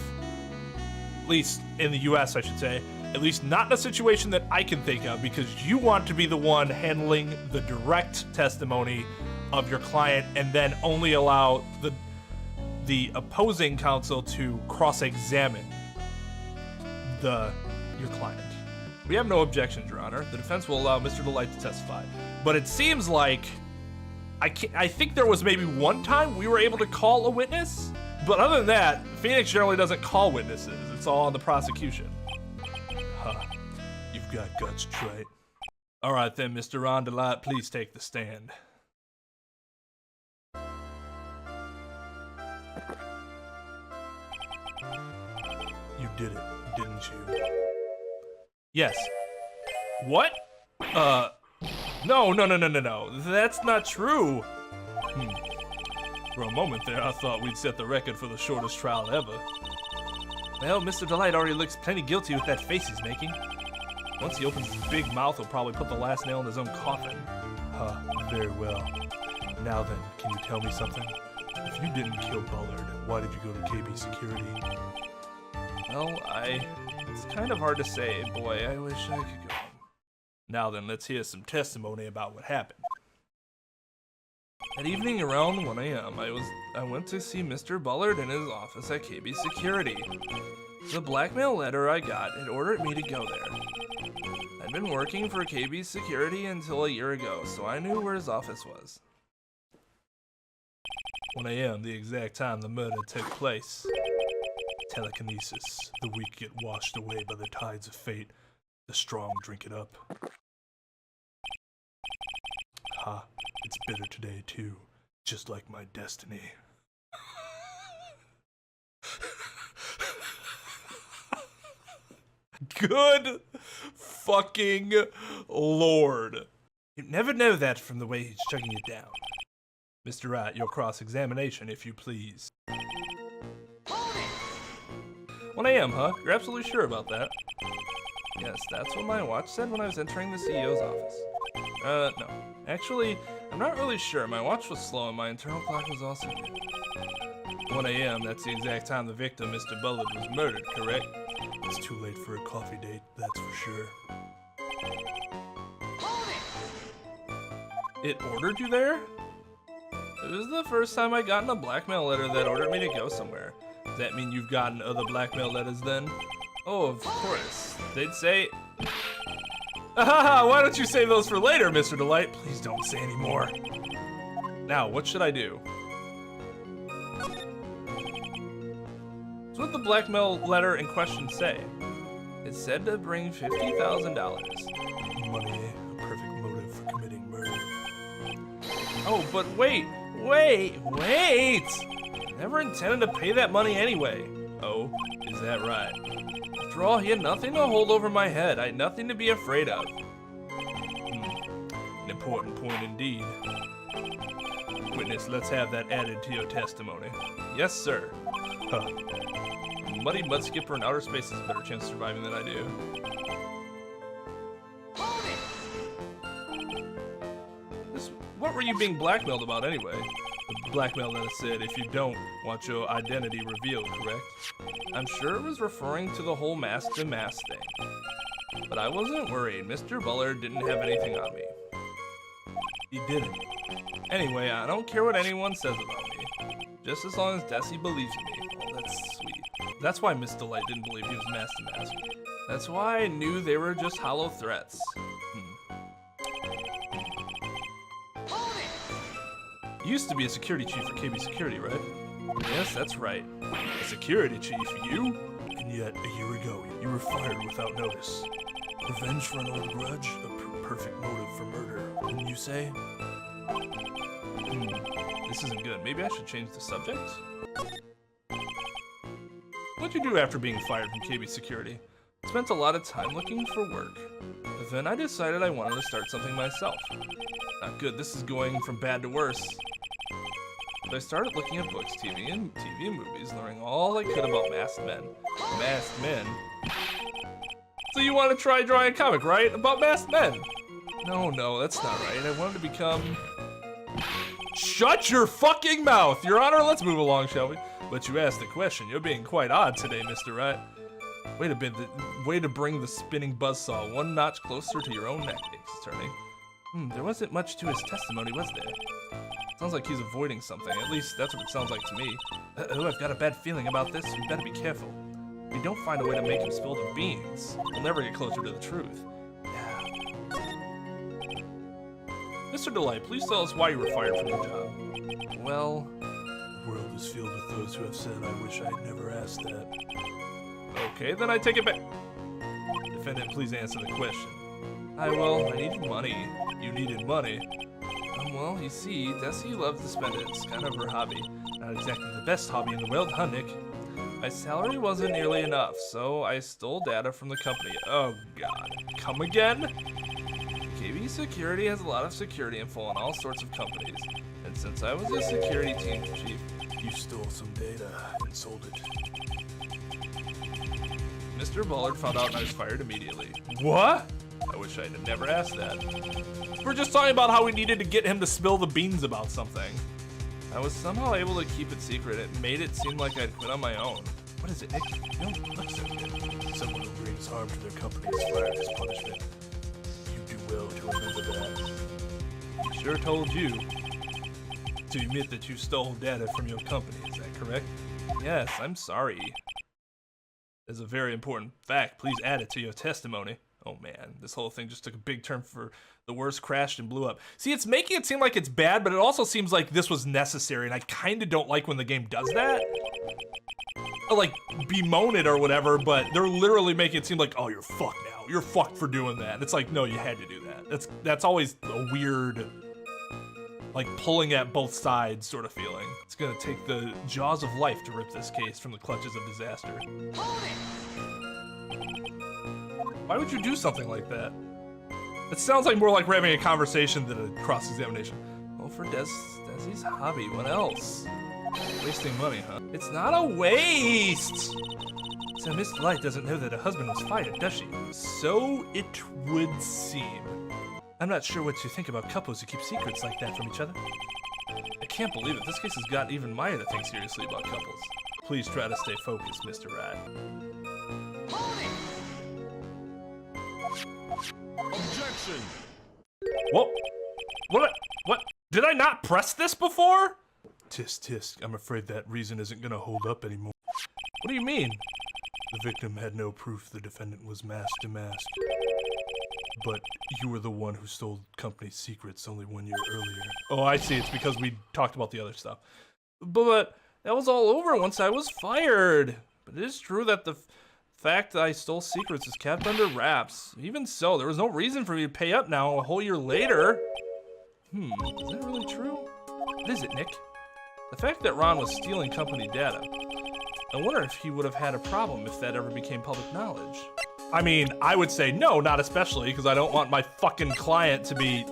At least in the US, I should say. At least not in a situation that I can think of, because you want to be the one handling the direct testimony of your client and then only allow the opposing counsel to cross-examine your client. We have no objections, Your Honor. The defense will allow Mr. DeLite to testify. But it seems like I think there was maybe one time we were able to call a witness, but other than that, Phoenix generally doesn't call witnesses. It's all on the prosecution. Huh. You've got guts, Trey. All right then, Mr. Ron DeLite, please take the stand. You did it, didn't you? Yes. What? No. That's not true. For a moment there, I thought we'd set the record for the shortest trial ever. Well, Mr. DeLite already looks plenty guilty with that face he's making. Once he opens his big mouth, he'll probably put the last nail in his own coffin. Very well. Now then, can you tell me something? If you didn't kill Bullard, why did you go to KB Security? Well, it's kind of hard to say. Boy, I wish I could go home. Now then, let's hear some testimony about what happened. That evening around 1 a.m., I went to see Mr. Bullard in his office at KB Security. The blackmail letter I got had ordered me to go there. I'd been working for KB Security until a year ago, so I knew where his office was. 1 a.m., the exact time the murder took place. Telekinesis. The weak get washed away by the tides of fate. The strong drink it up. It's bitter today, too. Just like my destiny. Good fucking Lord. You'd never know that from the way he's chugging it down. Mr. Wright, your cross-examination, if you please. 1 a.m., huh? You're absolutely sure about that? Yes, that's what my watch said when I was entering the CEO's office. No. Actually, I'm not really sure. My watch was slow and my internal clock was also good. 1 a.m., that's the exact time the victim, Mr. Bullard, was murdered, correct? It's too late for a coffee date, that's for sure. It ordered you there? It was the first time I gotten a blackmail letter that ordered me to go somewhere. Does that mean you've gotten other blackmail letters then? Oh, of course. They'd say... Why don't you save those for later, Mr. DeLite? Please don't say any more. Now, what should I do? So what did the blackmail letter in question say? It said to bring $50,000. Money, a perfect motive for committing murder. Oh, but wait! Never intended to pay that money anyway. Oh, is that right? After all, he had nothing to hold over my head. I had nothing to be afraid of. An important point indeed. Witness, let's have that added to your testimony. Yes, sir. A muddy mud skipper in outer space has a better chance of surviving than I do. What were you being blackmailed about anyway? The blackmail letter said if you don't want your identity revealed, correct? I'm sure it was referring to the whole mask-to-mask thing. But I wasn't worried. Mr. Bullard didn't have anything on me. He didn't. Anyway, I don't care what anyone says about me. Just as long as Desi believes in me. Oh, that's sweet. That's why Miss DeLite didn't believe he was mask-to-mask. That's why I knew they were just hollow threats. You used to be a security chief for KB Security, right? Yes, that's right. A security chief, you? And yet, a year ago, you were fired without notice. Revenge for an old grudge? A perfect motive for murder, wouldn't you say? This isn't good. Maybe I should change the subject? What'd you do after being fired from KB Security? I spent a lot of time looking for work. But then I decided I wanted to start something myself. Not good. This is going from bad to worse. But I started looking at books, TV and movies, learning all I could about masked men. Masked men? So you want to try drawing a comic, right? About masked men? No, that's not right. I wanted to become... Shut your fucking mouth! Your Honor, let's move along, shall we? But you asked the question. You're being quite odd today, Mr. Wright. Way to bring the spinning buzzsaw one notch closer to your own neck, Attorney. There wasn't much to his testimony, was there? Sounds like he's avoiding something. At least that's what it sounds like to me. Oh, I've got a bad feeling about this. We better be careful. If we don't find a way to make him spill the beans, we'll never get closer to the truth. Yeah. Mr. DeLite, please tell us why you were fired from the job. Well... The world is filled with those who have said, I wish I had never asked that. Okay, then I take it back. Defendant, please answer the question. I needed money. You needed money? Well, you see, Desi loves to spend it. It's kind of her hobby. Not exactly the best hobby in the world, huh, Nick? My salary wasn't nearly enough, so I stole data from the company. Oh, God. Come again? KB Security has a lot of security info on all sorts of companies. And since I was a security team chief, you stole some data and sold it. Mr. Bullard found out and I was fired immediately. What? I wish I had never asked that. We're just talking about how we needed to get him to spill the beans about something. I was somehow able to keep it secret. It made it seem like I'd quit on my own. What is it, Nick? You don't look so good. Someone who brings harm to their company is fired as punishment. You do well to remember that. He sure told you to admit that you stole data from your company, is that correct? Yes, I'm sorry. It's a very important fact. Please add it to your testimony. Oh man, this whole thing just took a big turn for the worse, crashed and blew up. See, it's making it seem like it's bad, but it also seems like this was necessary, and I kind of don't like when the game does that. Or like, bemoan it or whatever, but they're literally making it seem like, oh, you're fucked now. You're fucked for doing that. And it's like, no, you had to do that. That's always a weird, like, pulling at both sides sort of feeling. It's gonna take the jaws of life to rip this case from the clutches of disaster. Why would you do something like that? It sounds like more like we're having a conversation than a cross-examination. Well, for Desi's hobby, what else? Wasting money, huh? It's not a waste! So Miss DeLite doesn't know that her husband was fired, does she? So it would seem. I'm not sure what you think about couples who keep secrets like that from each other. I can't believe it. This case has got even Maya to think seriously about couples. Please try to stay focused, Mr. Rat. Objection! Whoa! What? Did I not press this before? Tisk, tisk. I'm afraid that reason isn't gonna hold up anymore. What do you mean? The victim had no proof the defendant was mask to mask. But you were the one who stole company secrets only 1 year earlier. Oh, I see. It's because we talked about the other stuff. But that was all over once I was fired. But it is true that the fact that I stole secrets is kept under wraps. Even so, there was no reason for me to pay up now a whole year later. Is that really true? What is it, Nick? The fact that Ron was stealing company data. I wonder if he would have had a problem if that ever became public knowledge. I mean, I would say no, not especially, because I don't want my fucking client to be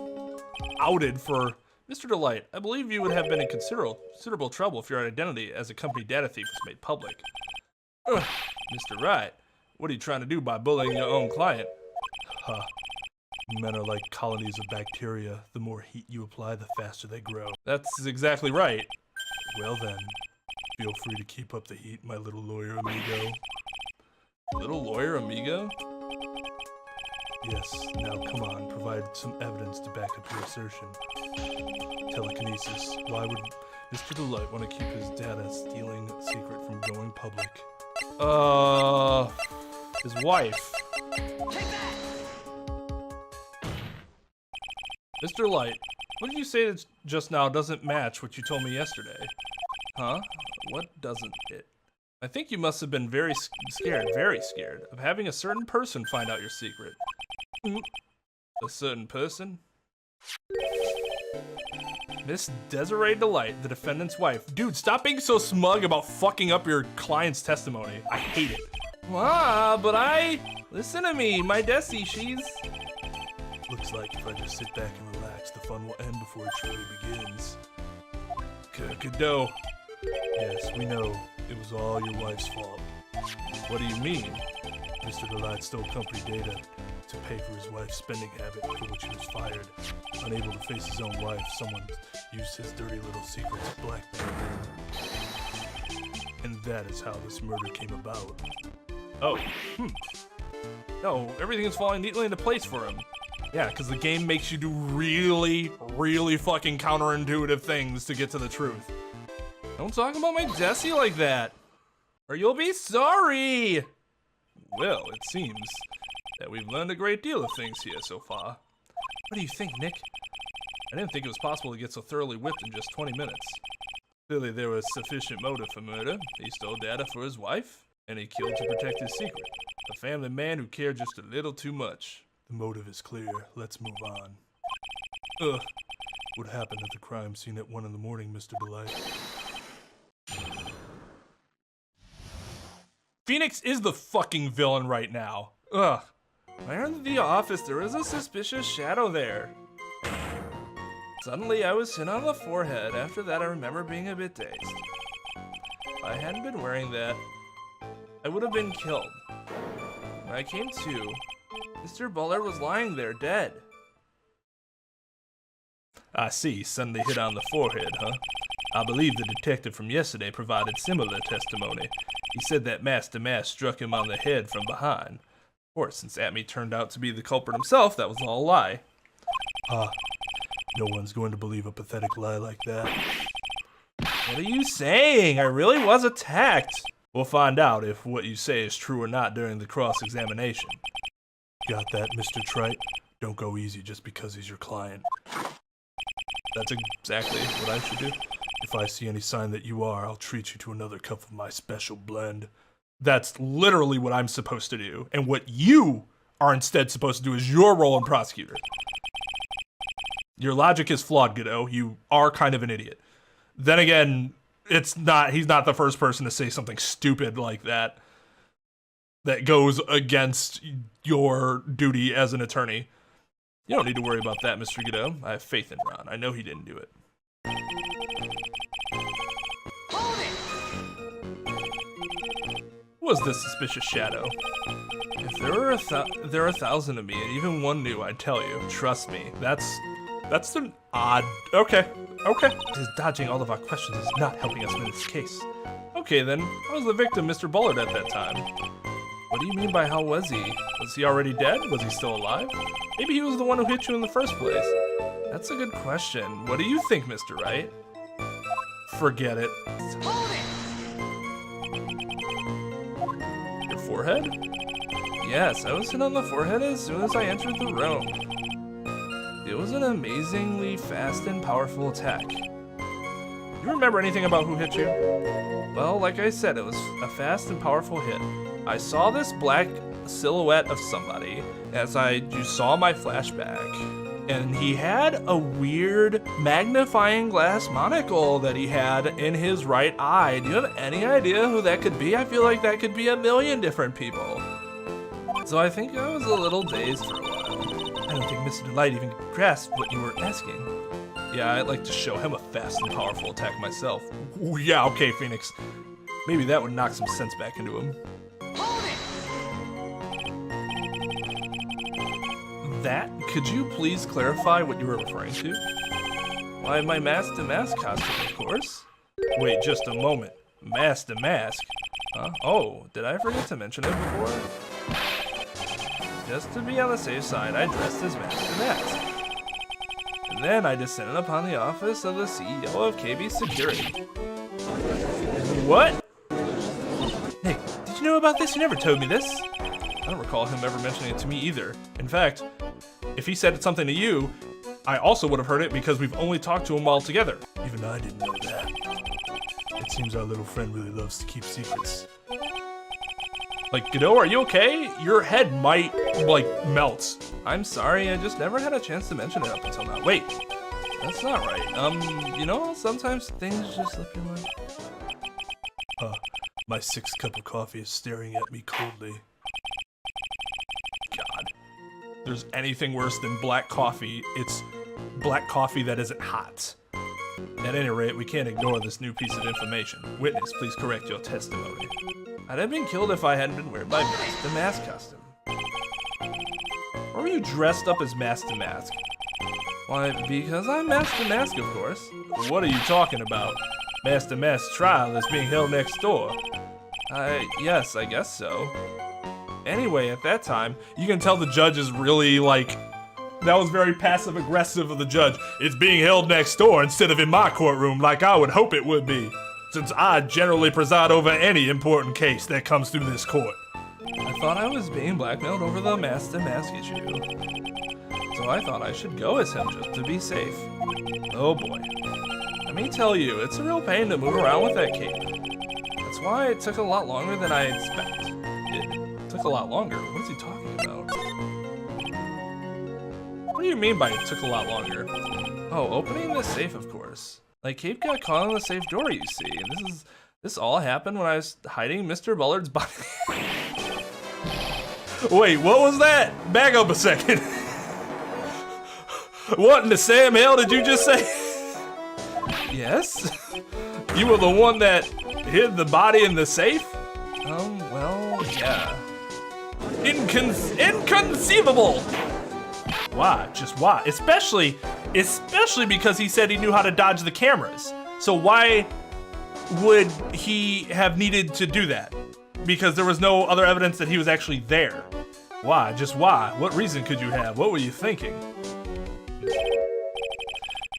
outed for... Mr. DeLite, I believe you would have been in considerable trouble if your identity as a company data thief was made public. Ugh, Mr. Wright, what are you trying to do by bullying your own client? Ha. Men are like colonies of bacteria. The more heat you apply, the faster they grow. That's exactly right. Well then, feel free to keep up the heat, my little lawyer amigo. Little lawyer amigo? Yes, now come on, provide some evidence to back up your assertion. Telekinesis. Why would Mr. DeLite want to keep his data stealing secret from going public? His wife. Mr. Light, what did you say that just now doesn't match what you told me yesterday? Huh? What doesn't it? I think you must have been very scared of having a certain person find out your secret. A certain person? Miss Desiree DeLite, the defendant's wife. Dude, stop being so smug about fucking up your client's testimony. I hate it. Ah, but listen to me, my Desi, she's... Looks like if I just sit back and relax, the fun will end before it truly begins. Kirkado. Yes, we know. It was all your wife's fault. What do you mean? Mr. DeLite stole company data to pay for his wife's spending habit for which he was fired. Unable to face his own wife, someone used his dirty little secret to blackmail him. And that is how this murder came about. Oh, No, everything is falling neatly into place for him. Yeah, because the game makes you do really, really fucking counterintuitive things to get to the truth. Don't talk about my Desi like that. or you'll be sorry. Well, it seems that we've learned a great deal of things here so far. What do you think, Nick? I didn't think it was possible to get so thoroughly whipped in just 20 minutes. Clearly there was sufficient motive for murder. He stole data for his wife, and he killed to protect his secret. A family man who cared just a little too much. The motive is clear. Let's move on. Ugh. What happened at the crime scene at 1 in the morning, Mr. DeLite? Phoenix is the fucking villain right now. Ugh. When I entered the office, there was a suspicious shadow there. Suddenly, I was hit on the forehead. After that, I remember being a bit dazed. If I hadn't been wearing that, I would have been killed. When I came to, Mr. Bullard was lying there, dead. I see, suddenly hit on the forehead, huh? I believe the detective from yesterday provided similar testimony. He said that Master Mask struck him on the head from behind. Of course, since Atmey turned out to be the culprit himself, that was all a lie. No one's going to believe a pathetic lie like that. What are you saying? I really was attacked. We'll find out if what you say is true or not during the cross-examination. Got that, Mr. Trite? Don't go easy just because he's your client. That's exactly what I should do. If I see any sign that you are, I'll treat you to another cup of my special blend. That's literally what I'm supposed to do. And what you are instead supposed to do is your role in prosecutor. Your logic is flawed, Godot. You are kind of an idiot. Then again, he's not the first person to say something stupid like that goes against your duty as an attorney. You don't need to worry about that, Mr. Godot. I have faith in Ron. I know he didn't do it. Who was this suspicious shadow? If there are 1,000 of me, and even one knew, I'd tell you. Trust me. That's an odd... Okay. His dodging all of our questions is not helping us win this case. Okay then, how was the victim Mr. Bullard at that time? What do you mean by how was he? Was he already dead? Was he still alive? Maybe he was the one who hit you in the first place. That's a good question. What do you think, Mr. Wright? Forget it. Your forehead? Yes, I was hit on the forehead as soon as I entered the room. It was an amazingly fast and powerful attack. You remember anything about who hit you? Well, like I said, it was a fast and powerful hit. I saw this black silhouette of somebody as you saw my flashback, and he had a weird magnifying glass monocle that he had in his right eye. Do you have any idea who that could be? I feel like that could be a million different people. So I think I was a little dazed for a while. I don't think Mr. DeLite even grasped what you were asking. Yeah, I'd like to show him a fast and powerful attack myself. Ooh, yeah, okay, Phoenix. Maybe that would knock some sense back into him. That? Could you please clarify what you were referring to? Why, my mask to mask costume, of course. Wait, just a moment. Mask to mask? Huh? Oh, did I forget to mention it before? Just to be on the safe side, I dressed as mask to mask. And then I descended upon the office of the CEO of KB Security. What? Nick, did you know about this? You never told me this. I don't recall him ever mentioning it to me either. In fact, if he said something to you, I also would have heard it because we've only talked to him while together. Even I didn't know that. It seems our little friend really loves to keep secrets. Like, Godot, are you okay? Your head might, melt. I'm sorry, I just never had a chance to mention it up until now. Wait, that's not right. You know, sometimes things just slip your mind. My 6th cup of coffee is staring at me coldly. God. There's anything worse than black coffee. It's black coffee that isn't hot. At any rate, we can't ignore this new piece of information. Witness, please correct your testimony. I'd have been killed if I hadn't been wearing my mask to mask costume. Why were you dressed up as mask to mask? Why, because I'm mask to mask, of course. What are you talking about? Mask to mask trial is being held next door. Yes, I guess so. Anyway, at that time, you can tell the judge is really that was very passive aggressive of the judge. It's being held next door instead of in my courtroom like I would hope it would be. since I generally preside over any important case that comes through this court. I thought I was being blackmailed over the mask issue. So I thought I should go as him just to be safe. Oh boy. Let me tell you, it's a real pain to move around with that cape. That's why it took a lot longer than I expected. It took a lot longer? What is he talking about? What do you mean by it took a lot longer? Oh, opening the safe, of course. Like, cape got caught on the safe door, you see. And this all happened when I was hiding Mr. Bullard's body. Wait, what was that? Back up a second. What in the Sam hell did you just say? Yes? You were the one that hid the body in the safe? Well, yeah. Inconceivable! Why? Just why? Especially because he said he knew how to dodge the cameras. So why would he have needed to do that? Because there was no other evidence that he was actually there. Why? Just why? What reason could you have? What were you thinking?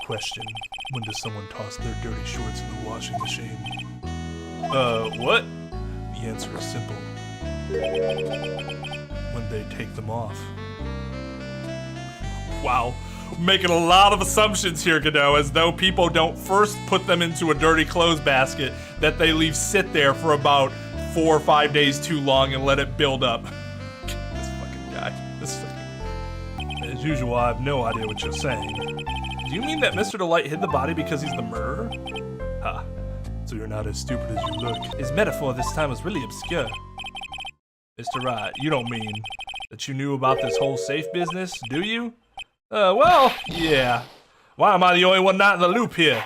Question. When does someone toss their dirty shorts in the washing machine? What? The answer is simple. When they take them off. Wow. Making a lot of assumptions here, Godot, as though people don't first put them into a dirty clothes basket that they leave sit there for about 4 or 5 days too long and let it build up. This fucking guy. This fucking... As usual, I have no idea what you're saying. Do you mean that Mr. DeLite hid the body because he's the murderer? Ha. So you're not as stupid as you look. His metaphor this time was really obscure. Mr. Wright, you don't mean that you knew about this whole safe business, do you? Well, yeah. Why am I the only one not in the loop here?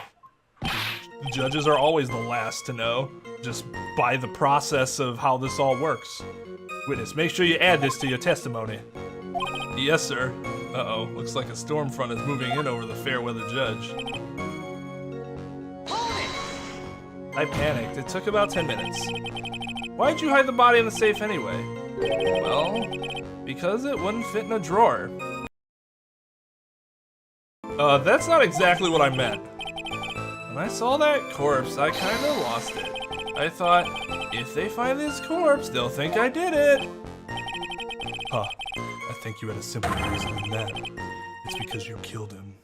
The judges are always the last to know, just by the process of how this all works. Witness, make sure you add this to your testimony. Yes, sir. Uh-oh, looks like a storm front is moving in over the fair weather judge. I panicked. It took about 10 minutes. Why'd you hide the body in the safe anyway? Well, because it wouldn't fit in a drawer. That's not exactly what I meant. When I saw that corpse, I kinda lost it. I thought, if they find this corpse, they'll think I did it. Huh. I think you had a simpler reason than that. It's because you killed him.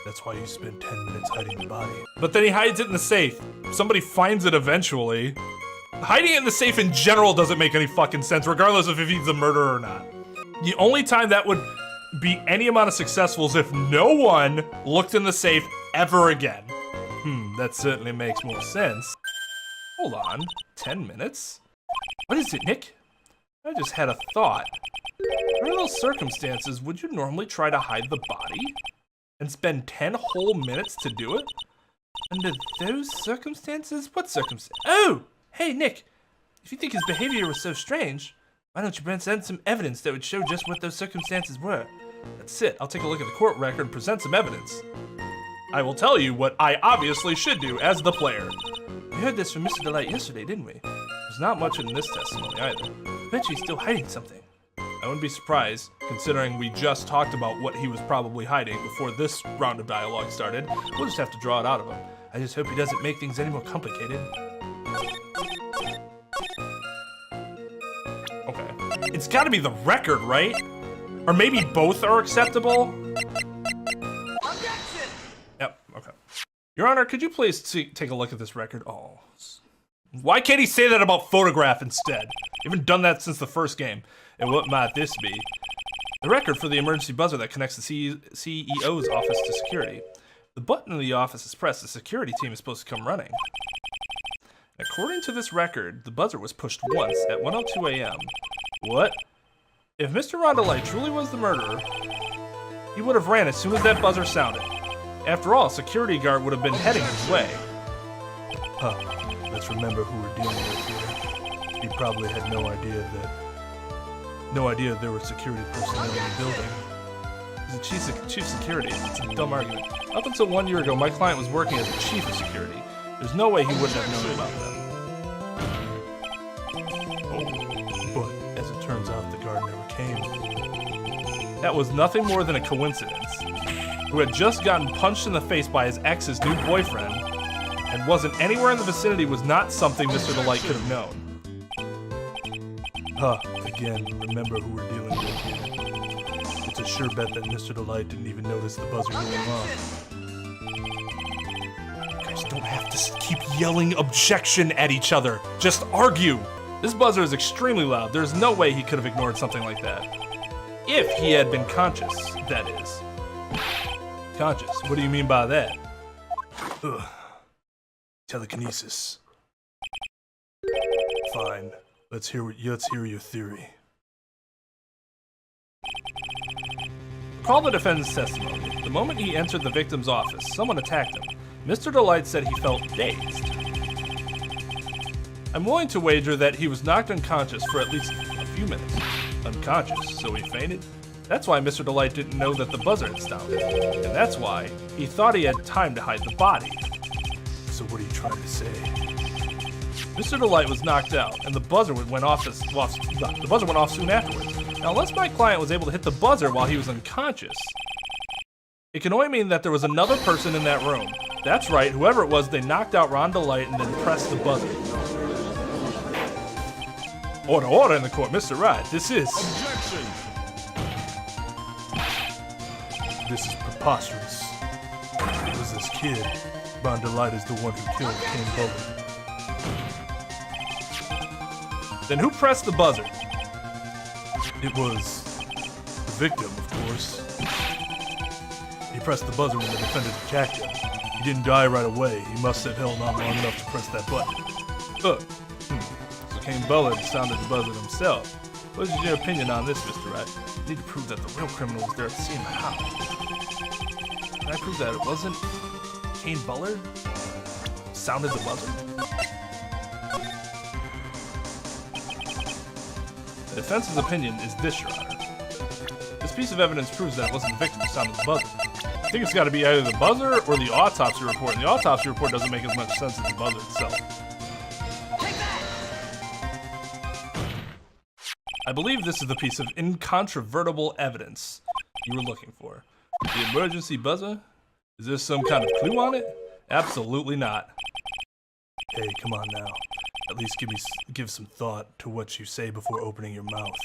That's why you spent 10 minutes hiding the body. But then he hides it in the safe. Somebody finds it eventually. Hiding it in the safe in general doesn't make any fucking sense, regardless of if he's the murderer or not. The only time that would be any amount of successful is if no one looked in the safe ever again. That certainly makes more sense. Hold on, 10 minutes? What is it, Nick? I just had a thought. Under those circumstances, would you normally try to hide the body? And spend 10 whole minutes to do it? Under those circumstances? What circumstances? Oh! Hey, Nick! If you think his behavior was so strange, why don't you present some evidence that would show just what those circumstances were? That's it. I'll take a look at the court record and present some evidence. I will tell you what I obviously should do as the player. We heard this from Mr. DeLite yesterday, didn't we? There's not much in this testimony either. I bet he's still hiding something. I wouldn't be surprised, considering we just talked about what he was probably hiding before this round of dialogue started. We'll just have to draw it out of him. I just hope he doesn't make things any more complicated. Okay. It's gotta be the record, right? Or maybe both are acceptable? Objection! Yep, okay. Your Honor, could you please take a look at this record? Oh. Why can't he say that about photograph instead? You haven't done that since the first game. And what might this be? The record for the emergency buzzer that connects the CEO's office to security. The button in the office is pressed, the security team is supposed to come running. According to this record, the buzzer was pushed once at 1:02 a.m. What? If Mr. Ron DeLite truly was the murderer, he would have ran as soon as that buzzer sounded. After all, a security guard would have been heading his way. Huh. Let's remember who we're dealing with here. He probably had no idea there were security personnel in the building. He's the chief security. It's a dumb argument. Up until 1 year ago, my client was working as the chief of security. There's no way he wouldn't have known about them. Oh, but as it turns out, the guard never came. That was nothing more than a coincidence. Who had just gotten punched in the face by his ex's new boyfriend, and wasn't anywhere in the vicinity was not something Mr. DeLite could have known. Again, remember who we're dealing with here. It's a sure bet that Mr. DeLite didn't even notice the buzzer going off. You guys don't have to keep yelling objection at each other. Just argue. This buzzer is extremely loud. There's no way he could have ignored something like that. If he had been conscious, that is. Conscious? What do you mean by that? Ugh. Telekinesis. Fine. Let's hear your theory. Recall the defendant's testimony. The moment he entered the victim's office, someone attacked him. Mr. DeLite said he felt dazed. I'm willing to wager that he was knocked unconscious for at least a few minutes. Unconscious, so he fainted? That's why Mr. DeLite didn't know that the buzzer had sounded. And that's why he thought he had time to hide the body. So what are you trying to say? Mr. DeLite was knocked out, and the buzzer went off soon afterwards. Now, unless my client was able to hit the buzzer while he was unconscious, it can only mean that there was another person in that room. That's right, whoever it was, they knocked out Ron DeLite and then pressed the buzzer. Order in the court, Mr. Wright. This is... Objection! This is preposterous. It was this kid. Ron DeLite is the one who killed King Bowler. Then who pressed the buzzer? It was the victim, of course. He pressed the buzzer when the defendant attacked him. He didn't die right away. He must have held on long enough to press that button. So King Bullard sounded the buzzer himself. What is your opinion on this, Mr. Wright? You need to prove that the real criminal was there at the scene. How? Can I prove that it wasn't Kane Bullard sounded the buzzer? The defense's opinion is this, Your Honor. This piece of evidence proves that it wasn't the victim who sounded the buzzer. I think it's got to be either the buzzer or the autopsy report, and the autopsy report doesn't make as much sense as the buzzer itself. I believe this is the piece of incontrovertible evidence you were looking for. The emergency buzzer? Is there some kind of clue on it? Absolutely not. Hey, come on now. At least give some thought to what you say before opening your mouth.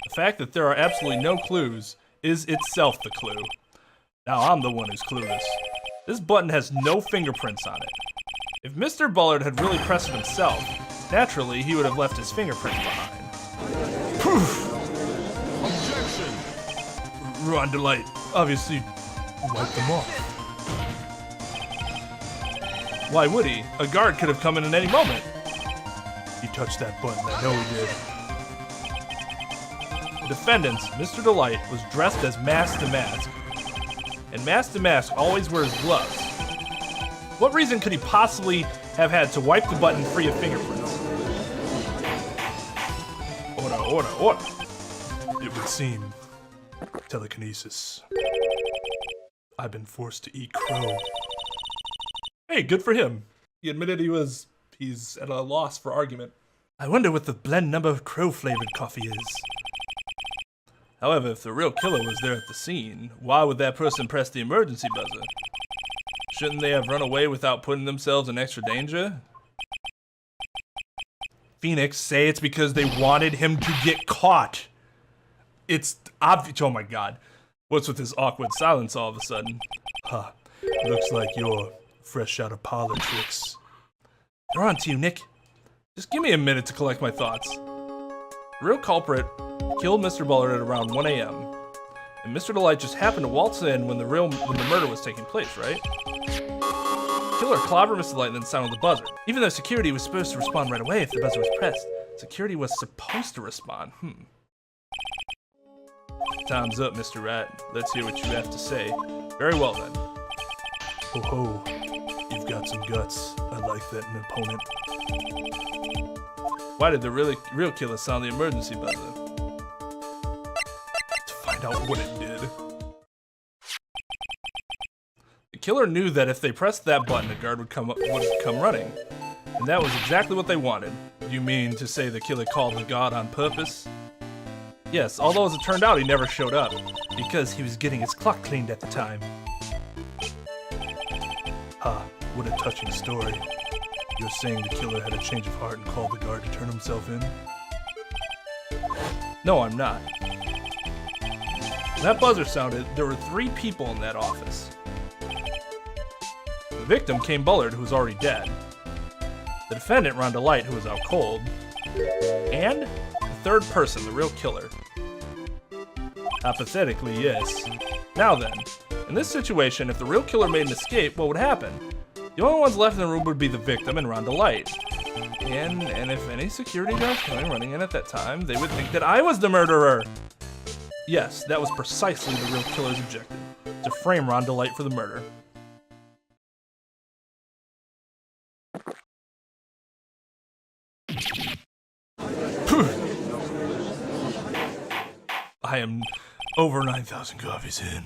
The fact that there are absolutely no clues is itself the clue. Now I'm the one who's clueless. This button has no fingerprints on it. If Mr. Bullard had really pressed it himself, naturally he would have left his fingerprints behind. Poof! Objection! Ron DeLite obviously wiped them off. Why would he? A guard could have come in at any moment. He touched that button, I know he did. The defendant, Mr. DeLite, was dressed as Mask to Mask. And Mask to Mask always wears gloves. What reason could he possibly have had to wipe the button free of fingerprints? Order. It would seem telekinesis. I've been forced to eat crow. Hey, good for him. He admitted he's at a loss for argument. I wonder what the blend number of crow-flavored coffee is. However, if the real killer was there at the scene, why would that person press the emergency buzzer? Shouldn't they have run away without putting themselves in extra danger? Phoenix, say it's because they wanted him to get caught. It's obvious. Oh my god. What's with this awkward silence all of a sudden? Looks like you're fresh out of parlor tricks. They're on to you, Nick. Just give me a minute to collect my thoughts. The real culprit killed Mr. Bullard at around 1 a.m. And Mr. DeLite just happened to waltz in when the murder was taking place, right? Killer clobbered Mr. DeLite and then sounded the buzzer. Even though security was supposed to respond right away if the buzzer was pressed, security was supposed to respond. Time's up, Mr. Rat. Let's hear what you have to say. Very well then. Ho ho, you've got some guts. I like that in an opponent. Why did the real killer sound the emergency buzzer? To find out what it did. The killer knew that if they pressed that button, a guard would come running. And that was exactly what they wanted. You mean to say the killer called the guard on purpose? Yes, although as it turned out, he never showed up. Because he was getting his clock cleaned at the time. What a touching story. You're saying the killer had a change of heart and called the guard to turn himself in? No, I'm not. When that buzzer sounded, there were 3 people in that office. The victim, Kane Bullard, who was already dead. The defendant, Ron DeLite, who was out cold. And the third person, the real killer. Hypothetically, yes. Now then, in this situation, if the real killer made an escape, what would happen? The only ones left in the room would be the victim and Ron DeLite. And if any security guards came running in at that time, they would think that I was the murderer. Yes, that was precisely the real killer's objective, to frame Ron DeLite for the murder. I am over 9,000 copies in.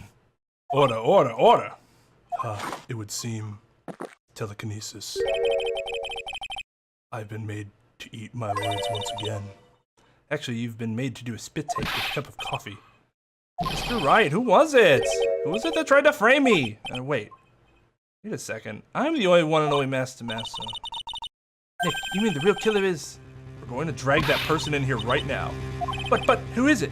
Order, order, order. It would seem telekinesis. I've been made to eat my words once again. Actually, you've been made to do a spit take with a cup of coffee. Mr. Wright, who was it? Who was it that tried to frame me? Wait a second. I'm the only one and only mask to mask, so... Nick, you mean the real killer is... We're going to drag that person in here right now. But who is it?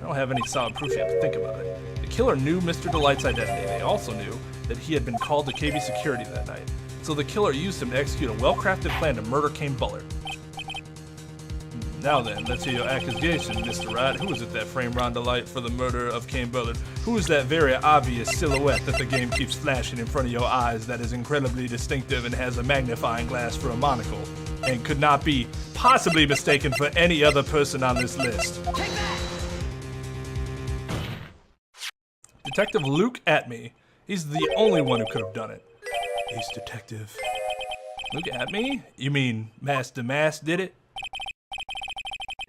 I don't have any solid proof yet, but think about it. The killer knew Mr. DeLite's identity. They also knew that he had been called to KB security that night. So the killer used him to execute a well-crafted plan to murder Kane Bullard. Now then, let's hear your accusation, Mr. Wright. Who is it that framed Ron DeLite for the murder of Kane Bullard? Who is that very obvious silhouette that the game keeps flashing in front of your eyes that is incredibly distinctive and has a magnifying glass for a monocle, and could not be possibly mistaken for any other person on this list? Take that! Detective Luke Atmey. He's the only one who could have done it. Ace Detective. Luke Atmey? You mean Master Mask did it?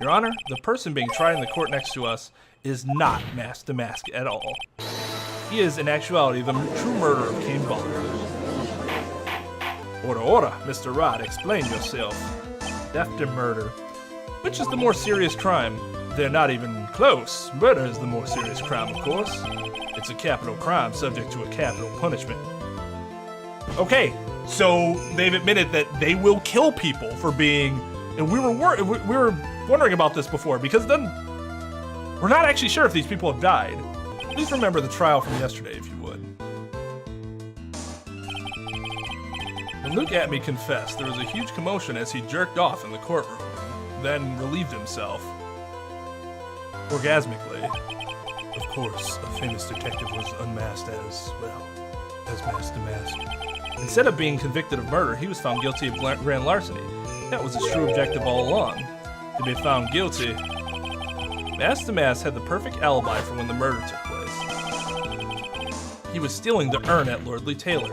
Your Honor, the person being tried in the court next to us is not Master Mask at all. He is, in actuality, the true murderer of Kane Bullard. Order, order, Mr. Wright, explain yourself. Theft and murder. Which is the more serious crime? They're not even close. Murder is the more serious crime, of course. It's a capital crime subject to a capital punishment. Okay, so they've admitted that they will kill people for being... And we were wondering about this before, because then we're not actually sure if these people have died. Please remember the trial from yesterday, if you would. When Luke Atmey confessed, there was a huge commotion as he jerked off in the courtroom, then relieved himself. Orgasmically. Of course, a famous detective was unmasked as Master Mask. Instead of being convicted of murder, he was found guilty of grand larceny. That was his true objective all along. To be found guilty. Master Mask had the perfect alibi for when the murder took place. He was stealing the urn at Lordly Taylor.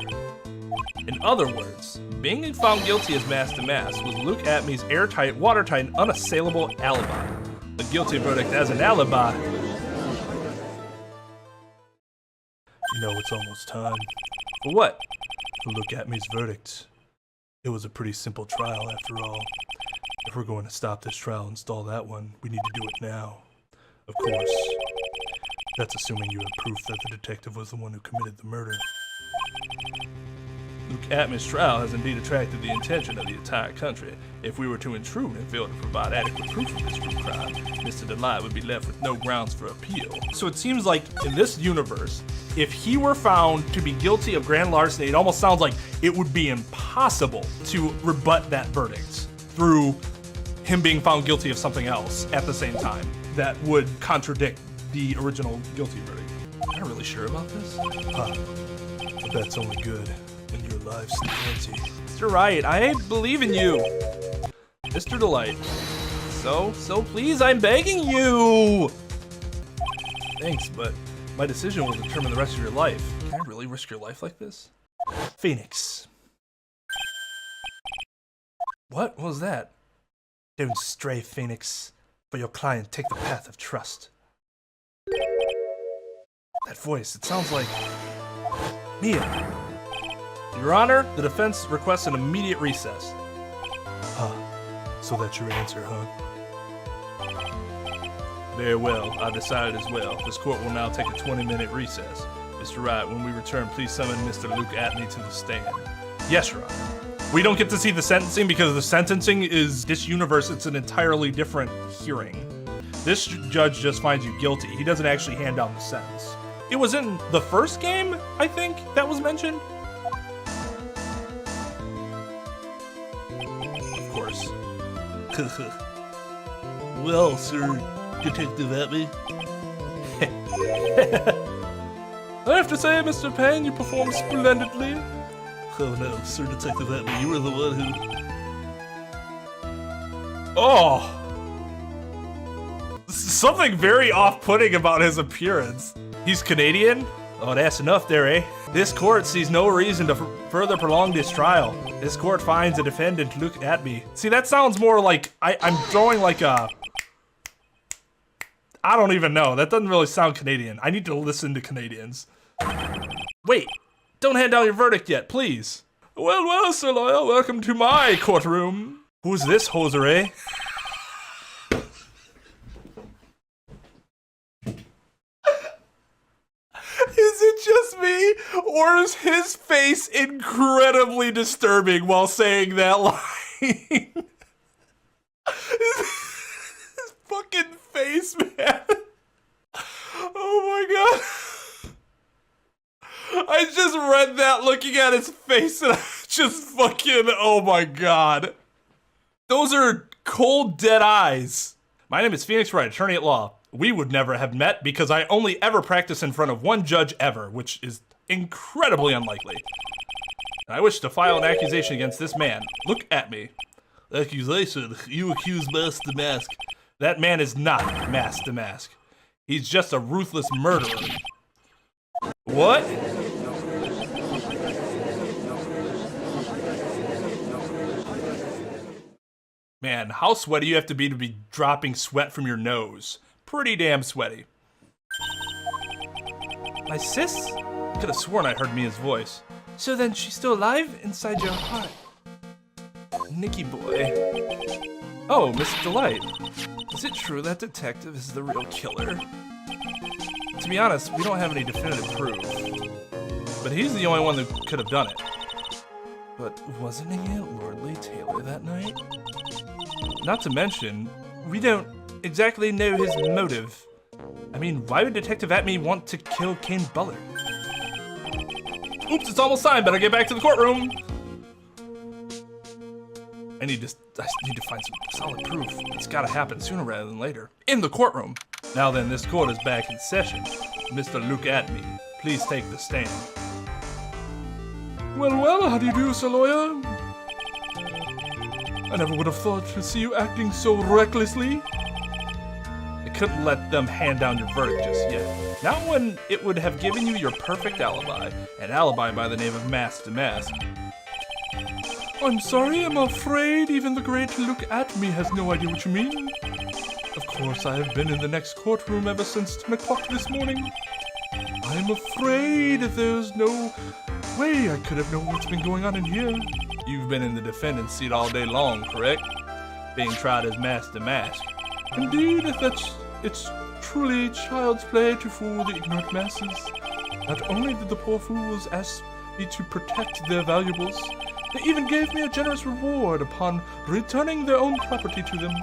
In other words, being found guilty as Master Mask was Luke Atmey's airtight, watertight, and unassailable alibi. A guilty verdict as an alibi. You know, it's almost time. For what? To look at Atmey's verdict. It was a pretty simple trial after all. If we're going to stop this trial and stall that one, we need to do it now. Of course. That's assuming you have proof that the detective was the one who committed the murder. Luke Atmey's trial has indeed attracted the attention of the entire country. If we were to intrude and fail to provide adequate proof of this true crime, Mr. DeLite would be left with no grounds for appeal. So it seems like in this universe, if he were found to be guilty of grand larceny, it almost sounds like it would be impossible to rebut that verdict through him being found guilty of something else at the same time that would contradict the original guilty verdict. Am I really sure about this? But that's only good when your life's empty. Mr. Wright, I believe in you. Mr. DeLite. So please, I'm begging you. Thanks, but my decision will determine the rest of your life. Can I really risk your life like this? Phoenix. What was that? Don't stray, Phoenix. For your client, take the path of trust. That voice, it sounds like Mia. Your Honor, the defense requests an immediate recess. So that's your answer, huh? Very well, I've decided as well. This court will now take a 20-minute recess. Mr. Wright, when we return, please summon Mr. Luke Atmey to the stand. Yes, Your Honor. We don't get to see the sentencing because the sentencing is this universe. It's an entirely different hearing. This judge just finds you guilty. He doesn't actually hand down the sentence. It was in the first game, I think, that was mentioned. Of course. Well, Sir Detective Atmey. I have to say, Mr. Payne, you performed splendidly. Oh no, Sir Detective Atmey, you were the one who... Oh! Something very off-putting about his appearance. He's Canadian? Oh, that's enough there, eh? This court sees no reason to further prolong this trial. This court finds the defendant look at me. See, that sounds more like I'm throwing like a... I don't even know. That doesn't really sound Canadian. I need to listen to Canadians. Wait, don't hand down your verdict yet, please. Well, well, Sir Lawyer, welcome to my courtroom. Who's this hoser, eh? Is it just me, or is his face incredibly disturbing while saying that line? His fucking face, man. Oh my god. I just read that looking at his face and I just fucking, oh my god. Those are cold, dead eyes. My name is Phoenix Wright, attorney at law. We would never have met because I only ever practice in front of one judge ever, which is incredibly unlikely. I wish to file an accusation against this man. Look at me. Accusation? You accuse Master Mask. That man is not Master Mask. He's just a ruthless murderer. What? Man, how sweaty you have to be dropping sweat from your nose. Pretty damn sweaty. My sis? Could have sworn I heard Mia's voice. So then she's still alive inside your heart. Nicky boy. Oh, Miss DeLite. Is it true that detective is the real killer? To be honest, we don't have any definitive proof. But he's the only one that could have done it. But wasn't he at Lordly Taylor that night? Not to mention, we don't exactly know his motive. I mean, why would Detective Atmey want to kill Kane Bullard? Oops, it's almost time. Better get back to the courtroom. I need to find some solid proof. It's gotta happen sooner rather than later. In the courtroom. Now then, this court is back in session. Mr. Look Atmey, please take the stand. Well, well, how do you do, Sir Lawyer? I never would have thought to see you acting so recklessly. I couldn't let them hand down your verdict just yet. Not when it would have given you your perfect alibi, an alibi by the name of Mask to Mask. I'm sorry, I'm afraid even the great Look At Me has no idea what you mean. Of course, I have been in the next courtroom ever since 10 o'clock this morning. I'm afraid there's no way I could have known what's been going on in here. You've been in the defendant's seat all day long, correct? Being tried as Mask to Mask. Indeed, it's truly child's play to fool the ignorant masses. Not only did the poor fools ask me to protect their valuables, they even gave me a generous reward upon returning their own property to them.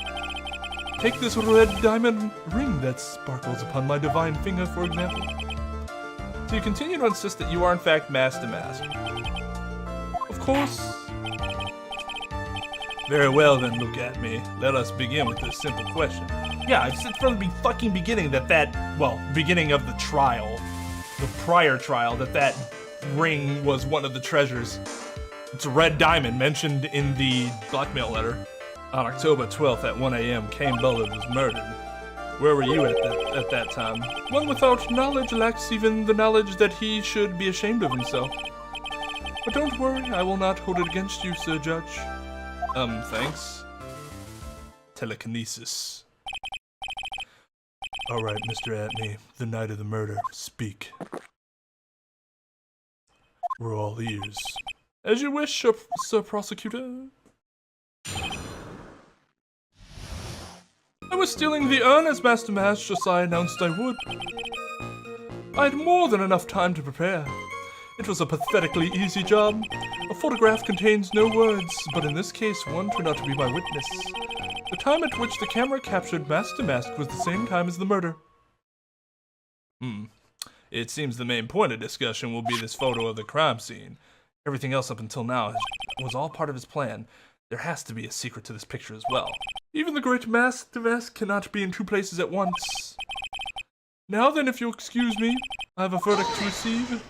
Take this red diamond ring that sparkles upon my divine finger, for example. So you continue to insist that you are in fact Mask to Mask. Of course. Very well then, Look At Me. Let us begin with this simple question. Yeah, I've said from the fucking beginning beginning of the trial, the prior trial, that ring was one of the treasures. It's a red diamond mentioned in the blackmail letter. On October 12th at 1 a.m., Kane Bullard was murdered. Where were you at that time? One without knowledge lacks even the knowledge that he should be ashamed of himself. But don't worry, I will not hold it against you, Sir Judge. Thanks. Telekinesis. Alright, Mr. Atmey, the night of the murder, speak. We're all ears. As you wish, Sir Prosecutor. I was stealing the urn as Master Mask, just as I announced I would. I had more than enough time to prepare. It was a pathetically easy job. A photograph contains no words, but in this case, one turned out to be my witness. The time at which the camera captured mask to mask was the same time as the murder. It seems the main point of discussion will be this photo of the crime scene. Everything else up until now was all part of his plan. There has to be a secret to this picture as well. Even the great mask to mask cannot be in two places at once. Now then, if you'll excuse me, I have a verdict to receive.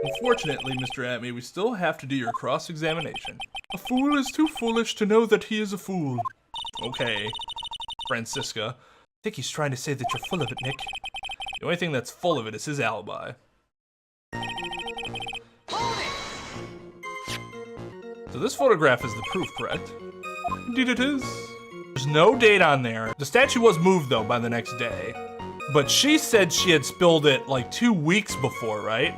Unfortunately, Mr. Atmey, we still have to do your cross-examination. A fool is too foolish to know that he is a fool. Okay, Francisca. I think he's trying to say that you're full of it, Nick. The only thing that's full of it is his alibi. So this photograph is the proof, correct? Indeed it is. There's no date on there. The statue was moved, though, by the next day. But she said she had spilled it like 2 weeks before, right?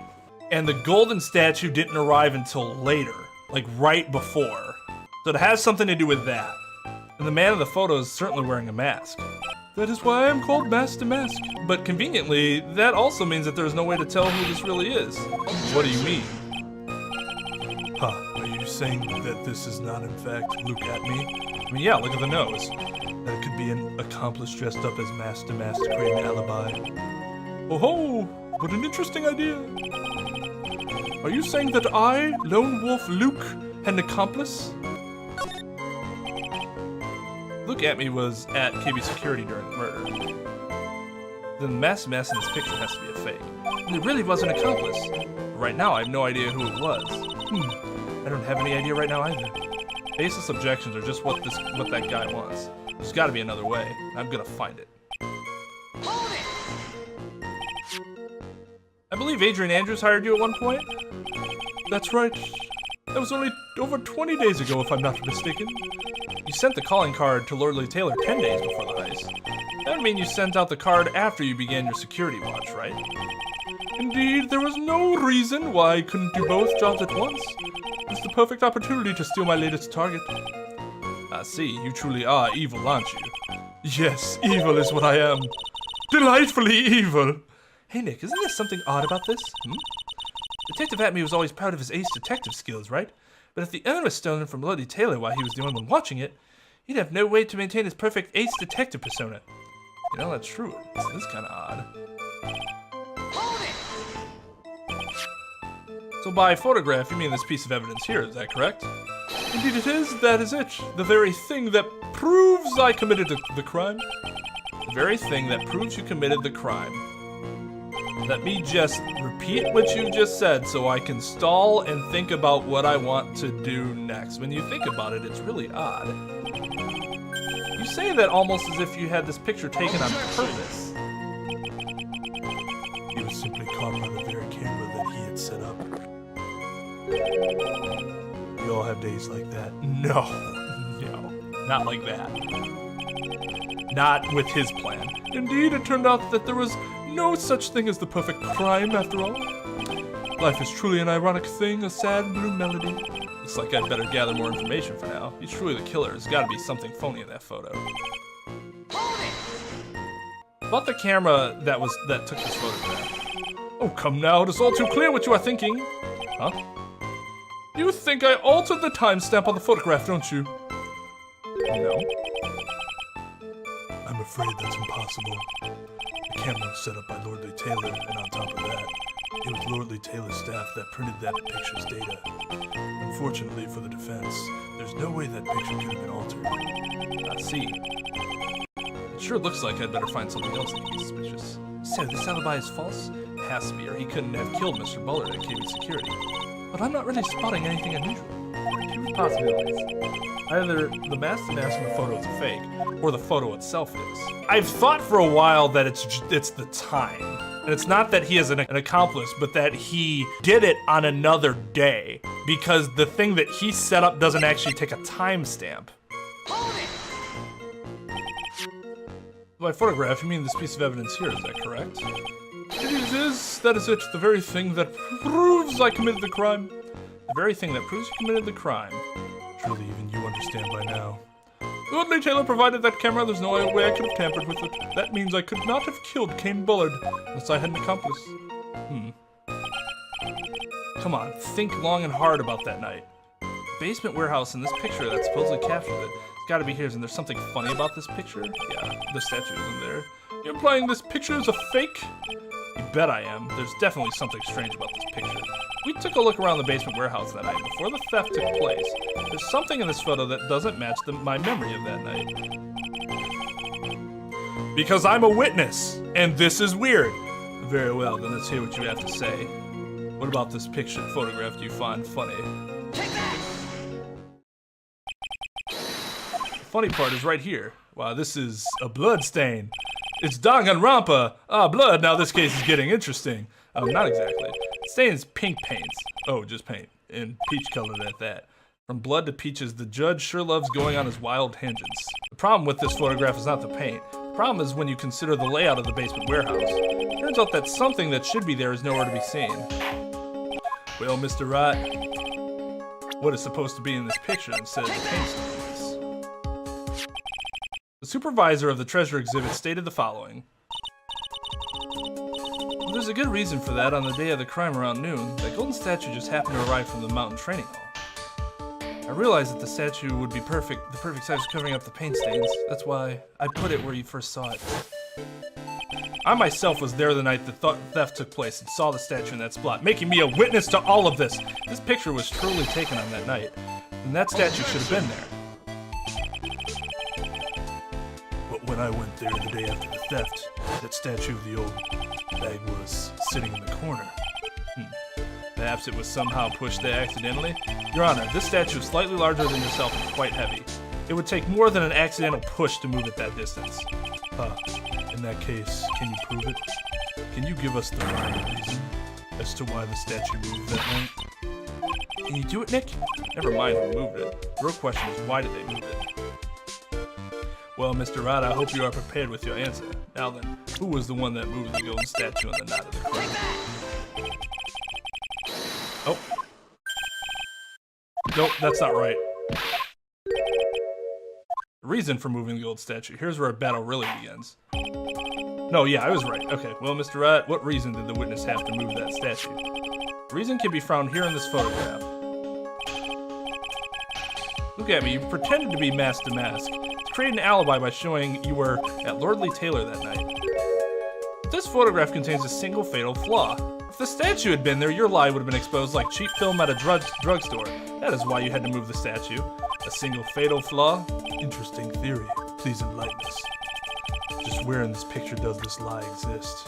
And the golden statue didn't arrive until later, like right before. So it has something to do with that. And the man in the photo is certainly wearing a mask. That is why I'm called Mask to Mask. But conveniently, that also means that there's no way to tell who this really is. What do you mean? Huh, are you saying that this is not in fact Luke Atmey? I mean, yeah, look at the nose. That it could be an accomplice dressed up as Mask to Mask to create an alibi. Oh ho, what an interesting idea. Are you saying that I, Lone Wolf Luke, had an accomplice? Luke Atmey was at KB Security during the murder. Then the mask in this picture has to be a fake. And it really was an accomplice. Right now, I have no idea who it was. I don't have any idea right now either. Baseless objections are just what that guy wants. There's gotta be another way. I'm gonna find it. I believe Adrian Andrews hired you at one point? That's right. That was only over 20 days ago, if I'm not mistaken. You sent the calling card to Lordly Taylor 10 days before the heist. That would mean you sent out the card after you began your security watch, right? Indeed, there was no reason why I couldn't do both jobs at once. It's the perfect opportunity to steal my latest target. I see, you truly are evil, aren't you? Yes, evil is what I am. Delightfully evil! Hey Nick, isn't there something odd about this? Detective Atmey was always proud of his ace detective skills, right? But if the urn was stolen from Lordly Taylor while he was the only one watching it, he'd have no way to maintain his perfect ace detective persona. You know, that's true. This is kind of odd. So by photograph, you mean this piece of evidence here, is that correct? Indeed it is, that is it. The very thing that proves I committed the crime. The very thing that proves you committed the crime. Let me just repeat what you just said so I can stall and think about what I want to do next. When you think about it, it's really odd. You say that almost as if you had this picture taken on purpose. He was simply caught by the very camera that he had set up. We all have days like that. No, not like that. Not with his plan. Indeed, it turned out that there was no such thing as the perfect crime, after all. Life is truly an ironic thing, a sad blue melody. Looks like I'd better gather more information for now. He's truly the killer. There's gotta be something phony in that photo. About the camera that took this photograph. Oh, come now, it is all too clear what you are thinking. Huh? You think I altered the timestamp on the photograph, don't you? No. I'm afraid that's impossible. The camera was set up by Lordly Taylor, and on top of that, it was Lordly Taylor's staff that printed that picture's data. Unfortunately for the defense, there's no way that picture could have been altered. I see. It sure looks like I'd better find something else that could be suspicious. So this alibi is false? It has to be, or he couldn't have killed Mr. Bullard at KB Security. But I'm not really spotting anything unusual. There are two possibilities. Either the mask in the photo is a fake, or the photo itself is. I've thought for a while that it's the time. And it's not that he is an accomplice, but that he did it on another day. Because the thing that he set up doesn't actually take a timestamp. By photograph, you mean this piece of evidence here, is that correct? It is, that is it, the very thing that proves I committed the crime. The very thing that proves you committed the crime. Truly, even you understand by now. Lordly Taylor provided that camera, there's no way I could have tampered with it. That means I could not have killed Cain Bullard unless I had an accomplice. Come on, think long and hard about that night. Basement warehouse in this picture that supposedly captured it. It's gotta be his, and there's something funny about this picture? Yeah, the statue isn't there. You're implying this picture is a fake? You bet I am. There's definitely something strange about this picture. We took a look around the basement warehouse that night before the theft took place. There's something in this photo that doesn't match my memory of that night. Because I'm a witness, and this is weird. Very well, then let's hear what you have to say. What about this picture photograph do you find funny? Take that! The funny part is right here. Wow, this is a blood stain. It's Danganronpa! Ah, blood, now this case is getting interesting. Not exactly. The stain is pink paints. Oh, just paint. And peach colored at that. From blood to peaches, the judge sure loves going on his wild tangents. The problem with this photograph is not the paint. The problem is when you consider the layout of the basement warehouse. It turns out that something that should be there is nowhere to be seen. Well, Mr. Wright, what is supposed to be in this picture instead of the paint stains? The supervisor of the treasure exhibit stated the following. Well, there's a good reason for that. On the day of the crime around noon, that golden statue just happened to arrive from the mountain training hall. I realized that the statue would be the perfect size for covering up the paint stains. That's why I put it where you first saw it. I myself was there the night the theft took place and saw the statue in that spot, making me a witness to all of this. This picture was truly taken on that night, and that statue should have been there. But when I went there the day after the theft, that statue of the old bag was sitting in the corner. Perhaps it was somehow pushed there accidentally? Your Honor, this statue is slightly larger than yourself and quite heavy. It would take more than an accidental push to move it that distance. In that case, can you prove it? Can you give us the right reason as to why the statue moved that night? Can you do it, Nick? Never mind who moved it. The real question is, why did they move it? Well, Mr. Wright, I hope you are prepared with your answer. Now then, who was the one that moved the golden statue on the night of the crime? Oh. Nope, that's not right. The reason for moving the old statue. Here's where a battle really begins. No, yeah, I was right. Okay, well, Mr. Wright, what reason did the witness have to move that statue? The reason can be found here in this photograph. Look at me, you pretended to be mask to mask. To create an alibi by showing you were at Lordly Taylor that night. But this photograph contains a single fatal flaw. If the statue had been there, your lie would have been exposed like cheap film at a drugstore. That is why you had to move the statue. A single fatal flaw? Interesting theory. Please enlighten us. Just where in this picture does this lie exist?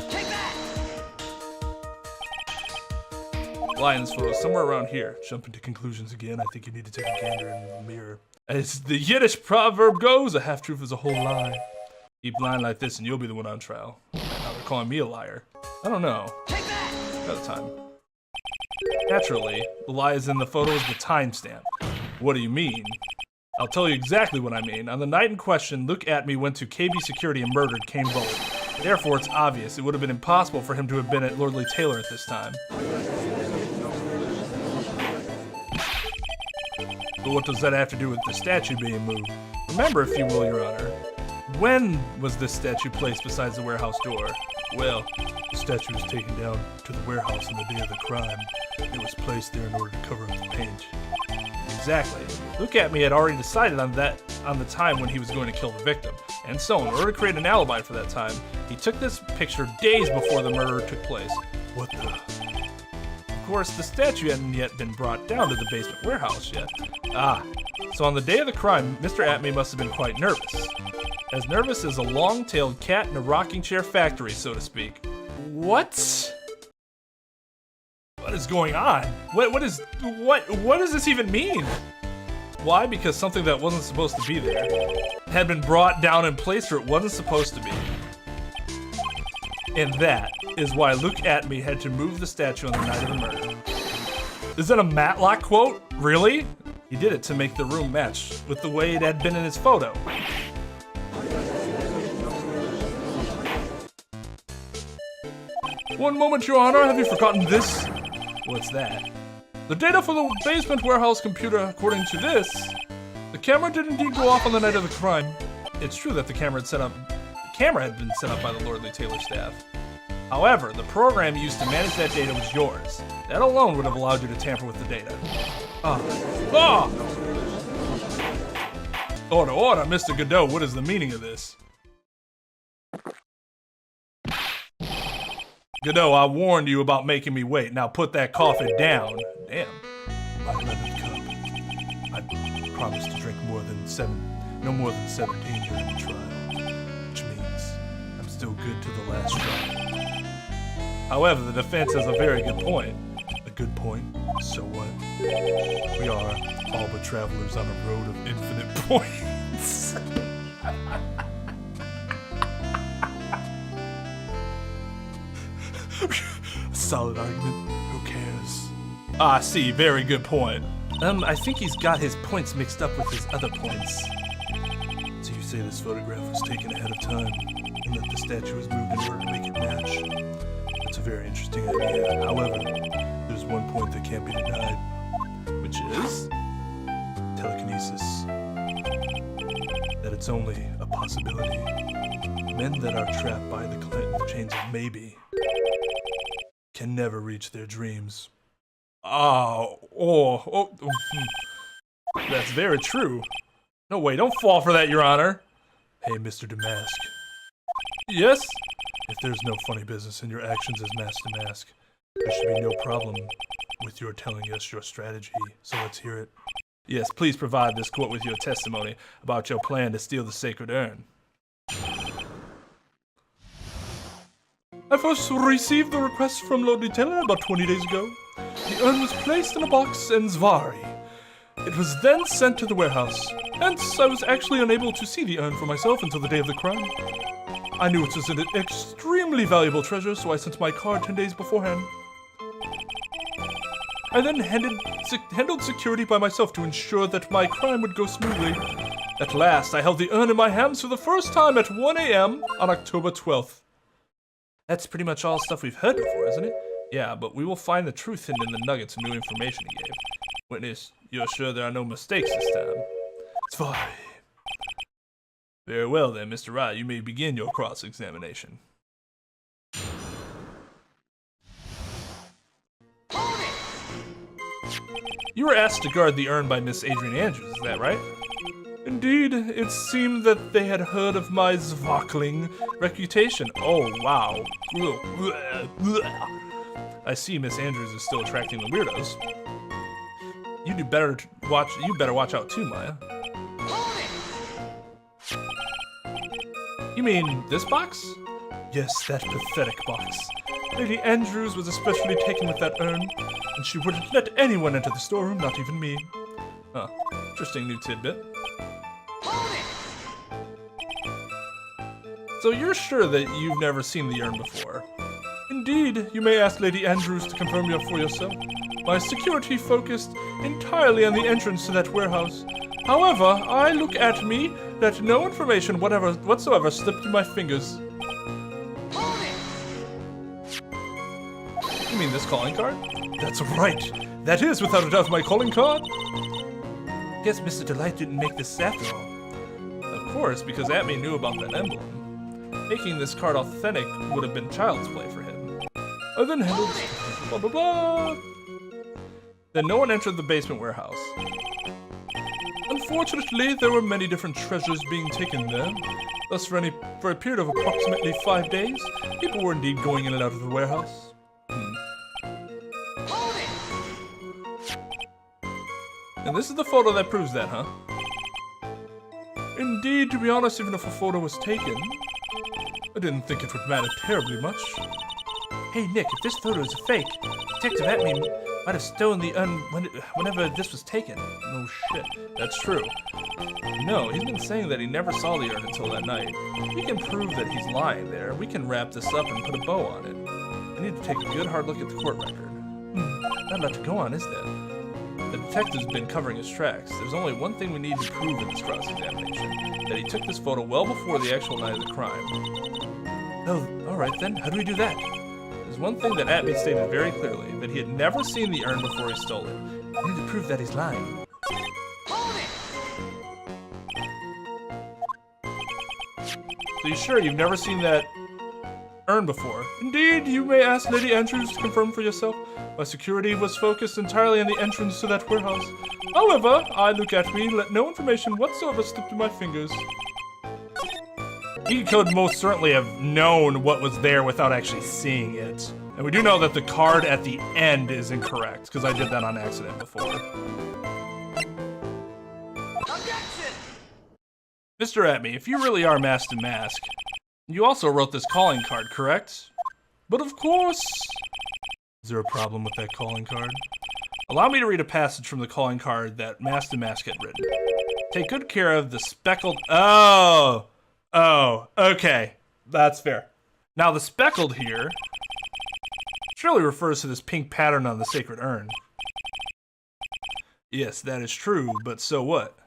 Take that! Lie in this photo is somewhere around here. Jumping to conclusions again. I think you need to take a gander in the mirror. As the Yiddish proverb goes, a half-truth is a whole lie. Keep lying like this and you'll be the one on trial. Now they're calling me a liar. I don't know. Take that! Another time. Naturally, the lie is in the photo is the timestamp. What do you mean? I'll tell you exactly what I mean. On the night in question, Luke Atmey went to KB Security and murdered Kane Bowen. Therefore, it's obvious it would have been impossible for him to have been at Lordly Taylor at this time. But what does that have to do with the statue being moved? Remember, if you will, Your Honor, when was this statue placed besides the warehouse door? Well, the statue was taken down to the warehouse on the day of the crime. It was placed there in order to cover up the paint. Exactly. Luke Atmey had already decided on the time when he was going to kill the victim. And so, in order to create an alibi for that time, he took this picture days before the murder took place. What the? Of course, the statue hadn't yet been brought down to the basement warehouse yet. So on the day of the crime, Mr. Atmey must have been quite nervous. As nervous as a long-tailed cat in a rocking chair factory, so to speak. What? What is going on? What does this even mean? Why? Because something that wasn't supposed to be there had been brought down and placed where it wasn't supposed to be. And that is why Luke Atmey had to move the statue on the night of the murder. Is that a Matlock quote? Really? He did it to make the room match with the way it had been in his photo. One moment, Your Honor, have you forgotten this? What's that? The data for the basement warehouse computer, according to this, the camera did indeed go off on the night of the crime. It's true that the camera had been set up by the Lordly Taylor staff. However, the program used to manage that data was yours. That alone would have allowed you to tamper with the data. Order, order, Mr. Godot, what is the meaning of this? Godot, I warned you about making me wait. Now put that coffee down. Damn. My 11th cup. I promised to drink no more than 17 during the trial, which means I'm still good to the last try. However, the defense has a very good point. A good point? So what? We are all but travelers on a road of infinite points. Solid argument. Who cares? Ah, see, very good point. I think he's got his points mixed up with his other points. So you say this photograph was taken ahead of time, and that the statue was moved in order to make it match? That's a very interesting idea. However, there's one point that can't be denied. Which is? Telekinesis. That it's only a possibility. Men that are trapped by the chains of maybe can never reach their dreams. That's very true. No way, don't fall for that, Your Honor. Hey, Mr. Damask. Yes? If there's no funny business in your actions as Mask Damask, there should be no problem with your telling us your strategy, so let's hear it. Yes, please provide this court with your testimony about your plan to steal the sacred urn. I first received the request from Lord Lieutenant about 20 days ago. The urn was placed in a box in Zvari. It was then sent to the warehouse. Hence, I was actually unable to see the urn for myself until the day of the crime. I knew it was an extremely valuable treasure, so I sent my card 10 days beforehand. I then handled security by myself to ensure that my crime would go smoothly. At last, I held the urn in my hands for the first time at 1 a.m. on October 12th. That's pretty much all stuff we've heard before, isn't it? Yeah, but we will find the truth hidden in the nuggets of new information he gave. Witness, you're sure there are no mistakes this time? It's fine. Very well then, Mr. Wright, you may begin your cross-examination. You were asked to guard the urn by Miss Adrian Andrews, is that right? Indeed, it seemed that they had heard of my sparkling reputation. Oh, wow. I see Miss Andrews is still attracting the weirdos. You better watch out too, Maya. You mean this box? Yes, that pathetic box. Lady Andrews was especially taken with that urn, and she wouldn't let anyone enter the storeroom, not even me. Huh. Interesting new tidbit. So you're sure that you've never seen the urn before? Indeed, you may ask Lady Andrews to confirm it for yourself. My security focused entirely on the entrance to that warehouse. However, I look at me that no information whatsoever slipped through my fingers. You mean this calling card? That's right. That is, without a doubt, my calling card. Guess Mr. DeLite didn't make this after all. Of course, because Atmey knew about that emblem. Making this card authentic would have been child's play for him. I then handled blah blah blah. Then no one entered the basement warehouse. Unfortunately, there were many different treasures being taken there. Thus, for a period of approximately 5 days, people were indeed going in and out of the warehouse. And this is the photo that proves that, huh? Indeed, to be honest, even if a photo was taken, I didn't think it would matter terribly much. Hey Nick, if this photo is a fake, Detective Atmey might have stolen the urn whenever this was taken. No shit. That's true. No, he's been saying that he never saw the urn until that night. We can prove that he's lying there. We can wrap this up and put a bow on it. We need to take a good hard look at the court record. Not a lot to go on, is there? The detective's been covering his tracks. There's only one thing we need to prove in this cross-examination. That he took this photo well before the actual night of the crime. Oh, alright then. How do we do that? There's one thing that Atmey stated very clearly, that he had never seen the urn before he stole it. We need to prove that he's lying. So you sure you've never seen that urn before. Indeed, you may ask Lady Andrews to confirm for yourself. My security was focused entirely on the entrance to that warehouse. However, I look at me, let no information whatsoever slip through my fingers. He could most certainly have known what was there without actually seeing it. And we do know that the card at the end is incorrect, because I did that on accident before. Mr. Atmey, if you really are Masked to Mask, you also wrote this calling card, correct? But of course! Is there a problem with that calling card? Allow me to read a passage from the calling card that Masked to Mask had written. Take good care of the speckled... Oh, okay. That's fair. Now the speckled here surely refers to this pink pattern on the sacred urn. Yes, that is true, but so what?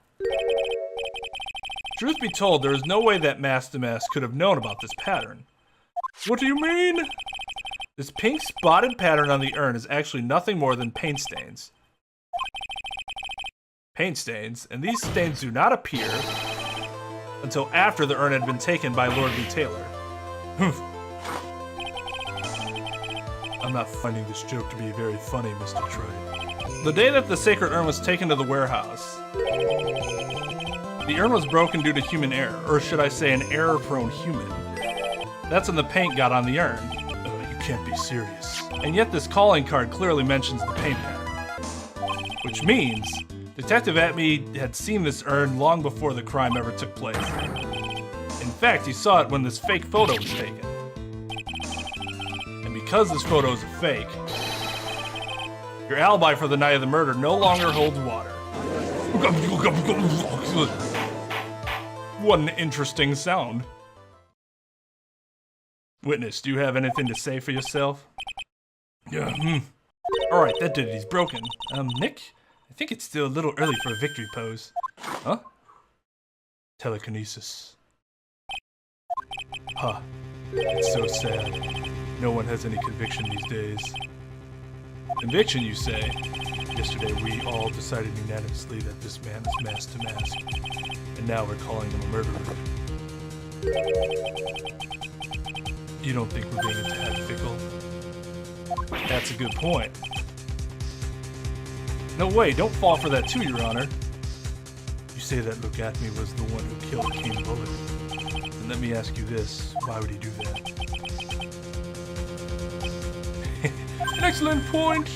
Truth be told, there is no way that Masked to Mask could have known about this pattern. What do you mean? This pink spotted pattern on the urn is actually nothing more than paint stains. Paint stains, and these stains do not appear until after the urn had been taken by Lord Lee Taylor. I'm not finding this joke to be very funny, Mr. Troy. The day that the sacred urn was taken to the warehouse, the urn was broken due to human error, or should I say an error-prone human. That's when the paint got on the urn. Oh, you can't be serious. And yet this calling card clearly mentions the paint pattern. Which means Detective Atmey had seen this urn long before the crime ever took place. In fact, he saw it when this fake photo was taken. And because this photo is a fake, your alibi for the night of the murder no longer holds water. What an interesting sound. Witness, do you have anything to say for yourself? Yeah, Alright, that did it. He's broken. Nick? I think it's still a little early for a victory pose. Huh? Telekinesis. Huh. It's so sad. No one has any conviction these days. Conviction, you say? Yesterday we all decided unanimously that this man is Masked to Mask. And now we're calling him a murderer. You don't think we're being a tad fickle? That's a good point. No way, don't fall for that too, Your Honor. You say that Look At Me was the one who killed King Bullet. And let me ask you this, why would he do that? An excellent point!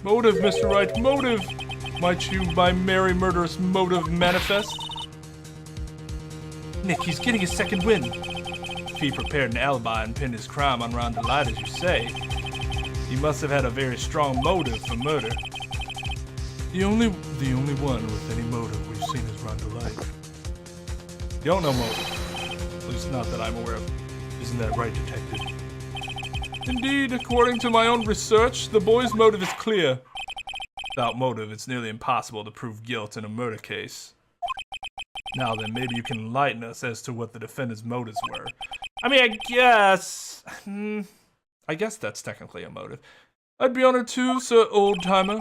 Motive, Mr. Wright, motive! Might you, by merry murderous motive, manifest? Nick, he's getting his second win. If he prepared an alibi and pinned his crime on Ron DeLite, as you say, he must have had a very strong motive for murder. The only one with any motive we've seen is Ron DeLite. Don't know motive. At least not that I'm aware of. Isn't that right, Detective? Indeed, according to my own research, the boy's motive is clear. Without motive, it's nearly impossible to prove guilt in a murder case. Now then, maybe you can enlighten us as to what the defendant's motives were. I mean, I guess that's technically a motive. I'd be honored too, Sir Old-Timer.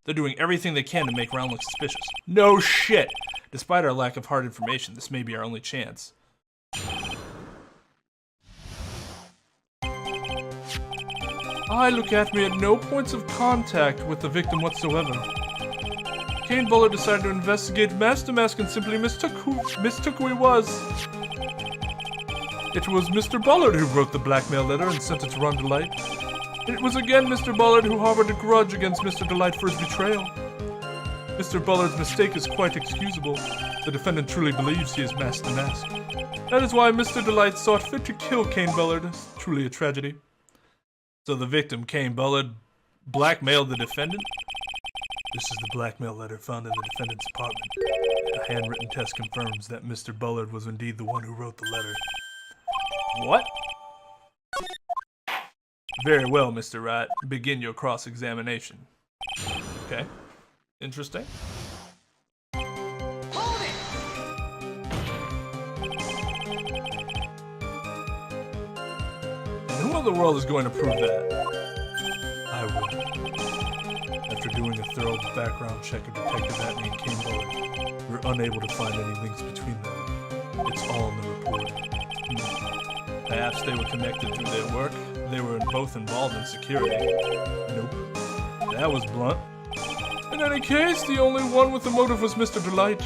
They're doing everything they can to make Ron look suspicious. No shit! Despite our lack of hard information, this may be our only chance. I Look At Me had no points of contact with the victim whatsoever. Kane Bullard decided to investigate Masked to Mask and simply mistook who he was. It was Mr. Bullard who wrote the blackmail letter and sent it to Ron DeLite. It was again Mr. Bullard who harbored a grudge against Mr. DeLite for his betrayal. Mr. Bullard's mistake is quite excusable. The defendant truly believes he is Masked to Mask. That is why Mr. DeLite sought fit to kill Kane Bullard. It's truly a tragedy. So the victim, Kane Bullard, blackmailed the defendant? This is the blackmail letter found in the defendant's apartment. A handwritten test confirms that Mr. Bullard was indeed the one who wrote the letter. What? Very well, Mr. Wright. Begin your cross-examination. Okay. Interesting. Hold it! Who in the world is going to prove that? I will. After doing a thorough background check of Detective Atmey and Kane Bullard, we were unable to find any links between them. It's all in the report. Perhaps they were connected through their work. They were both involved in security. Nope. That was blunt. In any case, the only one with the motive was Mr. DeLite.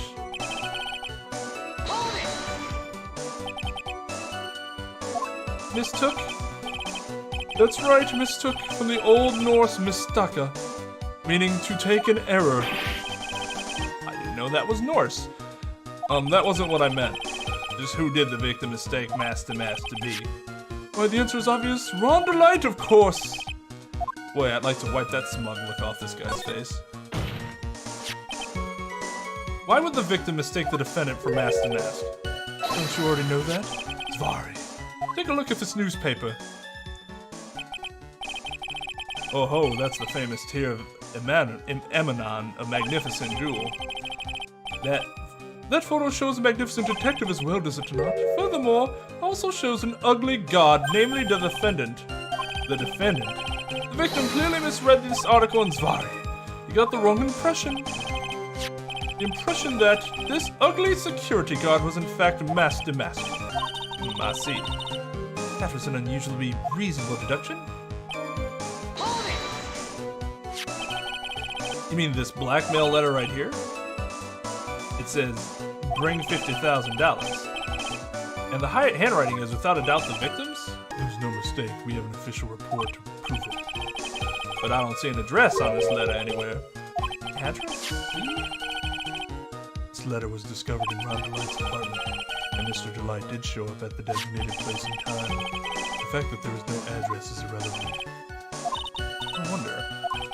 Mistook? That's right, mistook from the Old Norse mistaka, meaning to take an error. I didn't know that was Norse. That wasn't what I meant. Just who did the victim mistake Master to be? Why, the answer is obvious. Ron DeLite, of course! Boy, I'd like to wipe that smug look off this guy's face. Why would the victim mistake the defendant for Master Mask? Don't you already know that? Zvari. Take a look at this newspaper. Oh ho, that's the famous tear of Emanon, a magnificent jewel. That photo shows a magnificent detective as well, does it not? Furthermore, also shows an ugly god, namely the defendant. The defendant? The victim clearly misread this article in Zvari. He got the wrong impression. The impression that this ugly security guard was in fact Master Mask. I see. That was an unusually reasonable deduction. You mean this blackmail letter right here? It says, bring $50,000. And the handwriting is without a doubt the victim's? There's no mistake. We have an official report to prove it. But I don't see an address on this letter anywhere. Address? This letter was discovered in Ron DeLite's apartment, and Mr. DeLite did show up at the designated place and time. The fact that there was no address is irrelevant. I wonder.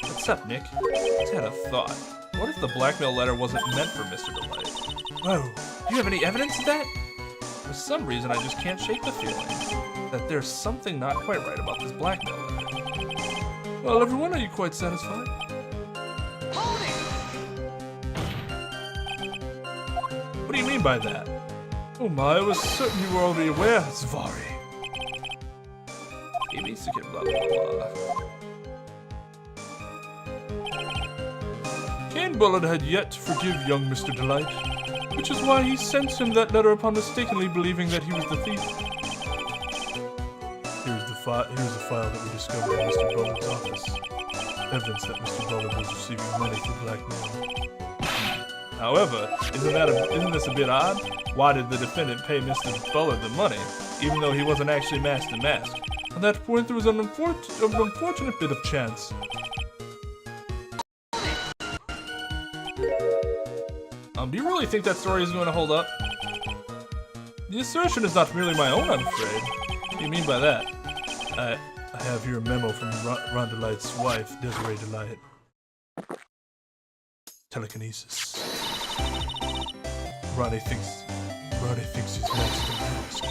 What's up, Nick? I just had a thought. What if the blackmail letter wasn't meant for Mr. DeLite? Whoa, do you have any evidence of that? For some reason, I just can't shake the feeling that there's something not quite right about this blackmail letter. Well, everyone, are you quite satisfied? What do you mean by that? Oh my, I was certain you were already aware, Zvari. Blah, blah, blah. Cain Bullard had yet to forgive young Mr. DeLite, which is why he sent him that letter upon mistakenly believing that he was the thief. Here's the file that we discovered in Mr. Bullard's office. Evidence that Mr. Bullard was receiving money for blackmail. However, isn't this a bit odd? Why did the defendant pay Mr. Bullard the money, even though he wasn't actually Master Mask? At that point, there was an unfortunate bit of chance. Do you really think that story is going to hold up? The assertion is not merely my own, I'm afraid. What do you mean by that? I have here a memo from Ron DeLite's wife, Desiree DeLite. Telekinesis. Ronnie thinks he's Master Mask.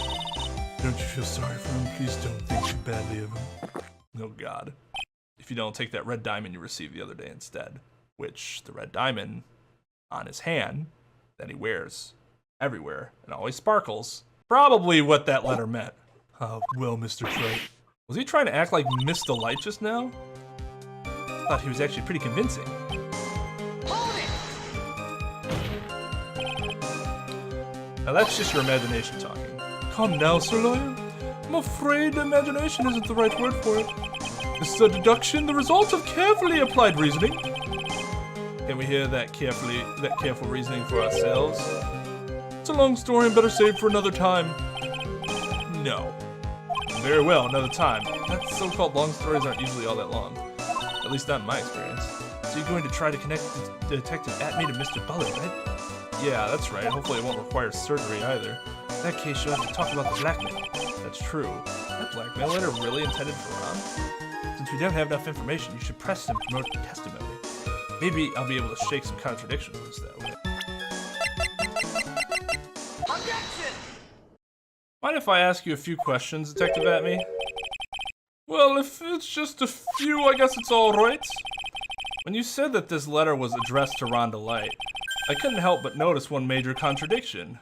Don't you feel sorry for him? Please don't think too badly of him. Oh God. If you don't take that red diamond you received the other day instead, which the red diamond on his hand that he wears everywhere and always sparkles. Probably what that letter meant. Well, Mr. Trep. Was he trying to act like Miss DeLite just now? Thought he was actually pretty convincing. Now that's just your imagination talking. Come now, Sir Lawyer. I'm afraid imagination isn't the right word for it. This is a deduction, the result of carefully applied reasoning. Can we hear that careful reasoning for ourselves? It's a long story and better saved for another time. No. Very well, another time. That so-called long stories aren't usually all that long. At least not in my experience. So you're going to try to connect Detective Atmey to Mr. Bullard, right? Yeah, that's right. Hopefully it won't require surgery either. In that case, you'll have to talk about the blackmail. That's true. That blackmail letter really intended for Ron? Since we don't have enough information, you should press him to promote the testimony. Maybe I'll be able to shake some contradictions loose that way. Objection! Mind if I ask you a few questions, Detective Atmey? Well, if it's just a few, I guess it's all right. When you said that this letter was addressed to Ron DeLite, I couldn't help but notice one major contradiction.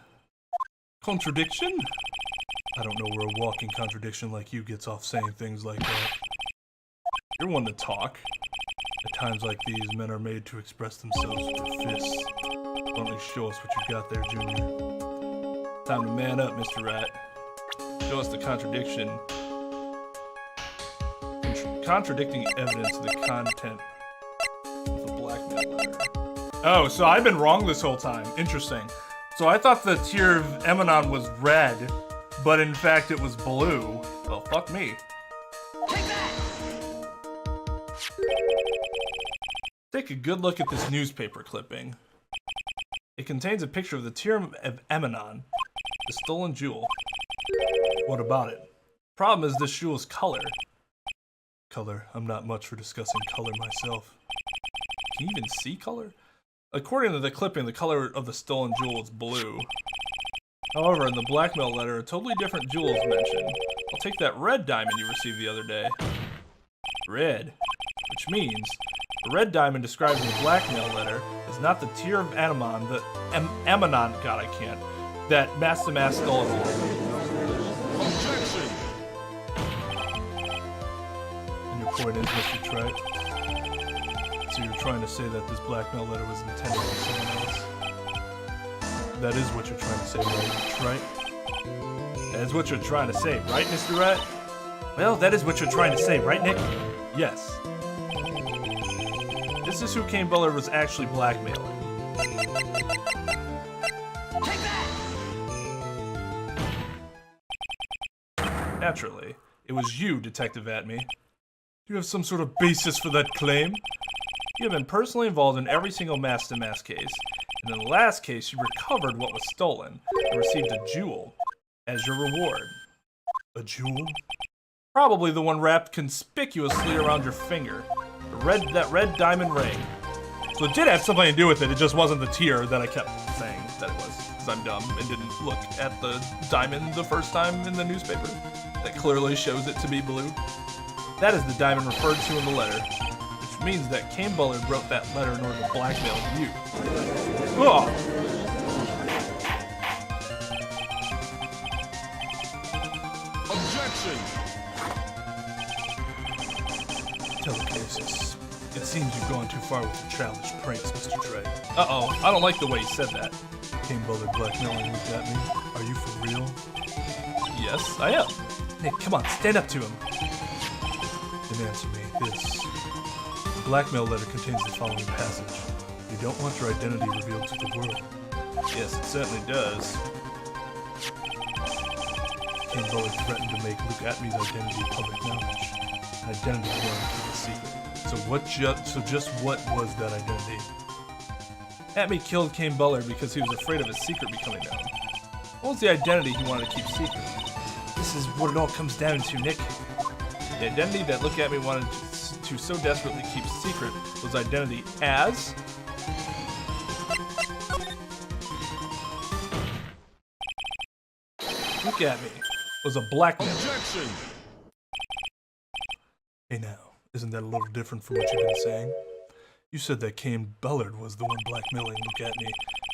Contradiction? I don't know where a walking contradiction like you gets off saying things like that. You're one to talk. At times like these, men are made to express themselves with their fists. Why don't you show us what you got there, Junior? Time to man up, Mr. Rat. Show us the contradiction. Contradicting evidence of the content of the blackmail letter. Oh, so I've been wrong this whole time. Interesting. So I thought the tier of Emanon was red, but in fact it was blue. Well, fuck me. Take a good look at this newspaper clipping. It contains a picture of the tier of Emanon, the stolen jewel. What about it? Problem is this jewel's color. Color? I'm not much for discussing color myself. Can you even see color? According to the clipping, the color of the stolen jewel is blue. However, in the blackmail letter, a totally different jewel is mentioned. I'll take that red diamond you received the other day. Red. Which means, the red diamond described in the blackmail letter is not the tier of Emanon, Emanon, God I can't, that Master Mass stole it all. Objection! And your point is, Mr. Trep? So you're trying to say that this blackmail letter was intended for someone else? That is what you're trying to say, right? That is what you're trying to say, right, Mr. Rat? Well, that is what you're trying to say, right, Nick? Yes. This is who Kane Bullard was actually blackmailing. Take that! Naturally, it was you, Detective Atmey. Do you have some sort of basis for that claim? You have been personally involved in every single mass-to-mass case, and in the last case, you recovered what was stolen and received a jewel as your reward. A jewel? Probably the one wrapped conspicuously around your finger. That red diamond ring. So it did have something to do with it, it just wasn't the tier that I kept saying that it was. Because I'm dumb and didn't look at the diamond the first time in the newspaper. That clearly shows it to be blue. That is the diamond referred to in the letter. Which means that Kane Bullard wrote that letter in order to blackmail you. Ugh. Objection! Telekinesis. It seems you've gone too far with your childish pranks, Mr. Trep. Uh-oh, I don't like the way you said that. Kane Bullard blackmailing you at me? Are you for real? Yes, I am. Nick, come on, stand up to him. Then answer me this. The blackmail letter contains the following passage. You don't want your identity revealed to the world. Yes, it certainly does. Kane Bullard threatened to make Luke Atmey's identity public knowledge. An identity he wanted to keep a secret. So just what was that identity? Atmey killed Kane Bullard because he was afraid of his secret becoming known. What was the identity he wanted to keep secret? This is what it all comes down to, Nick. The identity that Look Atmey wanted to so desperately keep secret was identity as... Look Atmey was a blackmailer. Objection! Hey now, isn't that a little different from what you've been saying? You said that Kane Bullard was the one blackmailing Look Atmey.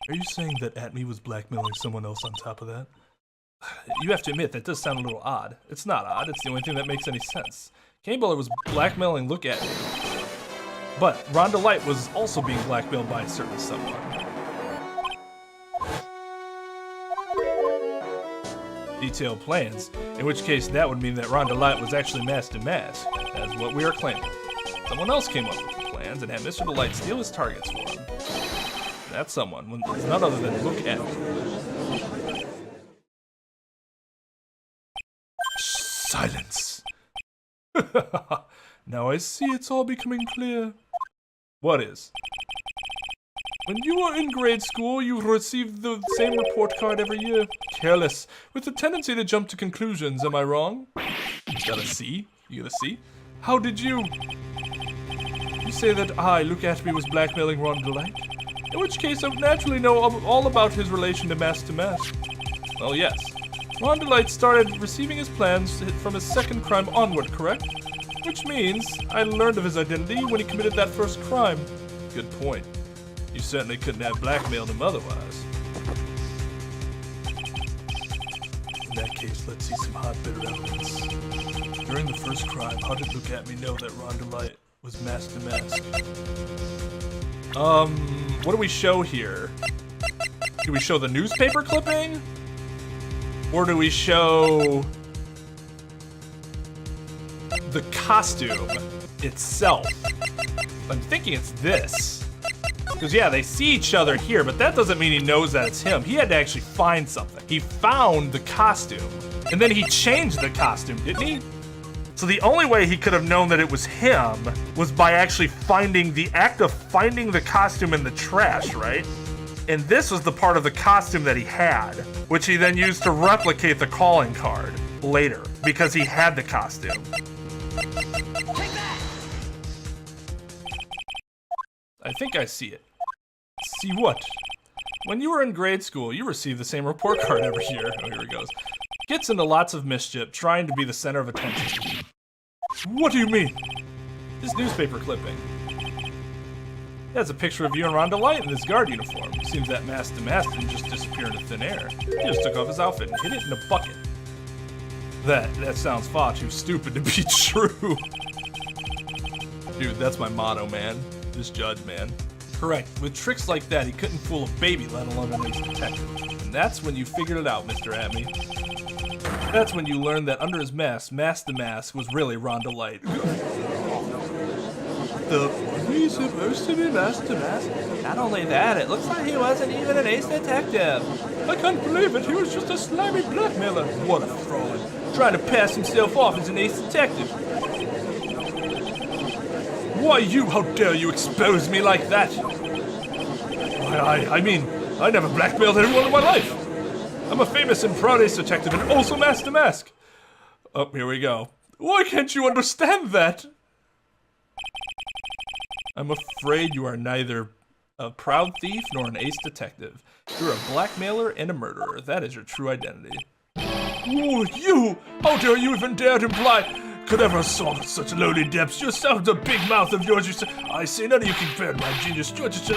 Are you saying that Atmey was blackmailing someone else on top of that? You have to admit, that does sound a little odd. It's not odd, it's the only thing that makes any sense. Kane Bullard was blackmailing Look Atmey. But Ron DeLite was also being blackmailed by a certain someone. Detailed plans, in which case that would mean that Ron DeLite was actually masked to mask. That's what we are claiming. Someone else came up with the plans and had Mr. DeLite steal his targets for him. That someone was none other than Look Atmey. Silence. Now I see it's all becoming clear. What is? When you were in grade school, you received the same report card every year. Careless, with a tendency to jump to conclusions, am I wrong? You got a C? You got a C? How did you... You say that I, Look Atmey, was blackmailing Ron DeLite? In which case I would naturally know all about his relation to Mask. Well, yes. Ron DeLite started receiving his plans from his second crime onward, correct? Which means I learned of his identity when he committed that first crime. Good point. You certainly couldn't have blackmailed him otherwise. In that case, let's see some hot bitter evidence. During the first crime, how did Look Atmey know that Ron DeLite was mask to mask? What do we show here? Do we show the newspaper clipping? Or do we show the costume itself. I'm thinking it's this. Because yeah, they see each other here, but that doesn't mean he knows that it's him. He had to actually find something. He found the costume, and then he changed the costume, didn't he? So the only way he could have known that it was him was by actually finding the act of finding the costume in the trash, right? And this was the part of the costume that he had, which he then used to replicate the calling card later, because he had the costume. I think I see it. See what? When you were in grade school, you received the same report card every year. Oh, here he goes. Gets into lots of mischief, trying to be the center of attention. What do you mean? This newspaper clipping. It has a picture of you and Ron DeLite in his guard uniform. Seems that mask to mask didn't just disappear into thin air. He just took off his outfit and hid it in a bucket. That sounds far too stupid to be true. Dude, that's my motto, man. This judge, man. Correct. With tricks like that, he couldn't fool a baby, let alone an ace detective. And that's when you figured it out, Mr. Atmey. That's when you learned that under his mask to mask, was really Ron DeLite. Was he supposed to be mask to mask? Not only that, it looks like he wasn't even an ace detective. I can't believe it. He was just a slimy blackmailer. What a fraud. Trying to pass himself off as an ace detective. Why you? How dare you expose me like that? I mean, I never blackmailed anyone in my life. I'm a famous and proud ace detective and also mask to mask. Oh, here we go. Why can't you understand that? I'm afraid you are neither a proud thief nor an ace detective. You're a blackmailer and a murderer. That is your true identity. Oh, you! How dare you even dare to imply could ever assault at such lowly depths? Yourself, the big mouth of yours, you say, I say none of you compare to my genius. Sploosh!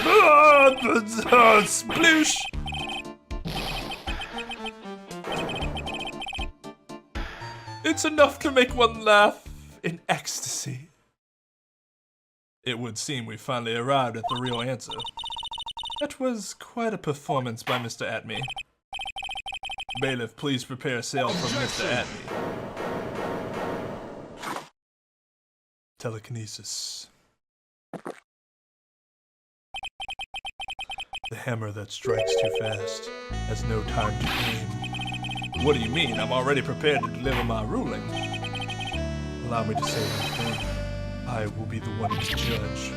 It's enough to make one laugh in ecstasy. It would seem we finally arrived at the real answer. That was quite a performance by Mr. Atmey. Bailiff, please prepare sale from Mr. Atmey. Telekinesis. The hammer that strikes too fast has no time to aim. What do you mean? I'm already prepared to deliver my ruling. Allow me to say one thing. I will be the one to judge.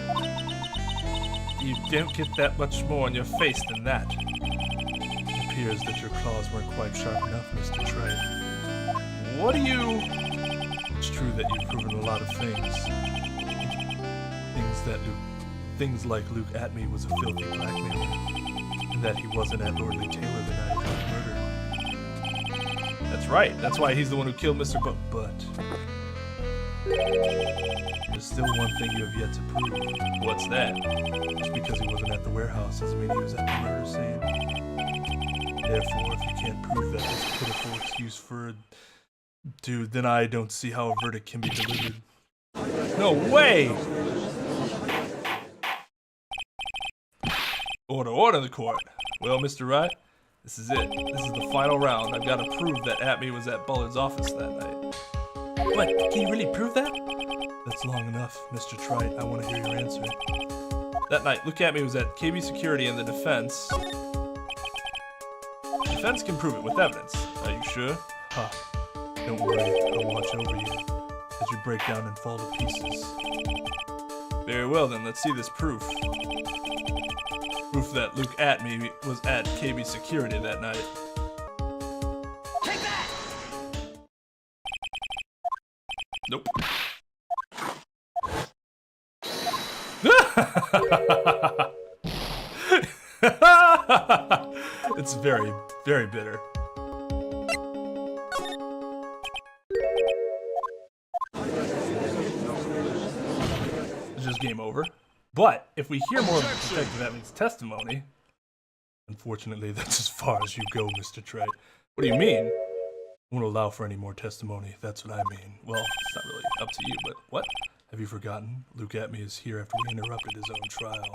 You don't get that much more on your face than that. It appears that your claws weren't quite sharp enough, Mr. Trep. What do you... It's true that you've proven a lot of things. Things like Luke Atmey was a filthy blackmailer, and that he wasn't at Lordly Taylor the night of his murder. That's right. That's why he's the one who killed Mr. But there's still one thing you have yet to prove. What's that? Just because he wasn't at the warehouse doesn't mean he was at the murder scene. Therefore, if you can't prove that this pitiful excuse for a dude, then I don't see how a verdict can be delivered. No way! Order the court. Well, Mr. Wright, this is it. This is the final round. I've got to prove that Atmey was at Bullard's office that night. What? Can you really prove that? That's long enough, Mr. Trite. I want to hear your answer. That night, Luke Atmey was at KB Security and the defense. The defense can prove it with evidence. Are you sure? Ha. Don't worry, I'll watch over you as you break down and fall to pieces. Very well then, let's see this proof. Proof that Luke Atmey was at KB Security that night. Take that! Nope. It's very, very bitter. It's just game over. But if we hear more of Detective Atmey's testimony, unfortunately, that's as far as you go, Mr. Trey. What do you mean? I won't allow for any more testimony. That's what I mean. Well, it's not really up to you, but what? Have you forgotten? Luke Atmey is here after we interrupted his own trial,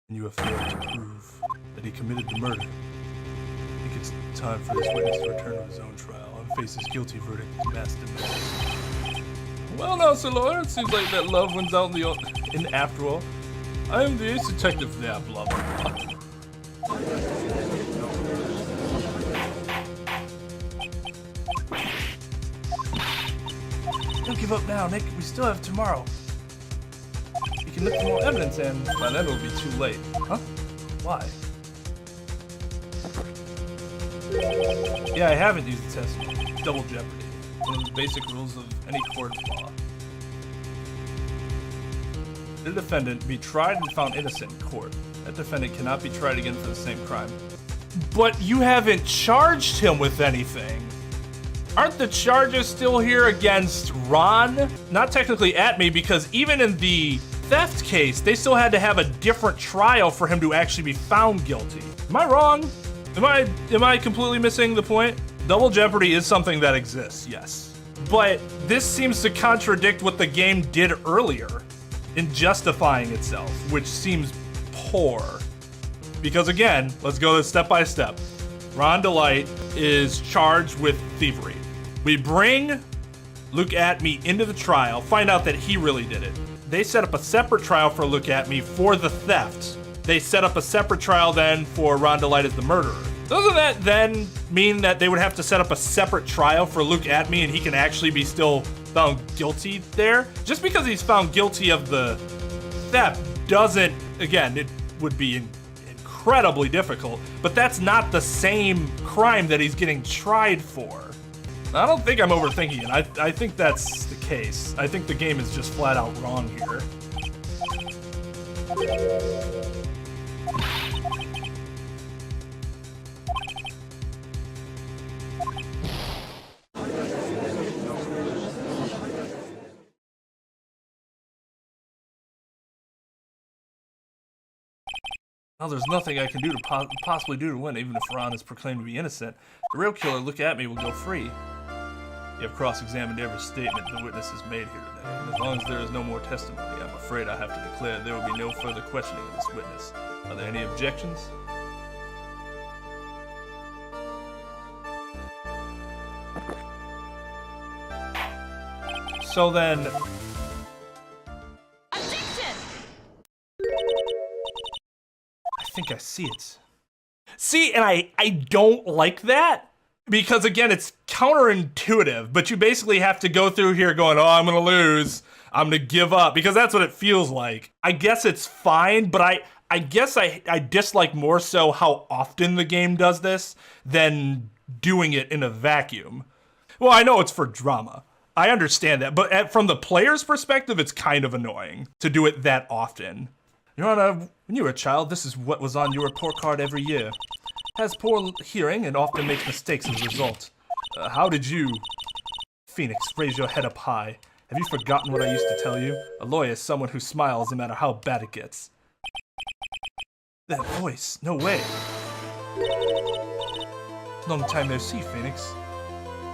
and you have failed to prove that he committed the murder. I think it's time for this witness to return to his own trial and face his guilty verdict as masked and masked. Well now, Sir Lawyer, it seems like that love wins out in after all. I am the ace detective there, blah blah blah. Don't give up now, Nick. We still have tomorrow. You can look for more evidence and by then it'll be too late. Huh? Why? Yeah, I haven't used the testimony. Double jeopardy. One of the basic rules of any court of law. Should a defendant be tried and found innocent in court, that defendant cannot be tried again for the same crime. But you haven't charged him with anything. Aren't the charges still here against Ron? Not technically Atmey, because even in the theft case, they still had to have a different trial for him to actually be found guilty. Am I wrong? Am I completely missing the point? Double jeopardy is something that exists, yes. But this seems to contradict what the game did earlier in justifying itself, which seems poor. Because again, let's go step by step. Ron DeLite is charged with thievery. We bring Luke Atmey into the trial, find out that he really did it. They set up a separate trial for Luke Atmey for the theft. They set up a separate trial then for Ron DeLite as the murderer. Doesn't that then mean that they would have to set up a separate trial for Luke Atmey and he can actually be still found guilty there? Just because he's found guilty of the theft doesn't, again, it would be incredibly difficult, but that's not the same crime that he's getting tried for. I don't think I'm overthinking it. I think that's the case. I think the game is just flat out wrong here. Well, there's nothing I can do to possibly do to win, even if Ron is proclaimed to be innocent. The real killer, Luke Atmey, will go free. You have cross-examined every statement the witness has made here today, and as long as there is no more testimony, I'm afraid I have to declare there will be no further questioning of this witness. Are there any objections? So then, Objection! I think I see it. See, and I don't like that, because again, it's counterintuitive, but you basically have to go through here going, oh, I'm gonna lose, I'm gonna give up, because that's what it feels like. I guess it's fine, but I guess I dislike more so how often the game does this than doing it in a vacuum. Well, I know it's for drama. I understand that, but from the player's perspective, it's kind of annoying to do it that often. Your Honor, when you were a child, this is what was on your report card every year. Has poor hearing and often makes mistakes as a result. How did you, Phoenix, raise your head up high? Have you forgotten what I used to tell you? A lawyer is someone who smiles no matter how bad it gets. That voice, no way. Long time no see, Phoenix.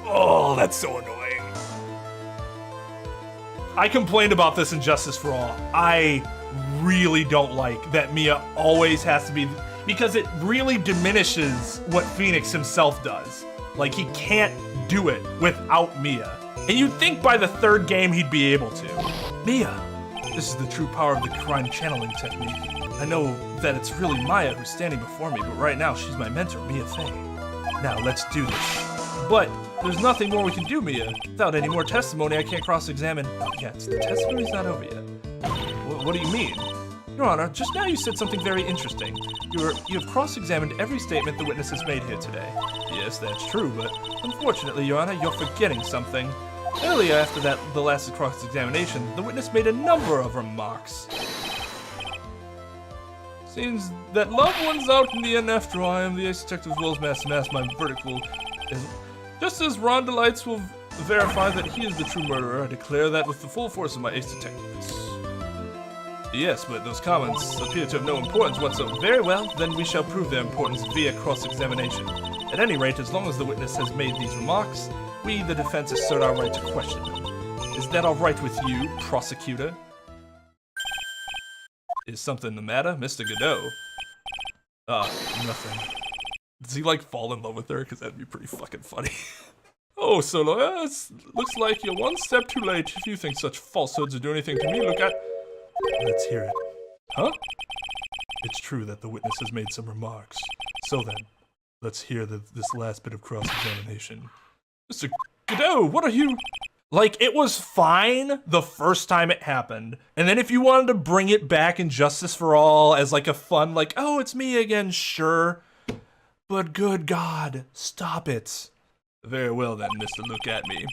Oh, that's so annoying. I complained about this in Justice for All. I really don't like that Mia always has to be, because it really diminishes what Phoenix himself does. Like, he can't do it without Mia. And you'd think by the third game he'd be able to. Mia, this is the true power of the crime channeling technique. I know that it's really Maya who's standing before me, but right now she's my mentor, Mia Fey. Now let's do this. But there's nothing more we can do, Mia. Without any more testimony, I can't cross-examine. Not yet. The testimony's not over yet. What do you mean? Your Honor, just now you said something very interesting. You have cross-examined every statement the witness has made here today. Yes, that's true, but unfortunately, Your Honor, you're forgetting something. Earlier, after the last cross-examination, the witness made a number of remarks. Seems that love wins out in the end after all. I am the ace detective as well as mass. My verdict is just as Ron DeLite will verify that he is the true murderer. I declare that with the full force of my ace detectives. Yes, but those comments appear to have no importance whatsoever. Very well, then we shall prove their importance via cross-examination. At any rate, as long as the witness has made these remarks, we, the defense, assert our right to question them. Is that all right with you, prosecutor? Is something the matter, Mr. Godot? Nothing. Does he, like, fall in love with her? Because that'd be pretty fucking funny. Oh, Solo, looks like you're one step too late. If you think such falsehoods would do anything to me, look at... Let's hear it. Huh? It's true that the witness has made some remarks. So then, let's hear this last bit of cross-examination. Mr. Godot, what are you... Like, it was fine the first time it happened. And then if you wanted to bring it back in Justice for All as like a fun, like, oh, it's me again, sure. But good God, stop it. Very well then, Mr. Look at Me.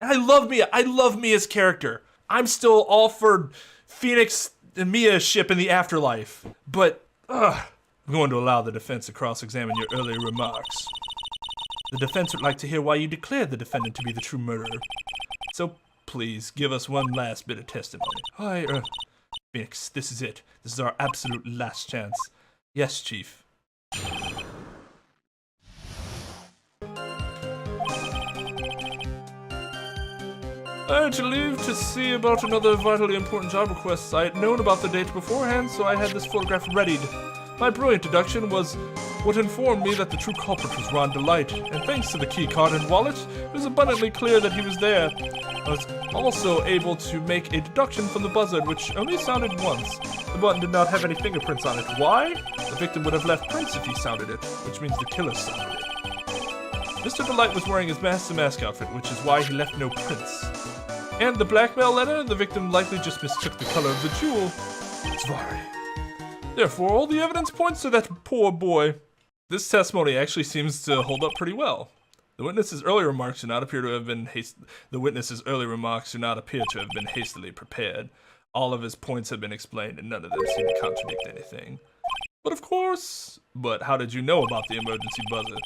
I love Mia. I love Mia's character. I'm still all for Phoenix and Mia ship in the afterlife. But, I'm going to allow the defense to cross-examine your earlier remarks. The defense would like to hear why you declared the defendant to be the true murderer. So please, give us one last bit of testimony. Hi, Phoenix, this is it. This is our absolute last chance. Yes, Chief. I had to leave to see about another vitally important job request. I had known about the date beforehand, so I had this photograph readied. My brilliant deduction was what informed me that the true culprit was Ron DeLite, and thanks to the key card and wallet, it was abundantly clear that he was there. I was also able to make a deduction from the buzzard, which only sounded once. The button did not have any fingerprints on it. Why? The victim would have left prints if he sounded it, which means the killer sounded it. Mr. DeLite was wearing his mask outfit, which is why he left no prints. And the blackmail letter, the victim likely just mistook the color of the jewel. Zvari. Therefore, all the evidence points to that poor boy. This testimony actually seems to hold up pretty well. The witness's early remarks do not appear to have been hastily prepared. All of his points have been explained, and none of them seem to contradict anything. But of course. But how did you know about the emergency buzzer?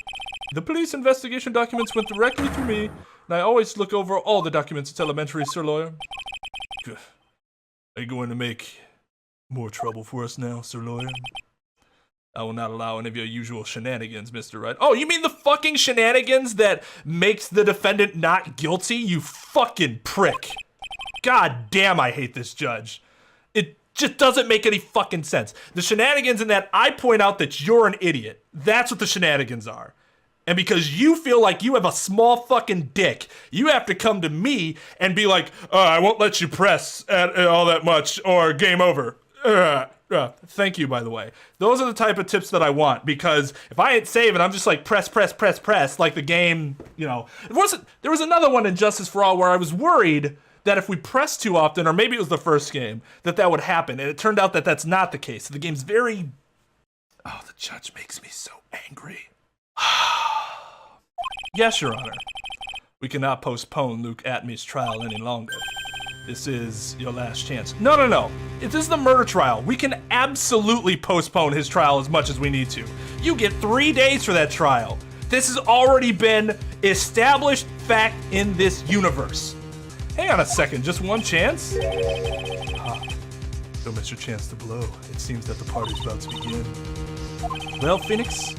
The police investigation documents went directly through me, and I always look over all the documents. It's elementary, Sir Lawyer. Are you going to make more trouble for us now, Sir Lawyer? I will not allow any of your usual shenanigans, Mr. Wright. Oh, you mean the fucking shenanigans that makes the defendant not guilty, you fucking prick. God damn, I hate this judge. It just doesn't make any fucking sense. The shenanigans in that I point out that you're an idiot. That's what the shenanigans are. And because you feel like you have a small fucking dick, you have to come to me and be like, I won't let you press at all that much, or game over. Thank you, by the way. Those are the type of tips that I want, because if I ain't saving, I'm just like press, like the game, you know. There was another one in Justice for All where I was worried that if we pressed too often, or maybe it was the first game, that would happen. And it turned out that that's not the case. The game's very... Oh, the judge makes me so angry. Yes, Your Honor. We cannot postpone Luke Atmey's trial any longer. This is your last chance. No. If this is the murder trial, we can absolutely postpone his trial as much as we need to. You get 3 days for that trial. This has already been established fact in this universe. Hang on a second, just one chance? Don't miss your chance to blow. It seems that the party's about to begin. Well, Phoenix,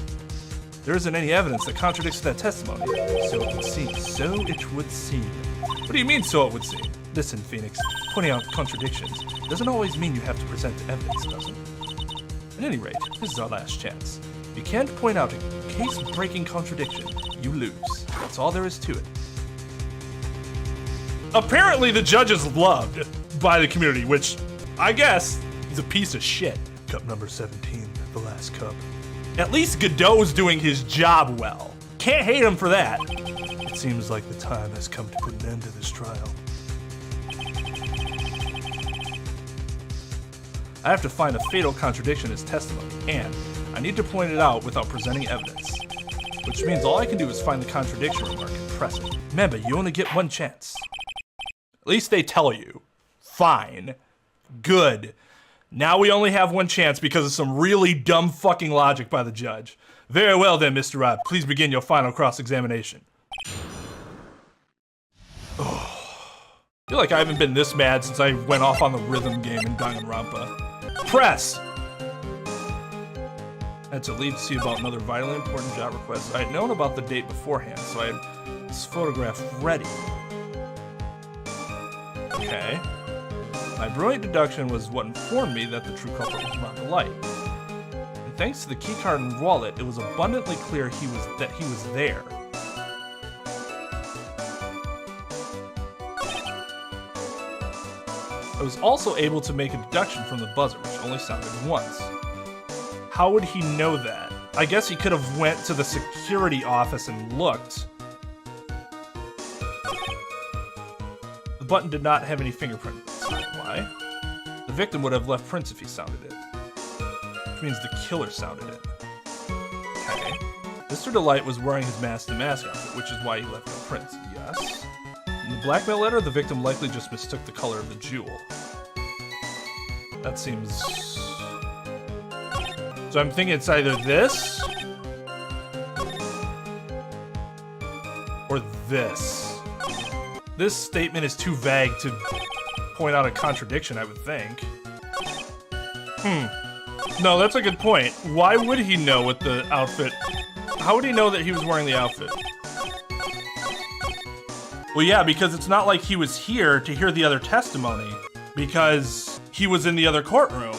there isn't any evidence that contradicts that testimony. So it would seem. What do you mean, so it would seem? Listen, Phoenix, pointing out contradictions doesn't always mean you have to present evidence, does it? At any rate, this is our last chance. If you can't point out a case-breaking contradiction, you lose. That's all there is to it. Apparently the judge is loved by the community, which, I guess, he's a piece of shit. Cup number 17, the last cup. At least Godot's doing his job well. Can't hate him for that. It seems like the time has come to put an end to this trial. I have to find a fatal contradiction in his testimony, and I need to point it out without presenting evidence. Which means all I can do is find the contradiction remark and press it. Remember, you only get one chance. At least they tell you. Fine. Good. Now we only have one chance because of some really dumb fucking logic by the judge. Very well then, Mr. Robb. Please begin your final cross-examination. I feel like I haven't been this mad since I went off on the rhythm game in Danganronpa. Press! I had to leave to see about another vitally important job request. I had known about the date beforehand, so I had this photograph ready. Okay. My brilliant deduction was what informed me that the true culprit was Ron DeLite. And thanks to the keycard and wallet, it was abundantly clear that he was there. I was also able to make a deduction from the buzzer, which only sounded once. How would he know that? I guess he could have went to the security office and looked. The button did not have any fingerprints. Why? The victim would have left prints if he sounded it. Which means the killer sounded it. Okay. Mr. DeLite was wearing his mask-to-mask outfit, which is why he left no prints. Yes. In the blackmail letter, the victim likely just mistook the color of the jewel. That seems... So I'm thinking it's either this... or this. This statement is too vague to point out a contradiction, I would think. No, that's a good point. Why would he know what the outfit... How would he know that he was wearing the outfit? Well, yeah, because it's not like he was here to hear the other testimony, because he was in the other courtroom.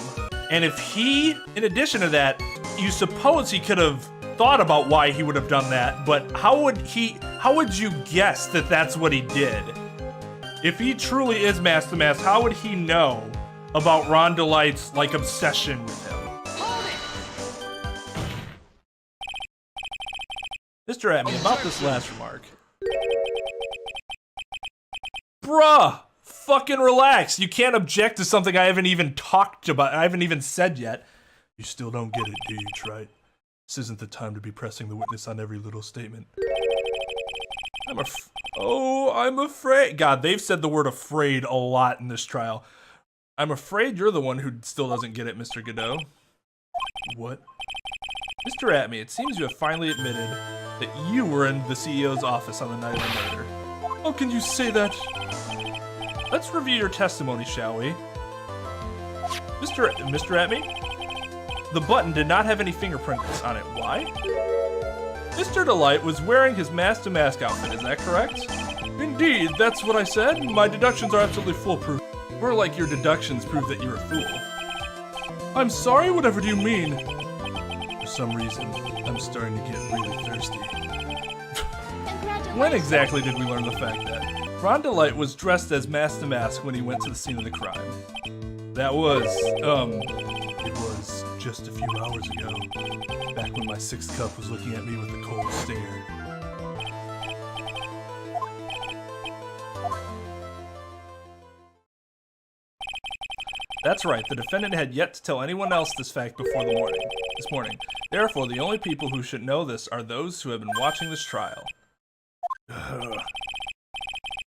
And if he, in addition to that, you suppose he could have thought about why he would have done that, but how would you guess that that's what he did? If he truly is mask-to-mask, how would he know about Ron DeLite's, like, obsession with him? Mr. Atmey, about this last remark. Bruh! Fucking relax. You can't object to something I haven't even talked about. I haven't even said yet. You still don't get it, do you, Trite? This isn't the time to be pressing the witness on every little statement. I'm afraid. God, they've said the word afraid a lot in this trial. I'm afraid you're the one who still doesn't get it, Mr. Godot. What? Mr. Atmey, it seems you have finally admitted that you were in the CEO's office on the night of the murder. How can you say that? Let's review your testimony, shall we? Mr. Atmey? The button did not have any fingerprints on it. Why? Mr. DeLite was wearing his mask-to-mask outfit, is that correct? Indeed, that's what I said. My deductions are absolutely foolproof. More like your deductions prove that you're a fool. I'm sorry, whatever do you mean? For some reason, I'm starting to get really thirsty. When exactly did we learn the fact that Ron DeLite was dressed as mask-to-mask when he went to the scene of the crime? That was, it was just a few hours ago, back when my sixth cup was looking at me with a cold stare. That's right, the defendant had yet to tell anyone else this fact before this morning. Therefore, the only people who should know this are those who have been watching this trial.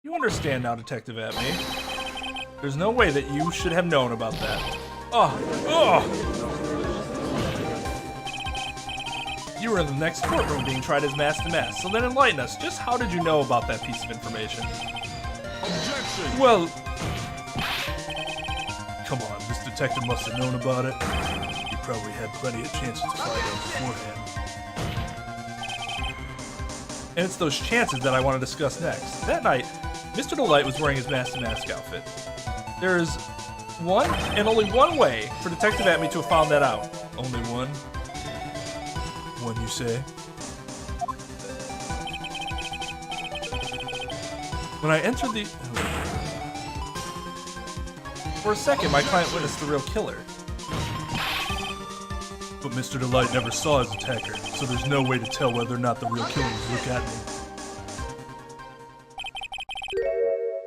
You understand now, Detective Atmey. There's no way that you should have known about that. You were in the next courtroom being tried as mask-to-mask, so then enlighten us. Just how did you know about that piece of information? Objection! Well... Come on, this detective must have known about it. He probably had plenty of chances to find out beforehand. And it's those chances that I want to discuss next. That night, Mr. DeLite was wearing his mask-to-mask outfit. There's one and only one way for Detective Atmey to have found that out. Only one? One, you say? When I entered the... For a second, my client witnessed the real killer. But Mr. DeLite never saw his attacker, so there's no way to tell whether or not the real killer would look at me.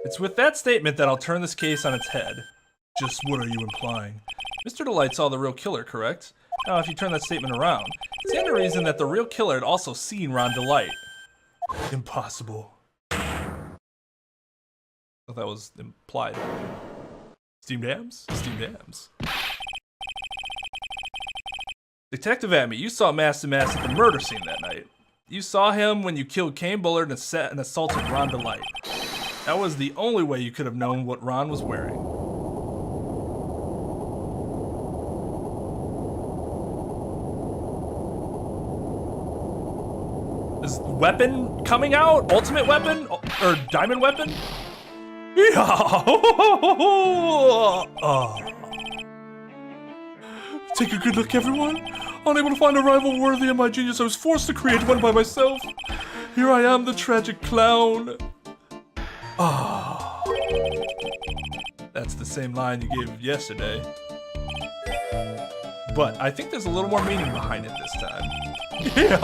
It's with that statement that I'll turn this case on its head. Just what are you implying? Mr. DeLite saw the real killer, correct? Now, if you turn that statement around, stand to reason that the real killer had also seen Ron DeLite. Impossible. I thought that was implied. Steamed hams? Steamed hams. Detective Atmey, you saw mask-to-mask at the murder scene that night. You saw him when you killed Kane Bullard and assaulted Ron DeLite. That was the only way you could have known what Ron was wearing. Is weapon coming out? Ultimate weapon? Or diamond weapon? Take a good look, everyone. Unable to find a rival worthy of my genius, I was forced to create one by myself. Here I am, the tragic clown. That's the same line you gave yesterday. But I think there's a little more meaning behind it this time. Yeah.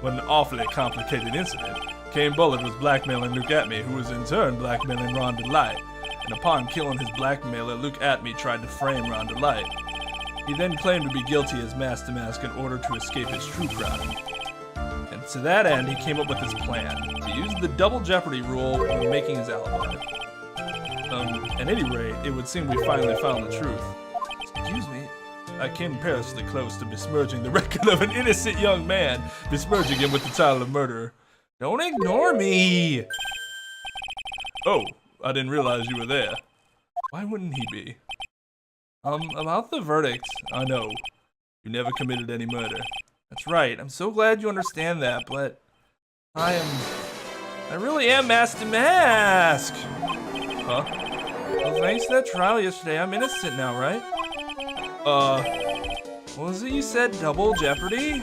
What an awfully complicated incident. Kane Bullet was blackmailing Luke Atmey, who was in turn blackmailing Ron DeLite. And upon killing his blackmailer, Luke Atmey tried to frame Ron DeLite. He then claimed to be guilty as Master Mask in order to escape his true crime. And to that end, he came up with his plan, to use the double jeopardy rule when making his alibi. At any rate, it would seem we finally found the truth. Excuse me? I came perilously close to besmirching the record of an innocent young man, besmirching him with the title of murderer. Don't ignore me! Oh, I didn't realize you were there. Why wouldn't he be? About the verdict, I know. You never committed any murder. That's right, I'm so glad you understand that, but I really am Master Mask! Huh? Well, thanks to that trial yesterday, I'm innocent now, right? What was it you said, double jeopardy?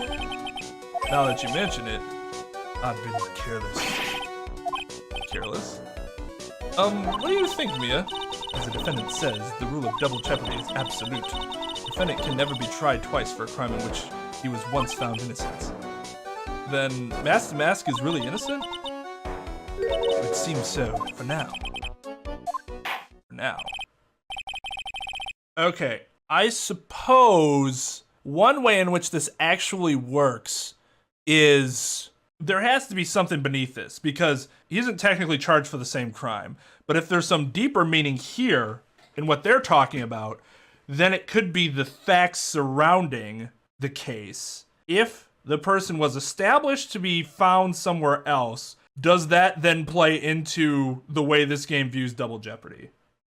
Now that you mention it, I've been careless. Careless? What do you think, Mia? As the defendant says, the rule of double jeopardy is absolute. The defendant can never be tried twice for a crime in which he was once found innocent. Then, Master Mask is really innocent? It seems so, for now. For now. Okay, I suppose one way in which this actually works is there has to be something beneath this, because he isn't technically charged for the same crime. But if there's some deeper meaning here in what they're talking about, then it could be the facts surrounding the case. If the person was established to be found somewhere else, does that then play into the way this game views double jeopardy?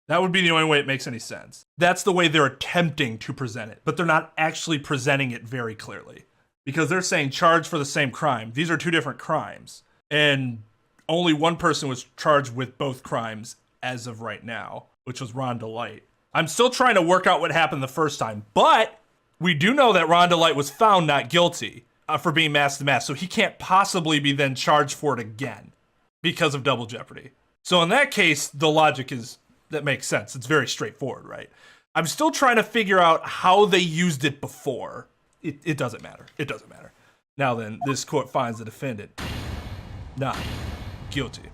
That would be the only way it makes any sense. That's the way they're attempting to present it, but they're not actually presenting it very clearly. Because they're saying charged for the same crime. These are two different crimes. And only one person was charged with both crimes as of right now, which was Ron DeLite. I'm still trying to work out what happened the first time, but we do know that Ron DeLite was found not guilty for being Master Mask, so he can't possibly be then charged for it again because of double jeopardy. So in that case, the logic is, that makes sense. It's very straightforward, right? I'm still trying to figure out how they used it before. It doesn't matter. It doesn't matter. Now then, this court finds the defendant not guilty.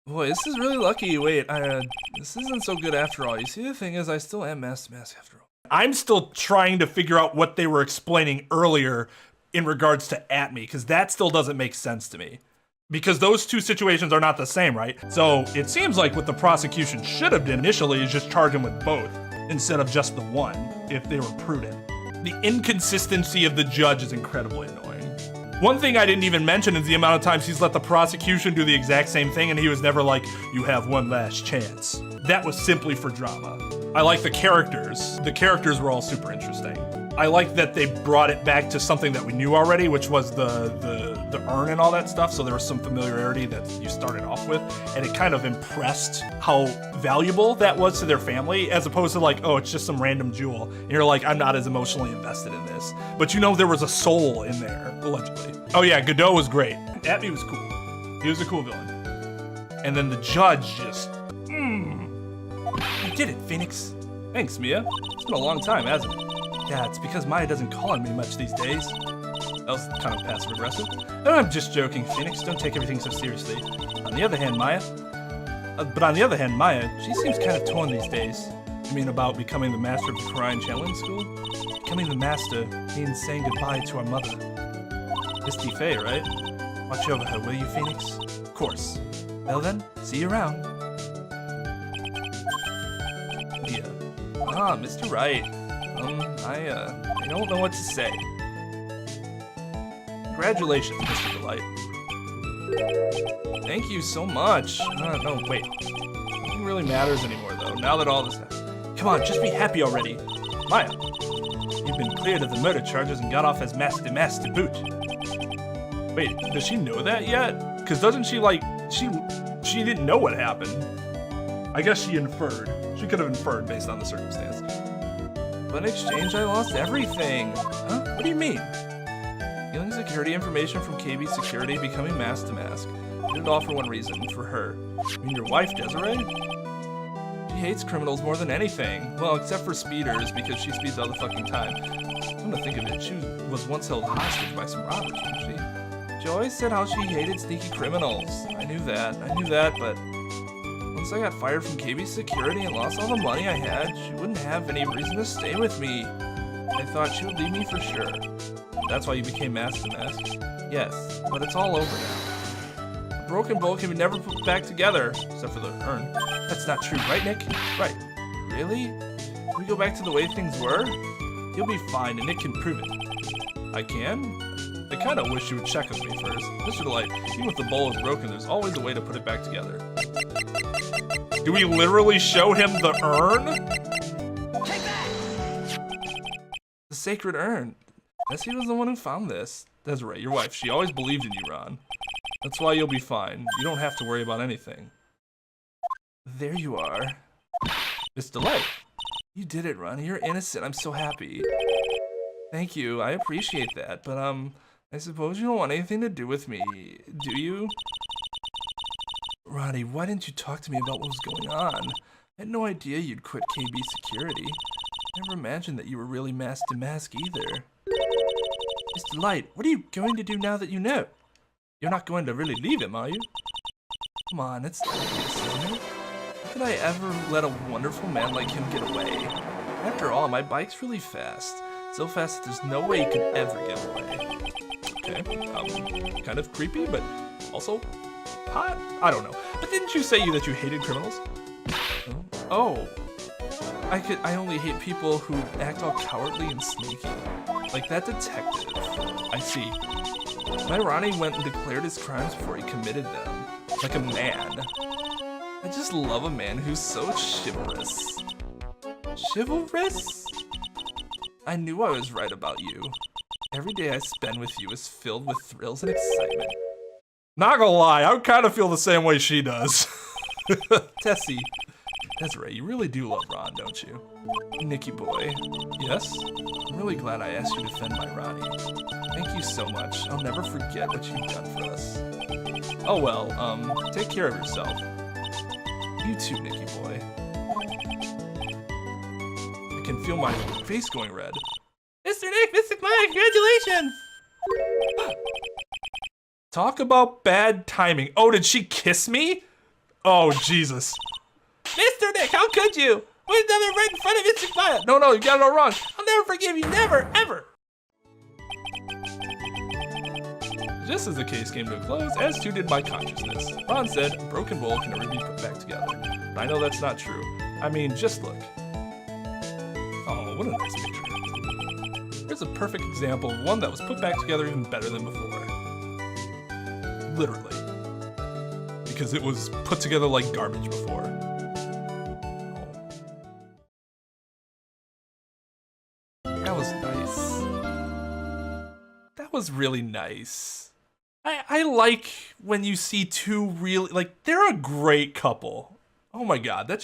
Boy, this is really lucky. Wait, this isn't so good after all. You see, the thing is, I still am Master Mask after all. I'm still trying to figure out what they were explaining earlier in regards to Atmey, because that still doesn't make sense to me. Because those two situations are not the same, right? So it seems like what the prosecution should have done initially is just charge him with both instead of just the one, if they were prudent. The inconsistency of the judge is incredibly annoying. One thing I didn't even mention is the amount of times he's let the prosecution do the exact same thing and he was never like, you have one last chance. That was simply for drama. I like the characters. The characters were all super interesting. I like that they brought it back to something that we knew already, which was the urn and all that stuff, so there was some familiarity that you started off with, and it kind of impressed how valuable that was to their family, as opposed to like, oh, it's just some random jewel, and you're like, I'm not as emotionally invested in this. But you know there was a soul in there, allegedly. Oh yeah, Godot was great. Atmey was cool. He was a cool villain. And then the judge just, You did it, Phoenix. Thanks, Mia. It's been a long time, hasn't it? Yeah, it's because Maya doesn't call on me much these days. That was kind of passive-aggressive. Oh, I'm just joking, Phoenix. Don't take everything so seriously. On the other hand, Maya, she seems kind of torn these days. You mean about becoming the master of the Karine channeling school? Becoming the master means saying goodbye to our mother. Misty Faye, right? Watch over her, will you, Phoenix? Of course. Well then, see you around. Yeah. Ah, Mr. Wright. I don't know what to say. Congratulations, Mr. DeLite. Thank you so much. No, wait. Nothing really matters anymore, though, now that all this happened. Come on, just be happy already. Maya, you've been cleared of the murder charges and got off as Master Mask to boot. Wait, does she know that yet? Because doesn't she, like, she she didn't know what happened. I guess she inferred. She could have inferred based on the circumstance. But in exchange, I lost everything. Huh? What do you mean? Stealing security information from KB Security, becoming mask to mask. I did it all for one reason, for her. You mean your wife, Desiree? She hates criminals more than anything. Well, except for speeders, because she speeds all the fucking time. Come to think of it, she was once held hostage by some robbers, wasn't she? She always said how she hated sneaky criminals. I knew that, but once I got fired from KB Security and lost all the money I had, she wouldn't have any reason to stay with me. I thought she would leave me for sure. That's why you became mask to mask? Yes, but it's all over now. A broken bowl can be never put back together, except for the urn. That's not true, right, Nick? Right. Really? Can we go back to the way things were? You'll be fine, and Nick can prove it. I can? I kinda wish you would check with me first. Mr. DeLite, even if the bowl is broken, there's always a way to put it back together. Do we literally show him the urn? The sacred urn. Nessie was the one who found this. Desiree, your wife, she always believed in you, Ron. That's why you'll be fine. You don't have to worry about anything. There you are. It's DeLite. You did it, Ron. You're innocent. I'm so happy. Thank you. I appreciate that. But, I suppose you don't want anything to do with me, do you? Ronnie, why didn't you talk to me about what was going on? I had no idea you'd quit KB Security. Never imagined that you were really mask to mask either. Miss DeLite, what are you going to do now that you know? You're not going to really leave him, are you? Come on, it's obvious, isn't it? How could I ever let a wonderful man like him get away? After all, my bike's really fast. So fast that there's no way you could ever get away. Okay, kind of creepy, but also hot? I don't know. But didn't you say that you hated criminals? Oh. I only hate people who act all cowardly and sneaky. Like that detective. I see. My Ronnie went and declared his crimes before he committed them. Like a man. I just love a man who's so chivalrous. Chivalrous? I knew I was right about you. Every day I spend with you is filled with thrills and excitement. Not gonna lie, I kind of feel the same way she does. Tessie. Desiree, you really do love Ron, don't you? Nicky boy. Yes? I'm really glad I asked you to defend my Ronnie. Thank you so much. I'll never forget what you've done for us. Oh well, take care of yourself. You too, Nicky boy. I can feel my face going red. Mr. Nick, Mystic Maya, congratulations! Talk about bad timing. Oh, did she kiss me? Oh, Jesus. Mr. Nick, how could you? We've done it right in front of Mystic Maya. No, you got it all wrong. I'll never forgive you, never, ever. Just as the case came to a close, as too did my consciousness. Ron said, a broken bowl can never be put back together. But I know that's not true. I mean, just look. Oh, what a nice picture. Here's a perfect example of one that was put back together even better than before. Literally. Because it was put together like garbage before. That was nice. That was really nice. I like when you see two really, like, they're a great couple. Oh my god, that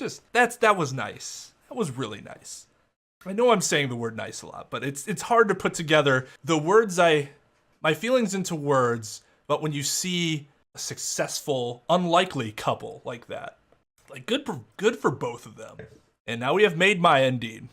was nice. That was really nice. I know I'm saying the word nice a lot, but it's hard to put together the words my feelings into words, but when you see a successful, unlikely couple like that, like good for both of them. And now we have made Maya indeed.